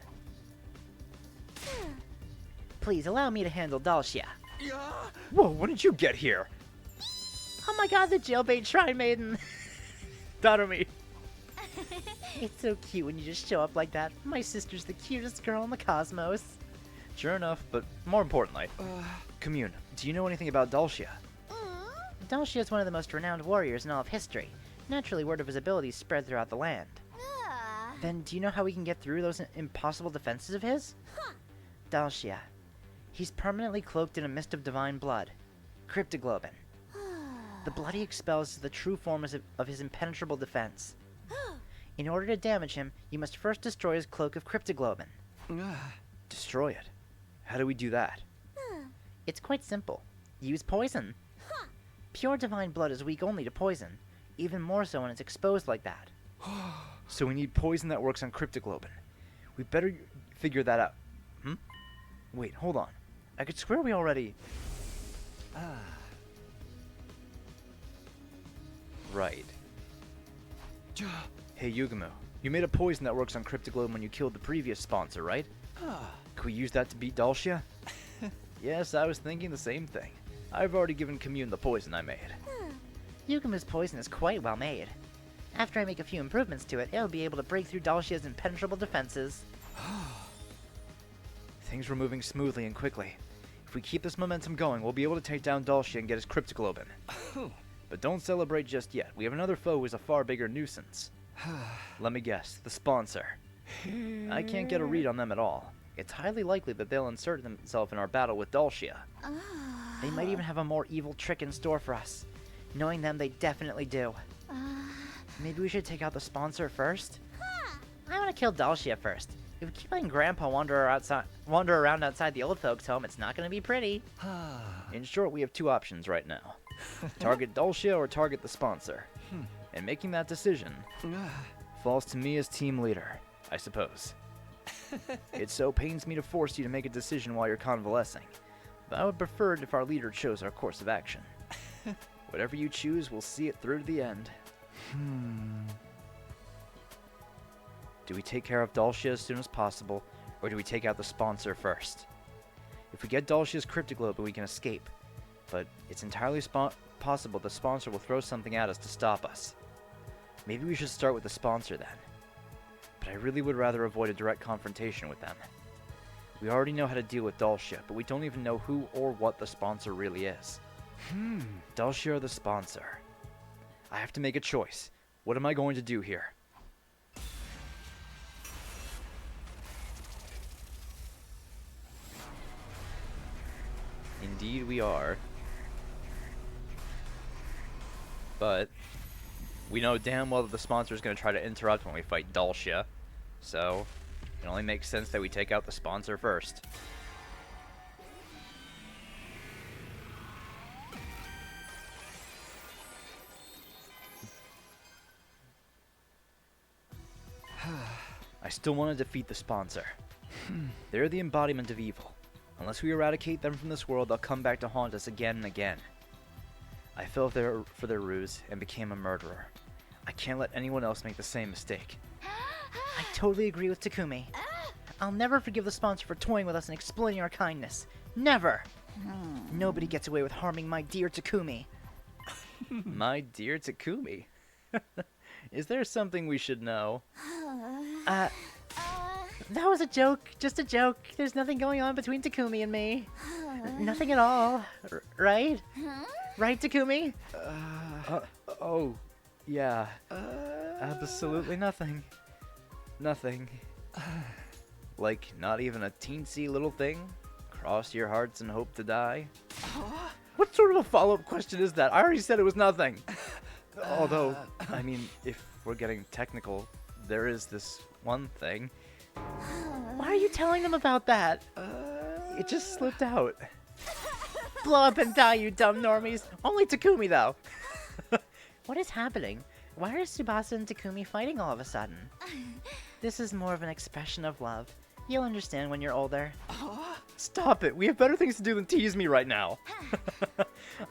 Please, allow me to handle Dulcia. Whoa, when did you get here? Oh my god, the jailbait shrine maiden! Doremi. It's so cute when you just show up like that. My sister's the cutest girl in the cosmos. Sure enough, but more importantly, Commune, do you know anything about Dulcia? Dulcia is one of the most renowned warriors in all of history. Naturally, word of his abilities spread throughout the land. Then, do you know how we can get through those impossible defenses of his? Dulcia. He's permanently cloaked in a mist of divine blood. Cryptoglobin. The blood he expels is the true form of his impenetrable defense. In order to damage him, you must first destroy his cloak of cryptoglobin. Destroy it? How do we do that? It's quite simple. Use poison. Pure divine blood is weak only to poison, even more so when it's exposed like that. So we need poison that works on cryptoglobin. We better figure that out. Wait, hold on. I could swear we already... Right. Hey, Yugumo. You made a poison that works on cryptoglobin when you killed the previous sponsor, right? Could we use that to beat Dulcia? Yes, I was thinking the same thing. I've already given Commune the poison I made. Yugumo's poison is quite well made. After I make a few improvements to it, it'll be able to break through Dulcia's impenetrable defenses. Things were moving smoothly and quickly. If we keep this momentum going, we'll be able to take down Dulcia and get his cryptoglobin. But don't celebrate just yet. We have another foe who's a far bigger nuisance. Let me guess, the sponsor. I can't get a read on them at all. It's highly likely that they'll insert themselves in our battle with Dulcia. They might even have a more evil trick in store for us. Knowing them, they definitely do. Maybe we should take out the sponsor first? I want to kill Dulcia first. If we keep letting Grandpa wander around outside the old folks' home, it's not going to be pretty. In short, we have two options right now. Target Dulcia or target the sponsor. And making that decision falls to me as team leader, I suppose. It so pains me to force you to make a decision while you're convalescing, but I would prefer it if our leader chose our course of action. Whatever you choose, we'll see it through to the end. Do we take care of Dulcia as soon as possible, or do we take out the sponsor first? If we get Dulcia's cryptoglobin, we can escape, but it's entirely possible the sponsor will throw something at us to stop us. Maybe we should start with the sponsor then. But I really would rather avoid a direct confrontation with them. We already know how to deal with Dulcia, but we don't even know who or what the sponsor really is. Dulcia or the sponsor? I have to make a choice. What am I going to do here? Indeed we are. But we know damn well that the sponsor is going to try to interrupt when we fight Dulcia. So it only makes sense that we take out the sponsor first. I still want to defeat the sponsor. They're the embodiment of evil. Unless we eradicate them from this world, they'll come back to haunt us again and again. I fell for their ruse and became a murderer. I can't let anyone else make the same mistake. I totally agree with Takumi. I'll never forgive the sponsor for toying with us and exploiting our kindness. Never! Nobody gets away with harming my dear Takumi. My dear Takumi? Is there something we should know? That was a joke. Just a joke. There's nothing going on between Takumi and me. Nothing at all. Right? Right, Takumi? Oh, yeah. Absolutely nothing. Nothing. Like, not even a teensy little thing? Cross your hearts and hope to die? What sort of a follow-up question is that? I already said it was nothing. Although, I mean, if we're getting technical, there is this one thing. Why are you telling them about that? It just slipped out. Blow up and die, you dumb normies. Only Takumi, though. What is happening? Why are Tsubasa and Takumi fighting all of a sudden? This is more of an expression of love. You'll understand when you're older. Stop it. We have better things to do than tease me right now.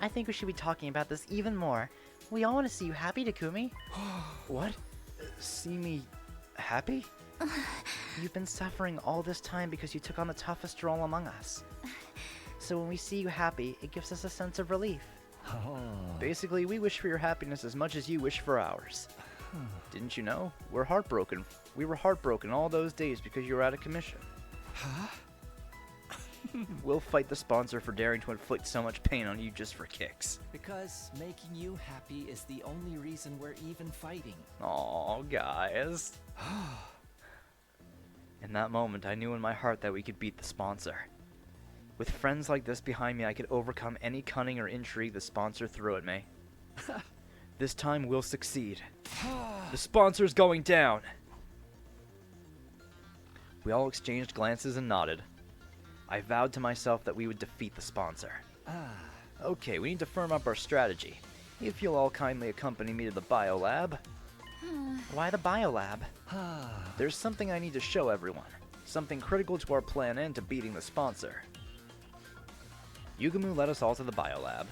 I think we should be talking about this even more. We all want to see you happy, Takumi. What? See me happy? You've been suffering all this time because you took on the toughest role among us. So when we see you happy, it gives us a sense of relief. Basically, we wish for your happiness as much as you wish for ours. Didn't you know? We're heartbroken. We were heartbroken all those days because you were out of commission. We'll fight the sponsor for daring to inflict so much pain on you just for kicks. Because making you happy is the only reason we're even fighting. Aw, guys. In that moment, I knew in my heart that we could beat the sponsor. With friends like this behind me, I could overcome any cunning or intrigue the sponsor threw at me. This time we'll succeed. The sponsor's going down! We all exchanged glances and nodded. I vowed to myself that we would defeat the sponsor. Okay, we need to firm up our strategy. If you'll all kindly accompany me to the biolab. Why the biolab? There's something I need to show everyone. Something critical to our plan and to beating the sponsor. Yugumu led us all to the biolab.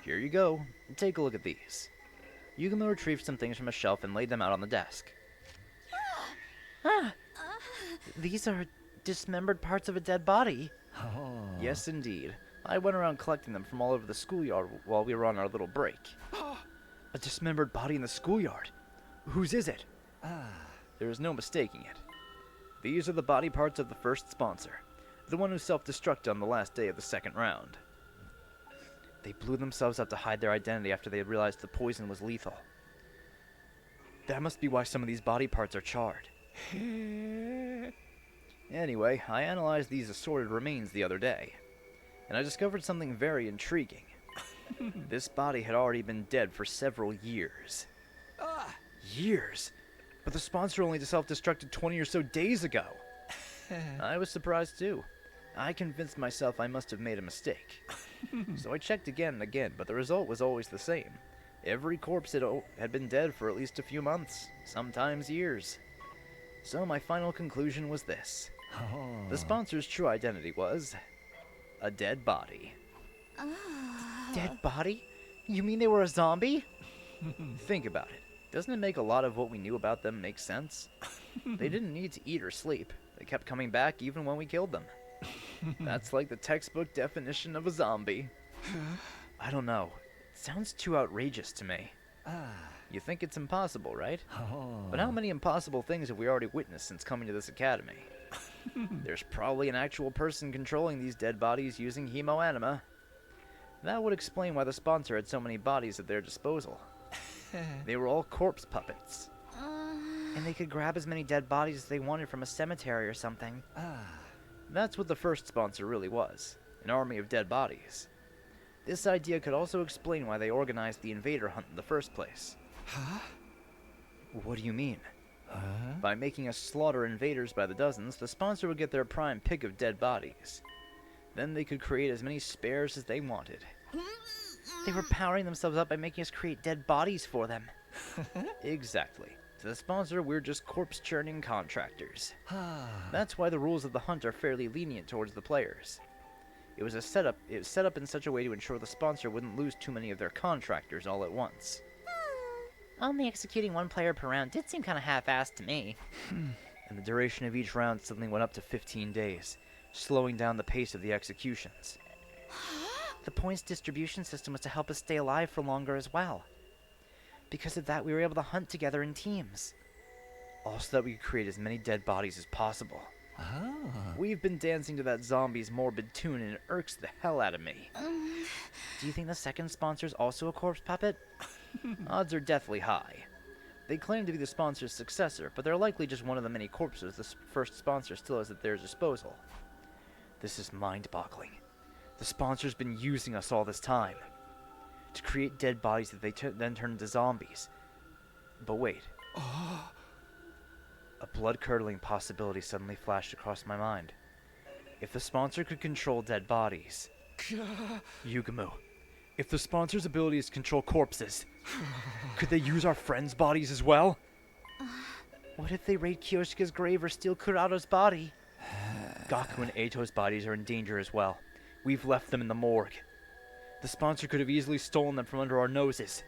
Here you go. Take a look at these. Yugumu retrieved some things from a shelf and laid them out on the desk. These are dismembered parts of a dead body. Yes, indeed. I went around collecting them from all over the schoolyard while we were on our little break. A dismembered body in the schoolyard? Whose is it? There is no mistaking it. These are the body parts of the first sponsor, the one who self-destructed on the last day of the second round. They blew themselves up to hide their identity after they realized the poison was lethal. That must be why some of these body parts are charred. Anyway, I analyzed these assorted remains the other day, and I discovered something very intriguing. This body had already been dead for several years. Years? But the sponsor only self-destructed 20 or so days ago. I was surprised too. I convinced myself I must have made a mistake. So I checked again and again, but the result was always the same. Every corpse had been dead for at least a few months, sometimes years. So my final conclusion was this. The sponsor's true identity was a dead body. Dead body? You mean they were a zombie? Think about it. Doesn't it make a lot of what we knew about them make sense? They didn't need to eat or sleep. They kept coming back even when we killed them. That's like the textbook definition of a zombie. I don't know. It sounds too outrageous to me. You think it's impossible, right? Oh. But how many impossible things have we already witnessed since coming to this academy? There's probably an actual person controlling these dead bodies using hemoanima. That would explain why the sponsor had so many bodies at their disposal. They were all corpse puppets. And they could grab as many dead bodies as they wanted from a cemetery or something. That's what the first sponsor really was, an army of dead bodies. This idea could also explain why they organized the invader hunt in the first place. Huh? What do you mean? By making us slaughter invaders by the dozens, the sponsor would get their prime pick of dead bodies. Then they could create as many spares as they wanted. They were powering themselves up by making us create dead bodies for them. Exactly. To the sponsor, we're just corpse-churning contractors. That's why the rules of the hunt are fairly lenient towards the players. It was set up in such a way to ensure the sponsor wouldn't lose too many of their contractors all at once. Only executing one player per round did seem kind of half-assed to me. And the duration of each round suddenly went up to 15 days, slowing down the pace of the executions. The points distribution system was to help us stay alive for longer as well. Because of that, we were able to hunt together in teams. Also that we could create as many dead bodies as possible. We've been dancing to that zombie's morbid tune and it irks the hell out of me. Do you think the second sponsor's also a corpse puppet? Odds are deathly high. They claim to be the sponsor's successor, but they're likely just one of the many corpses the first sponsor still has at their disposal. This is mind-boggling. The sponsor's been using us all this time to create dead bodies that they then turn into zombies. But wait. A blood-curdling possibility suddenly flashed across my mind. If the sponsor could control dead bodies... Yugumu, if the sponsor's ability is to control corpses, could they use our friends' bodies as well? What if they raid Kyoshika's grave or steal Kurato's body? Gaku and Eito's bodies are in danger as well. We've left them in the morgue. The sponsor could have easily stolen them from under our noses.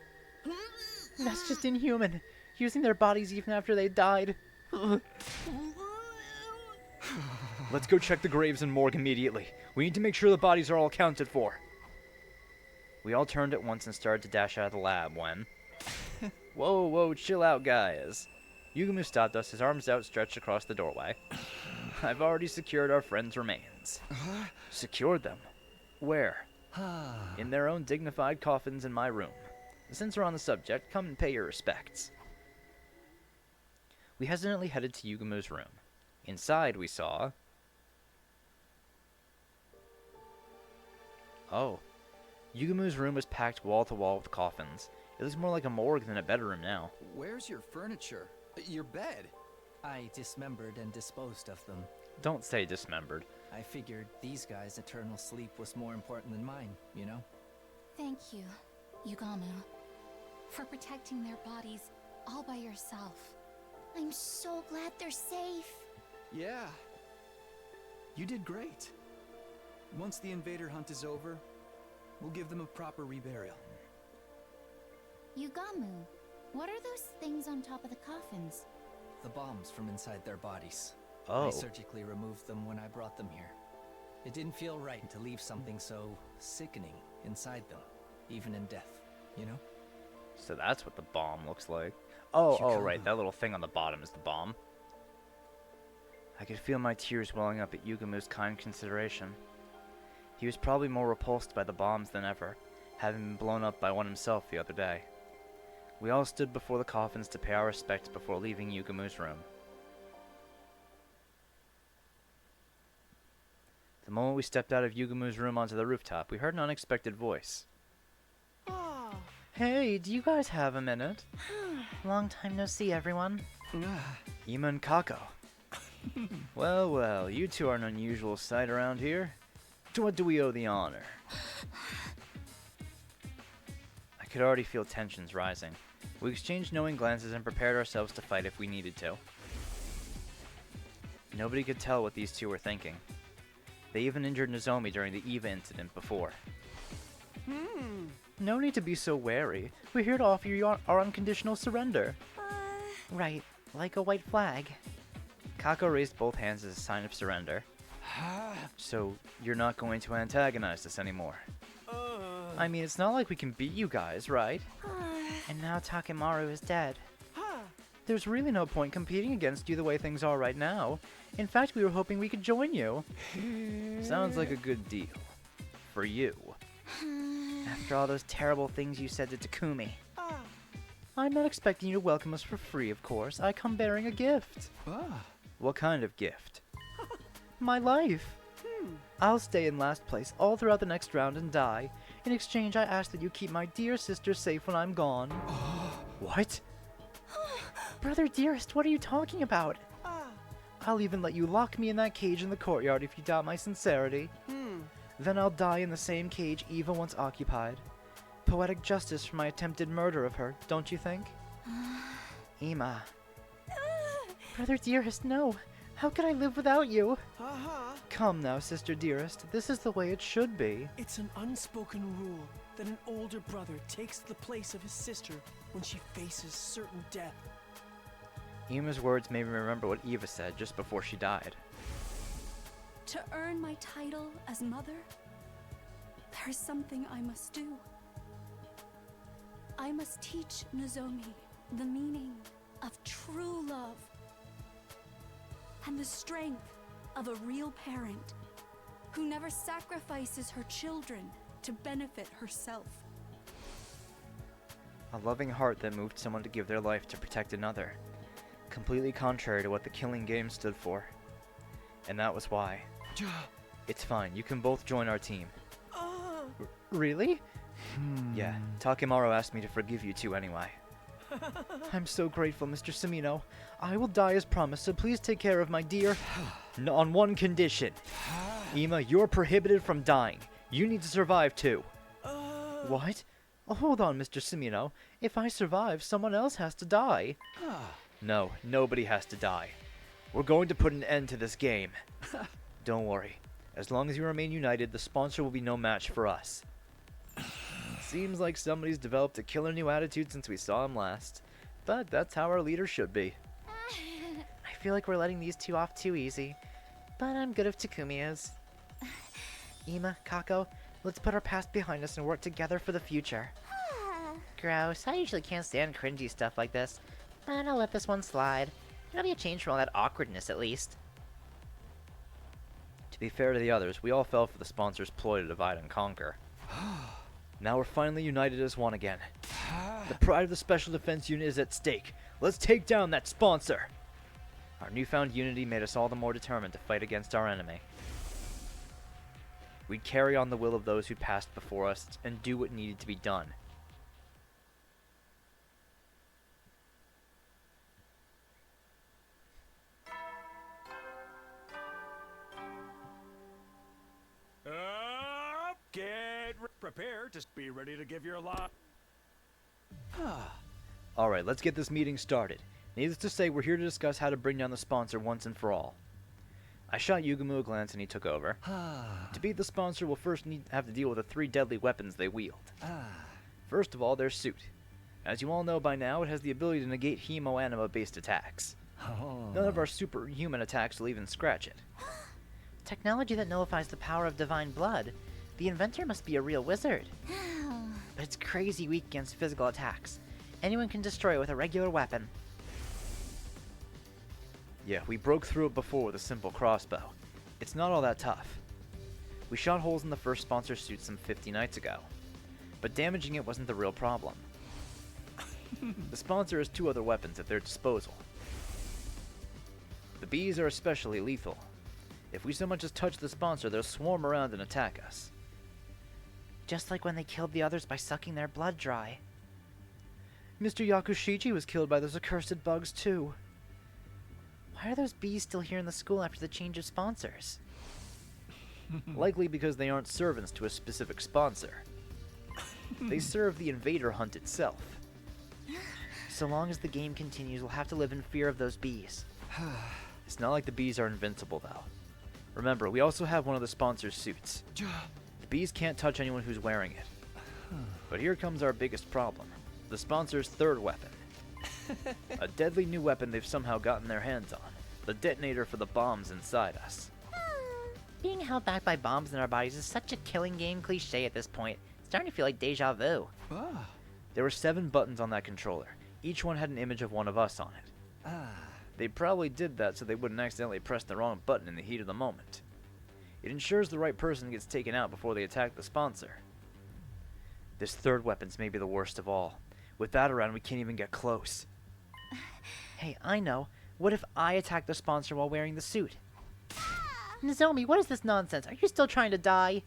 That's just inhuman. Using their bodies even after they died. Let's go check the graves and morgue immediately. We need to make sure the bodies are all accounted for. We all turned at once and started to dash out of the lab when... Whoa, chill out, guys. Yugumu stopped us, his arms outstretched across the doorway. I've already secured our friends' remains. Secured them? Where? In their own dignified coffins in my room. Since we're on the subject, come and pay your respects. We hesitantly headed to Yugumu's room. Inside, we saw... Oh. Yugumu's room was packed wall to wall with coffins. It looks more like a morgue than a bedroom now. Where's your furniture? Your bed? I dismembered and disposed of them. Don't say dismembered. I figured these guys' eternal sleep was more important than mine, you know? Thank you, Yugamu, for protecting their bodies all by yourself. I'm so glad they're safe. Yeah. You did great. Once the invader hunt is over, we'll give them a proper reburial. Yugamu, what are those things on top of the coffins? The bombs from inside their bodies. Oh. I surgically removed them when I brought them here. It didn't feel right to leave something so sickening inside them, even in death, you know? So that's what the bomb looks like. Oh, right, that little thing on the bottom is the bomb. I could feel my tears welling up at Yugumu's kind consideration. He was probably more repulsed by the bombs than ever, having been blown up by one himself the other day. We all stood before the coffins to pay our respects before leaving Yugumu's room. The moment we stepped out of Yugumu's room onto the rooftop, we heard an unexpected voice. Hey, do you guys have a minute? Long time no see, everyone. Ima and Kako. Well, you two are an unusual sight around here. To what do we owe the honor? I could already feel tensions rising. We exchanged knowing glances and prepared ourselves to fight if we needed to. Nobody could tell what these two were thinking. They even injured Nozomi during the Eva incident before. No need to be so wary. We're here to offer you our unconditional surrender. Right, like a white flag. Kako raised both hands as a sign of surrender. So, you're not going to antagonize us anymore? I mean, it's not like we can beat you guys, right? And now Takemaru is dead. Huh. There's really no point competing against you the way things are right now. In fact, we were hoping we could join you. Sounds like a good deal. For you. After all those terrible things you said to Takumi. I'm not expecting you to welcome us for free, of course. I come bearing a gift. What kind of gift? My life. I'll stay in last place all throughout the next round and die. In exchange, I ask that you keep my dear sister safe when I'm gone. What? Brother dearest, what are you talking about? I'll even let you lock me in that cage in the courtyard if you doubt my sincerity. Then I'll die in the same cage Eva once occupied. Poetic justice for my attempted murder of her, don't you think? Ima. Brother dearest, no. How could I live without you? Come now, sister dearest. This is the way it should be. It's an unspoken rule that an older brother takes the place of his sister when she faces certain death. Ima's words made me remember what Eva said just before she died. To earn my title as mother, there is something I must do. I must teach Nozomi the meaning of true love and the strength of a real parent who never sacrifices her children to benefit herself. A loving heart that moved someone to give their life to protect another. Completely contrary to what the Killing Game stood for. And that was why. It's fine, you can both join our team. Really? Yeah, Takemaru asked me to forgive you two anyway. I'm so grateful, Mr. Sumino. I will die as promised, so please take care of my dear... on one condition. Ima, you're prohibited from dying. You need to survive too. What? Oh, hold on, Mr. Sumino. If I survive, someone else has to die. No, nobody has to die. We're going to put an end to this game. Don't worry. As long as you remain united, the sponsor will be no match for us. Seems like somebody's developed a killer new attitude since we saw him last. But that's how our leader should be. I feel like we're letting these two off too easy. But I'm good if Takumi is. Ima, Kako, let's put our past behind us and work together for the future. Gross, I usually can't stand cringy stuff like this. But I'll let this one slide. It'll be a change from all that awkwardness at least. To be fair to the others, we all fell for the sponsor's ploy to divide and conquer. Now we're finally united as one again. The pride of the Special Defense Unit is at stake. Let's take down that sponsor! Our newfound unity made us all the more determined to fight against our enemy. We'd carry on the will of those who passed before us and do what needed to be done. Prepared to be ready to give your lot. Alright, let's get this meeting started. Needless to say, we're here to discuss how to bring down the sponsor once and for all. I shot Yugumu a glance and he took over. To beat the sponsor, we'll first have to deal with the 3 deadly weapons they wield. First of all, their suit. As you all know by now, it has the ability to negate Hemo-Anima-based attacks. None of our superhuman attacks will even scratch it. Technology that nullifies the power of divine blood. The inventor must be a real wizard. But it's crazy weak against physical attacks. Anyone can destroy it with a regular weapon. Yeah, we broke through it before with a simple crossbow. It's not all that tough. We shot holes in the first sponsor's suit some 50 nights ago. But damaging it wasn't the real problem. The sponsor has 2 other weapons at their disposal. The bees are especially lethal. If we so much as touch the sponsor, they'll swarm around and attack us. Just like when they killed the others by sucking their blood dry. Mr. Yakushichi was killed by those accursed bugs too. Why are those bees still here in the school after the change of sponsors? Likely because they aren't servants to a specific sponsor. They serve the invader hunt itself. So long as the game continues, we'll have to live in fear of those bees. It's not like the bees are invincible though. Remember, we also have one of the sponsor's suits. The bees can't touch anyone who's wearing it. But here comes our biggest problem. The sponsor's 3rd weapon. A deadly new weapon they've somehow gotten their hands on. The detonator for the bombs inside us. Being held back by bombs in our bodies is such a Killing Game cliche at this point. It's starting to feel like deja vu. There were 7 buttons on that controller. Each one had an image of one of us on it. They probably did that so they wouldn't accidentally press the wrong button in the heat of the moment. It ensures the right person gets taken out before they attack the sponsor. This third weapon's maybe the worst of all. With that around, we can't even get close. Hey, I know. What if I attack the sponsor while wearing the suit? Nozomi, what is this nonsense? Are you still trying to die?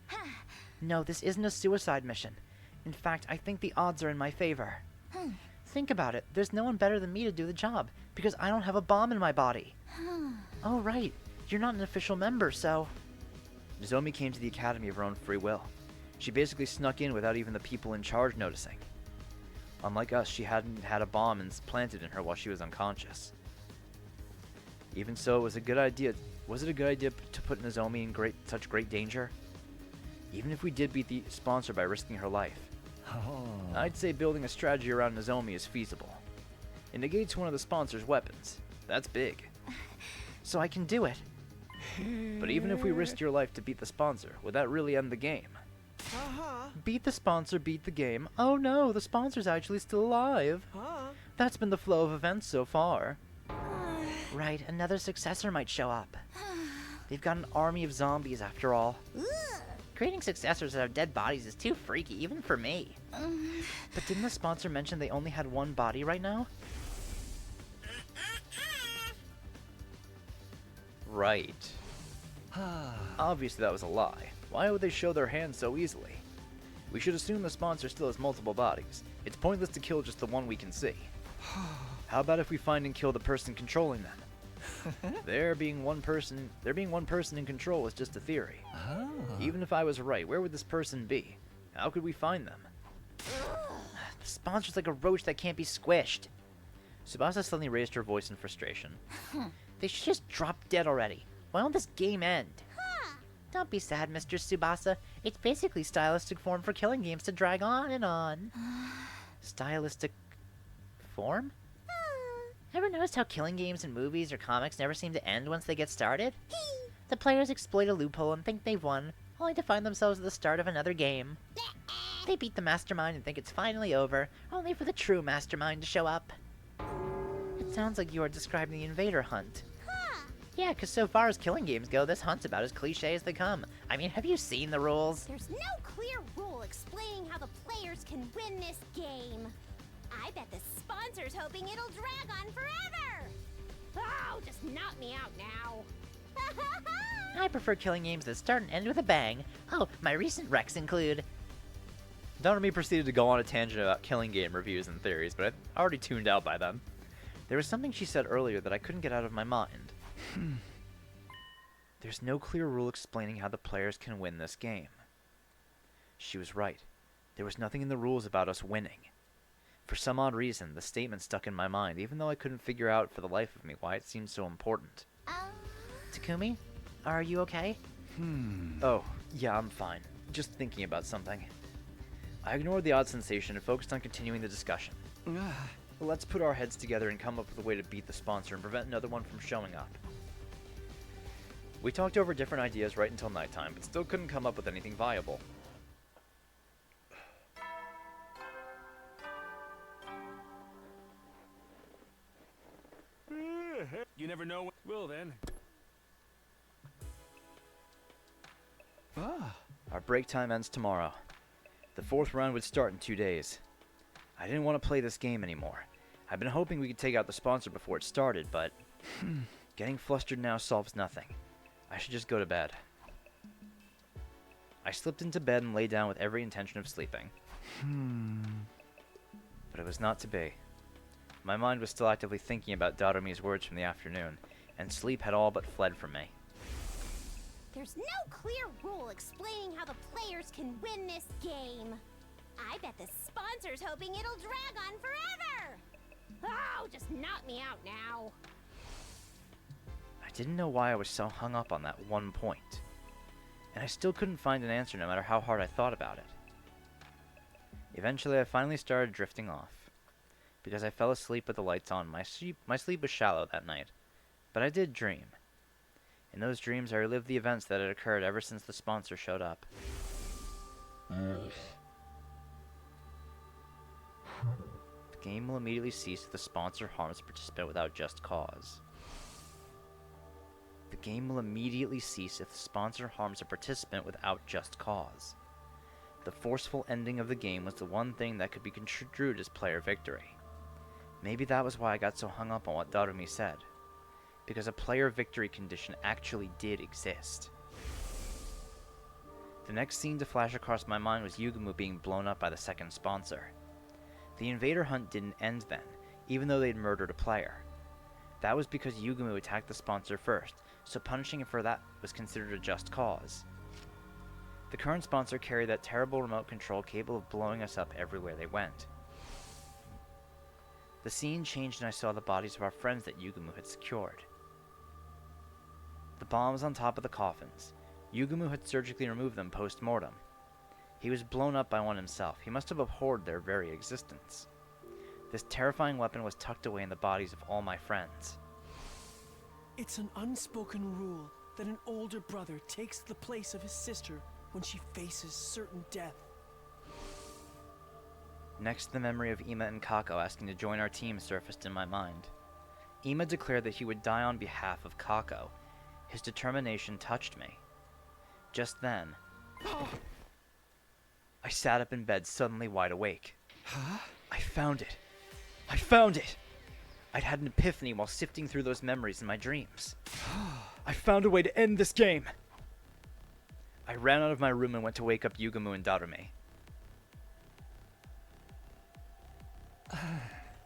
No, this isn't a suicide mission. In fact, I think the odds are in my favor. Think about it. There's no one better than me to do the job, because I don't have a bomb in my body. Oh, right. You're not an official member, so... Nozomi came to the academy of her own free will. She basically snuck in without even the people in charge noticing. Unlike us, she hadn't had a bomb planted in her while she was unconscious. Even so, was it a good idea to put Nozomi in such great danger? Even if we did beat the sponsor by risking her life, I'd say building a strategy around Nozomi is feasible. It negates one of the sponsor's weapons. That's big. So I can do it. But even if we risked your life to beat the sponsor, would that really end the game? Beat the sponsor, beat the game. Oh no, the sponsor's actually still alive. That's been the flow of events so far. Right, another successor might show up. They've got an army of zombies after all. Creating successors out of dead bodies is too freaky, even for me. But didn't the sponsor mention they only had one body right now? Right. Obviously that was a lie. Why would they show their hands so easily? We should assume the sponsor still has multiple bodies. It's pointless to kill just the one we can see. How about if we find and kill the person controlling them? There being one person in control is just a theory. Even if I was right, where would this person be? How could we find them? The sponsor's like a roach that can't be squished. Tsubasa suddenly raised her voice in frustration. They should just drop dead already. Why won't this game end? Don't be sad, Mr. Tsubasa. It's basically stylistic form for killing games to drag on and on. Stylistic form? Ever noticed how killing games in movies or comics never seem to end once they get started? The players exploit a loophole and think they've won, only to find themselves at the start of another game. They beat the mastermind and think it's finally over, only for the true mastermind to show up. It sounds like you are describing the invader hunt. Yeah, because so far as killing games go, this hunt's about as cliche as they come. I mean, have you seen the rules? There's no clear rule explaining how the players can win this game. I bet the sponsor's hoping it'll drag on forever. Oh, just knock me out now. I prefer killing games that start and end with a bang. Oh, my recent wrecks include... Doremi proceeded to go on a tangent about killing game reviews and theories, but I already tuned out by then. There was something she said earlier that I couldn't get out of my mind. There's no clear rule explaining how the players can win this game. She was right. There was nothing in the rules about us winning. For some odd reason, the statement stuck in my mind, even though I couldn't figure out for the life of me why it seemed so important. Takumi? Are you okay? Oh, yeah, I'm fine. Just thinking about something. I ignored the odd sensation and focused on continuing the discussion. Let's put our heads together and come up with a way to beat the sponsor and prevent another one from showing up. We talked over different ideas right until nighttime, but still couldn't come up with anything viable. You never know. Well then. Our break time ends tomorrow. The 4th round would start in 2 days. I didn't want to play this game anymore. I've been hoping we could take out the sponsor before it started, but getting flustered now solves nothing. I should just go to bed. I slipped into bed and lay down with every intention of sleeping. But it was not to be. My mind was still actively thinking about Doremi's words from the afternoon, and sleep had all but fled from me. There's no clear rule explaining how the players can win this game. I bet the sponsor's hoping it'll drag on forever. Oh, just knock me out now. I didn't know why I was so hung up on that one point, and I still couldn't find an answer no matter how hard I thought about it. Eventually, I finally started drifting off. Because I fell asleep with the lights on, my sleep was shallow that night. But I did dream. In those dreams, I relived the events that had occurred ever since the sponsor showed up. The game will immediately cease if the sponsor harms a participant without just cause. The game will immediately cease if the sponsor harms a participant without just cause. The forceful ending of the game was the one thing that could be construed as player victory. Maybe that was why I got so hung up on what Darumi said. Because a player victory condition actually did exist. The next scene to flash across my mind was Yugumu being blown up by the second sponsor. The invader hunt didn't end then, even though they'd murdered a player. That was because Yugumu attacked the sponsor first, so punishing him for that was considered a just cause. The current sponsor carried that terrible remote control capable of blowing us up everywhere they went. The scene changed and I saw the bodies of our friends that Yugumu had secured. The bombs on top of the coffins. Yugumu had surgically removed them post-mortem. He was blown up by one himself. He must have abhorred their very existence. This terrifying weapon was tucked away in the bodies of all my friends. It's an unspoken rule that an older brother takes the place of his sister when she faces certain death. Next, the memory of Ima and Kako asking to join our team surfaced in my mind. Ima declared that he would die on behalf of Kako. His determination touched me. Just then, I sat up in bed, suddenly wide awake. Huh? I found it. I found it! I'd had an epiphany while sifting through those memories in my dreams. I found a way to end this game! I ran out of my room and went to wake up Yugumu and Darumi.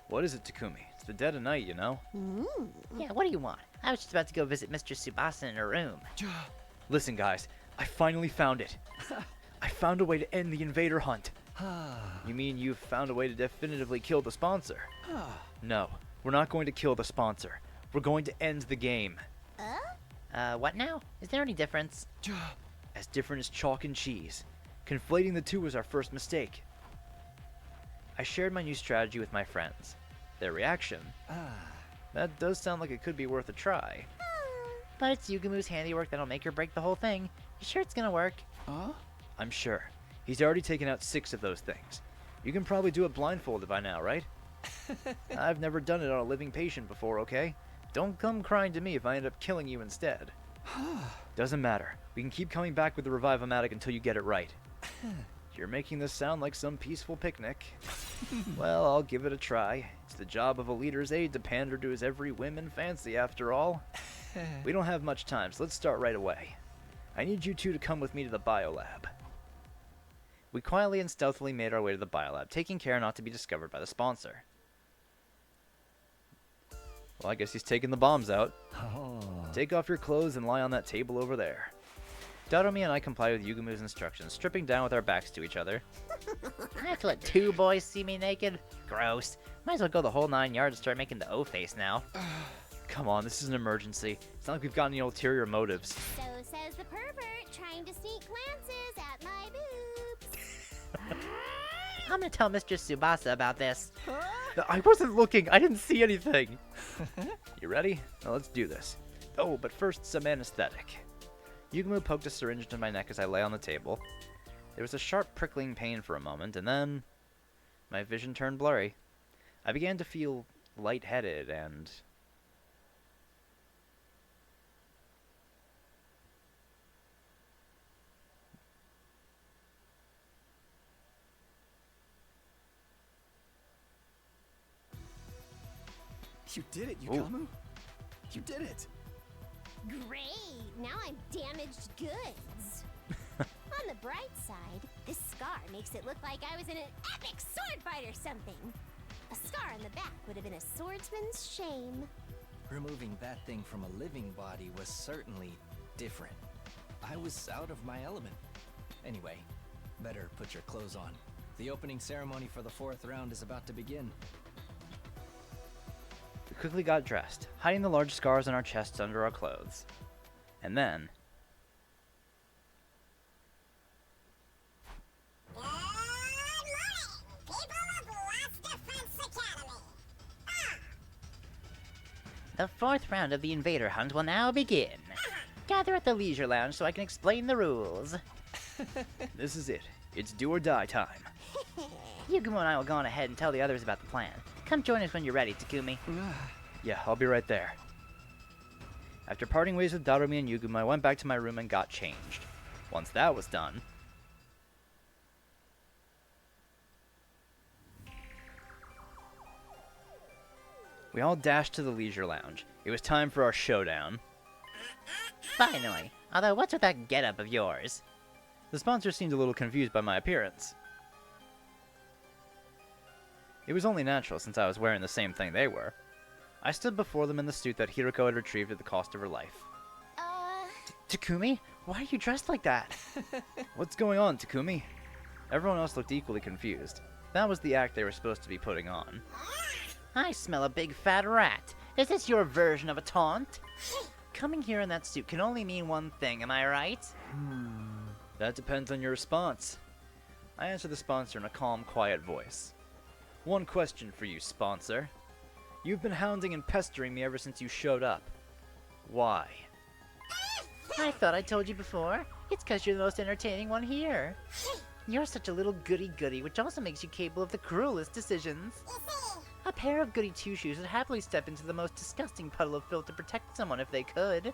What is it, Takumi? It's the dead of night, you know? Yeah, what do you want? I was just about to go visit Mistress Tsubasa in her room. Listen, guys. I finally found it. I found a way to end the invader hunt. You mean you've found a way to definitively kill the sponsor? No, we're not going to kill the sponsor. We're going to end the game. What now? Is there any difference? As different as chalk and cheese. Conflating the two was our first mistake. I shared my new strategy with my friends. Their reaction? That does sound like it could be worth a try. But it's Yugumu's handiwork that'll make or break the whole thing. You sure it's gonna work? I'm sure. He's already taken out 6 of those things. You can probably do it blindfolded by now, right? I've never done it on a living patient before, okay? Don't come crying to me if I end up killing you instead. Doesn't matter. We can keep coming back with the Revive-O-Matic until you get it right. You're making this sound like some peaceful picnic. Well, I'll give it a try. It's the job of a leader's aide to pander to his every whim and fancy, after all. We don't have much time, so let's start right away. I need you two to come with me to the biolab. We quietly and stealthily made our way to the biolab, taking care not to be discovered by the sponsor. Well, I guess he's taking the bombs out. Take off your clothes and lie on that table over there. Darumi and I complied with Yugumu's instructions, stripping down with our backs to each other. I have to let 2 boys see me naked? Gross. Might as well go the whole 9 yards and start making the O-face now. Come on, this is an emergency. It's not like we've got any ulterior motives. So says the pervert, trying to sneak glances at my boobs. I'm gonna tell Mistress Tsubasa about this. I wasn't looking. I didn't see anything. You ready? Now let's do this. Oh, but first, some anesthetic. Yugumu poked a syringe into my neck as I lay on the table. There was a sharp prickling pain for a moment, and then my vision turned blurry. I began to feel lightheaded and... You did it, Yugamu. You did it. Great! Now I'm damaged goods. On the bright side, this scar makes it look like I was in an epic sword fight or something. A scar on the back would have been a swordsman's shame. Removing that thing from a living body was certainly different. I was out of my element. Anyway, better put your clothes on. The opening ceremony for the 4th round is about to begin. We quickly got dressed, hiding the large scars on our chests under our clothes. And then... The 4th round of the invader hunt will now begin. Gather at the leisure lounge so I can explain the rules. This is it. It's do or die time. Yugumo and I will go on ahead and tell the others about the plan. Come join us when you're ready, Takumi. Yeah, I'll be right there. After parting ways with Darumi and Yugumo, I went back to my room and got changed. Once that was done, we all dashed to the leisure lounge. It was time for our showdown. Finally. Although, what's with that getup of yours? The sponsor seemed a little confused by my appearance. It was only natural since I was wearing the same thing they were. I stood before them in the suit that Hiroko had retrieved at the cost of her life. Takumi? Why are you dressed like that? What's going on, Takumi? Everyone else looked equally confused. That was the act they were supposed to be putting on. I smell a big fat rat. Is this your version of a taunt? Coming here in that suit can only mean one thing, am I right? That depends on your response. I answered the sponsor in a calm, quiet voice. One question for you, sponsor. You've been hounding and pestering me ever since you showed up. Why? I thought I told you before. It's 'cause you're the most entertaining one here. You're such a little goody-goody, which also makes you capable of the cruelest decisions. A pair of goody two-shoes would happily step into the most disgusting puddle of filth to protect someone if they could.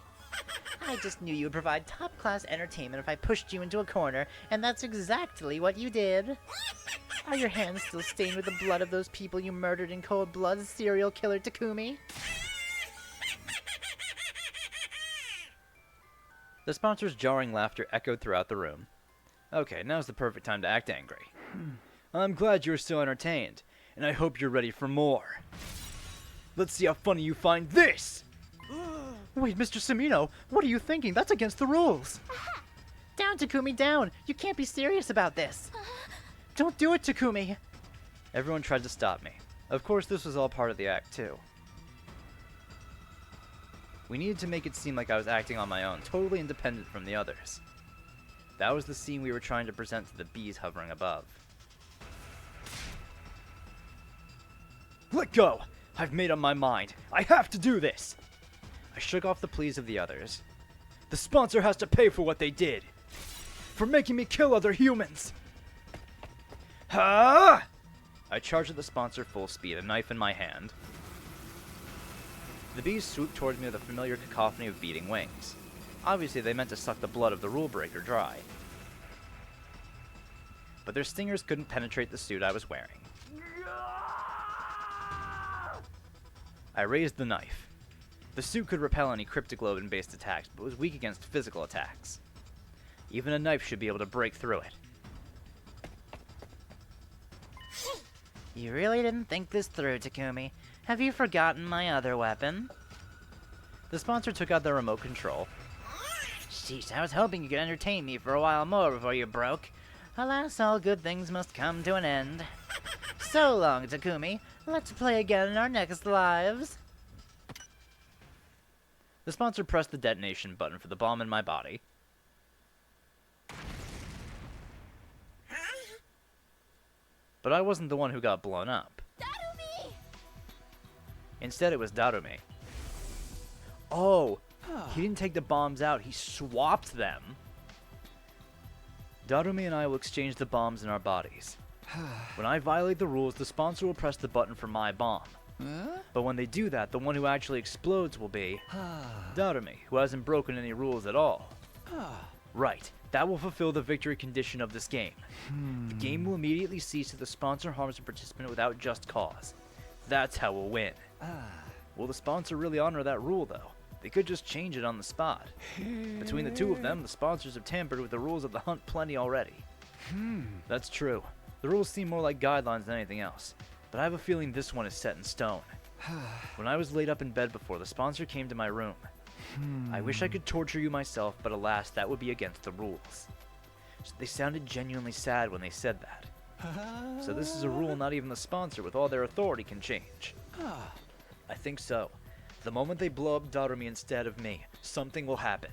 I just knew you would provide top-class entertainment if I pushed you into a corner, and that's exactly what you did. Are your hands still stained with the blood of those people you murdered in cold blood, serial killer Takumi? The sponsor's jarring laughter echoed throughout the room. Okay, now's the perfect time to act angry. I'm glad you're still entertained, and I hope you're ready for more. Let's see how funny you find this! Wait, Mr. Samino, what are you thinking? That's against the rules. Down, Takumi, down! You can't be serious about this. Don't do it, Takumi! Everyone tried to stop me. Of course, this was all part of the act, too. We needed to make it seem like I was acting on my own, totally independent from the others. That was the scene we were trying to present to the bees hovering above. Let go! I've made up my mind. I have to do this! I shook off the pleas of the others. The sponsor has to pay for what they did! For making me kill other humans! Ha! I charged at the sponsor full speed, a knife in my hand. The bees swooped towards me with a familiar cacophony of beating wings. Obviously, they meant to suck the blood of the rule breaker dry. But their stingers couldn't penetrate the suit I was wearing. I raised the knife. The suit could repel any cryptoglobin-based attacks, but was weak against physical attacks. Even a knife should be able to break through it. You really didn't think this through, Takumi. Have you forgotten my other weapon? The sponsor took out the remote control. Sheesh, I was hoping you could entertain me for a while more before you broke. Alas, all good things must come to an end. So long, Takumi. Let's play again in our next lives. The sponsor pressed the detonation button for the bomb in my body. But I wasn't the one who got blown up. Darumi! Instead, it was Darumi. Oh, he didn't take the bombs out, he swapped them. Darumi and I will exchange the bombs in our bodies. When I violate the rules, the sponsor will press the button for my bomb. But when they do that, the one who actually explodes will be Darumi, who hasn't broken any rules at all. Right, that will fulfill the victory condition of this game. The game will immediately cease if the sponsor harms a participant without just cause. That's how we'll win. Will the sponsor really honor that rule, though? They could just change it on the spot. Between the two of them, the sponsors have tampered with the rules of the hunt plenty already. That's true. The rules seem more like guidelines than anything else, but I have a feeling this one is set in stone. When I was laid up in bed before, the sponsor came to my room. I wish I could torture you myself, but alas, that would be against the rules. They sounded genuinely sad when they said that. So this is a rule not even the sponsor with all their authority can change. I think so. The moment they blow up Darumi instead of me, something will happen.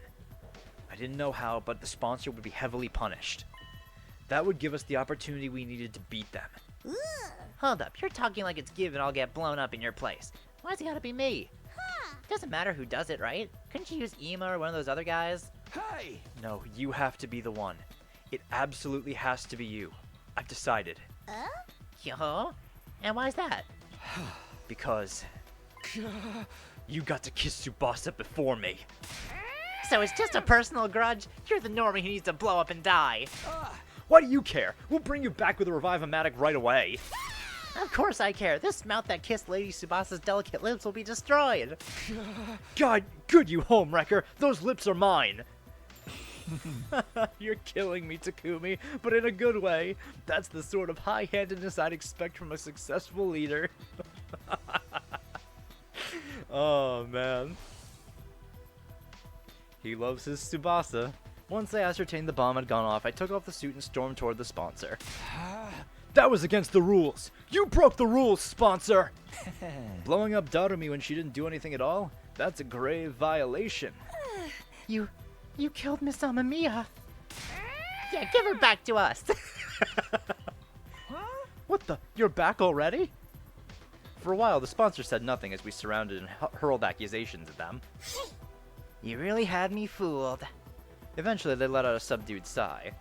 I didn't know how, but the sponsor would be heavily punished. That would give us the opportunity we needed to beat them. Hold up, you're talking like it's given I'll get blown up in your place. Why's it gotta be me? Doesn't matter who does it, right? Couldn't you use Ema or one of those other guys? Hey! No, you have to be the one. It absolutely has to be you. I've decided. Yo? And why's that? Because you got to kiss Tsubasa before me. So it's just a personal grudge? You're the normie who needs to blow up and die. Why do you care? We'll bring you back with a Revive-O-Matic right away. Of course I care. This mouth that kissed Lady Tsubasa's delicate lips will be destroyed. God, good you home wrecker. Those lips are mine. You're killing me, Takumi, but in a good way. That's the sort of high-handedness I'd expect from a successful leader. Oh, man. He loves his Tsubasa. Once I ascertained the bomb had gone off, I took off the suit and stormed toward the sponsor. That was against the rules! You broke the rules, sponsor! Blowing up Darumi when she didn't do anything at all? That's a grave violation. You killed Miss Amamiya. Yeah, give her back to us. What the? You're back already? For a while, the sponsor said nothing as we surrounded and hurled accusations at them. You really had me fooled. Eventually, they let out a subdued sigh.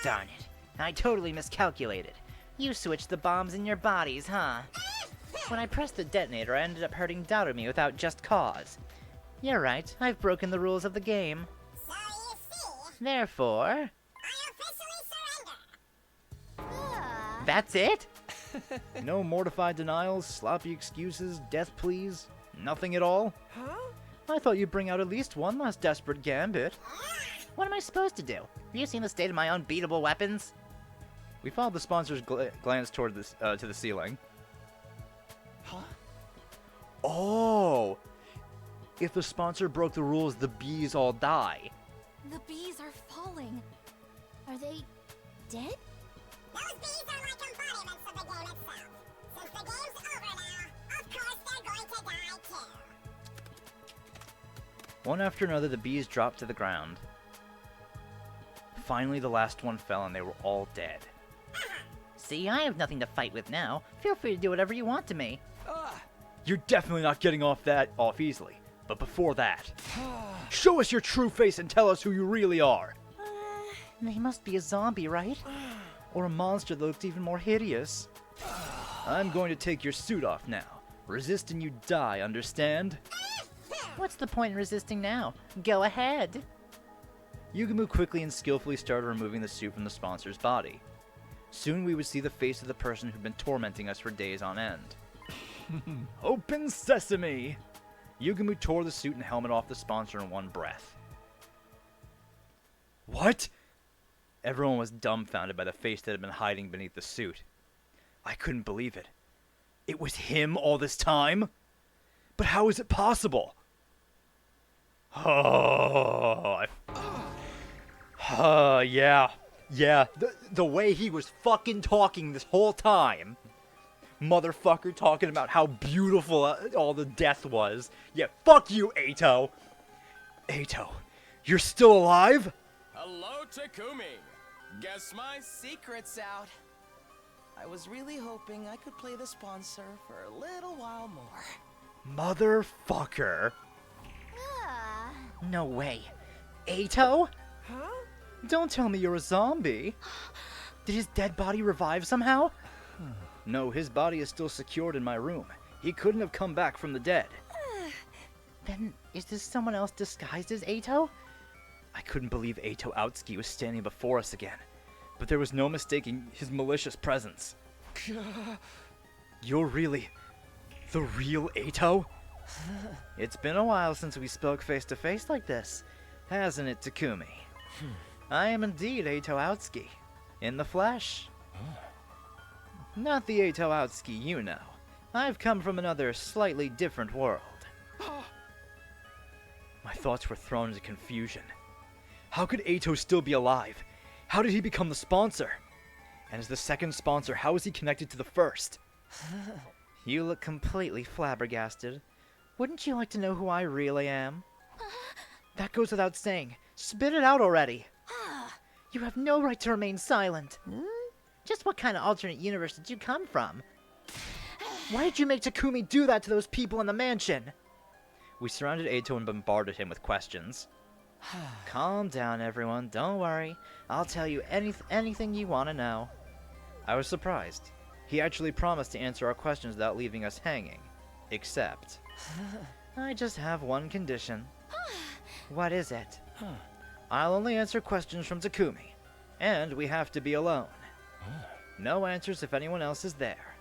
Darn it. I totally miscalculated. You switched the bombs in your bodies, huh? When I pressed the detonator, I ended up hurting Darumi without just cause. You're right, I've broken the rules of the game. So you see, Therefore... I officially surrender. That's it? No mortified denials, sloppy excuses, death pleas, nothing at all? Huh? I thought you'd bring out at least one last desperate gambit. What am I supposed to do? Have you seen the state of my unbeatable weapons? We followed the sponsor's glance toward this, to the ceiling. Huh? Oh! If the sponsor broke the rules, the bees all die. The bees are falling. Are they dead? Those bees are like embodiments of the game itself. Since the game's over now, of course they're going to die too. One after another, the bees dropped to the ground. Finally, the last one fell and they were all dead. See, I have nothing to fight with now. Feel free to do whatever you want to me. You're definitely not getting off easily. But before that, show us your true face and tell us who you really are. They must be a zombie, right? Or a monster that looks even more hideous. I'm going to take your suit off now. Resist and you die, understand? What's the point in resisting now? Go ahead. Yugumu quickly and skillfully started removing the suit from the sponsor's body. Soon we would see the face of the person who'd been tormenting us for days on end. Open sesame! Yugumu tore the suit and helmet off the sponsor in one breath. What? Everyone was dumbfounded by the face that had been hiding beneath the suit. I couldn't believe it. It was him all this time? But how is it possible? Yeah. The way he was fucking talking this whole time. Motherfucker talking about how beautiful all the death was. Yeah, fuck you, Eito. Eito, you're still alive? Hello, Takumi. Guess my secret's out. I was really hoping I could play the sponsor for a little while more. Motherfucker. No way. Eito? Huh? Don't tell me you're a zombie. Did his dead body revive somehow? No, his body is still secured in my room. He couldn't have come back from the dead. Then, is this someone else disguised as Eito? I couldn't believe Eito Aotsuki was standing before us again. But there was no mistaking his malicious presence. You're really the real Eito? It's been a while since we spoke face to face like this, hasn't it, Takumi? I am indeed Eito Aotsuki, in the flesh. Not the Eito Aotsuki you know. I've come from another, slightly different world. My thoughts were thrown into confusion. How could Eito still be alive? How did he become the sponsor? And as the second sponsor, how is he connected to the first? You look completely flabbergasted. Wouldn't you like to know who I really am? That goes without saying. Spit it out already. You have no right to remain silent. Just what kind of alternate universe did you come from? Why did you make Takumi do that to those people in the mansion? We surrounded Eito and bombarded him with questions. Calm down, everyone. Don't worry. I'll tell you anything you want to know. I was surprised. He actually promised to answer our questions without leaving us hanging. Except, I just have one condition. What is it? I'll only answer questions from Takumi, and we have to be alone. No answers if anyone else is there.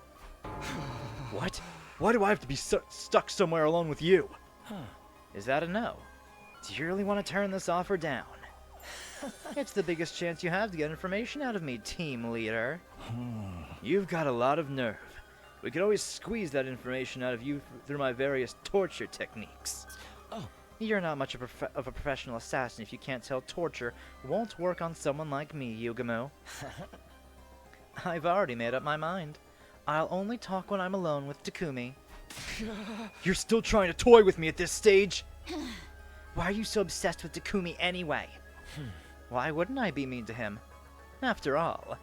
What? Why do I have to be stuck somewhere alone with you? Is that a no? Do you really want to turn this offer down? It's the biggest chance you have to get information out of me, team leader. You've got a lot of nerve. We could always squeeze that information out of you through my various torture techniques. You're not much of a professional assassin if you can't tell torture won't work on someone like me, Yugamu. I've already made up my mind. I'll only talk when I'm alone with Takumi. You're still trying to toy with me at this stage? Why are you so obsessed with Takumi anyway? Why wouldn't I be mean to him? After all,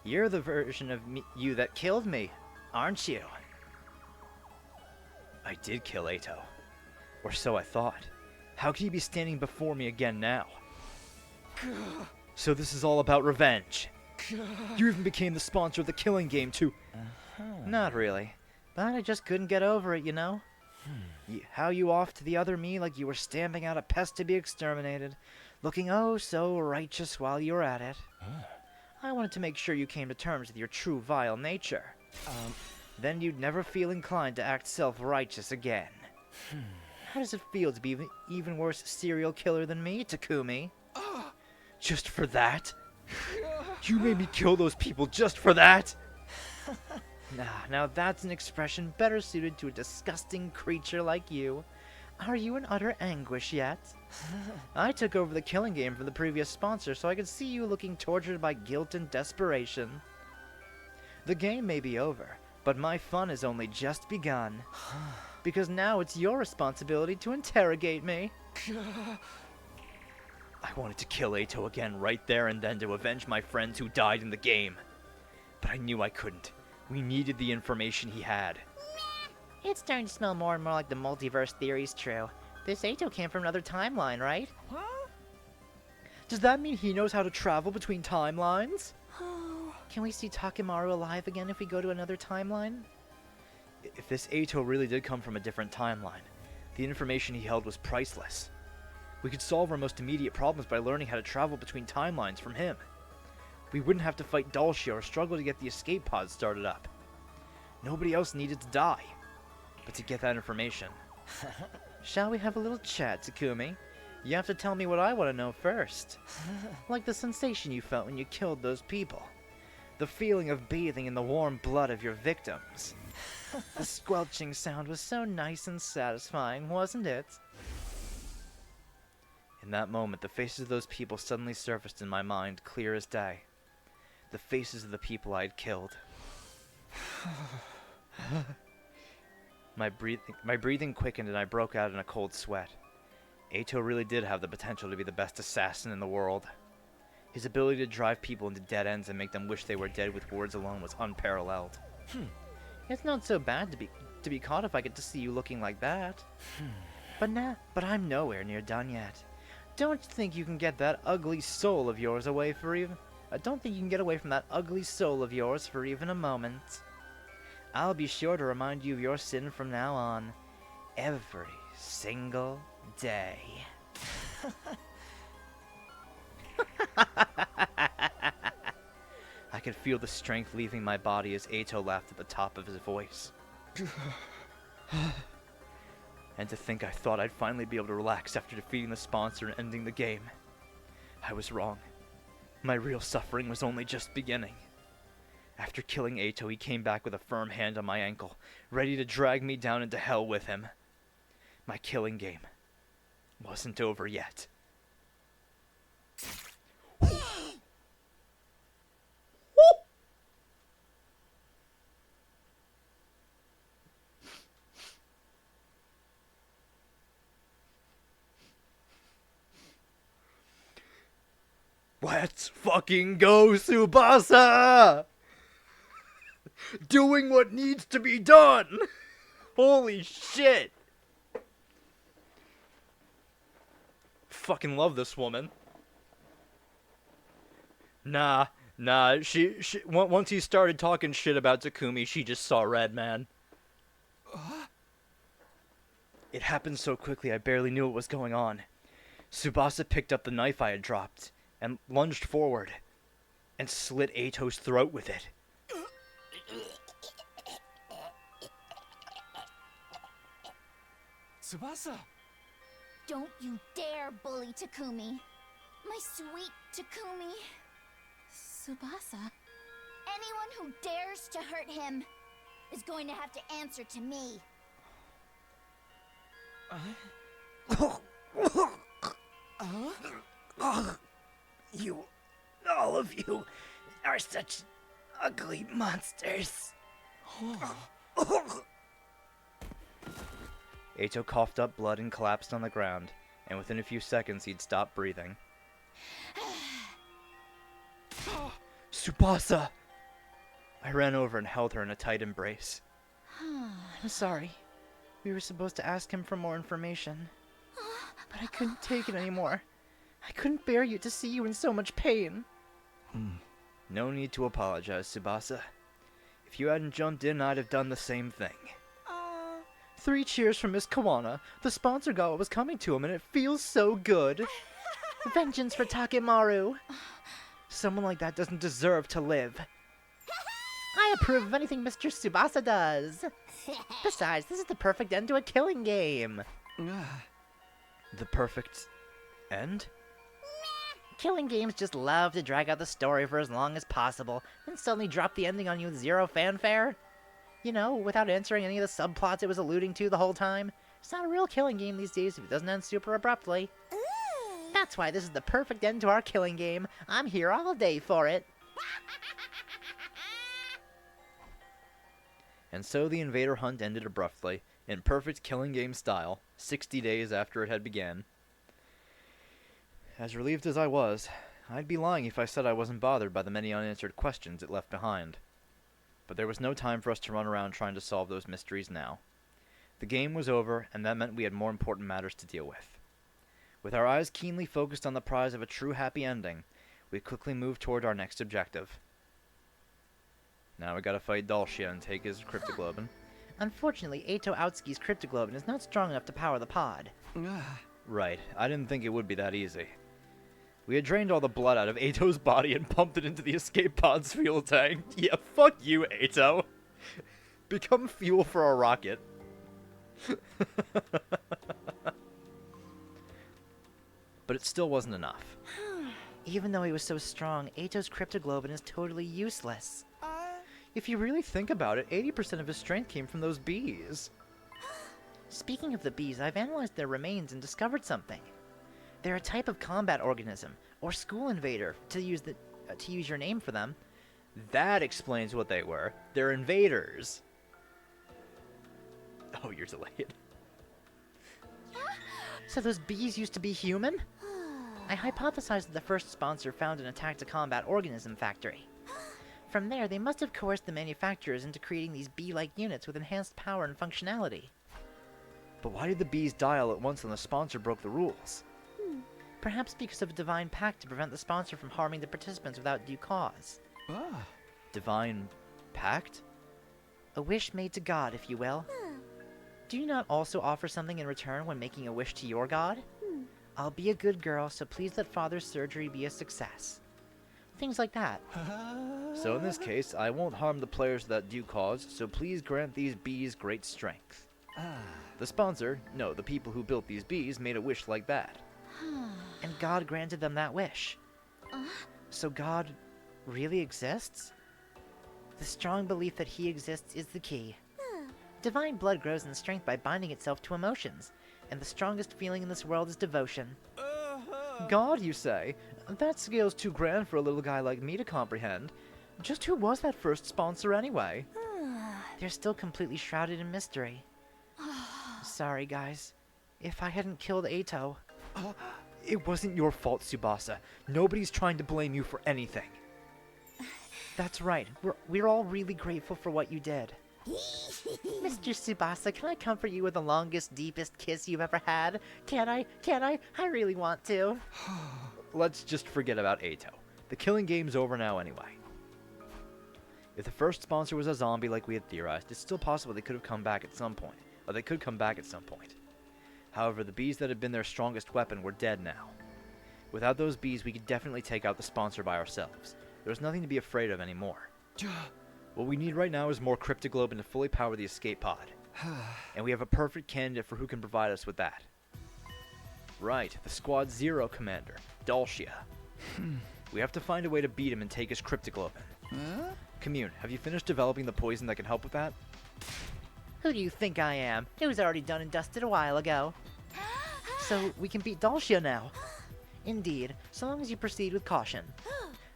you're the version of you that killed me, aren't you? I did kill Eito. Or so I thought. How could he be standing before me again now? So this is all about revenge. You even became the sponsor of the killing game too. Not really. But I just couldn't get over it, you know? How you off to the other me like you were stamping out a pest to be exterminated, looking oh so righteous while you were at it. I wanted to make sure you came to terms with your true vile nature. Then you'd never feel inclined to act self-righteous again. How does it feel to be an even worse serial killer than me, Takumi? Just for that? You made me kill those people just for that? Now that's an expression better suited to a disgusting creature like you. Are you in utter anguish yet? I took over the killing game from the previous sponsor so I could see you looking tortured by guilt and desperation. The game may be over, but my fun has only just begun. Because now it's your responsibility to interrogate me. I wanted to kill Eito again right there and then to avenge my friends who died in the game. But I knew I couldn't. We needed the information he had. It's starting to smell more and more like the multiverse theory's true. This Eito came from another timeline, right? Huh? Does that mean he knows how to travel between timelines? Can we see Takemaru alive again if we go to another timeline? If this Eito really did come from a different timeline, the information he held was priceless. We could solve our most immediate problems by learning how to travel between timelines from him. We wouldn't have to fight Dulcia or struggle to get the escape pod started up. Nobody else needed to die. But to get that information... Shall we have a little chat, Takumi? You have to tell me what I want to know first. Like the sensation you felt when you killed those people. The feeling of bathing in the warm blood of your victims. The squelching sound was so nice and satisfying, wasn't it? In that moment, the faces of those people suddenly surfaced in my mind, clear as day. The faces of the people I had killed. My breathing quickened and I broke out in a cold sweat. Eito really did have the potential to be the best assassin in the world. His ability to drive people into dead ends and make them wish they were dead with words alone was unparalleled. It's not so bad to be caught if I get to see you looking like that. But I'm nowhere near done yet. Don't think you can get that ugly soul of yours away for even... don't think you can get away from that ugly soul of yours for even a moment. I'll be sure to remind you of your sin from now on. Every single day. I could feel the strength leaving my body as Eito laughed at the top of his voice. And to think I thought I'd finally be able to relax after defeating the sponsor and ending the game. I was wrong. My real suffering was only just beginning. After killing Eito, he came back with a firm hand on my ankle, ready to drag me down into hell with him. My killing game wasn't over yet. Let's fucking go, Tsubasa! Doing what needs to be done! Holy shit! Fucking love this woman. Nah, Nah, once he started talking shit about Takumi, she just saw red, man. It happened so quickly I barely knew what was going on. Tsubasa picked up the knife I had dropped and lunged forward and slit Eito's throat with it. Tsubasa! Don't you dare bully Takumi. My sweet Takumi. Tsubasa. Anyone who dares to hurt him is going to have to answer to me. You, all of you, are such ugly monsters. Eito coughed up blood and collapsed on the ground, and within a few seconds he'd stopped breathing. Tsubasa! I ran over and held her in a tight embrace. I'm sorry. We were supposed to ask him for more information. But I couldn't take it anymore. I couldn't bear you to see you in so much pain. No need to apologize, Tsubasa. If you hadn't jumped in, I'd have done the same thing. 3 cheers from Miss Kawana. The sponsor got what was coming to him, and it feels so good. Vengeance for Takemaru. Someone like that doesn't deserve to live. I approve of anything Mr. Tsubasa does. Besides, this is the perfect end to a killing game. The perfect end? Killing games just love to drag out the story for as long as possible, then suddenly drop the ending on you with zero fanfare. You know, without answering any of the subplots it was alluding to the whole time. It's not a real killing game these days if it doesn't end super abruptly. That's why this is the perfect end to our killing game. I'm here all day for it. And so the invader hunt ended abruptly, in perfect killing game style, 60 days after it had began. As relieved as I was, I'd be lying if I said I wasn't bothered by the many unanswered questions it left behind. But there was no time for us to run around trying to solve those mysteries now. The game was over, and that meant we had more important matters to deal with. With our eyes keenly focused on the prize of a true happy ending, we quickly moved toward our next objective. Now we gotta fight Dalshia and take his Cryptoglobin. Unfortunately, Eito Aotsuki's Cryptoglobin is not strong enough to power the pod. Right, I didn't think it would be that easy. We had drained all the blood out of Eito's body and pumped it into the escape pod's fuel tank. Yeah, fuck you, Eito. Become fuel for a rocket. But it still wasn't enough. Even though he was so strong, Eito's Cryptoglobin is totally useless. If you really think about it, 80% of his strength came from those bees. Speaking of the bees, I've analyzed their remains and discovered something. They're a type of combat organism, or school invader, to use your name for them. That explains what they were. They're invaders. Oh, you're delayed. So those bees used to be human? I hypothesized that the first sponsor found an attack-to-combat organism factory. From there, they must have coerced the manufacturers into creating these bee-like units with enhanced power and functionality. But why did the bees die all at once when the sponsor broke the rules? Perhaps because of a divine pact to prevent the sponsor from harming the participants without due cause. Divine pact? A wish made to God, if you will. Do you not also offer something in return when making a wish to your god? I'll be a good girl, so please let Father's surgery be a success. Things like that. So in this case, I won't harm the players without due cause, so please grant these bees great strength. The sponsor, no, the people who built these bees, made a wish like that. And God granted them that wish. So God really exists? The strong belief that he exists is the key. Divine blood grows in strength by binding itself to emotions, and the strongest feeling in this world is devotion. God, you say? That scale's too grand for a little guy like me to comprehend. Just who was that first sponsor anyway? They're still completely shrouded in mystery. Sorry, guys. If I hadn't killed Eito... It wasn't your fault, Tsubasa. Nobody's trying to blame you for anything. That's right. We're all really grateful for what you did. Mr. Tsubasa, can I comfort you with the longest, deepest kiss you've ever had? Can I? Can I? I really want to. Let's just forget about Eito. The killing game's over now anyway. If the first sponsor was a zombie like we had theorized, it's still possible they could have come back at some point. Or they could come back at some point. However, the bees that had been their strongest weapon were dead now. Without those bees, we could definitely take out the sponsor by ourselves. There was nothing to be afraid of anymore. What we need right now is more cryptoglobin to fully power the escape pod. And we have a perfect candidate for who can provide us with that. Right, the Squad Zero commander, Dalcia. We have to find a way to beat him and take his cryptoglobin. Commune, have you finished developing the poison that can help with that? Who do you think I am? It was already done and dusted a while ago. So we can beat Dalcia now. Indeed, so long as you proceed with caution.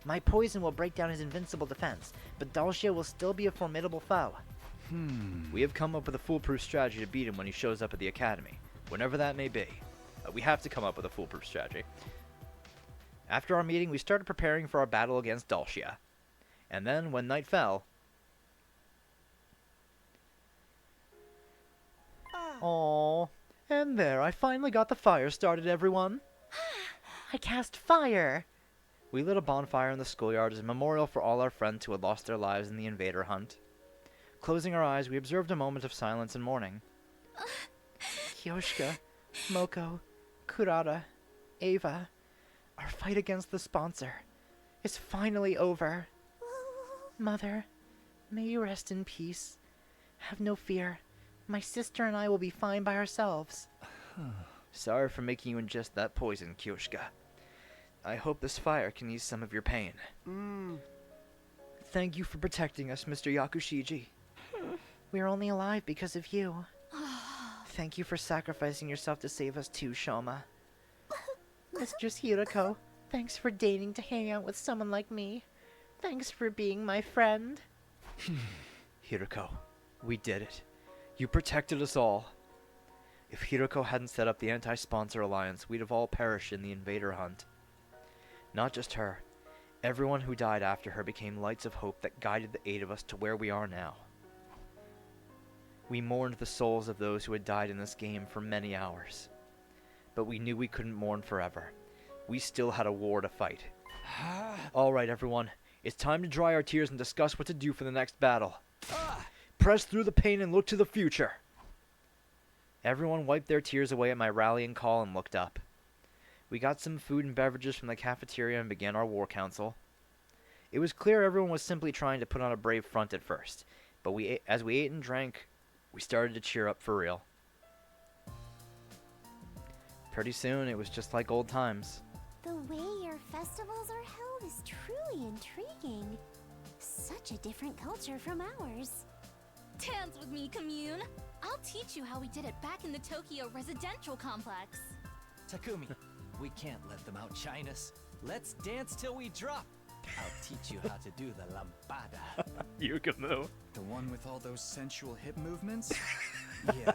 My poison will break down his invincible defense, but Dalcia will still be a formidable foe. We have come up with a foolproof strategy to beat him when he shows up at the academy, whenever that may be. We have to come up with a foolproof strategy. After our meeting, we started preparing for our battle against Dalcia. And then, when night fell... Aww. And there, I finally got the fire started, everyone. I cast fire. We lit a bonfire in the schoolyard as a memorial for all our friends who had lost their lives in the invader hunt. Closing our eyes, we observed a moment of silence and mourning. Kyoshka, Moko, Kurata, Ava, our fight against the sponsor is finally over. Mother, may you rest in peace. Have no fear. My sister and I will be fine by ourselves. Sorry for making you ingest that poison, Kyoshka. I hope this fire can ease some of your pain. Thank you for protecting us, Mr. Yakushiji. We're only alive because of you. Thank you for sacrificing yourself to save us too, Shoma. Mistress Hirako, thanks for deigning to hang out with someone like me. Thanks for being my friend. Hirako, we did it. You protected us all. If Hirako hadn't set up the anti-sponsor alliance, we'd have all perished in the invader hunt. Not just her. Everyone who died after her became lights of hope that guided the 8 of us to where we are now. We mourned the souls of those who had died in this game for many hours. But we knew we couldn't mourn forever. We still had a war to fight. Alright, everyone. It's time to dry our tears and discuss what to do for the next battle. Press through the pain and look to the future. Everyone wiped their tears away at my rallying call and looked up. We got some food and beverages from the cafeteria and began our war council. It was clear everyone was simply trying to put on a brave front at first, but as we ate and drank, we started to cheer up for real. Pretty soon, it was just like old times. The way your festivals are held is truly intriguing. Such a different culture from ours. Dance with me, Commune. I'll teach you how we did it back in the Tokyo residential complex. Takumi, we can't let them outshine us. Let's dance till we drop. I'll teach you how to do the lambada. Yukamu. The one with all those sensual hip movements? Yeah.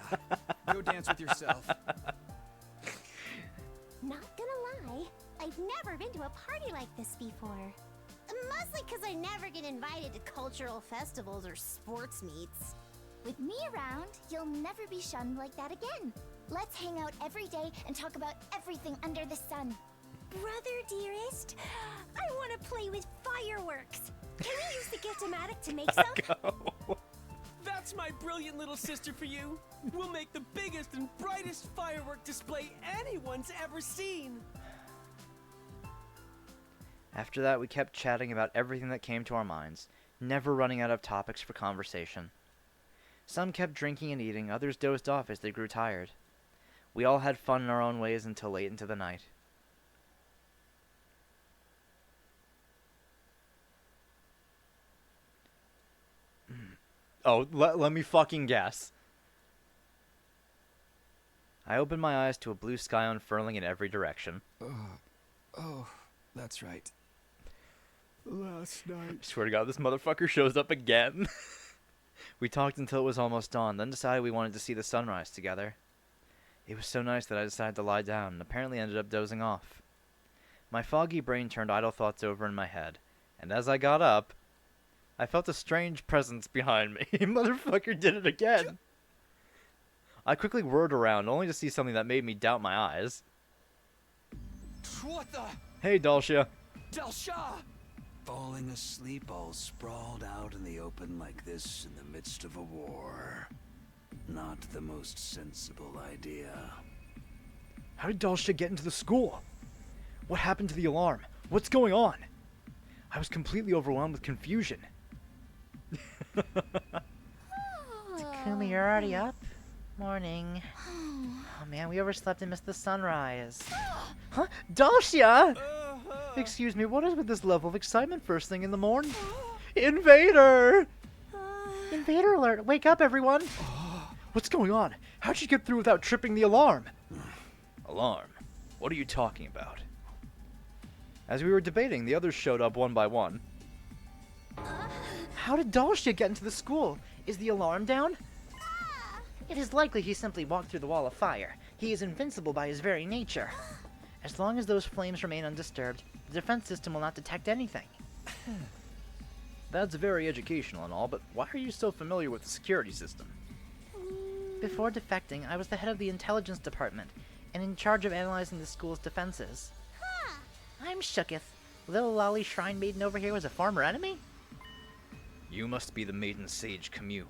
Go dance with yourself. Not gonna lie, I've never been to a party like this before. Mostly because I never get invited to cultural festivals or sports meets. With me around, you'll never be shunned like that again. Let's hang out every day and talk about everything under the sun. Brother dearest, I want to play with fireworks. Can we use the Get-O-Matic to make some? That's my brilliant little sister for you. We'll make the biggest and brightest firework display anyone's ever seen. After that, we kept chatting about everything that came to our minds, never running out of topics for conversation. Some kept drinking and eating, others dozed off as they grew tired. We all had fun in our own ways until late into the night. Oh, let me fucking guess. I opened my eyes to a blue sky unfurling in every direction. Oh, that's right. Last night. I swear to God, this motherfucker shows up again. We talked until it was almost dawn, then decided we wanted to see the sunrise together. It was so nice that I decided to lie down, and apparently ended up dozing off. My foggy brain turned idle thoughts over in my head, and as I got up, I felt a strange presence behind me. Motherfucker did it again. I quickly whirled around, only to see something that made me doubt my eyes. What the? Hey, Dalcia. Dalcia! falling asleep all sprawled out in the open like this in the midst of a war. Not the most sensible idea. How did Dalsha get into the school? What happened to the alarm? What's going on? I was completely overwhelmed with confusion. Takumi, you're already up? Morning. Oh man, we overslept and missed the sunrise. Huh? Dalsha! Excuse me, what is with this level of excitement first thing in the morning? Invader! Invader alert! Wake up, everyone! What's going on? How'd you get through without tripping the alarm? Alarm? What are you talking about? As we were debating, the others showed up one by one. How did Dalsha get into the school? Is the alarm down? It is likely he simply walked through the wall of fire. He is invincible by his very nature. As long as those flames remain undisturbed, the defense system will not detect anything. That's very educational and all, but why are you so familiar with the security system? Before defecting, I was the head of the intelligence department, and in charge of analyzing the school's defenses. I'm shooketh. Little lolly shrine maiden over here was a former enemy? You must be the maiden sage Commune.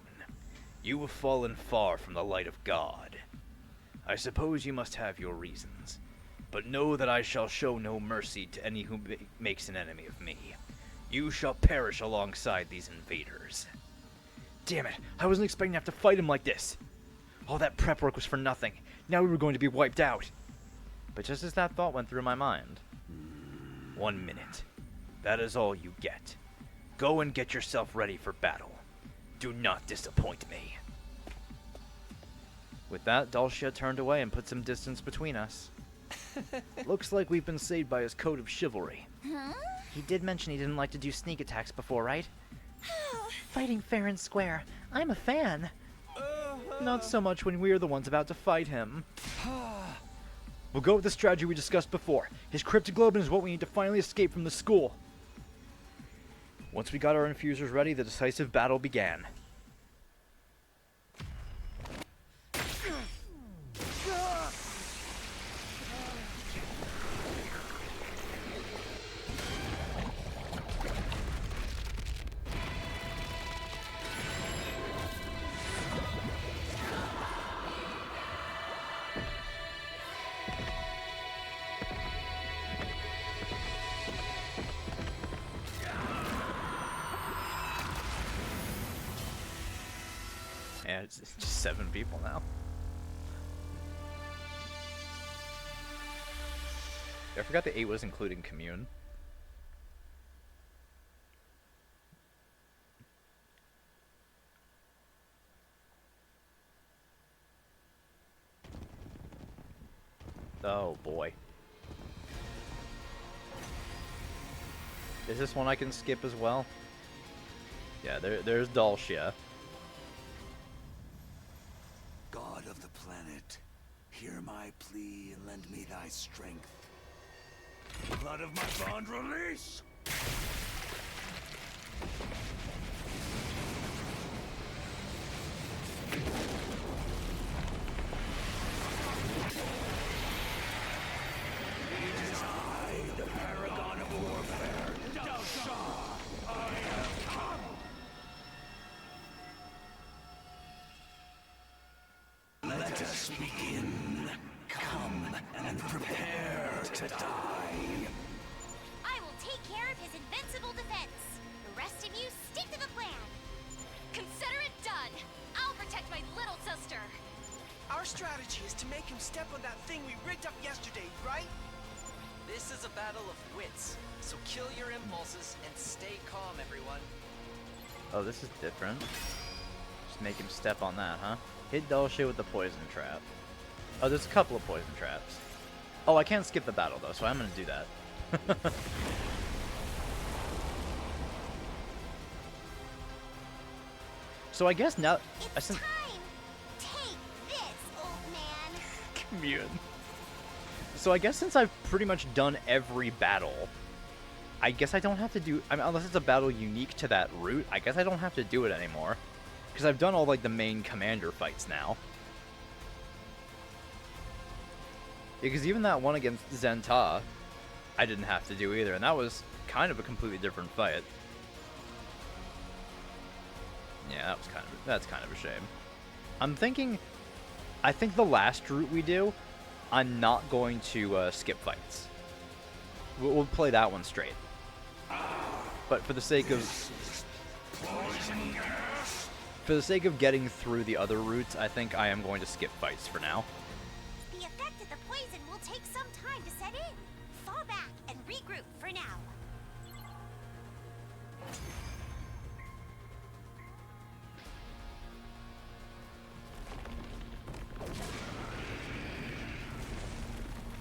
You have fallen far from the light of God. I suppose you must have your reasons, but know that I shall show no mercy to any who makes an enemy of me. You shall perish alongside these invaders. Damn it, I wasn't expecting to have to fight him like this. All that prep work was for nothing. Now we were going to be wiped out. But just as that thought went through my mind... 1 minute. That is all you get. Go and get yourself ready for battle. Do not disappoint me. With that, Dalsha turned away and put some distance between us. Looks like we've been saved by his code of chivalry. He did mention he didn't like to do sneak attacks before, right? Fighting fair and square. I'm a fan. Not so much when we're the ones about to fight him. We'll go with the strategy we discussed before. His cryptoglobin is what we need to finally escape from the school. Once we got our infusers ready, the decisive battle began. Yeah, it's just 7 people now. I forgot the 8 was including Commune. Oh boy. Is this one I can skip as well? Yeah, there's Dalsha. God of the planet, hear my plea and lend me thy strength. Blood of my bond release! It is I, the paragon of warfare, Dalsha! I have come! Let us begin. Come and prepare to die. I will take care of his invincible defense. The rest of you stick to the plan. Consider it done. I'll protect my little sister. Our strategy is to make him step on that thing we rigged up yesterday, right? This is a battle of wits, so kill your impulses and stay calm, everyone. Oh, this is different. Just make him step on that, huh? Hit Dalsha with the poison trap. Oh, there's a couple of poison traps. Oh, I can't skip the battle though, so I'm gonna do that. So I guess now... It's time! Take this, old man! Commune. So I guess since I've pretty much done every battle, I guess I don't have to do... I mean, unless it's a battle unique to that route, I guess I don't have to do it anymore. Because I've done all, like, the main commander fights now. Because even that one against Zenta, I didn't have to do either, and that was kind of a completely different fight. Yeah, that's kind of a shame. I'm thinking, I think the last route we do, I'm not going to skip fights. We'll play that one straight. But for the sake of getting through the other routes, I think I am going to skip fights for now. The effect of the poison will take some time to set in. Fall back and regroup for now.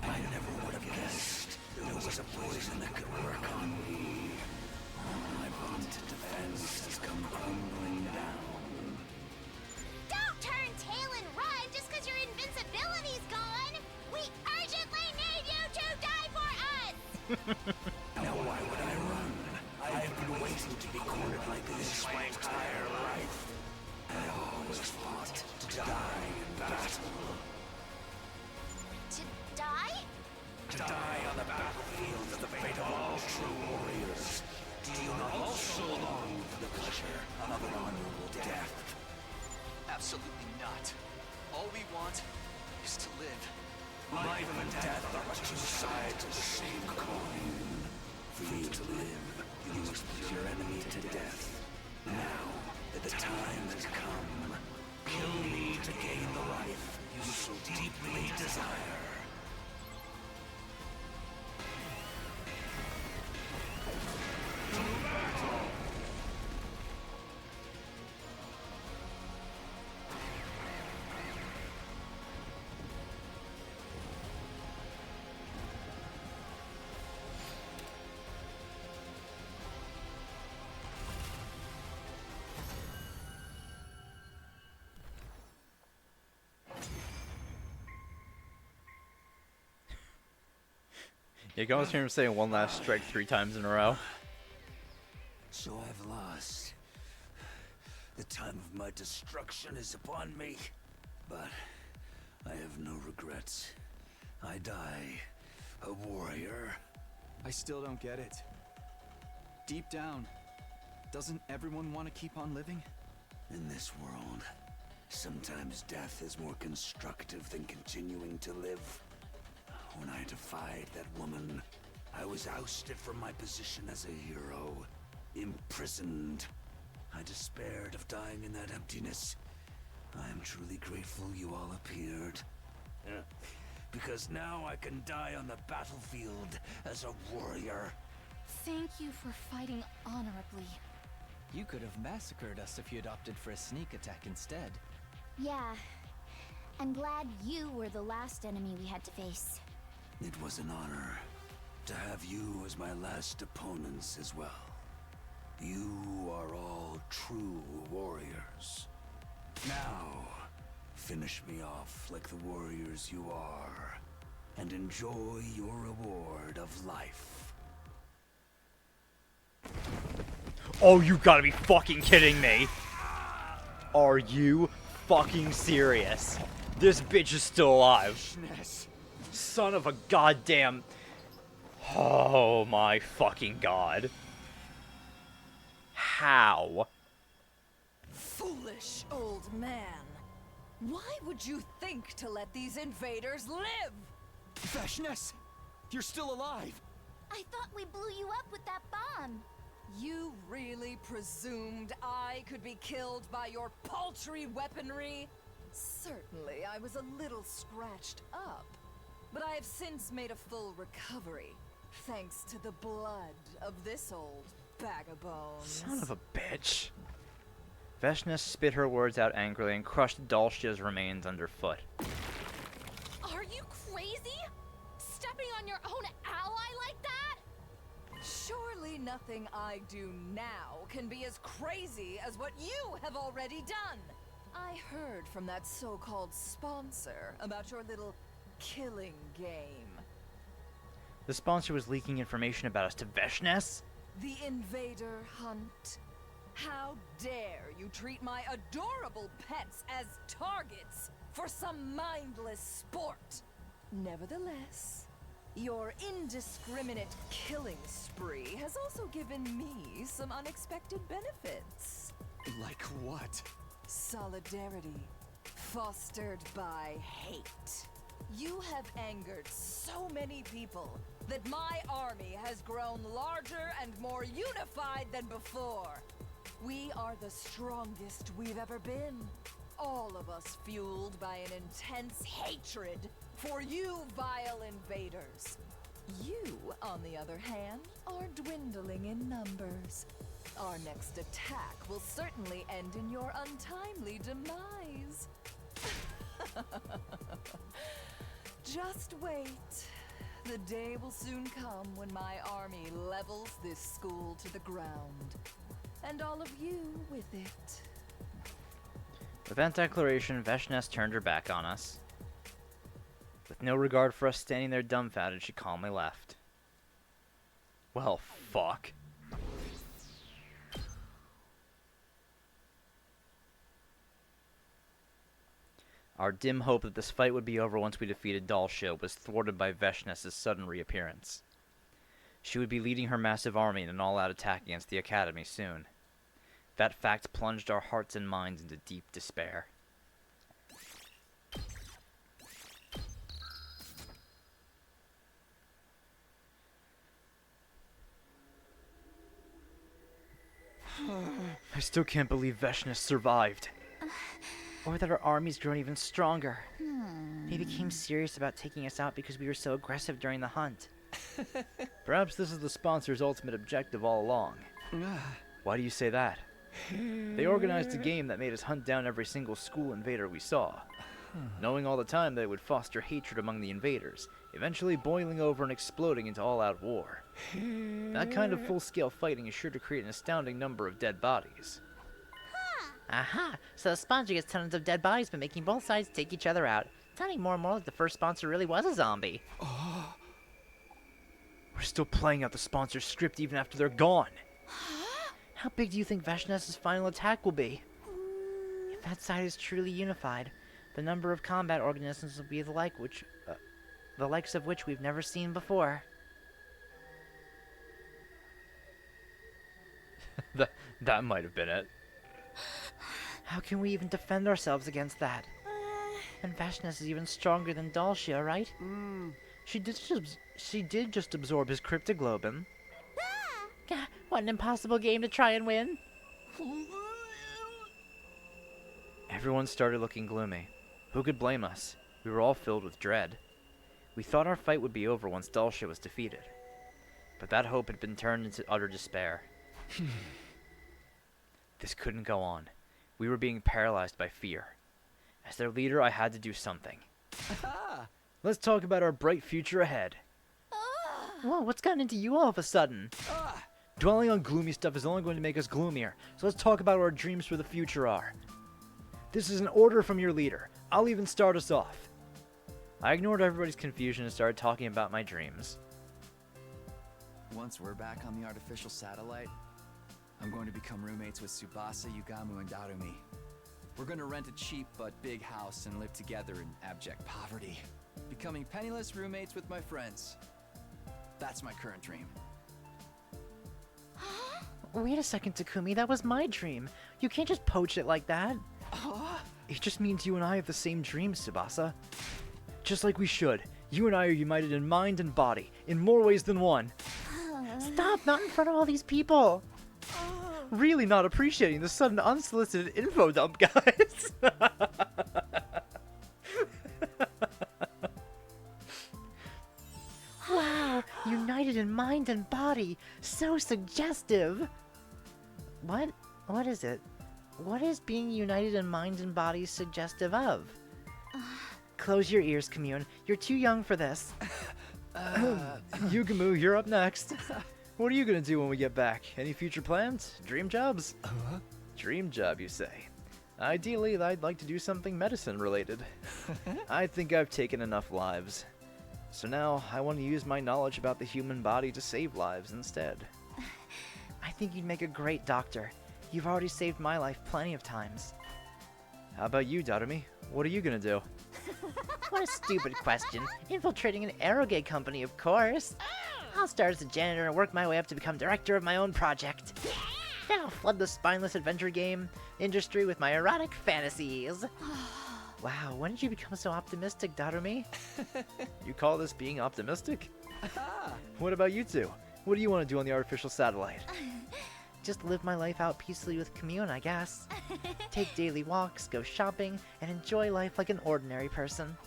I never would have guessed there was a poison that could work on me. My vaunted defense has come crumbling down. Don't turn tail and run just because your invincibility's gone. We urgently need you to die for us. Now why would I run? I have been waiting to be cornered like this my entire life. I always fought to die in battle. To die? To die on the battlefield is the fate of all true warriors. Do you not also long for the pleasure of an honorable death? Absolutely not. All we want is to live. Life and death are but two sides of the same coin. For you to live, you must put your enemy to death. Now that the time has come, kill me to gain the life you so deeply desire. You can almost hear him saying one last strike 3 times in a row. So I've lost. The time of my destruction is upon me. But I have no regrets. I die a warrior. I still don't get it. Deep down, doesn't everyone want to keep on living? In this world, sometimes death is more constructive than continuing to live. When I defied that woman, I was ousted from my position as a hero, imprisoned. I despaired of dying in that emptiness. I am truly grateful you all appeared. Because now I can die on the battlefield as a warrior. Thank you for fighting honorably. You could have massacred us if you'd opted for a sneak attack instead. Yeah. I'm glad you were the last enemy we had to face. It was an honor to have you as my last opponents as well. You are all true warriors. Now, finish me off like the warriors you are, and enjoy your reward of life. Oh, you gotta be fucking kidding me! Are you fucking serious? This bitch is still alive. Son of a goddamn... Oh my fucking god. How? Foolish old man. Why would you think to let these invaders live? Veshness! You're still alive! I thought we blew you up with that bomb. You really presumed I could be killed by your paltry weaponry? Certainly, I was a little scratched up. But I have since made a full recovery, thanks to the blood of this old bag of bones. Son of a bitch. Veshness spit her words out angrily and crushed Dalshia's remains underfoot. Are you crazy? Stepping on your own ally like that? Surely nothing I do now can be as crazy as what you have already done. I heard from that so-called sponsor about your little killing game. The sponsor was leaking information about us to Veshness? The invader hunt. How dare you treat my adorable pets as targets for some mindless sport? Nevertheless, Your indiscriminate killing spree has also given me some unexpected benefits. Like what? Solidarity, fostered by hate. You have angered so many people that my army has grown larger and more unified than before. We are the strongest we've ever been. All of us fueled by an intense hatred for you vile invaders. You, on the other hand, are dwindling in numbers. Our next attack will certainly end in your untimely demise. Just wait. The day will soon come when my army levels this school to the ground. And all of you with it. With that declaration, Veshness turned her back on us. With no regard for us standing there dumbfounded, she calmly left. Well, fuck. Our dim hope that this fight would be over once we defeated Dalsha was thwarted by Veshness's sudden reappearance. She would be leading her massive army in an all-out attack against the Academy soon. That fact plunged our hearts and minds into deep despair. I still can't believe Veshness survived. Or that our army's grown even stronger. They became serious about taking us out because we were so aggressive during the hunt. Perhaps this is the sponsor's ultimate objective all along. Why do you say that? They organized a game that made us hunt down every single school invader we saw, knowing all the time that it would foster hatred among the invaders, eventually boiling over and exploding into all-out war. That kind of full-scale fighting is sure to create an astounding number of dead bodies. Aha! So the sponsor gets tons of dead bodies by making both sides take each other out. Sounding more and more like the first sponsor really was a zombie. We're still playing out the sponsor's script even after they're gone. How big do you think Veshness's final attack will be? If that side is truly unified, the number of combat organisms will be the likes of which we've never seen before. That might have been it. How can we even defend ourselves against that? And Veshness is even stronger than Dalsha, right? She did just absorb his cryptoglobin. What an impossible game to try and win. Everyone started looking gloomy. Who could blame us? We were all filled with dread. We thought our fight would be over once Dalsha was defeated. But that hope had been turned into utter despair. This couldn't go on. We were being paralyzed by fear. As their leader, I had to do something. Let's talk about our bright future ahead. Whoa, what's gotten into you all of a sudden? Dwelling on gloomy stuff is only going to make us gloomier, so let's talk about what our dreams for the future are. This is an order from your leader. I'll even start us off. I ignored everybody's confusion and started talking about my dreams. Once we're back on the artificial satellite, I'm going to become roommates with Tsubasa, Yugamu, and Darumi. We're going to rent a cheap but big house and live together in abject poverty, becoming penniless roommates with my friends. That's my current dream. Wait a second, Takumi, that was my dream. You can't just poach it like that. It just means you and I have the same dreams, Tsubasa. Just like we should. You and I are united in mind and body, in more ways than one. Stop, not in front of all these people. Really not appreciating the sudden unsolicited info dump, guys. Wow, united in mind and body. So suggestive. What is it? What is being united in mind and body suggestive of? Close your ears, Commune. You're too young for this. Yugamu, you're up next. What are you gonna do when we get back? Any future plans? Dream jobs? Dream job, you say? Ideally, I'd like to do something medicine-related. I think I've taken enough lives. So now, I want to use my knowledge about the human body to save lives instead. I think you'd make a great doctor. You've already saved my life plenty of times. How about you, Darumi? What are you gonna do? What a stupid question. Infiltrating an aerogate company, of course. I'll start as a janitor and work my way up to become director of my own project. Then I'll flood the spineless adventure game industry with my erotic fantasies. Wow, when did you become so optimistic, Darumi? You call this being optimistic? What about you two? What do you want to do on the artificial satellite? Just live my life out peacefully with Commune, I guess. Take daily walks, go shopping, and enjoy life like an ordinary person.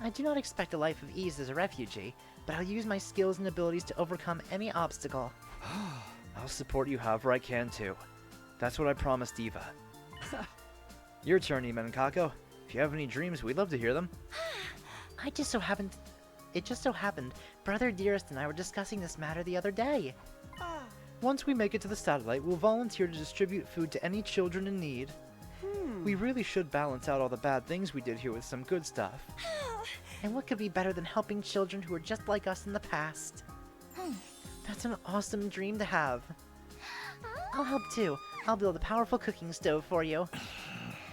I do not expect a life of ease as a refugee, but I'll use my skills and abilities to overcome any obstacle. I'll support you however I can too. That's what I promised Eva. Your turn, Ema and Kako. If you have any dreams, we'd love to hear them. It just so happened, Brother Dearest and I were discussing this matter the other day. Once we make it to the satellite, we'll volunteer to distribute food to any children in need. We really should balance out all the bad things we did here with some good stuff. And what could be better than helping children who are just like us in the past? That's an awesome dream to have. I'll help too. I'll build a powerful cooking stove for you.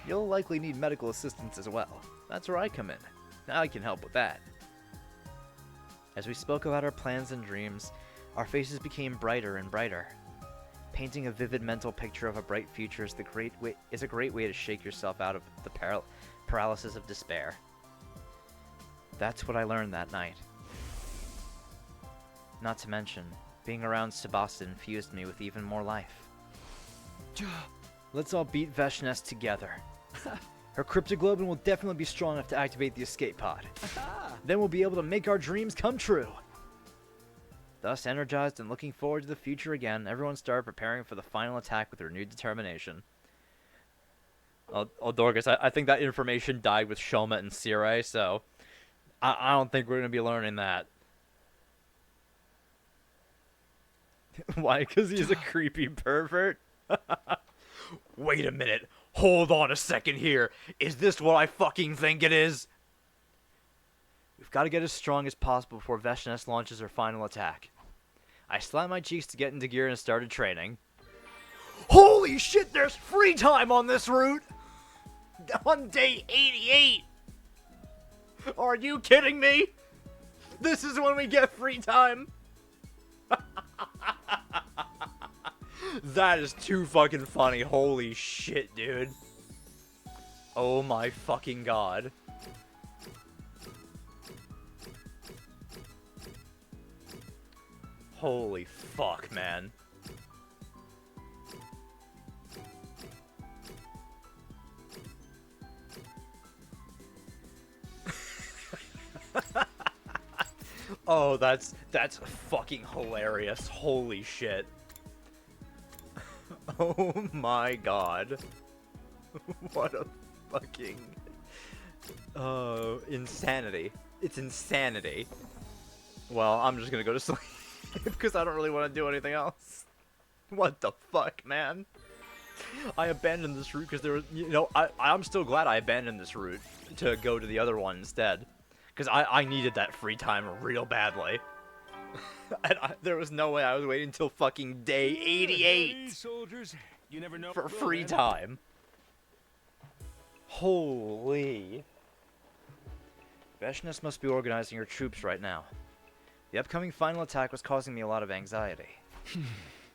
You'll likely need medical assistance as well. That's where I come in. I can help with that. As we spoke about our plans and dreams, our faces became brighter and brighter. Painting a vivid mental picture of a bright future is a great way to shake yourself out of the paralysis of despair. That's what I learned that night. Not to mention, being around Sebasta infused me with even more life. Let's all beat Veshness together. Her cryptoglobin will definitely be strong enough to activate the escape pod. Then we'll be able to make our dreams come true. Thus energized and looking forward to the future again, everyone started preparing for the final attack with renewed determination. Dorcas, I think that information died with Shoma and Sirei, so I don't think we're going to be learning that. Why? Because he's a creepy pervert? Wait a minute. Hold on a second here. Is this what I fucking think it is? We've got to get as strong as possible before Veshness launches her final attack. I slapped my cheeks to get into gear and started training. Holy shit, there's free time on this route! On day 88! Are you kidding me? This is when we get free time? That is too fucking funny. Holy shit, dude. Oh my fucking god. Holy fuck, man. Oh, that's fucking hilarious. Holy shit. Oh my god. What a fucking... insanity. It's insanity. Well, I'm just gonna go to sleep because I don't really want to do anything else. What the fuck, man? I abandoned this route because there was, you know, I'm still glad I abandoned this route to go to the other one instead. Because I needed that free time real badly. And there was no way I was waiting until fucking day 88 Hey, soldiers. You never know for free time. Holy. Veshness must be organizing her troops right now. The upcoming final attack was causing me a lot of anxiety.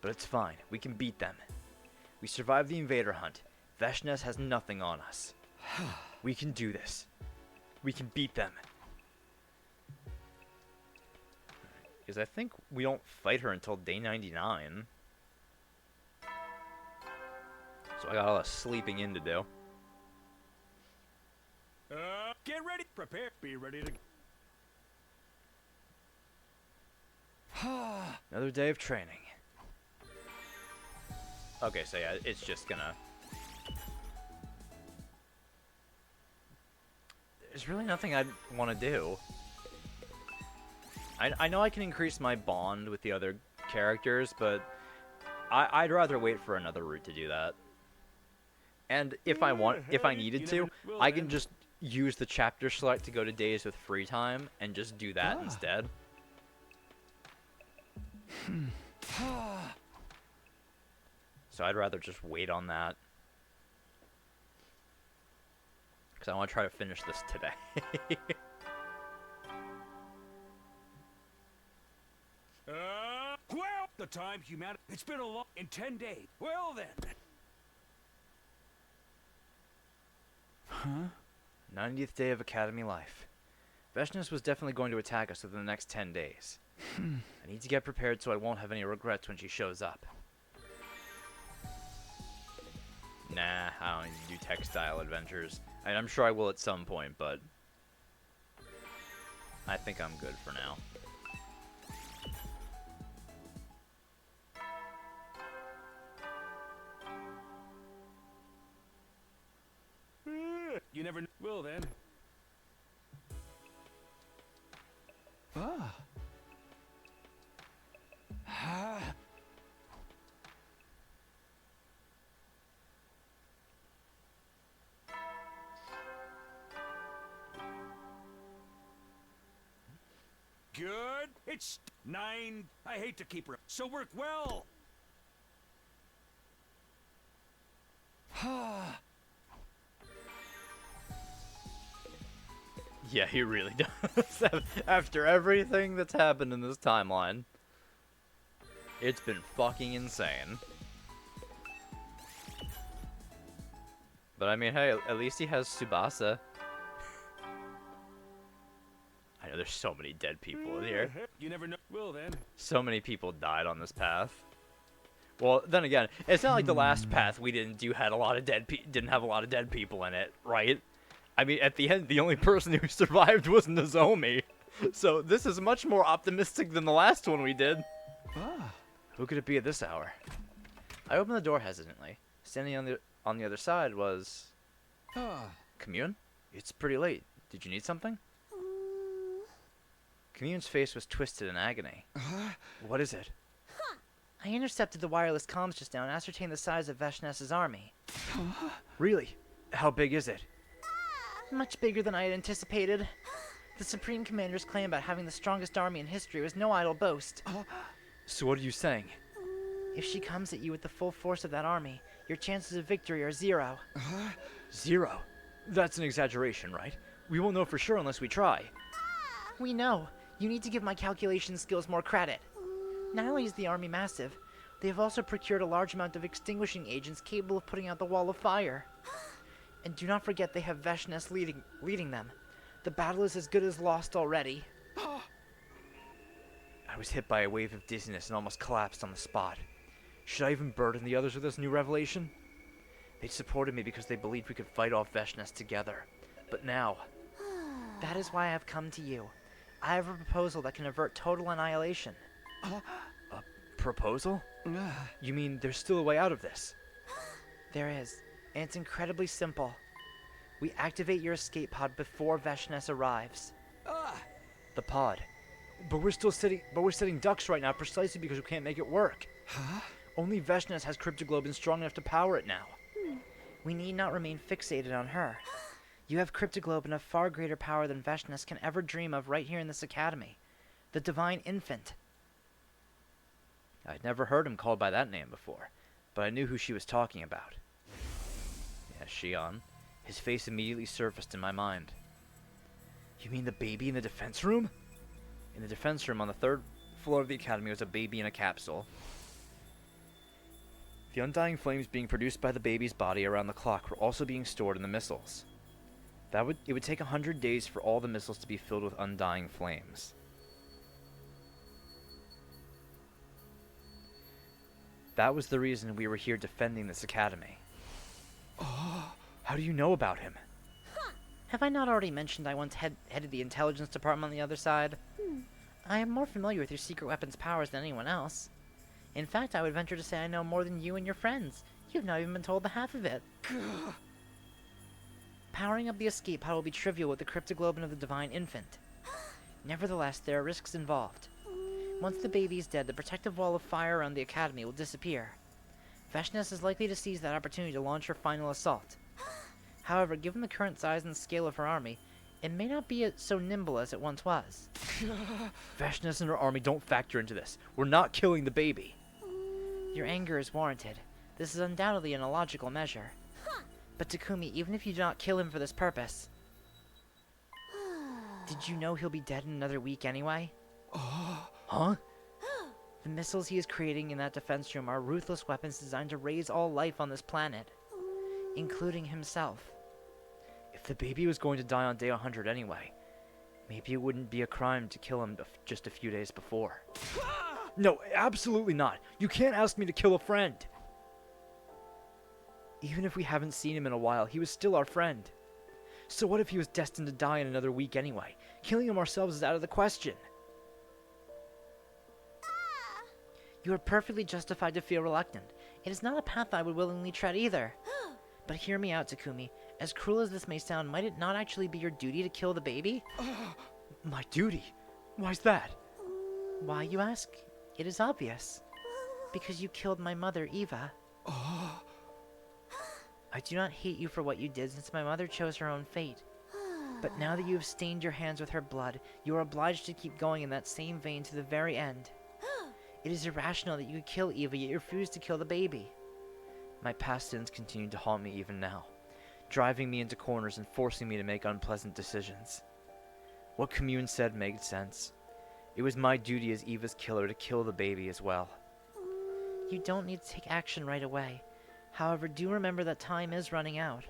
But it's fine. We can beat them. We survived the invader hunt. Veshness has nothing on us. We can do this. We can beat them. Because I think we don't fight her until day 99. So I got a lot of sleeping in to do. Get ready. Prepare. Be ready to... Another day of training. Okay, so yeah, it's just gonna... There's really nothing I'd want to do. I know I can increase my bond with the other characters, but I'd rather wait for another route to do that. And if I needed to, I can just use the chapter select to go to days with free time and just do that instead. So I'd rather just wait on that. Because I want to try to finish this today. Well, the time humanity... It's been a long... In 10 days. Well, then. Huh? 90th day of Academy life. Veshnes was definitely going to attack us within the next 10 days. I need to get prepared so I won't have any regrets when she shows up. Nah, I don't need to do textile adventures. I'm sure I will at some point, but I think I'm good for now. You never... Well, then. Ah. Ah. Good. It's 9. I hate to keep her. So work well. Yeah, he really does. After everything that's happened in this timeline, it's been fucking insane. But I mean, hey, at least he has Tsubasa. I know there's so many dead people in here. You never know. Well, then. So many people died on this path. Well, then again, it's not like the last path we didn't do had a lot of didn't have a lot of dead people in it, right? I mean, at the end, the only person who survived was Nozomi. So this is much more optimistic than the last one we did. Ah. Who could it be at this hour? I opened the door hesitantly. Standing on the other side was... Commune? It's pretty late. Did you need something? Commune's face was twisted in agony. What is it? I intercepted the wireless comms just now and ascertained the size of Veshnes's army. Really? How big is it? Much bigger than I had anticipated. The Supreme Commander's claim about having the strongest army in history was no idle boast. So what are you saying? If she comes at you with the full force of that army, your chances of victory are 0. 0? That's an exaggeration, right? We won't know for sure unless we try. We know. You need to give my calculation skills more credit. Not only is the army massive, they have also procured a large amount of extinguishing agents capable of putting out the wall of fire. And do not forget they have Veshnes leading them. The battle is as good as lost already. I was hit by a wave of dizziness and almost collapsed on the spot. Should I even burden the others with this new revelation? They supported me because they believed we could fight off Veshnes together. But now... That is why I have come to you. I have a proposal that can avert total annihilation. A proposal? You mean there's still a way out of this? There is. And it's incredibly simple. We activate your escape pod before Veshnes arrives. The pod. But we're setting ducks right now precisely because we can't make it work. Only Veshnes has Cryptoglobin strong enough to power it now. We need not remain fixated on her. You have Cryptoglobin of far greater power than Veshnes can ever dream of right here in this academy. The Divine Infant. I'd never heard him called by that name before, but I knew who she was talking about. Yeah, Shion. His face immediately surfaced in my mind. You mean the baby in the defense room? In the defense room on the 3rd floor of the academy was a baby in a capsule. The undying flames being produced by the baby's body around the clock were also being stored in the missiles. It would take 100 days for all the missiles to be filled with undying flames. That was the reason we were here defending this academy. How do you know about him? Have I not already mentioned I once headed the intelligence department on the other side? I am more familiar with your secret weapons powers than anyone else. In fact, I would venture to say I know more than you and your friends. You've not even been told the half of it. Powering up the escape pod will be trivial with the Cryptoglobin of the Divine Infant. Nevertheless, there are risks involved. Once the baby is dead, the protective wall of fire around the academy will disappear. Veshnes is likely to seize that opportunity to launch her final assault. However, given the current size and scale of her army, it may not be so nimble as it once was. Veshnes and her army don't factor into this. We're not killing the baby. Your anger is warranted. This is undoubtedly an illogical measure. But Takumi, even if you do not kill him for this purpose... Did you know he'll be dead in another week anyway? Huh? The missiles he is creating in that defense room are ruthless weapons designed to raise all life on this planet, including himself. If the baby was going to die on day 100 anyway, maybe it wouldn't be a crime to kill him just a few days before. No, absolutely not. You can't ask me to kill a friend. Even if we haven't seen him in a while, he was still our friend. So what if he was destined to die in another week anyway? Killing him ourselves is out of the question. You are perfectly justified to feel reluctant. It is not a path I would willingly tread either. But hear me out, Takumi. As cruel as this may sound, might it not actually be your duty to kill the baby? My duty? Why's that? Why, you ask? It is obvious. Because you killed my mother, Eva. I do not hate you for what you did, since my mother chose her own fate. But now that you have stained your hands with her blood, you are obliged to keep going in that same vein to the very end. It is irrational that you could kill Eva, yet you refuse to kill the baby. My past sins continue to haunt me even now, driving me into corners and forcing me to make unpleasant decisions. What Commune said made sense. It was my duty as Eva's killer to kill the baby as well. You don't need to take action right away. However, do remember that time is running out.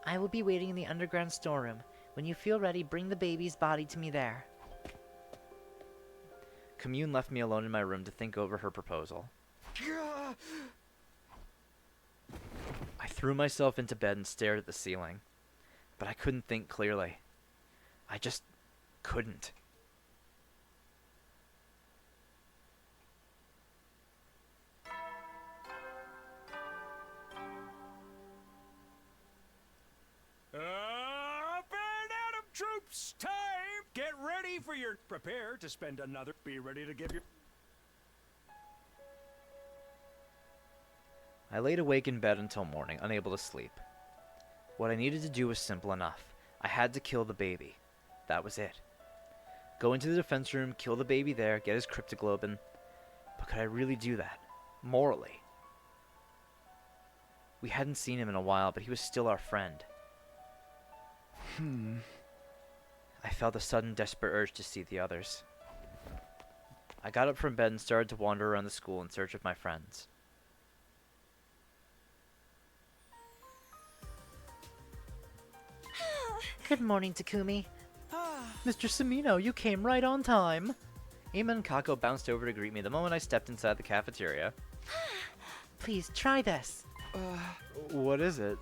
I will be waiting in the underground storeroom. When you feel ready, bring the baby's body to me there. Commune left me alone in my room to think over her proposal. I threw myself into bed and stared at the ceiling, but I couldn't think clearly. I just couldn't. Troops, time! Get ready for your... Prepare to spend another... Be ready to give your... I laid awake in bed until morning, unable to sleep. What I needed to do was simple enough. I had to kill the baby. That was it. Go into the defense room, kill the baby there, get his cryptoglobin. But could I really do that? Morally? We hadn't seen him in a while, but he was still our friend. I felt a sudden desperate urge to see the others. I got up from bed and started to wander around the school in search of my friends. Good morning, Takumi. Mr. Sumino, you came right on time. Ima and Kako bounced over to greet me the moment I stepped inside the cafeteria. Please, try this. What is it?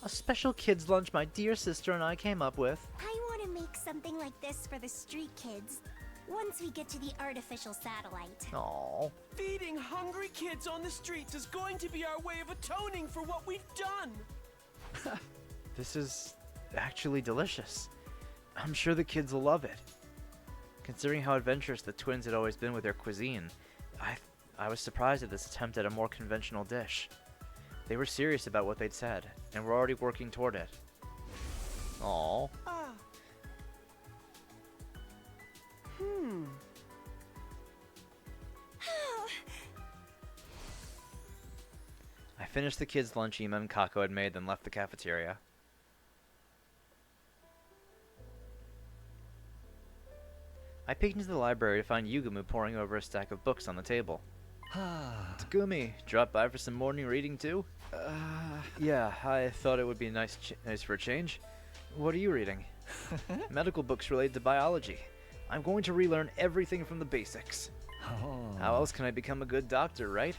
A special kids' lunch my dear sister and I came up with. I want to make something like this for the street kids once we get to the artificial satellite. Aww. Feeding hungry kids on the streets is going to be our way of atoning for what we've done. This is actually delicious. I'm sure the kids will love it. Considering how adventurous the twins had always been with their cuisine, I was surprised at this attempt at a more conventional dish. They were serious about what they'd said, and were already working toward it. Aww. I finished the kids' lunch Ima and Kako had made, then left the cafeteria. I peeked into the library to find Yugumu poring over a stack of books on the table. Takumi, drop by for some morning reading too? Yeah, I thought it would be nice for a change. What are you reading? Medical books related to biology. I'm going to relearn everything from the basics. How else can I become a good doctor, right?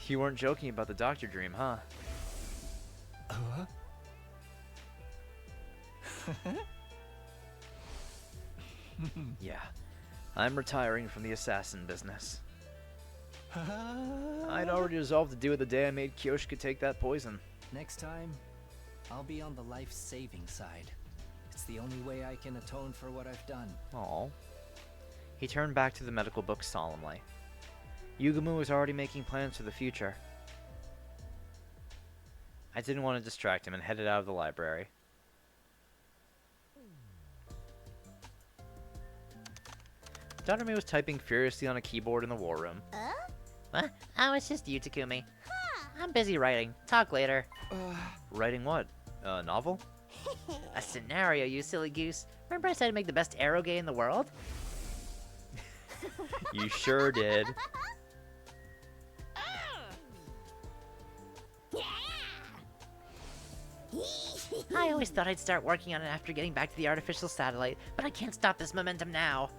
You weren't joking about the doctor dream, huh? Yeah, I'm retiring from the assassin business. I'd already resolved to do it the day I made Kyoshika take that poison. Next time, I'll be on the life-saving side. It's the only way I can atone for what I've done. Aww. He turned back to the medical book solemnly. Yugumu was already making plans for the future. I didn't want to distract him and headed out of the library. Dotterme was typing furiously on a keyboard in the war room. What? Oh, it's just you, Takumi. I'm busy writing. Talk later. Writing what? A novel? A scenario, you silly goose. Remember I said I'd make the best eroge in the world? You sure did. I always thought I'd start working on it after getting back to the artificial satellite, but I can't stop this momentum now.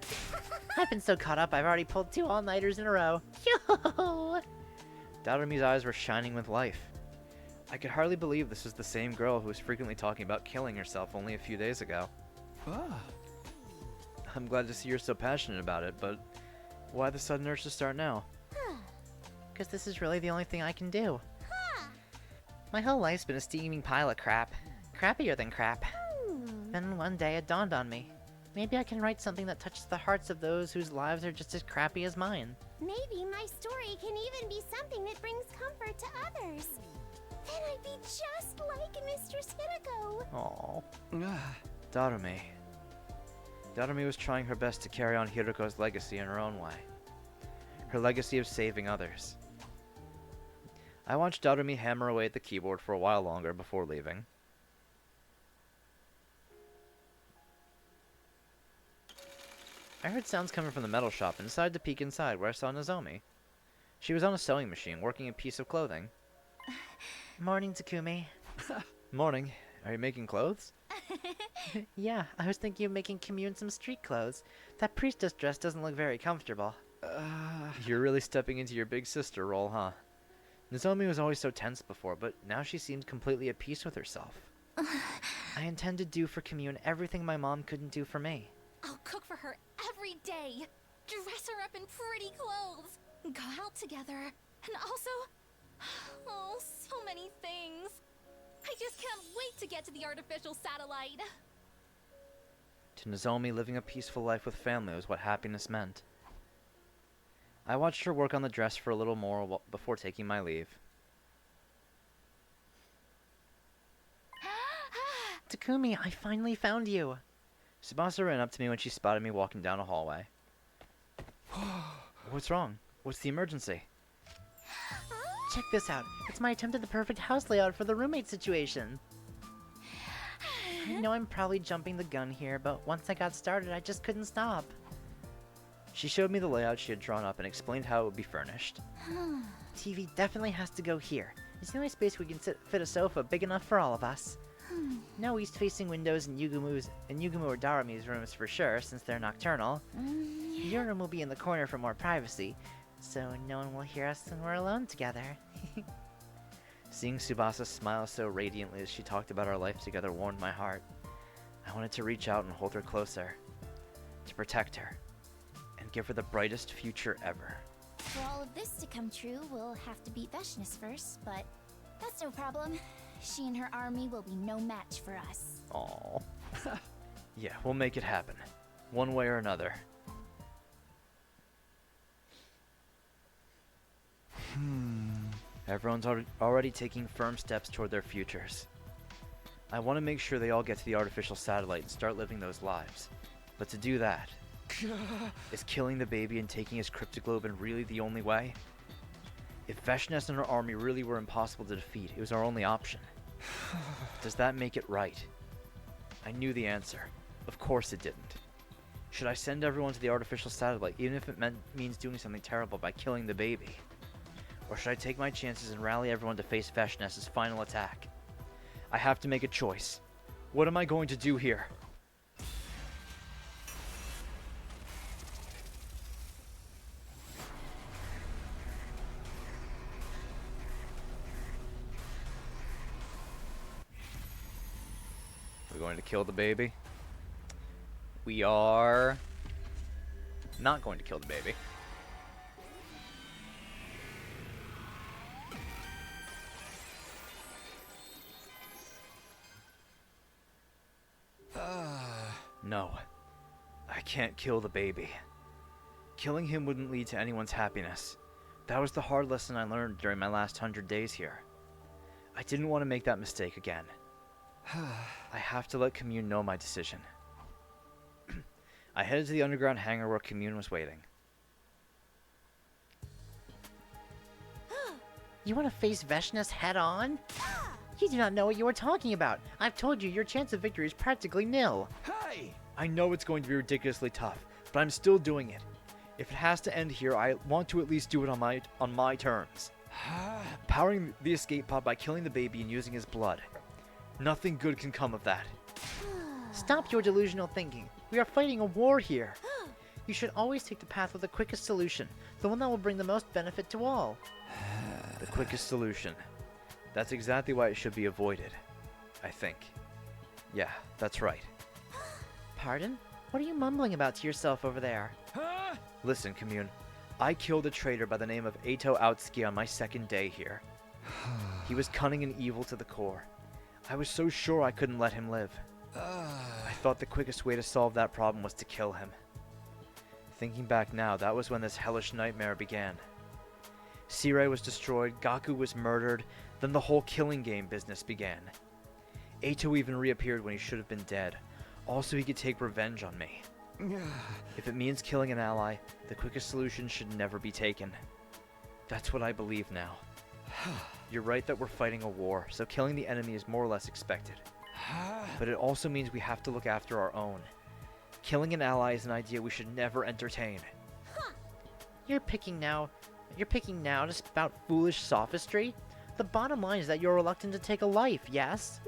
I've been so caught up I've already pulled 2 all-nighters in a row. Yo! Darumi's eyes were shining with life. I could hardly believe this was the same girl who was frequently talking about killing herself only a few days ago. I'm glad to see you're so passionate about it, but why the sudden urge to start now? Because this is really the only thing I can do. My whole life's been a steaming pile of crap. Crappier than crap. Then one day it dawned on me. Maybe I can write something that touches the hearts of those whose lives are just as crappy as mine. Maybe my story can even be something that brings comfort to others. Then I'd be just like Mistress Hideko. Aww. Darumi. Darumi was trying her best to carry on Hiruko's legacy in her own way. Her legacy of saving others. I watched Darumi hammer away at the keyboard for a while longer before leaving. I heard sounds coming from the metal shop and decided to peek inside, where I saw Nozomi. She was on a sewing machine, working a piece of clothing. Morning, Takumi. Morning. Are you making clothes? Yeah, I was thinking of making Commune some street clothes. That priestess dress doesn't look very comfortable. You're really stepping into your big sister role, huh? Nozomi was always so tense before, but now she seemed completely at peace with herself. I intend to do for Commune everything my mom couldn't do for me. I'll cook for her every day, dress her up in pretty clothes, go out together, and also... oh, so many things. I just can't wait to get to the artificial satellite. To Nozomi, living a peaceful life with family was what happiness meant. I watched her work on the dress for a little more before taking my leave. Takumi, I finally found you. Tsubasa ran up to me when she spotted me walking down a hallway. What's wrong? What's the emergency? Check this out. It's my attempt at the perfect house layout for the roommate situation. I know I'm probably jumping the gun here, but once I got started, I just couldn't stop. She showed me the layout she had drawn up and explained how it would be furnished. TV definitely has to go here. It's the only space we can fit a sofa big enough for all of us. No east-facing windows in Yugumu or Darumi's rooms for sure, since they're nocturnal. Your room will be in the corner for more privacy, so no one will hear us when we're alone together. Seeing Tsubasa smile so radiantly as she talked about our life together warmed my heart. I wanted to reach out and hold her closer, to protect her, and give her the brightest future ever. For all of this to come true, we'll have to beat Veshness first, but that's no problem. She and her army will be no match for us. Aww. Yeah, we'll make it happen. One way or another. Everyone's already taking firm steps toward their futures. I want to make sure they all get to the artificial satellite and start living those lives. But to do that, is killing the baby and taking his cryptoglobin really the only way? If Veshness and her army really were impossible to defeat, it was our only option. Does that make it right? I knew the answer. Of course it didn't. Should I send everyone to the artificial satellite, even if it means doing something terrible by killing the baby? Or should I take my chances and rally everyone to face Veshness's final attack? I have to make a choice. What am I going to do here? We're going to kill the baby. We are not going to kill the baby. No, I can't kill the baby. Killing him wouldn't lead to anyone's happiness. That was the hard lesson I learned during my last 100 days here. I didn't want to make that mistake again. I have to let Commune know my decision. I headed to the underground hangar where Commune was waiting. You want to face Veshnas head on? You do not know what you are talking about. I've told you your chance of victory is practically nil. Hey! I know it's going to be ridiculously tough, but I'm still doing it. If it has to end here, I want to at least do it on my terms. Powering the escape pod by killing the baby and using his blood. Nothing good can come of that. Stop your delusional thinking. We are fighting a war here. You should always take the path with the quickest solution, the one that will bring the most benefit to all. The quickest solution. That's exactly why it should be avoided. I think. Yeah, that's right. Pardon? What are you mumbling about to yourself over there? Listen, Commune. I killed a traitor by the name of Eito Outski on my second day here. He was cunning and evil to the core. I was so sure I couldn't let him live. I thought the quickest way to solve that problem was to kill him. Thinking back now, that was when this hellish nightmare began. Sirei was destroyed, Gaku was murdered, then the whole killing game business began. Eito even reappeared when he should have been dead. Also, he could take revenge on me. If it means killing an ally, the quickest solution should never be taken. That's what I believe now. You're right that we're fighting a war, so killing the enemy is more or less expected. But it also means we have to look after our own. Killing an ally is an idea we should never entertain. You're picking now to spout foolish sophistry? The bottom line is that you're reluctant to take a life, yes?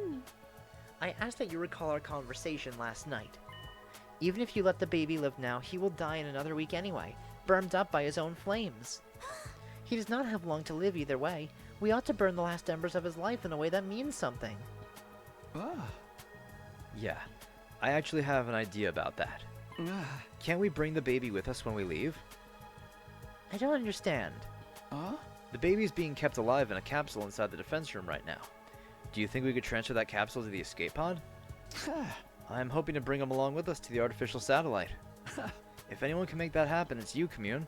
I ask that you recall our conversation last night. Even if you let the baby live now, he will die in another week anyway, burned up by his own flames. He does not have long to live either way. We ought to burn the last embers of his life in a way that means something. Yeah, I actually have an idea about that. Can't we bring the baby with us when we leave? I don't understand. The baby's being kept alive in a capsule inside the defense room right now. Do you think we could transfer that capsule to the escape pod? I'm hoping to bring him along with us to the artificial satellite. If anyone can make that happen, it's you, Commune.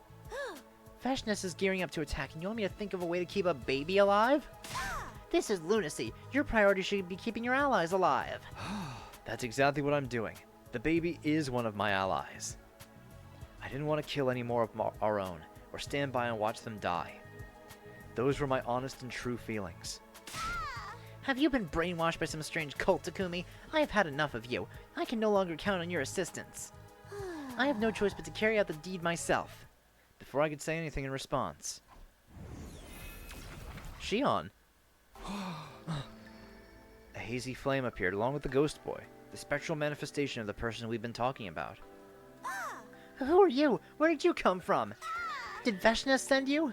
Veshnas is gearing up to attack, and you want me to think of a way to keep a baby alive? This is lunacy. Your priority should be keeping your allies alive. That's exactly what I'm doing. The baby is one of my allies. I didn't want to kill any more of our own, or stand by and watch them die. Those were my honest and true feelings. Have you been brainwashed by some strange cult, Takumi? I have had enough of you. I can no longer count on your assistance. I have no choice but to carry out the deed myself. Before I could say anything in response, Shion! A hazy flame appeared along with the ghost boy, the spectral manifestation of the person we've been talking about. Who are you? Where did you come from? Did Veshnas send you?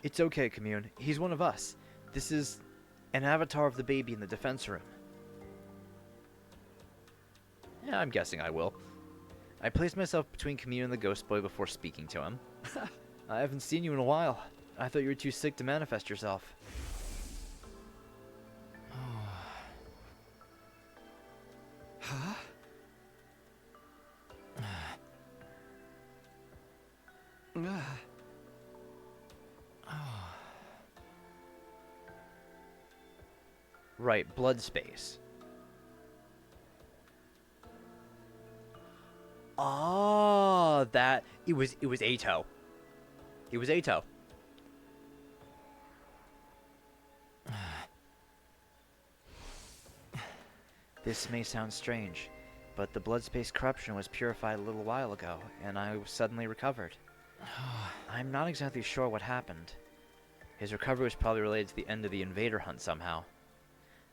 It's okay, Commune. He's one of us. This is an avatar of the baby in the defense room. Yeah, I'm guessing I will. I placed myself between Commune and the ghost boy before speaking to him. I haven't seen you in a while. I thought you were too sick to manifest yourself. Right, blood space. Oh, that it was Eito. It was Eito. This may sound strange, but the blood space corruption was purified a little while ago, and I suddenly recovered. I'm not exactly sure what happened. His recovery was probably related to the end of the invader hunt somehow.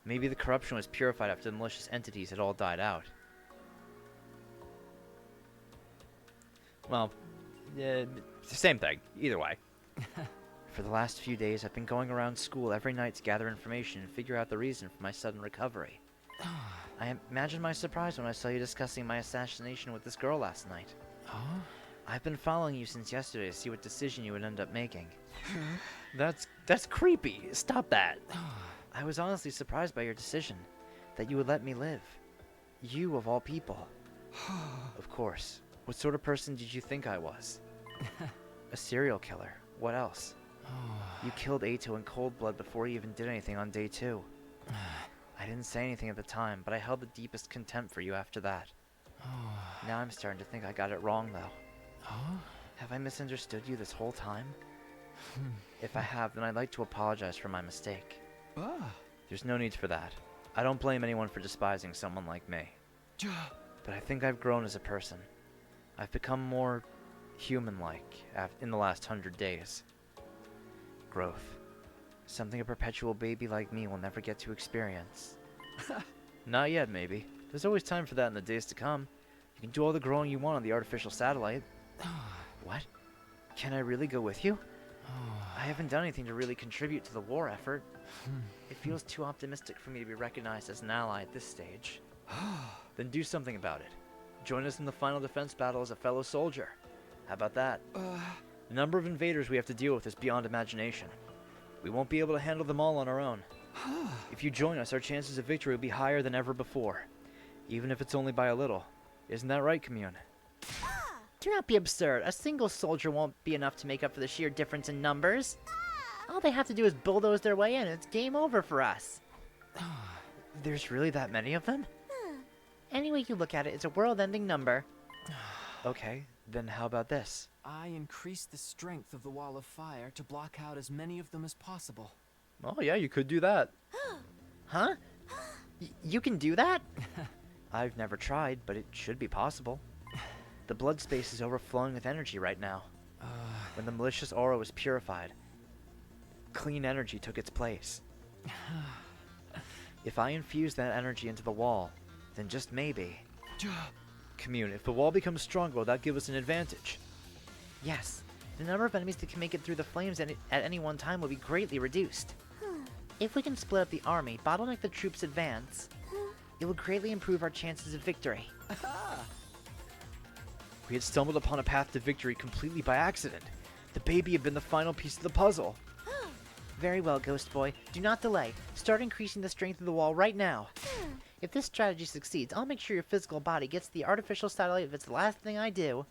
Maybe the corruption was purified after the malicious entities had all died out. Well, same thing, either way. For the last few days, I've been going around school every night to gather information and figure out the reason for my sudden recovery. I imagine my surprise when I saw you discussing my assassination with this girl last night. I've been following you since yesterday to see what decision you would end up making. That's creepy. Stop that. I was honestly surprised by your decision, that you would let me live. You, of all people. Of course. What sort of person did you think I was? A serial killer. What else? You killed Eito in cold blood before you even did anything on day 2. I didn't say anything at the time, but I held the deepest contempt for you after that. Now I'm starting to think I got it wrong, though. Have I misunderstood you this whole time? If I have, then I'd like to apologize for my mistake. Ah. There's no need for that. I don't blame anyone for despising someone like me. But I think I've grown as a person. I've become more human-like in the last 100 days. Growth. Something a perpetual baby like me will never get to experience. Not yet, maybe. There's always time for that in the days to come. You can do all the growing you want on the artificial satellite. What? Can I really go with you? I haven't done anything to really contribute to the war effort. It feels too optimistic for me to be recognized as an ally at this stage. Then do something about it. Join us in the final defense battle as a fellow soldier. How about that? The number of invaders we have to deal with is beyond imagination. We won't be able to handle them all on our own. If you join us, our chances of victory will be higher than ever before. Even if it's only by a little. Isn't that right, Commune? Do not be absurd. A single soldier won't be enough to make up for the sheer difference in numbers. All they have to do is bulldoze their way in, and it's game over for us. There's really that many of them? Any way you look at it, it's a world-ending number. Okay, then how about this? I increase the strength of the wall of fire to block out as many of them as possible. Oh yeah, you could do that. Huh? You can do that? I've never tried, but it should be possible. The blood space is overflowing with energy right now. When the malicious aura was purified, clean energy took its place. If I infuse that energy into the wall, then just maybe... Commune, if the wall becomes stronger, will that give us an advantage? Yes. The number of enemies that can make it through the flames at any one time will be greatly reduced. If we can split up the army, bottleneck the troops' advance, it will greatly improve our chances of victory. We had stumbled upon a path to victory completely by accident. The baby had been the final piece of the puzzle. Very well, Ghost Boy. Do not delay. Start increasing the strength of the wall right now. If this strategy succeeds, I'll make sure your physical body gets the artificial satellite if it's the last thing I do.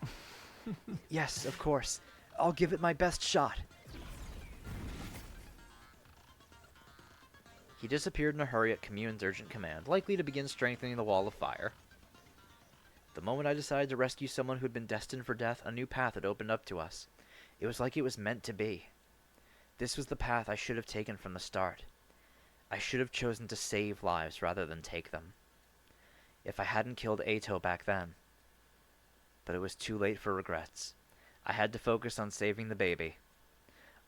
Yes, of course. I'll give it my best shot. He disappeared in a hurry at Commune's urgent command, likely to begin strengthening the wall of fire. The moment I decided to rescue someone who had been destined for death, a new path had opened up to us. It was like it was meant to be. This was the path I should have taken from the start. I should have chosen to save lives rather than take them. If I hadn't killed Ato back then. But it was too late for regrets. I had to focus on saving the baby.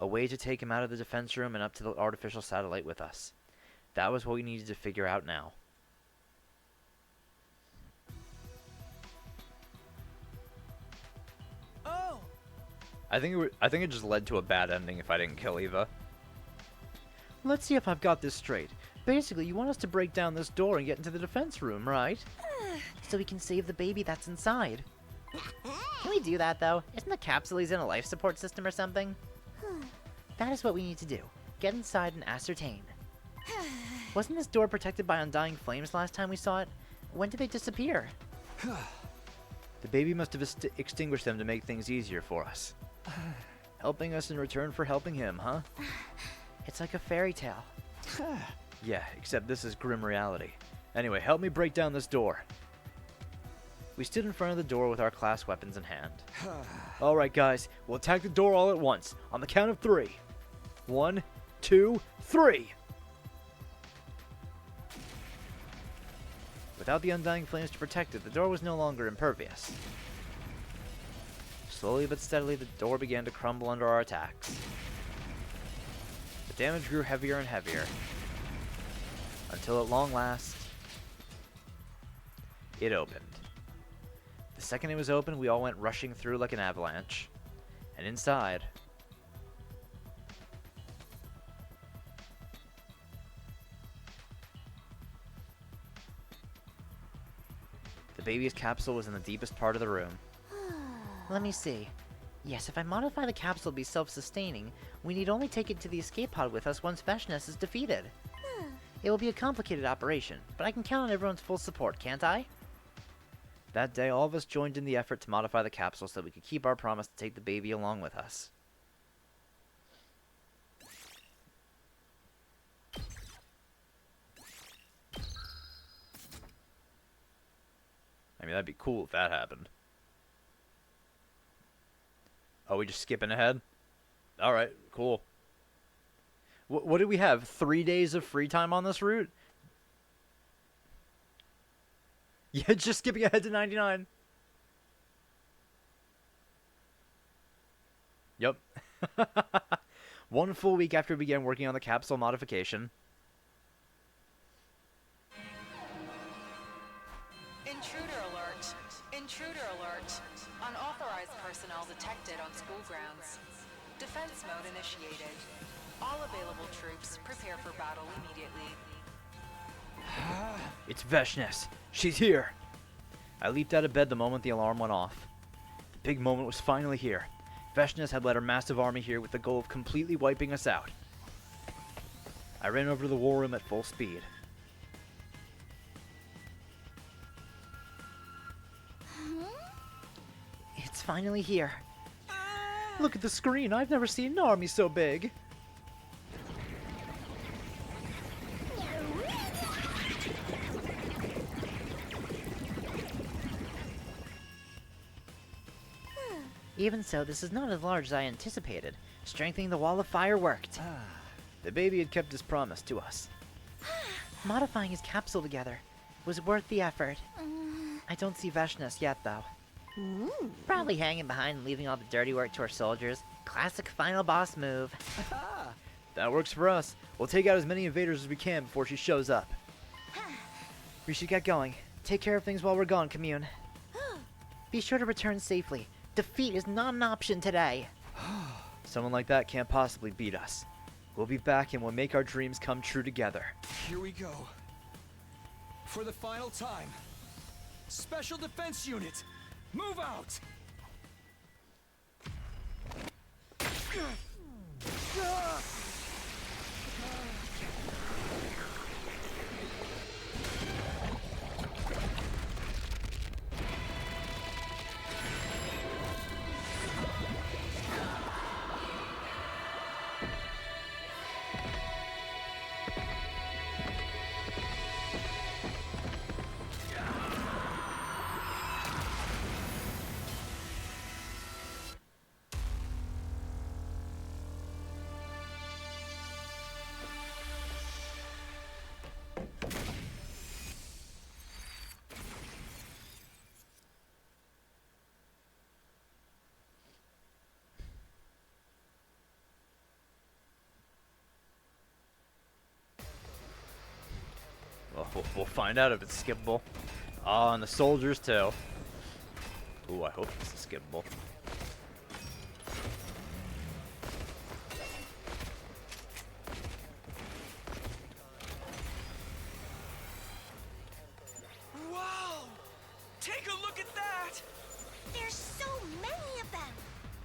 A way to take him out of the defense room and up to the artificial satellite with us. That was what we needed to figure out now. Oh! I think it just led to a bad ending if I didn't kill Eva. Let's see if I've got this straight. Basically, you want us to break down this door and get into the defense room, right? So we can save the baby that's inside. Can we do that, though? Isn't the capsule he's in a life support system or something? That is what we need to do. Get inside and ascertain. Wasn't this door protected by undying flames last time we saw it? When did they disappear? The baby must have extinguished them to make things easier for us. Helping us in return for helping him, huh? It's like a fairy tale. Yeah, except this is grim reality. Anyway, help me break down this door. We stood in front of the door with our class weapons in hand. Alright guys, we'll attack the door all at once, on the count of 3. 1, 2, 3! Without the undying flames to protect it, the door was no longer impervious. Slowly but steadily, the door began to crumble under our attacks. The damage grew heavier and heavier, until at long last, it opened. The second it was open, we all went rushing through like an avalanche. And inside, the baby's capsule was in the deepest part of the room. Let me see. Yes, if I modify the capsule to be self-sustaining, we need only take it to the escape pod with us once Veshness is defeated. It will be a complicated operation, but I can count on everyone's full support, can't I? That day, all of us joined in the effort to modify the capsule so that we could keep our promise to take the baby along with us. I mean, that'd be cool if that happened. Oh, we just skipping ahead? Alright, cool. What do we have? 3 days of free time on this route? Yeah, just skipping ahead to 99. Yep. 1 full week after we began working on the capsule modification. Intruder alert! Intruder alert! Unauthorized personnel detected on school grounds. Defense mode initiated. All available troops prepare for battle immediately. It's Veshness. She's here. I leaped out of bed the moment the alarm went off. The big moment was finally here. Veshness had led her massive army here with the goal of completely wiping us out. I ran over to the war room at full speed. It's finally here. Look at the screen. I've never seen an army so big. Even so, this is not as large as I anticipated. Strengthening the wall of fire worked. The baby had kept his promise to us. Modifying his capsule together was worth the effort. I don't see Veshness yet, though. Probably hanging behind and leaving all the dirty work to our soldiers. Classic final boss move. That works for us. We'll take out as many invaders as we can before she shows up. We should get going. Take care of things while we're gone, Commune. Be sure to return safely. Defeat is not an option today. Someone like that can't possibly beat us. We'll be back and we'll make our dreams come true together. Here we go. For the final time. Special Defense Unit, move out! Well, we'll find out if it's skippable. Oh, and the soldiers too. Ooh, I hope it's skippable. Wow! Take a look at that! There's so many of them!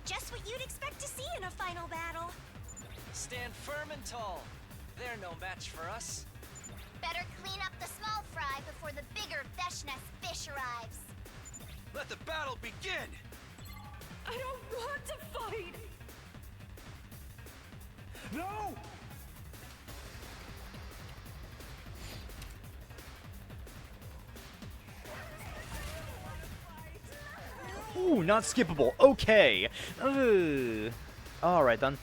Just what you'd expect to see in a final battle. Stand firm and tall. They're no match for us. Better clean up the small fry before the bigger Veshness fish arrives. Let the battle begin! I don't want to fight! No! Ooh, not skippable. Okay. Alright then.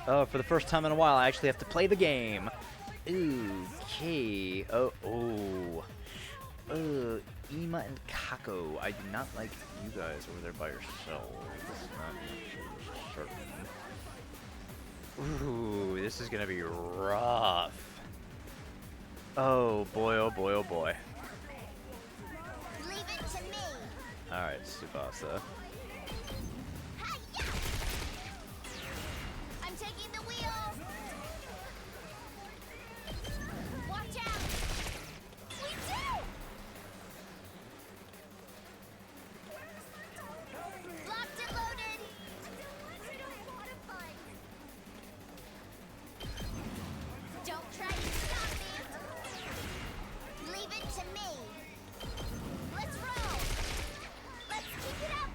For the first time in a while, I actually have to play the game. Okay. Ima and Kako. I do not like you guys over there by yourselves. Not certain. Ooh, this is gonna be rough. Oh boy, oh boy, oh boy. Leave it to me. Alright, Tsubasa. I'm taking the wheel. Watch out. We do. Locked and loaded. Don't try to stop me. Leave it to me. Let's roll. Let's keep it up.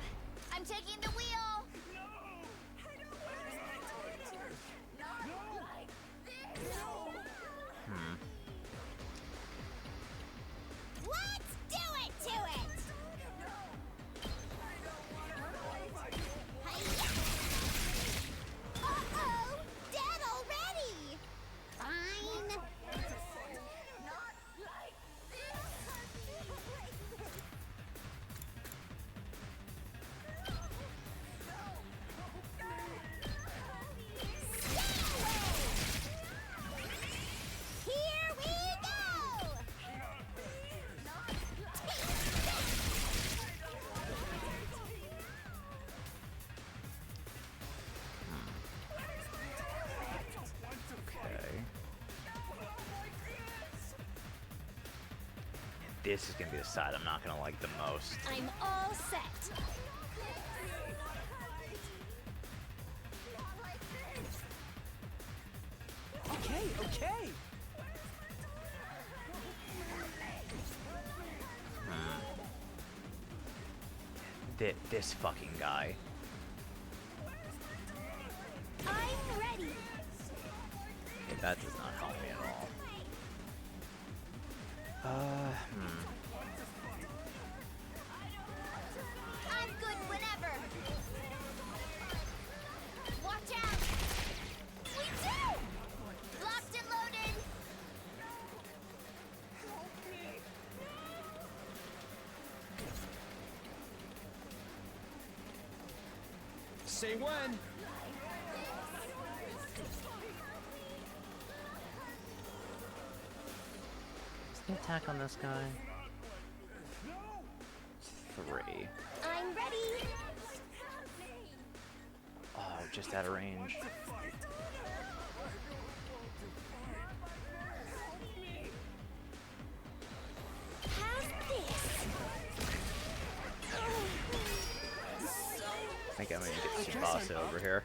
this is gonna be the side I'm not gonna like the most. I'm all set. Okay, okay. This fucking guy. I'm ready. Okay, that does not help me at all. I'm good whenever. Watch out. We do. Locked and loaded. Say when. Is the attack on this guy? 3. I'm ready. Oh, just out of range. How's this? I think I'm gonna get Tsubasa over here.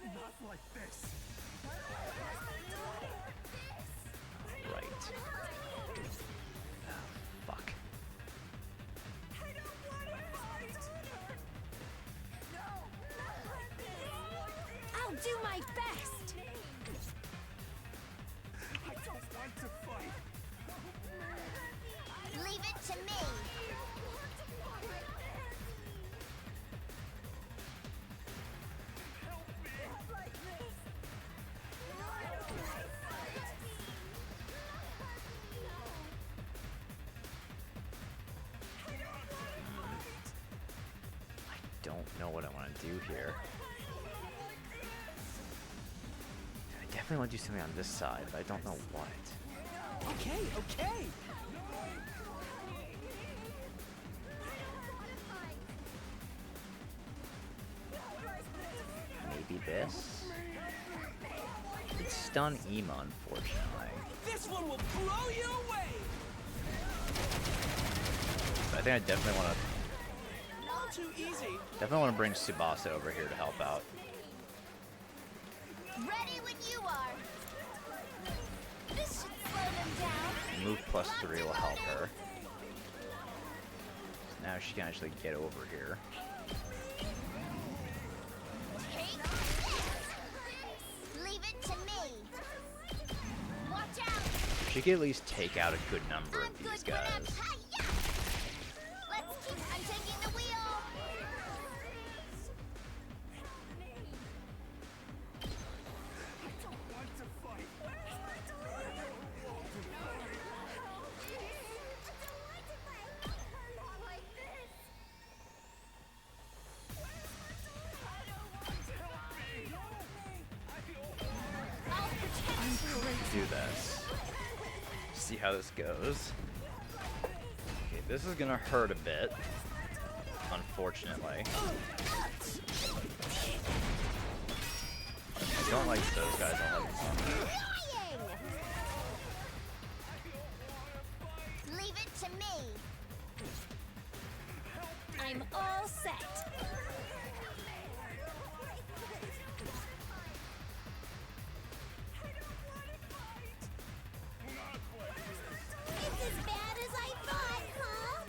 Not like this. Right. Oh, fuck. I'll do my best. I don't want to fight. Leave it to me. Don't know what I want to do here. I definitely want to do something on this side, but I don't know what. Okay, okay. Maybe this? It's stun Ema, unfortunately. This one will blow you away. But I think I definitely want to. Not too easy. Definitely want to bring Tsubasa over here to help out. Ready when you are. This should slow them down. Move +3 will help her. Now she can actually get over here. Take this. Leave it to me. Watch out. She can at least take out a good number of these guys. Hi-ya! Let's keep. I'm taking the wheel. Do this. See how this goes. Okay, this is gonna hurt a bit, unfortunately. I don't like those guys all having fun. Leave it to me. I'm all set. It's as bad as I thought, huh?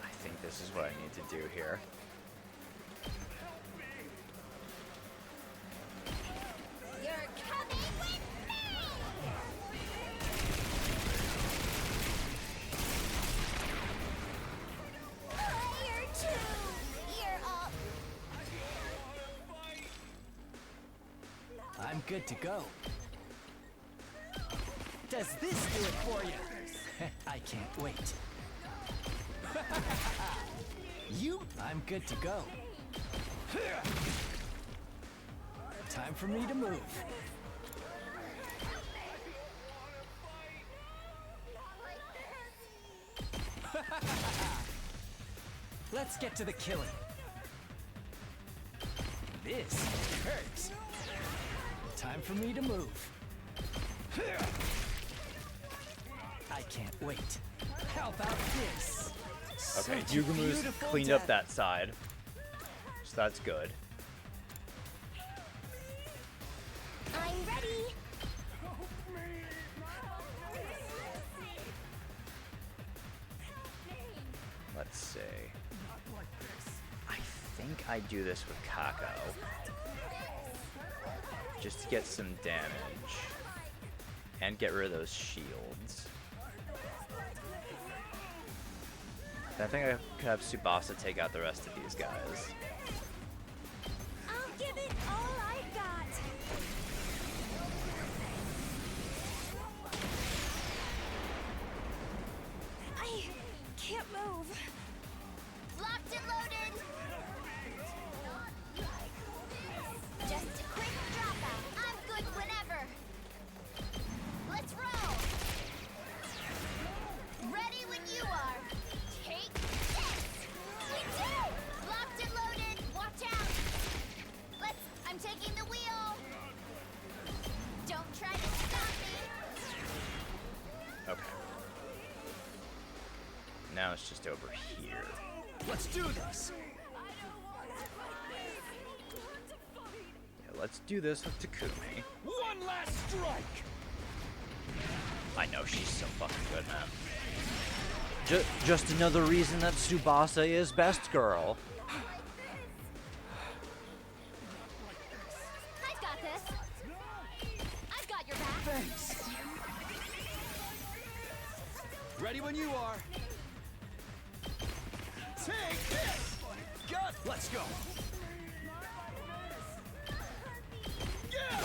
I think this is what I need to do here. You're coming with me! Fire two! You're up! I'm good to go. Does this do it for you? I can't wait. I'm good to go. Time for me to move. Let's get to the killing. This hurts. Time for me to move. I can't wait. How about this? Okay, Such a Yugamu's beautiful cleaned up death. that side. So that's good. I'm ready. Let's see. I think I do this with Kako. Just to get some damage. And get rid of those shields. I think I could have Tsubasa take out the rest of these guys. I'll give it all I got. I can't move. Locked and loaded. Just a quick dropout. I'm good whenever. Let's roll. Ready when you are. Take this. We do. Locked and loaded. Watch out. I'm taking the wheel. Don't try to stop me. Okay. Now it's just over here. Let's do this. Yeah, let's do this with Takumi. One last strike. I know she's so fucking good, man. Just another reason that Tsubasa is best girl. I've got this. I've got your back. Thanks. Ready when you are. Take this! Got. Let's go. Yeah!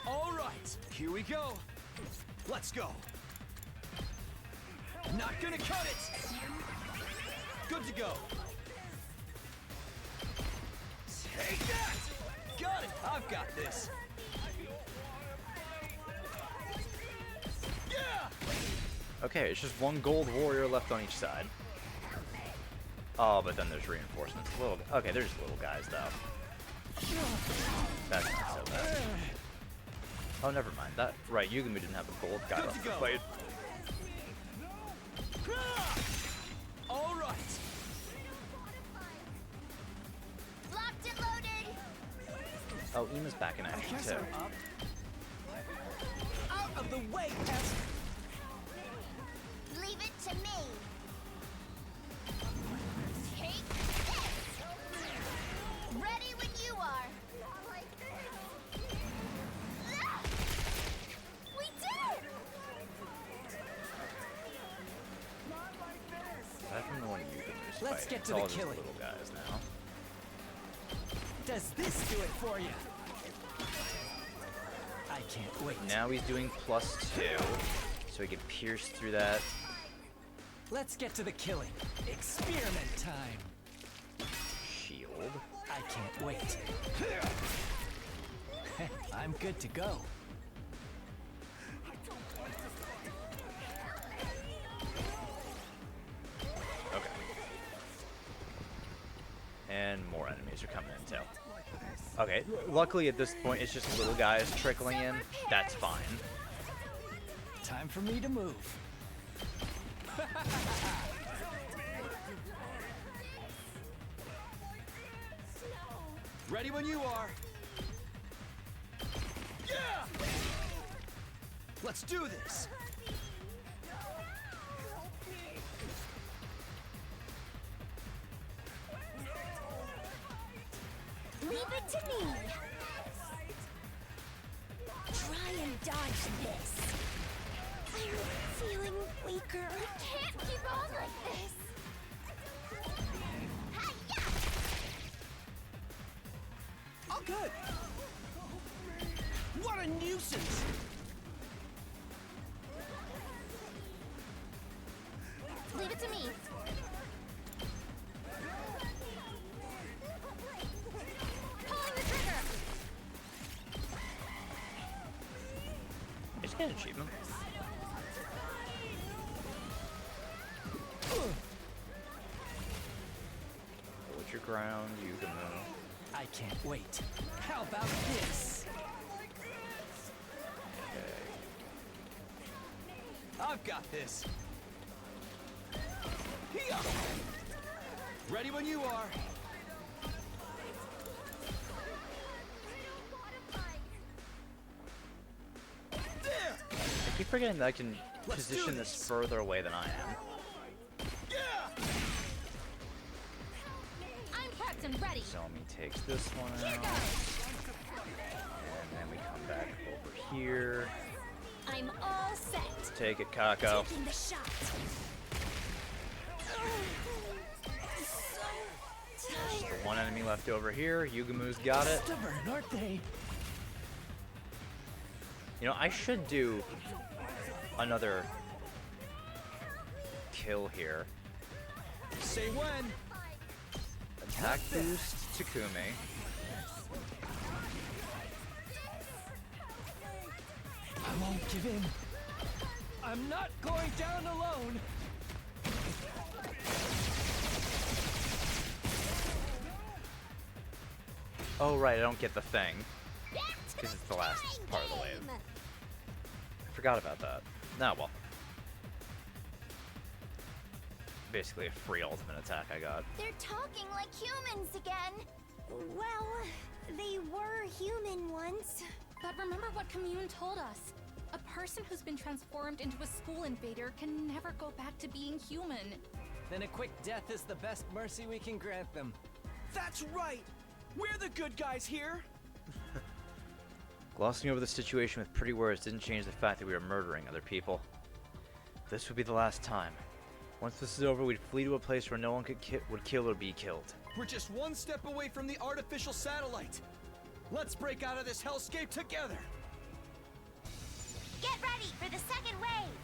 All right, here we go. Let's go. Not gonna cut it. Good to go. Take that! Got it. I've got this. Yeah! Okay, it's just one gold warrior left on each side. Oh, but then there's reinforcements. Okay, there's little guys though. That's not so bad. Oh, never mind. That right, Yugamu didn't have a gold guy left to fight. All right. Locked and loaded. Oh, Ima's back in action too. Out of the way, Pest. Leave it to me. Take this. Ready when you are. Ah! We did! Aside from the one Yugamu's Let's fighting, get to it's the all just killing. little guys now. Does this do it for you? I can't wait. Now he's doing +2, so he can pierce through that. Let's get to the killing. Experiment time. Shield. I can't wait. I'm good to go. Okay. And more enemies are coming in too. Okay, luckily at this point it's just little guys trickling in. That's fine. Time for me to move. Ready when you are. Yeah! Let's do this. Leave it to me. Try and dodge this. I'm feeling weaker. We can't keep on like this. Oh, good. What a nuisance. to me. Pulling the trigger. Just get an achievement. Hold your ground, you can move. I can't wait. How about this? I've got this. Here. Ready when you are. There. I keep forgetting that I can position this further away than I am. I'm Captain Ready. Zomi takes this one out. And then we come back over here. I'm all set. Take it, Kako. Taking the shot. There's the one enemy left over here. Yugamu's got it. Stubborn, aren't they? You know, I should do another kill here. Say when. Attack boost, Takumi. I won't give in. I'm not going down alone. Oh, right, I don't get the thing. Because it's the last part of the wave. I forgot about that. Nah, well. Basically a free ultimate attack I got. They're talking like humans again. Well, they were human once. But remember what Commune told us. A person who's been transformed into a school invader can never go back to being human. Then a quick death is the best mercy we can grant them. That's right! We're the good guys here! Glossing over the situation with pretty words didn't change the fact that we were murdering other people. This would be the last time. Once this is over, we'd flee to a place where no one would kill or be killed. We're just one step away from the artificial satellite. Let's break out of this hellscape together. Get ready for the second wave.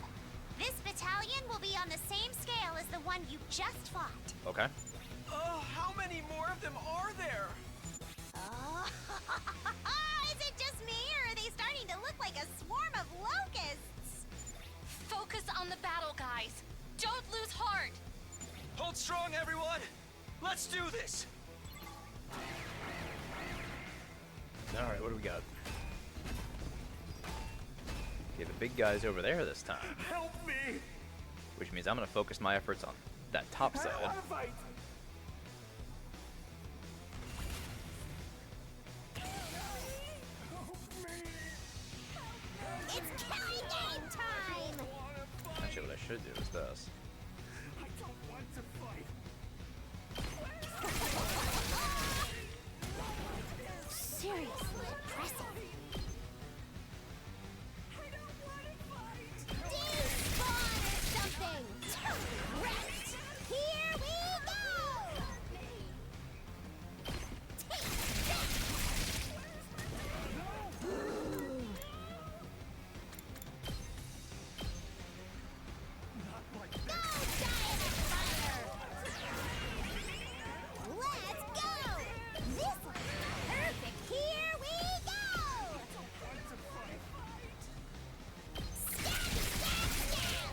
This battalion will be on the same scale as the one you just fought. Okay. How many more of them are there? Oh, is it just me, or are they starting to look like a swarm of locusts? Focus on the battle, guys. Don't lose heart. Hold strong, everyone. Let's do this. Alright, what do we got? Okay, the big guy's over there this time. Help me! Which means I'm gonna focus my efforts on that top side. It's killing game time! Actually, what I should do is this. I don't want to fight. Seriously impressive. Despawn or something! Right! Here we go! Take that! Go, giant fire! Let's go! This is perfect! Here we go! Stab, stab, stab!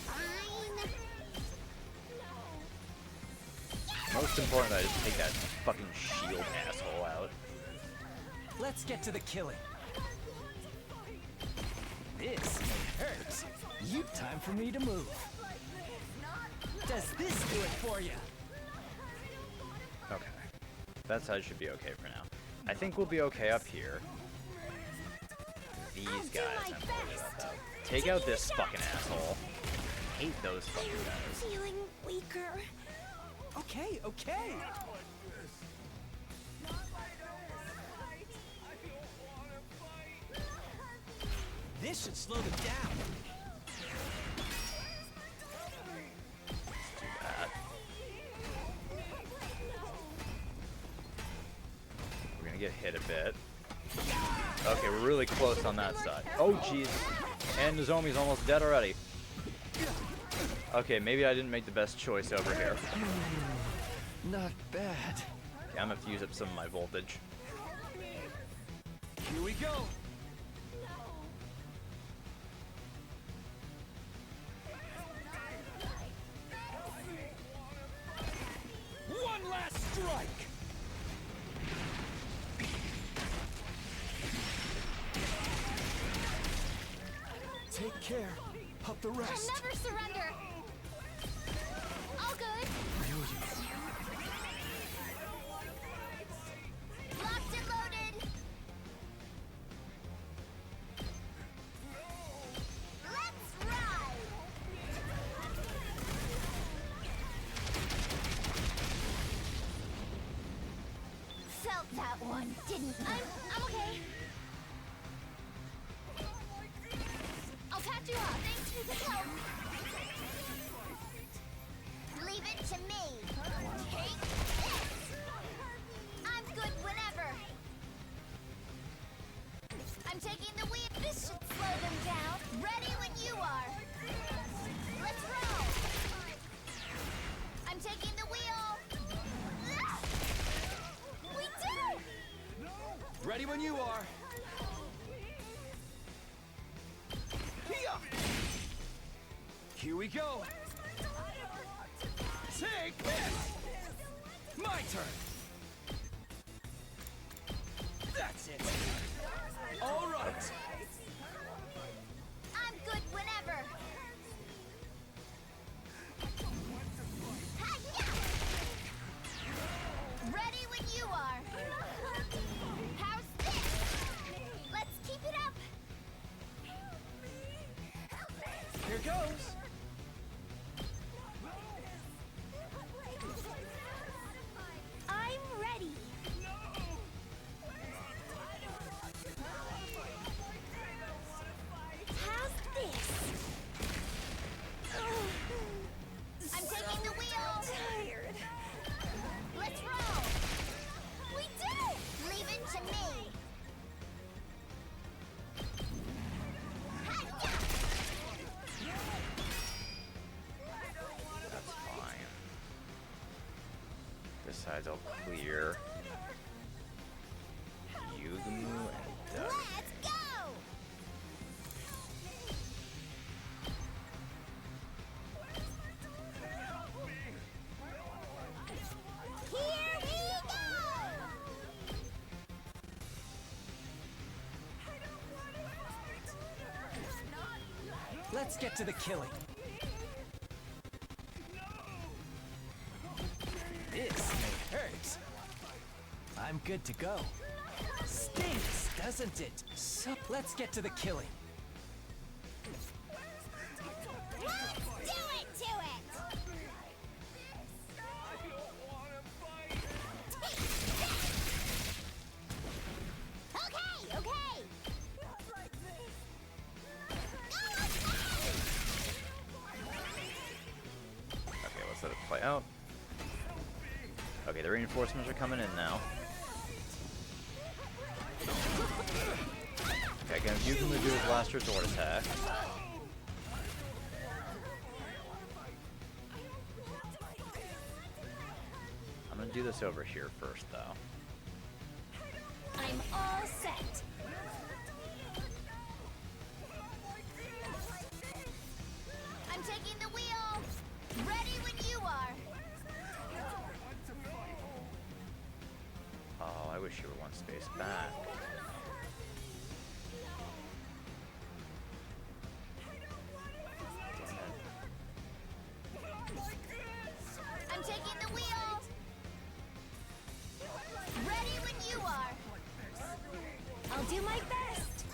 Fine. Most important, I just take that fucking shield asshole out. Let's get to the killing. This may hurt. You time for me to move. Does this do it for you? Okay. That side should be okay for now. I think we'll be okay up here. These guys I'm worried about. Take out this fucking asshole. Hate those fucking guys. Feeling weaker. Okay, okay. This should slow them down. We're gonna get hit a bit. Okay, we're really close on that side. Oh, jeez. And Nozomi's almost dead already. Okay, maybe I didn't make the best choice over here. Not bad. Okay, I'm gonna have to use up some of my voltage. Here we go. One last strike. Take care of the rest. I'll never surrender. All good. Locked and loaded. Let's ride. Felt that one, didn't you? I'm okay. I'll patch you up. Thanks for the help. Leave it to me. Take this. I'm good whenever. I'm taking the wheel. This should slow them down. Ready when you are. Let's roll. I'm taking the wheel. We did it! Ready when you are. Here we go. Take this. My turn. That's it. All right. I'm good whenever. Hi-ya! Ready when you are. How's this? Let's keep it up. Here goes. I'm ready. How's this? I'm taking the wheel. Tired. Let's roll. We did it. Leave it to me. Hi-ya! That's fine. This side's all clear. Yugumu and Doug. Let's go! Here we go! Let's get to the killing. This may hurt. I'm good to go. Stinks, doesn't it? Let's get to the killing. Let's do it to it! Okay, okay! Okay, let's let it play out. Okay, the reinforcements are coming in now. Okay, again, Yugumu do his last resort attack. I'm gonna do this over here first, though. I'm all set. I'm taking the wheel. Ready when you are. Oh, I wish you were one space back. I'm taking the wheel. Ready when you are. I'll do my best.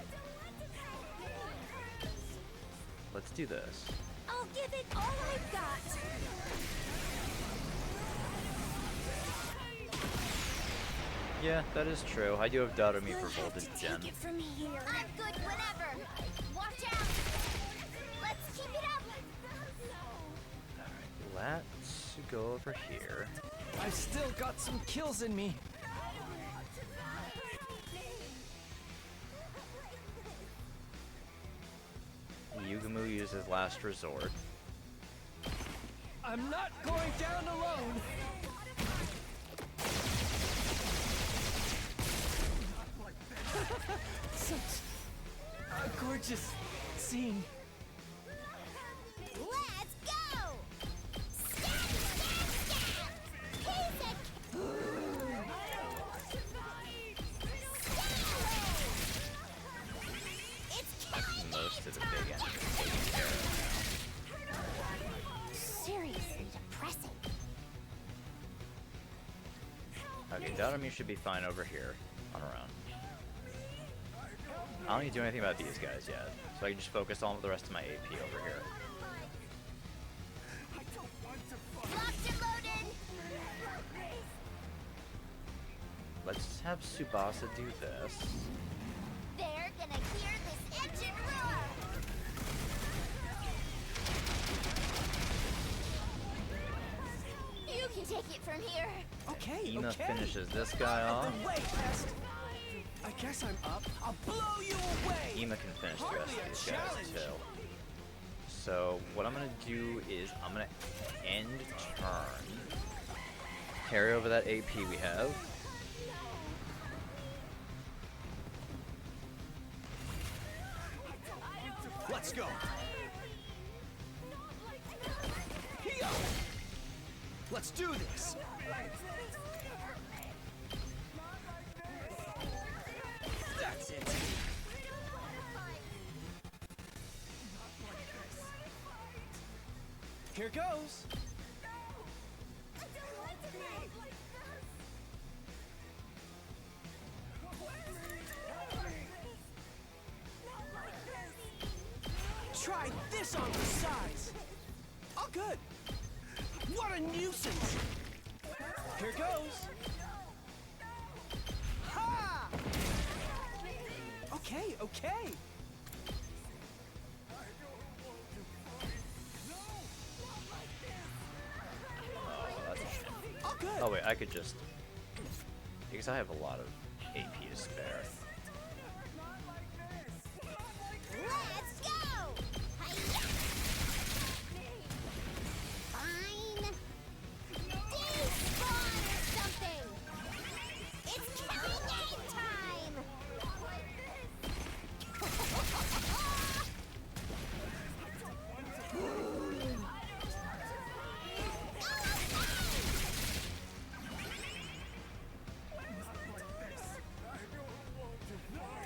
Let's do this. I'll give it all I've got. Yeah, that is true. I do have Darumi for voltage gen. Take it from here. I'm good whenever. Watch out. Let's keep it up. Let's go over here. I've still got some kills in me. Yugumu uses last resort. I'm not going down alone! Such a gorgeous scene. Let's go! Stab, stab, stab! He's a... It's killing Most of the big enemies taken care of now. seriously depressing. Okay, Dadomi should be fine over here on her own. I don't need to do anything about these guys yet, so I can just focus on the rest of my AP over here. Locked and loaded! Let's have Tsubasa do this. They're gonna hear this engine roar! You can take it from here! Okay, Ina okay. finishes this guy off. Wait, Pest. I guess I'm up. I'll blow you away! Ema can finish the rest Hardly of a these guys challenge. too. So what I'm gonna do is I'm gonna end turn. Carry over that AP we have. Let's go. Here. Let's do this. That's it. Here goes. Try this on the sides. Oh, good. What a nuisance. Here goes. Ha! Okay, okay. That's a shame. Oh, good. Oh wait, I could just because I have a lot of AP to spare. Let's go! Hi-ya! Fine. Despawn or something! It's killing game time!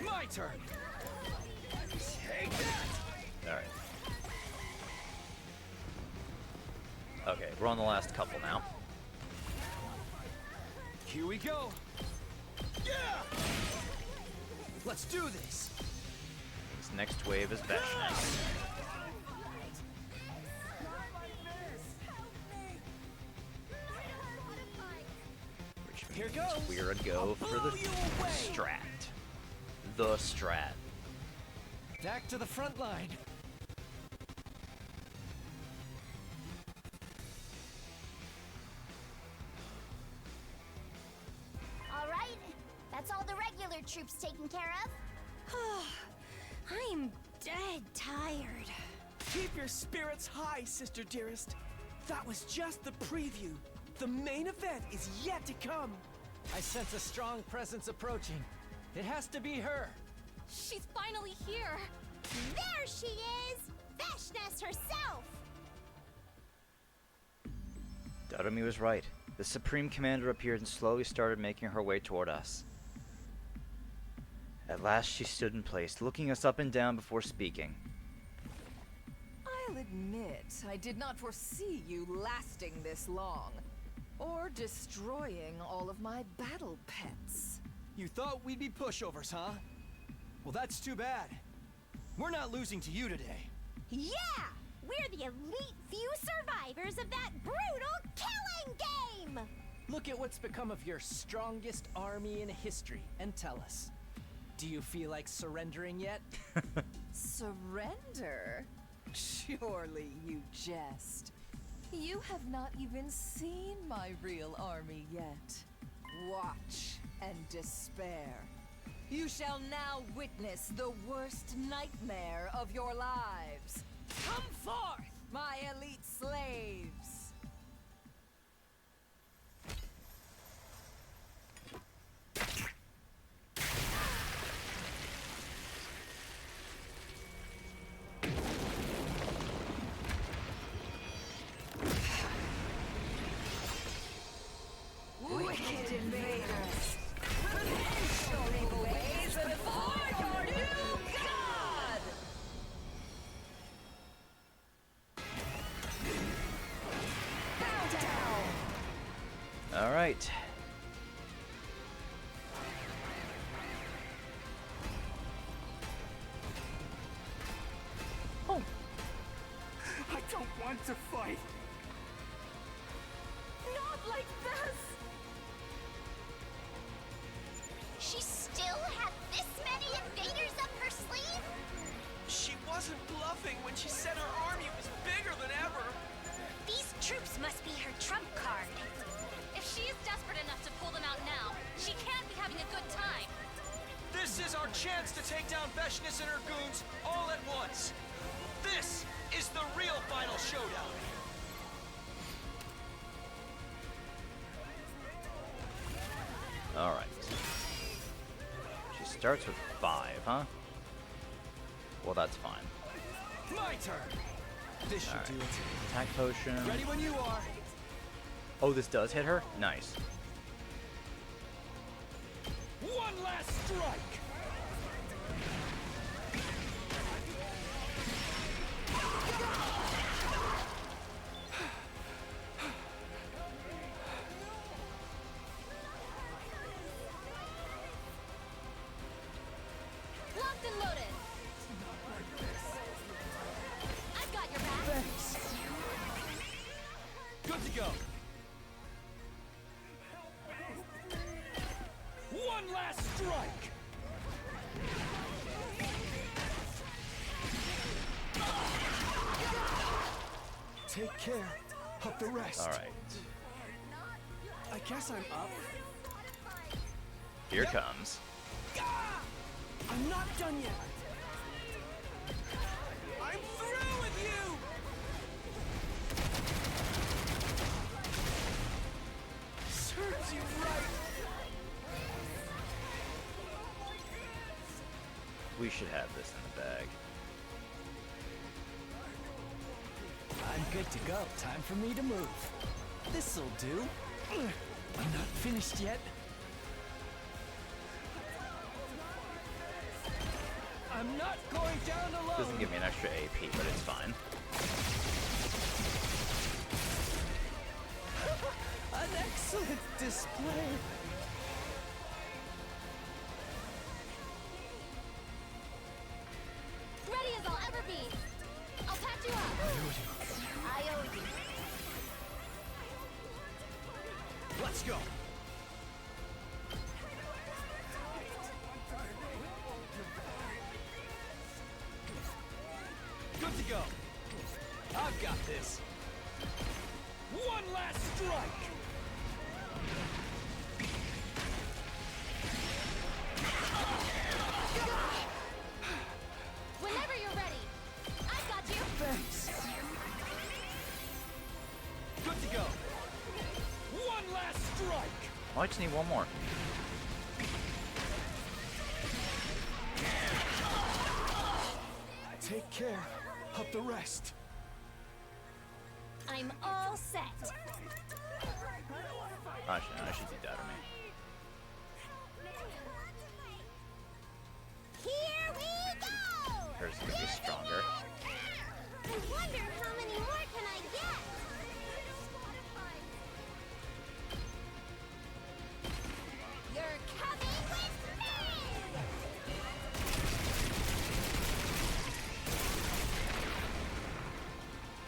My turn. Take that. Alright. Okay, we're on the last couple now. Here we go. Yeah! Let's do this. This next wave is Veshness. Which Here means goes. we're a go for the blow you away. strat. The strat. Back to the front line. All right, that's all the regular troops taken care of. I'm dead tired. Keep your spirits high, sister dearest. That was just the preview. The main event is yet to come. I sense a strong presence approaching. It has to be her. She's finally here! There she is! Veshness herself! Dadomi was right. The Supreme Commander appeared and slowly started making her way toward us. At last she stood in place, looking us up and down before speaking. I'll admit, I did not foresee you lasting this long. Or destroying all of my battle pets. You thought we'd be pushovers, huh? Well, that's too bad. We're not losing to you today. Yeah! We're the elite few survivors of that brutal killing game! Look at what's become of your strongest army in history and tell us. Do you feel like surrendering yet? Surrender? Surely you jest. You have not even seen my real army yet. Watch and despair. You shall now witness the worst nightmare of your lives. Come forth, my elite slaves! Alright. Oh. I don't want to fight. Not like this! She still had this many invaders up her sleeve? She wasn't bluffing when she said her army was bigger than ever. These troops must be her trump card. If she is desperate enough to pull them out now, she can't be having a good time. This is our chance to take down Veshness and her goons all at once. This is the real final showdown. Alright. She starts with 5, huh? Well, that's fine. My turn. This should do it. Attack potion. Ready when you are. Oh, this does hit her? Nice. One last strike. Locked and loaded. I've got your back. Thanks. Good to go. One last strike. Take care of the rest. Alright. I guess I'm up. Here comes. I'm not done yet. I'm through with you. Serves you right. We should have this in the bag. I'm good to go. Time for me to move. This'll do. I'm not finished yet. I'm not going down alone. Doesn't give me an extra AP, but it's fine. An excellent display. Ready as I'll ever be. I'll patch you up. I owe you. Let's go. Good to go. I've got this. One last strike. Whenever you're ready. I've got you. Thanks. Good to go. One last strike. Oh, I just need one more. Take care of the rest. I'm all set. Actually, no, I should do that or me. Here we go! Hers is gonna be stronger. I wonder how many more can I get? You're coming with me!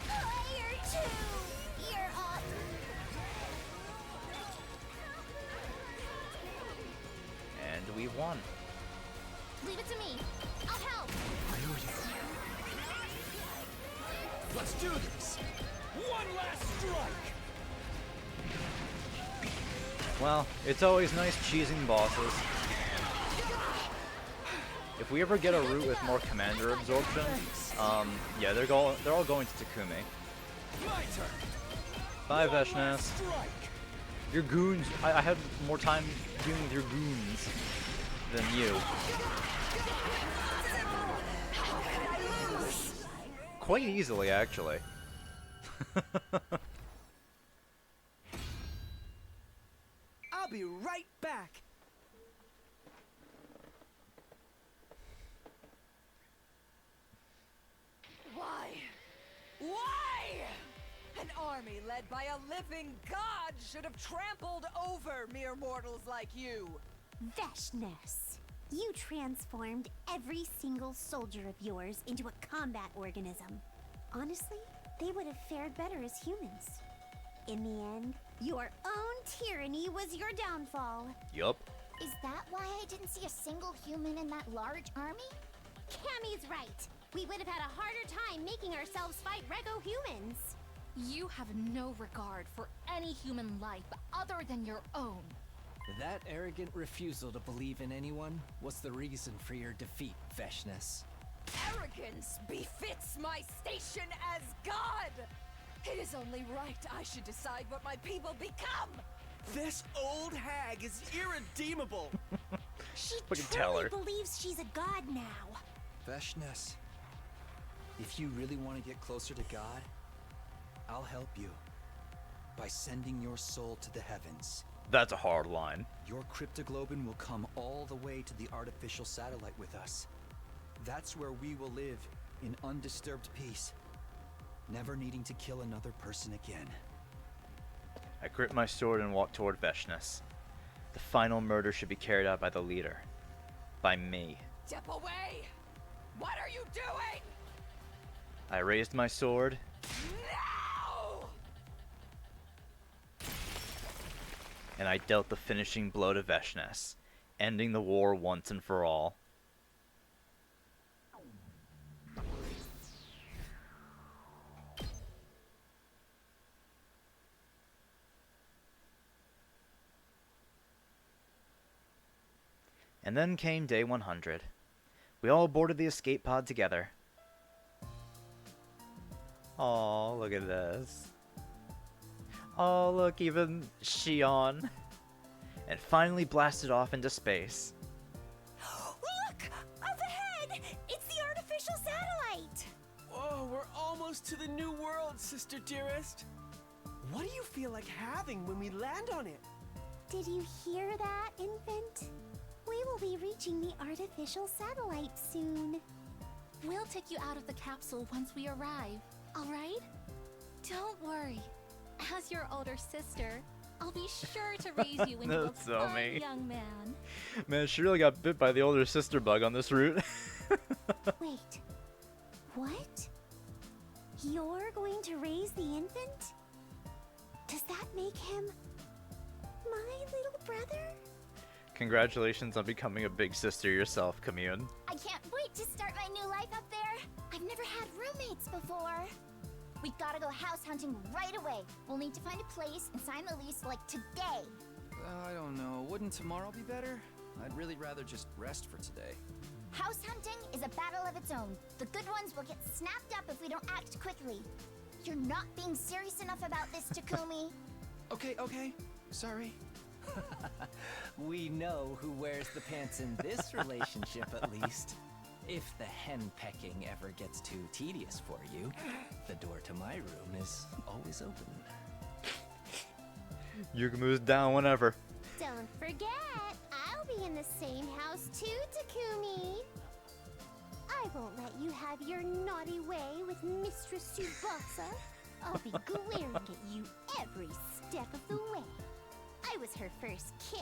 Player 2, you're up. And we won. Leave it to me. I'll help. Let's do this. One last strike. Well, it's always nice cheesing bosses. If we ever get a route with more commander absorption, yeah, they're all going to Takumi. My turn. Bye, Veshness. Your goons. I had more time dealing with your goons than you. Quite easily, actually. I'll be right back. Why? Why? An army led by a living god should have trampled over mere mortals like you. Veshness, you transformed every single soldier of yours into a combat organism. Honestly, they would have fared better as humans. In the end, your own tyranny was your downfall. Yup. Is that why I didn't see a single human in that large army? Cammy's right. We would have had a harder time making ourselves fight Rego humans. You have no regard for any human life other than your own. That arrogant refusal to believe in anyone was the reason for your defeat, Veshness. Arrogance befits my station as god! It is only right I should decide what my people become! This old hag is irredeemable! She Fucking tell truly her. believes she's a god now. Veshness, if you really want to get closer to God, I'll help you by sending your soul to the heavens. That's a hard line. Your cryptoglobin will come all the way to the artificial satellite with us. That's where we will live in undisturbed peace, never needing to kill another person again. I grip my sword and walk toward Veshness. The final murder should be carried out by the leader. By me. Step away! What are you doing? I raised my sword. No! And I dealt the finishing blow to Veshness, ending the war once and for all. And then came day 100. We all boarded the escape pod together. Oh, look at this. Oh, look, even Shion. And finally blasted off into space. Look! Up ahead! It's the artificial satellite! Oh, we're almost to the new world, sister dearest. What do you feel like having when we land on it? Did you hear that, infant? We will be reaching the artificial satellite soon. We'll take you out of the capsule once we arrive, alright? Don't worry. As your older sister, I'll be sure to raise you into a That's so fine me. young man. Man, she really got bit by the older sister bug on this route. Wait. What? You're going to raise the infant? Does that make him my little brother? Congratulations on becoming a big sister yourself, Commune. I can't wait to start my new life up there. I've never had roommates before. We've got to go house hunting right away. We'll need to find a place and sign the lease like today. I don't know. Wouldn't tomorrow be better? I'd really rather just rest for today. House hunting is a battle of its own. The good ones will get snapped up if we don't act quickly. You're not being serious enough about this, Takumi. Okay. Sorry. We know who wears the pants in this relationship, at least. If the hen pecking ever gets too tedious for you, the door to my room is always open. Yugamu's down whenever. Don't forget, I'll be in the same house too, Takumi. I won't let you have your naughty way with Mistress Tsubasa. I'll be glaring at you every step of the way. I was her first kiss,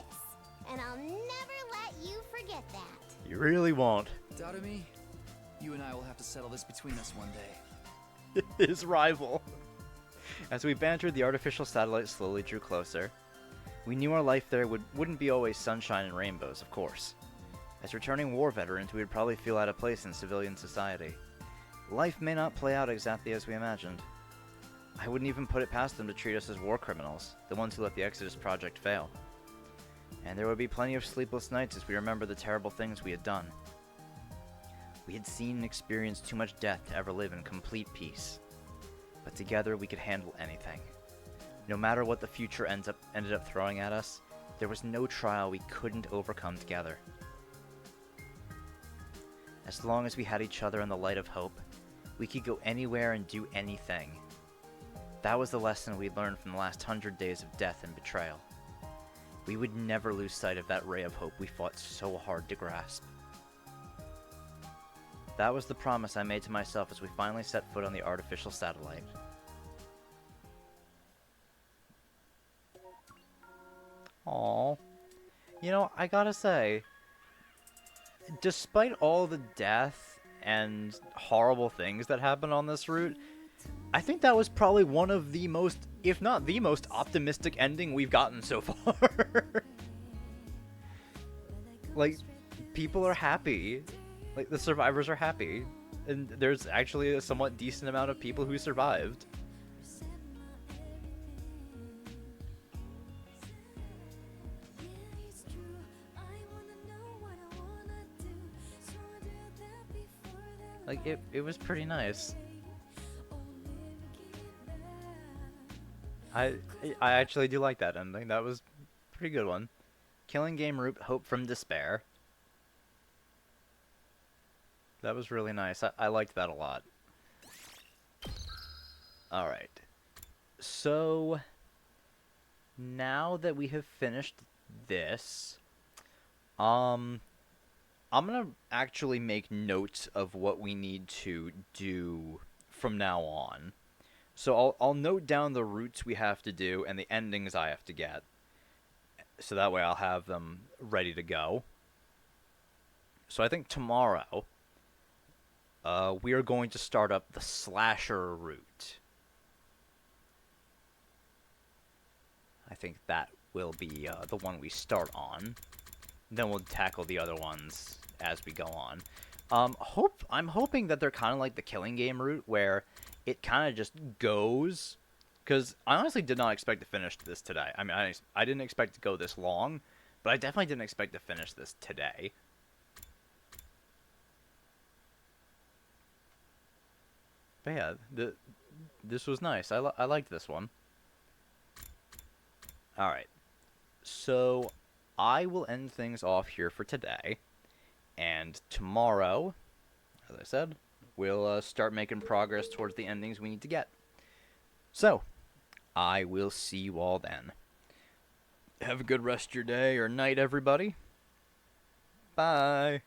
and I'll never let you forget that. You really won't. Dadami, you and I will have to settle this between us one day. His rival. As we bantered, the artificial satellite slowly drew closer. We knew our life there wouldn't be always sunshine and rainbows, of course. As returning war veterans, we would probably feel out of place in civilian society. Life may not play out exactly as we imagined. I wouldn't even put it past them to treat us as war criminals, the ones who let the Exodus project fail. And there would be plenty of sleepless nights as we remember the terrible things we had done. We had seen and experienced too much death to ever live in complete peace. But together we could handle anything. No matter what the future ended up throwing at us, there was no trial we couldn't overcome together. As long as we had each other in the light of hope, we could go anywhere and do anything. That was the lesson we learned from the last 100 days of death and betrayal. We would never lose sight of that ray of hope we fought so hard to grasp. That was the promise I made to myself as we finally set foot on the artificial satellite. Aw. You know, I gotta say, despite all the death and horrible things that happen on this route, I think that was probably one of the most, if not the most optimistic ending we've gotten so far. Like, people are happy. Like, the survivors are happy. And there's actually a somewhat decent amount of people who survived. Like, it was pretty nice. I actually do like that ending. That was a pretty good one. Killing Game Root, Hope from Despair. That was really nice. I liked that a lot. Alright. So, now that we have finished this, I'm gonna actually make notes of what we need to do from now on. So I'll note down the routes we have to do and the endings I have to get. So that way I'll have them ready to go. So I think tomorrow, we are going to start up the slasher route. I think that will be the one we start on. Then we'll tackle the other ones as we go on. I'm hoping that they're kind of like the Killing Game route, where it kind of just goes. Because I honestly did not expect to finish this today. I mean, I didn't expect to go this long, but I definitely didn't expect to finish this today. But yeah, this was nice. I liked this one. Alright. So, I will end things off here for today. And tomorrow, as I said, we'll start making progress towards the endings we need to get. So, I will see you all then. Have a good rest of your day or night, everybody. Bye.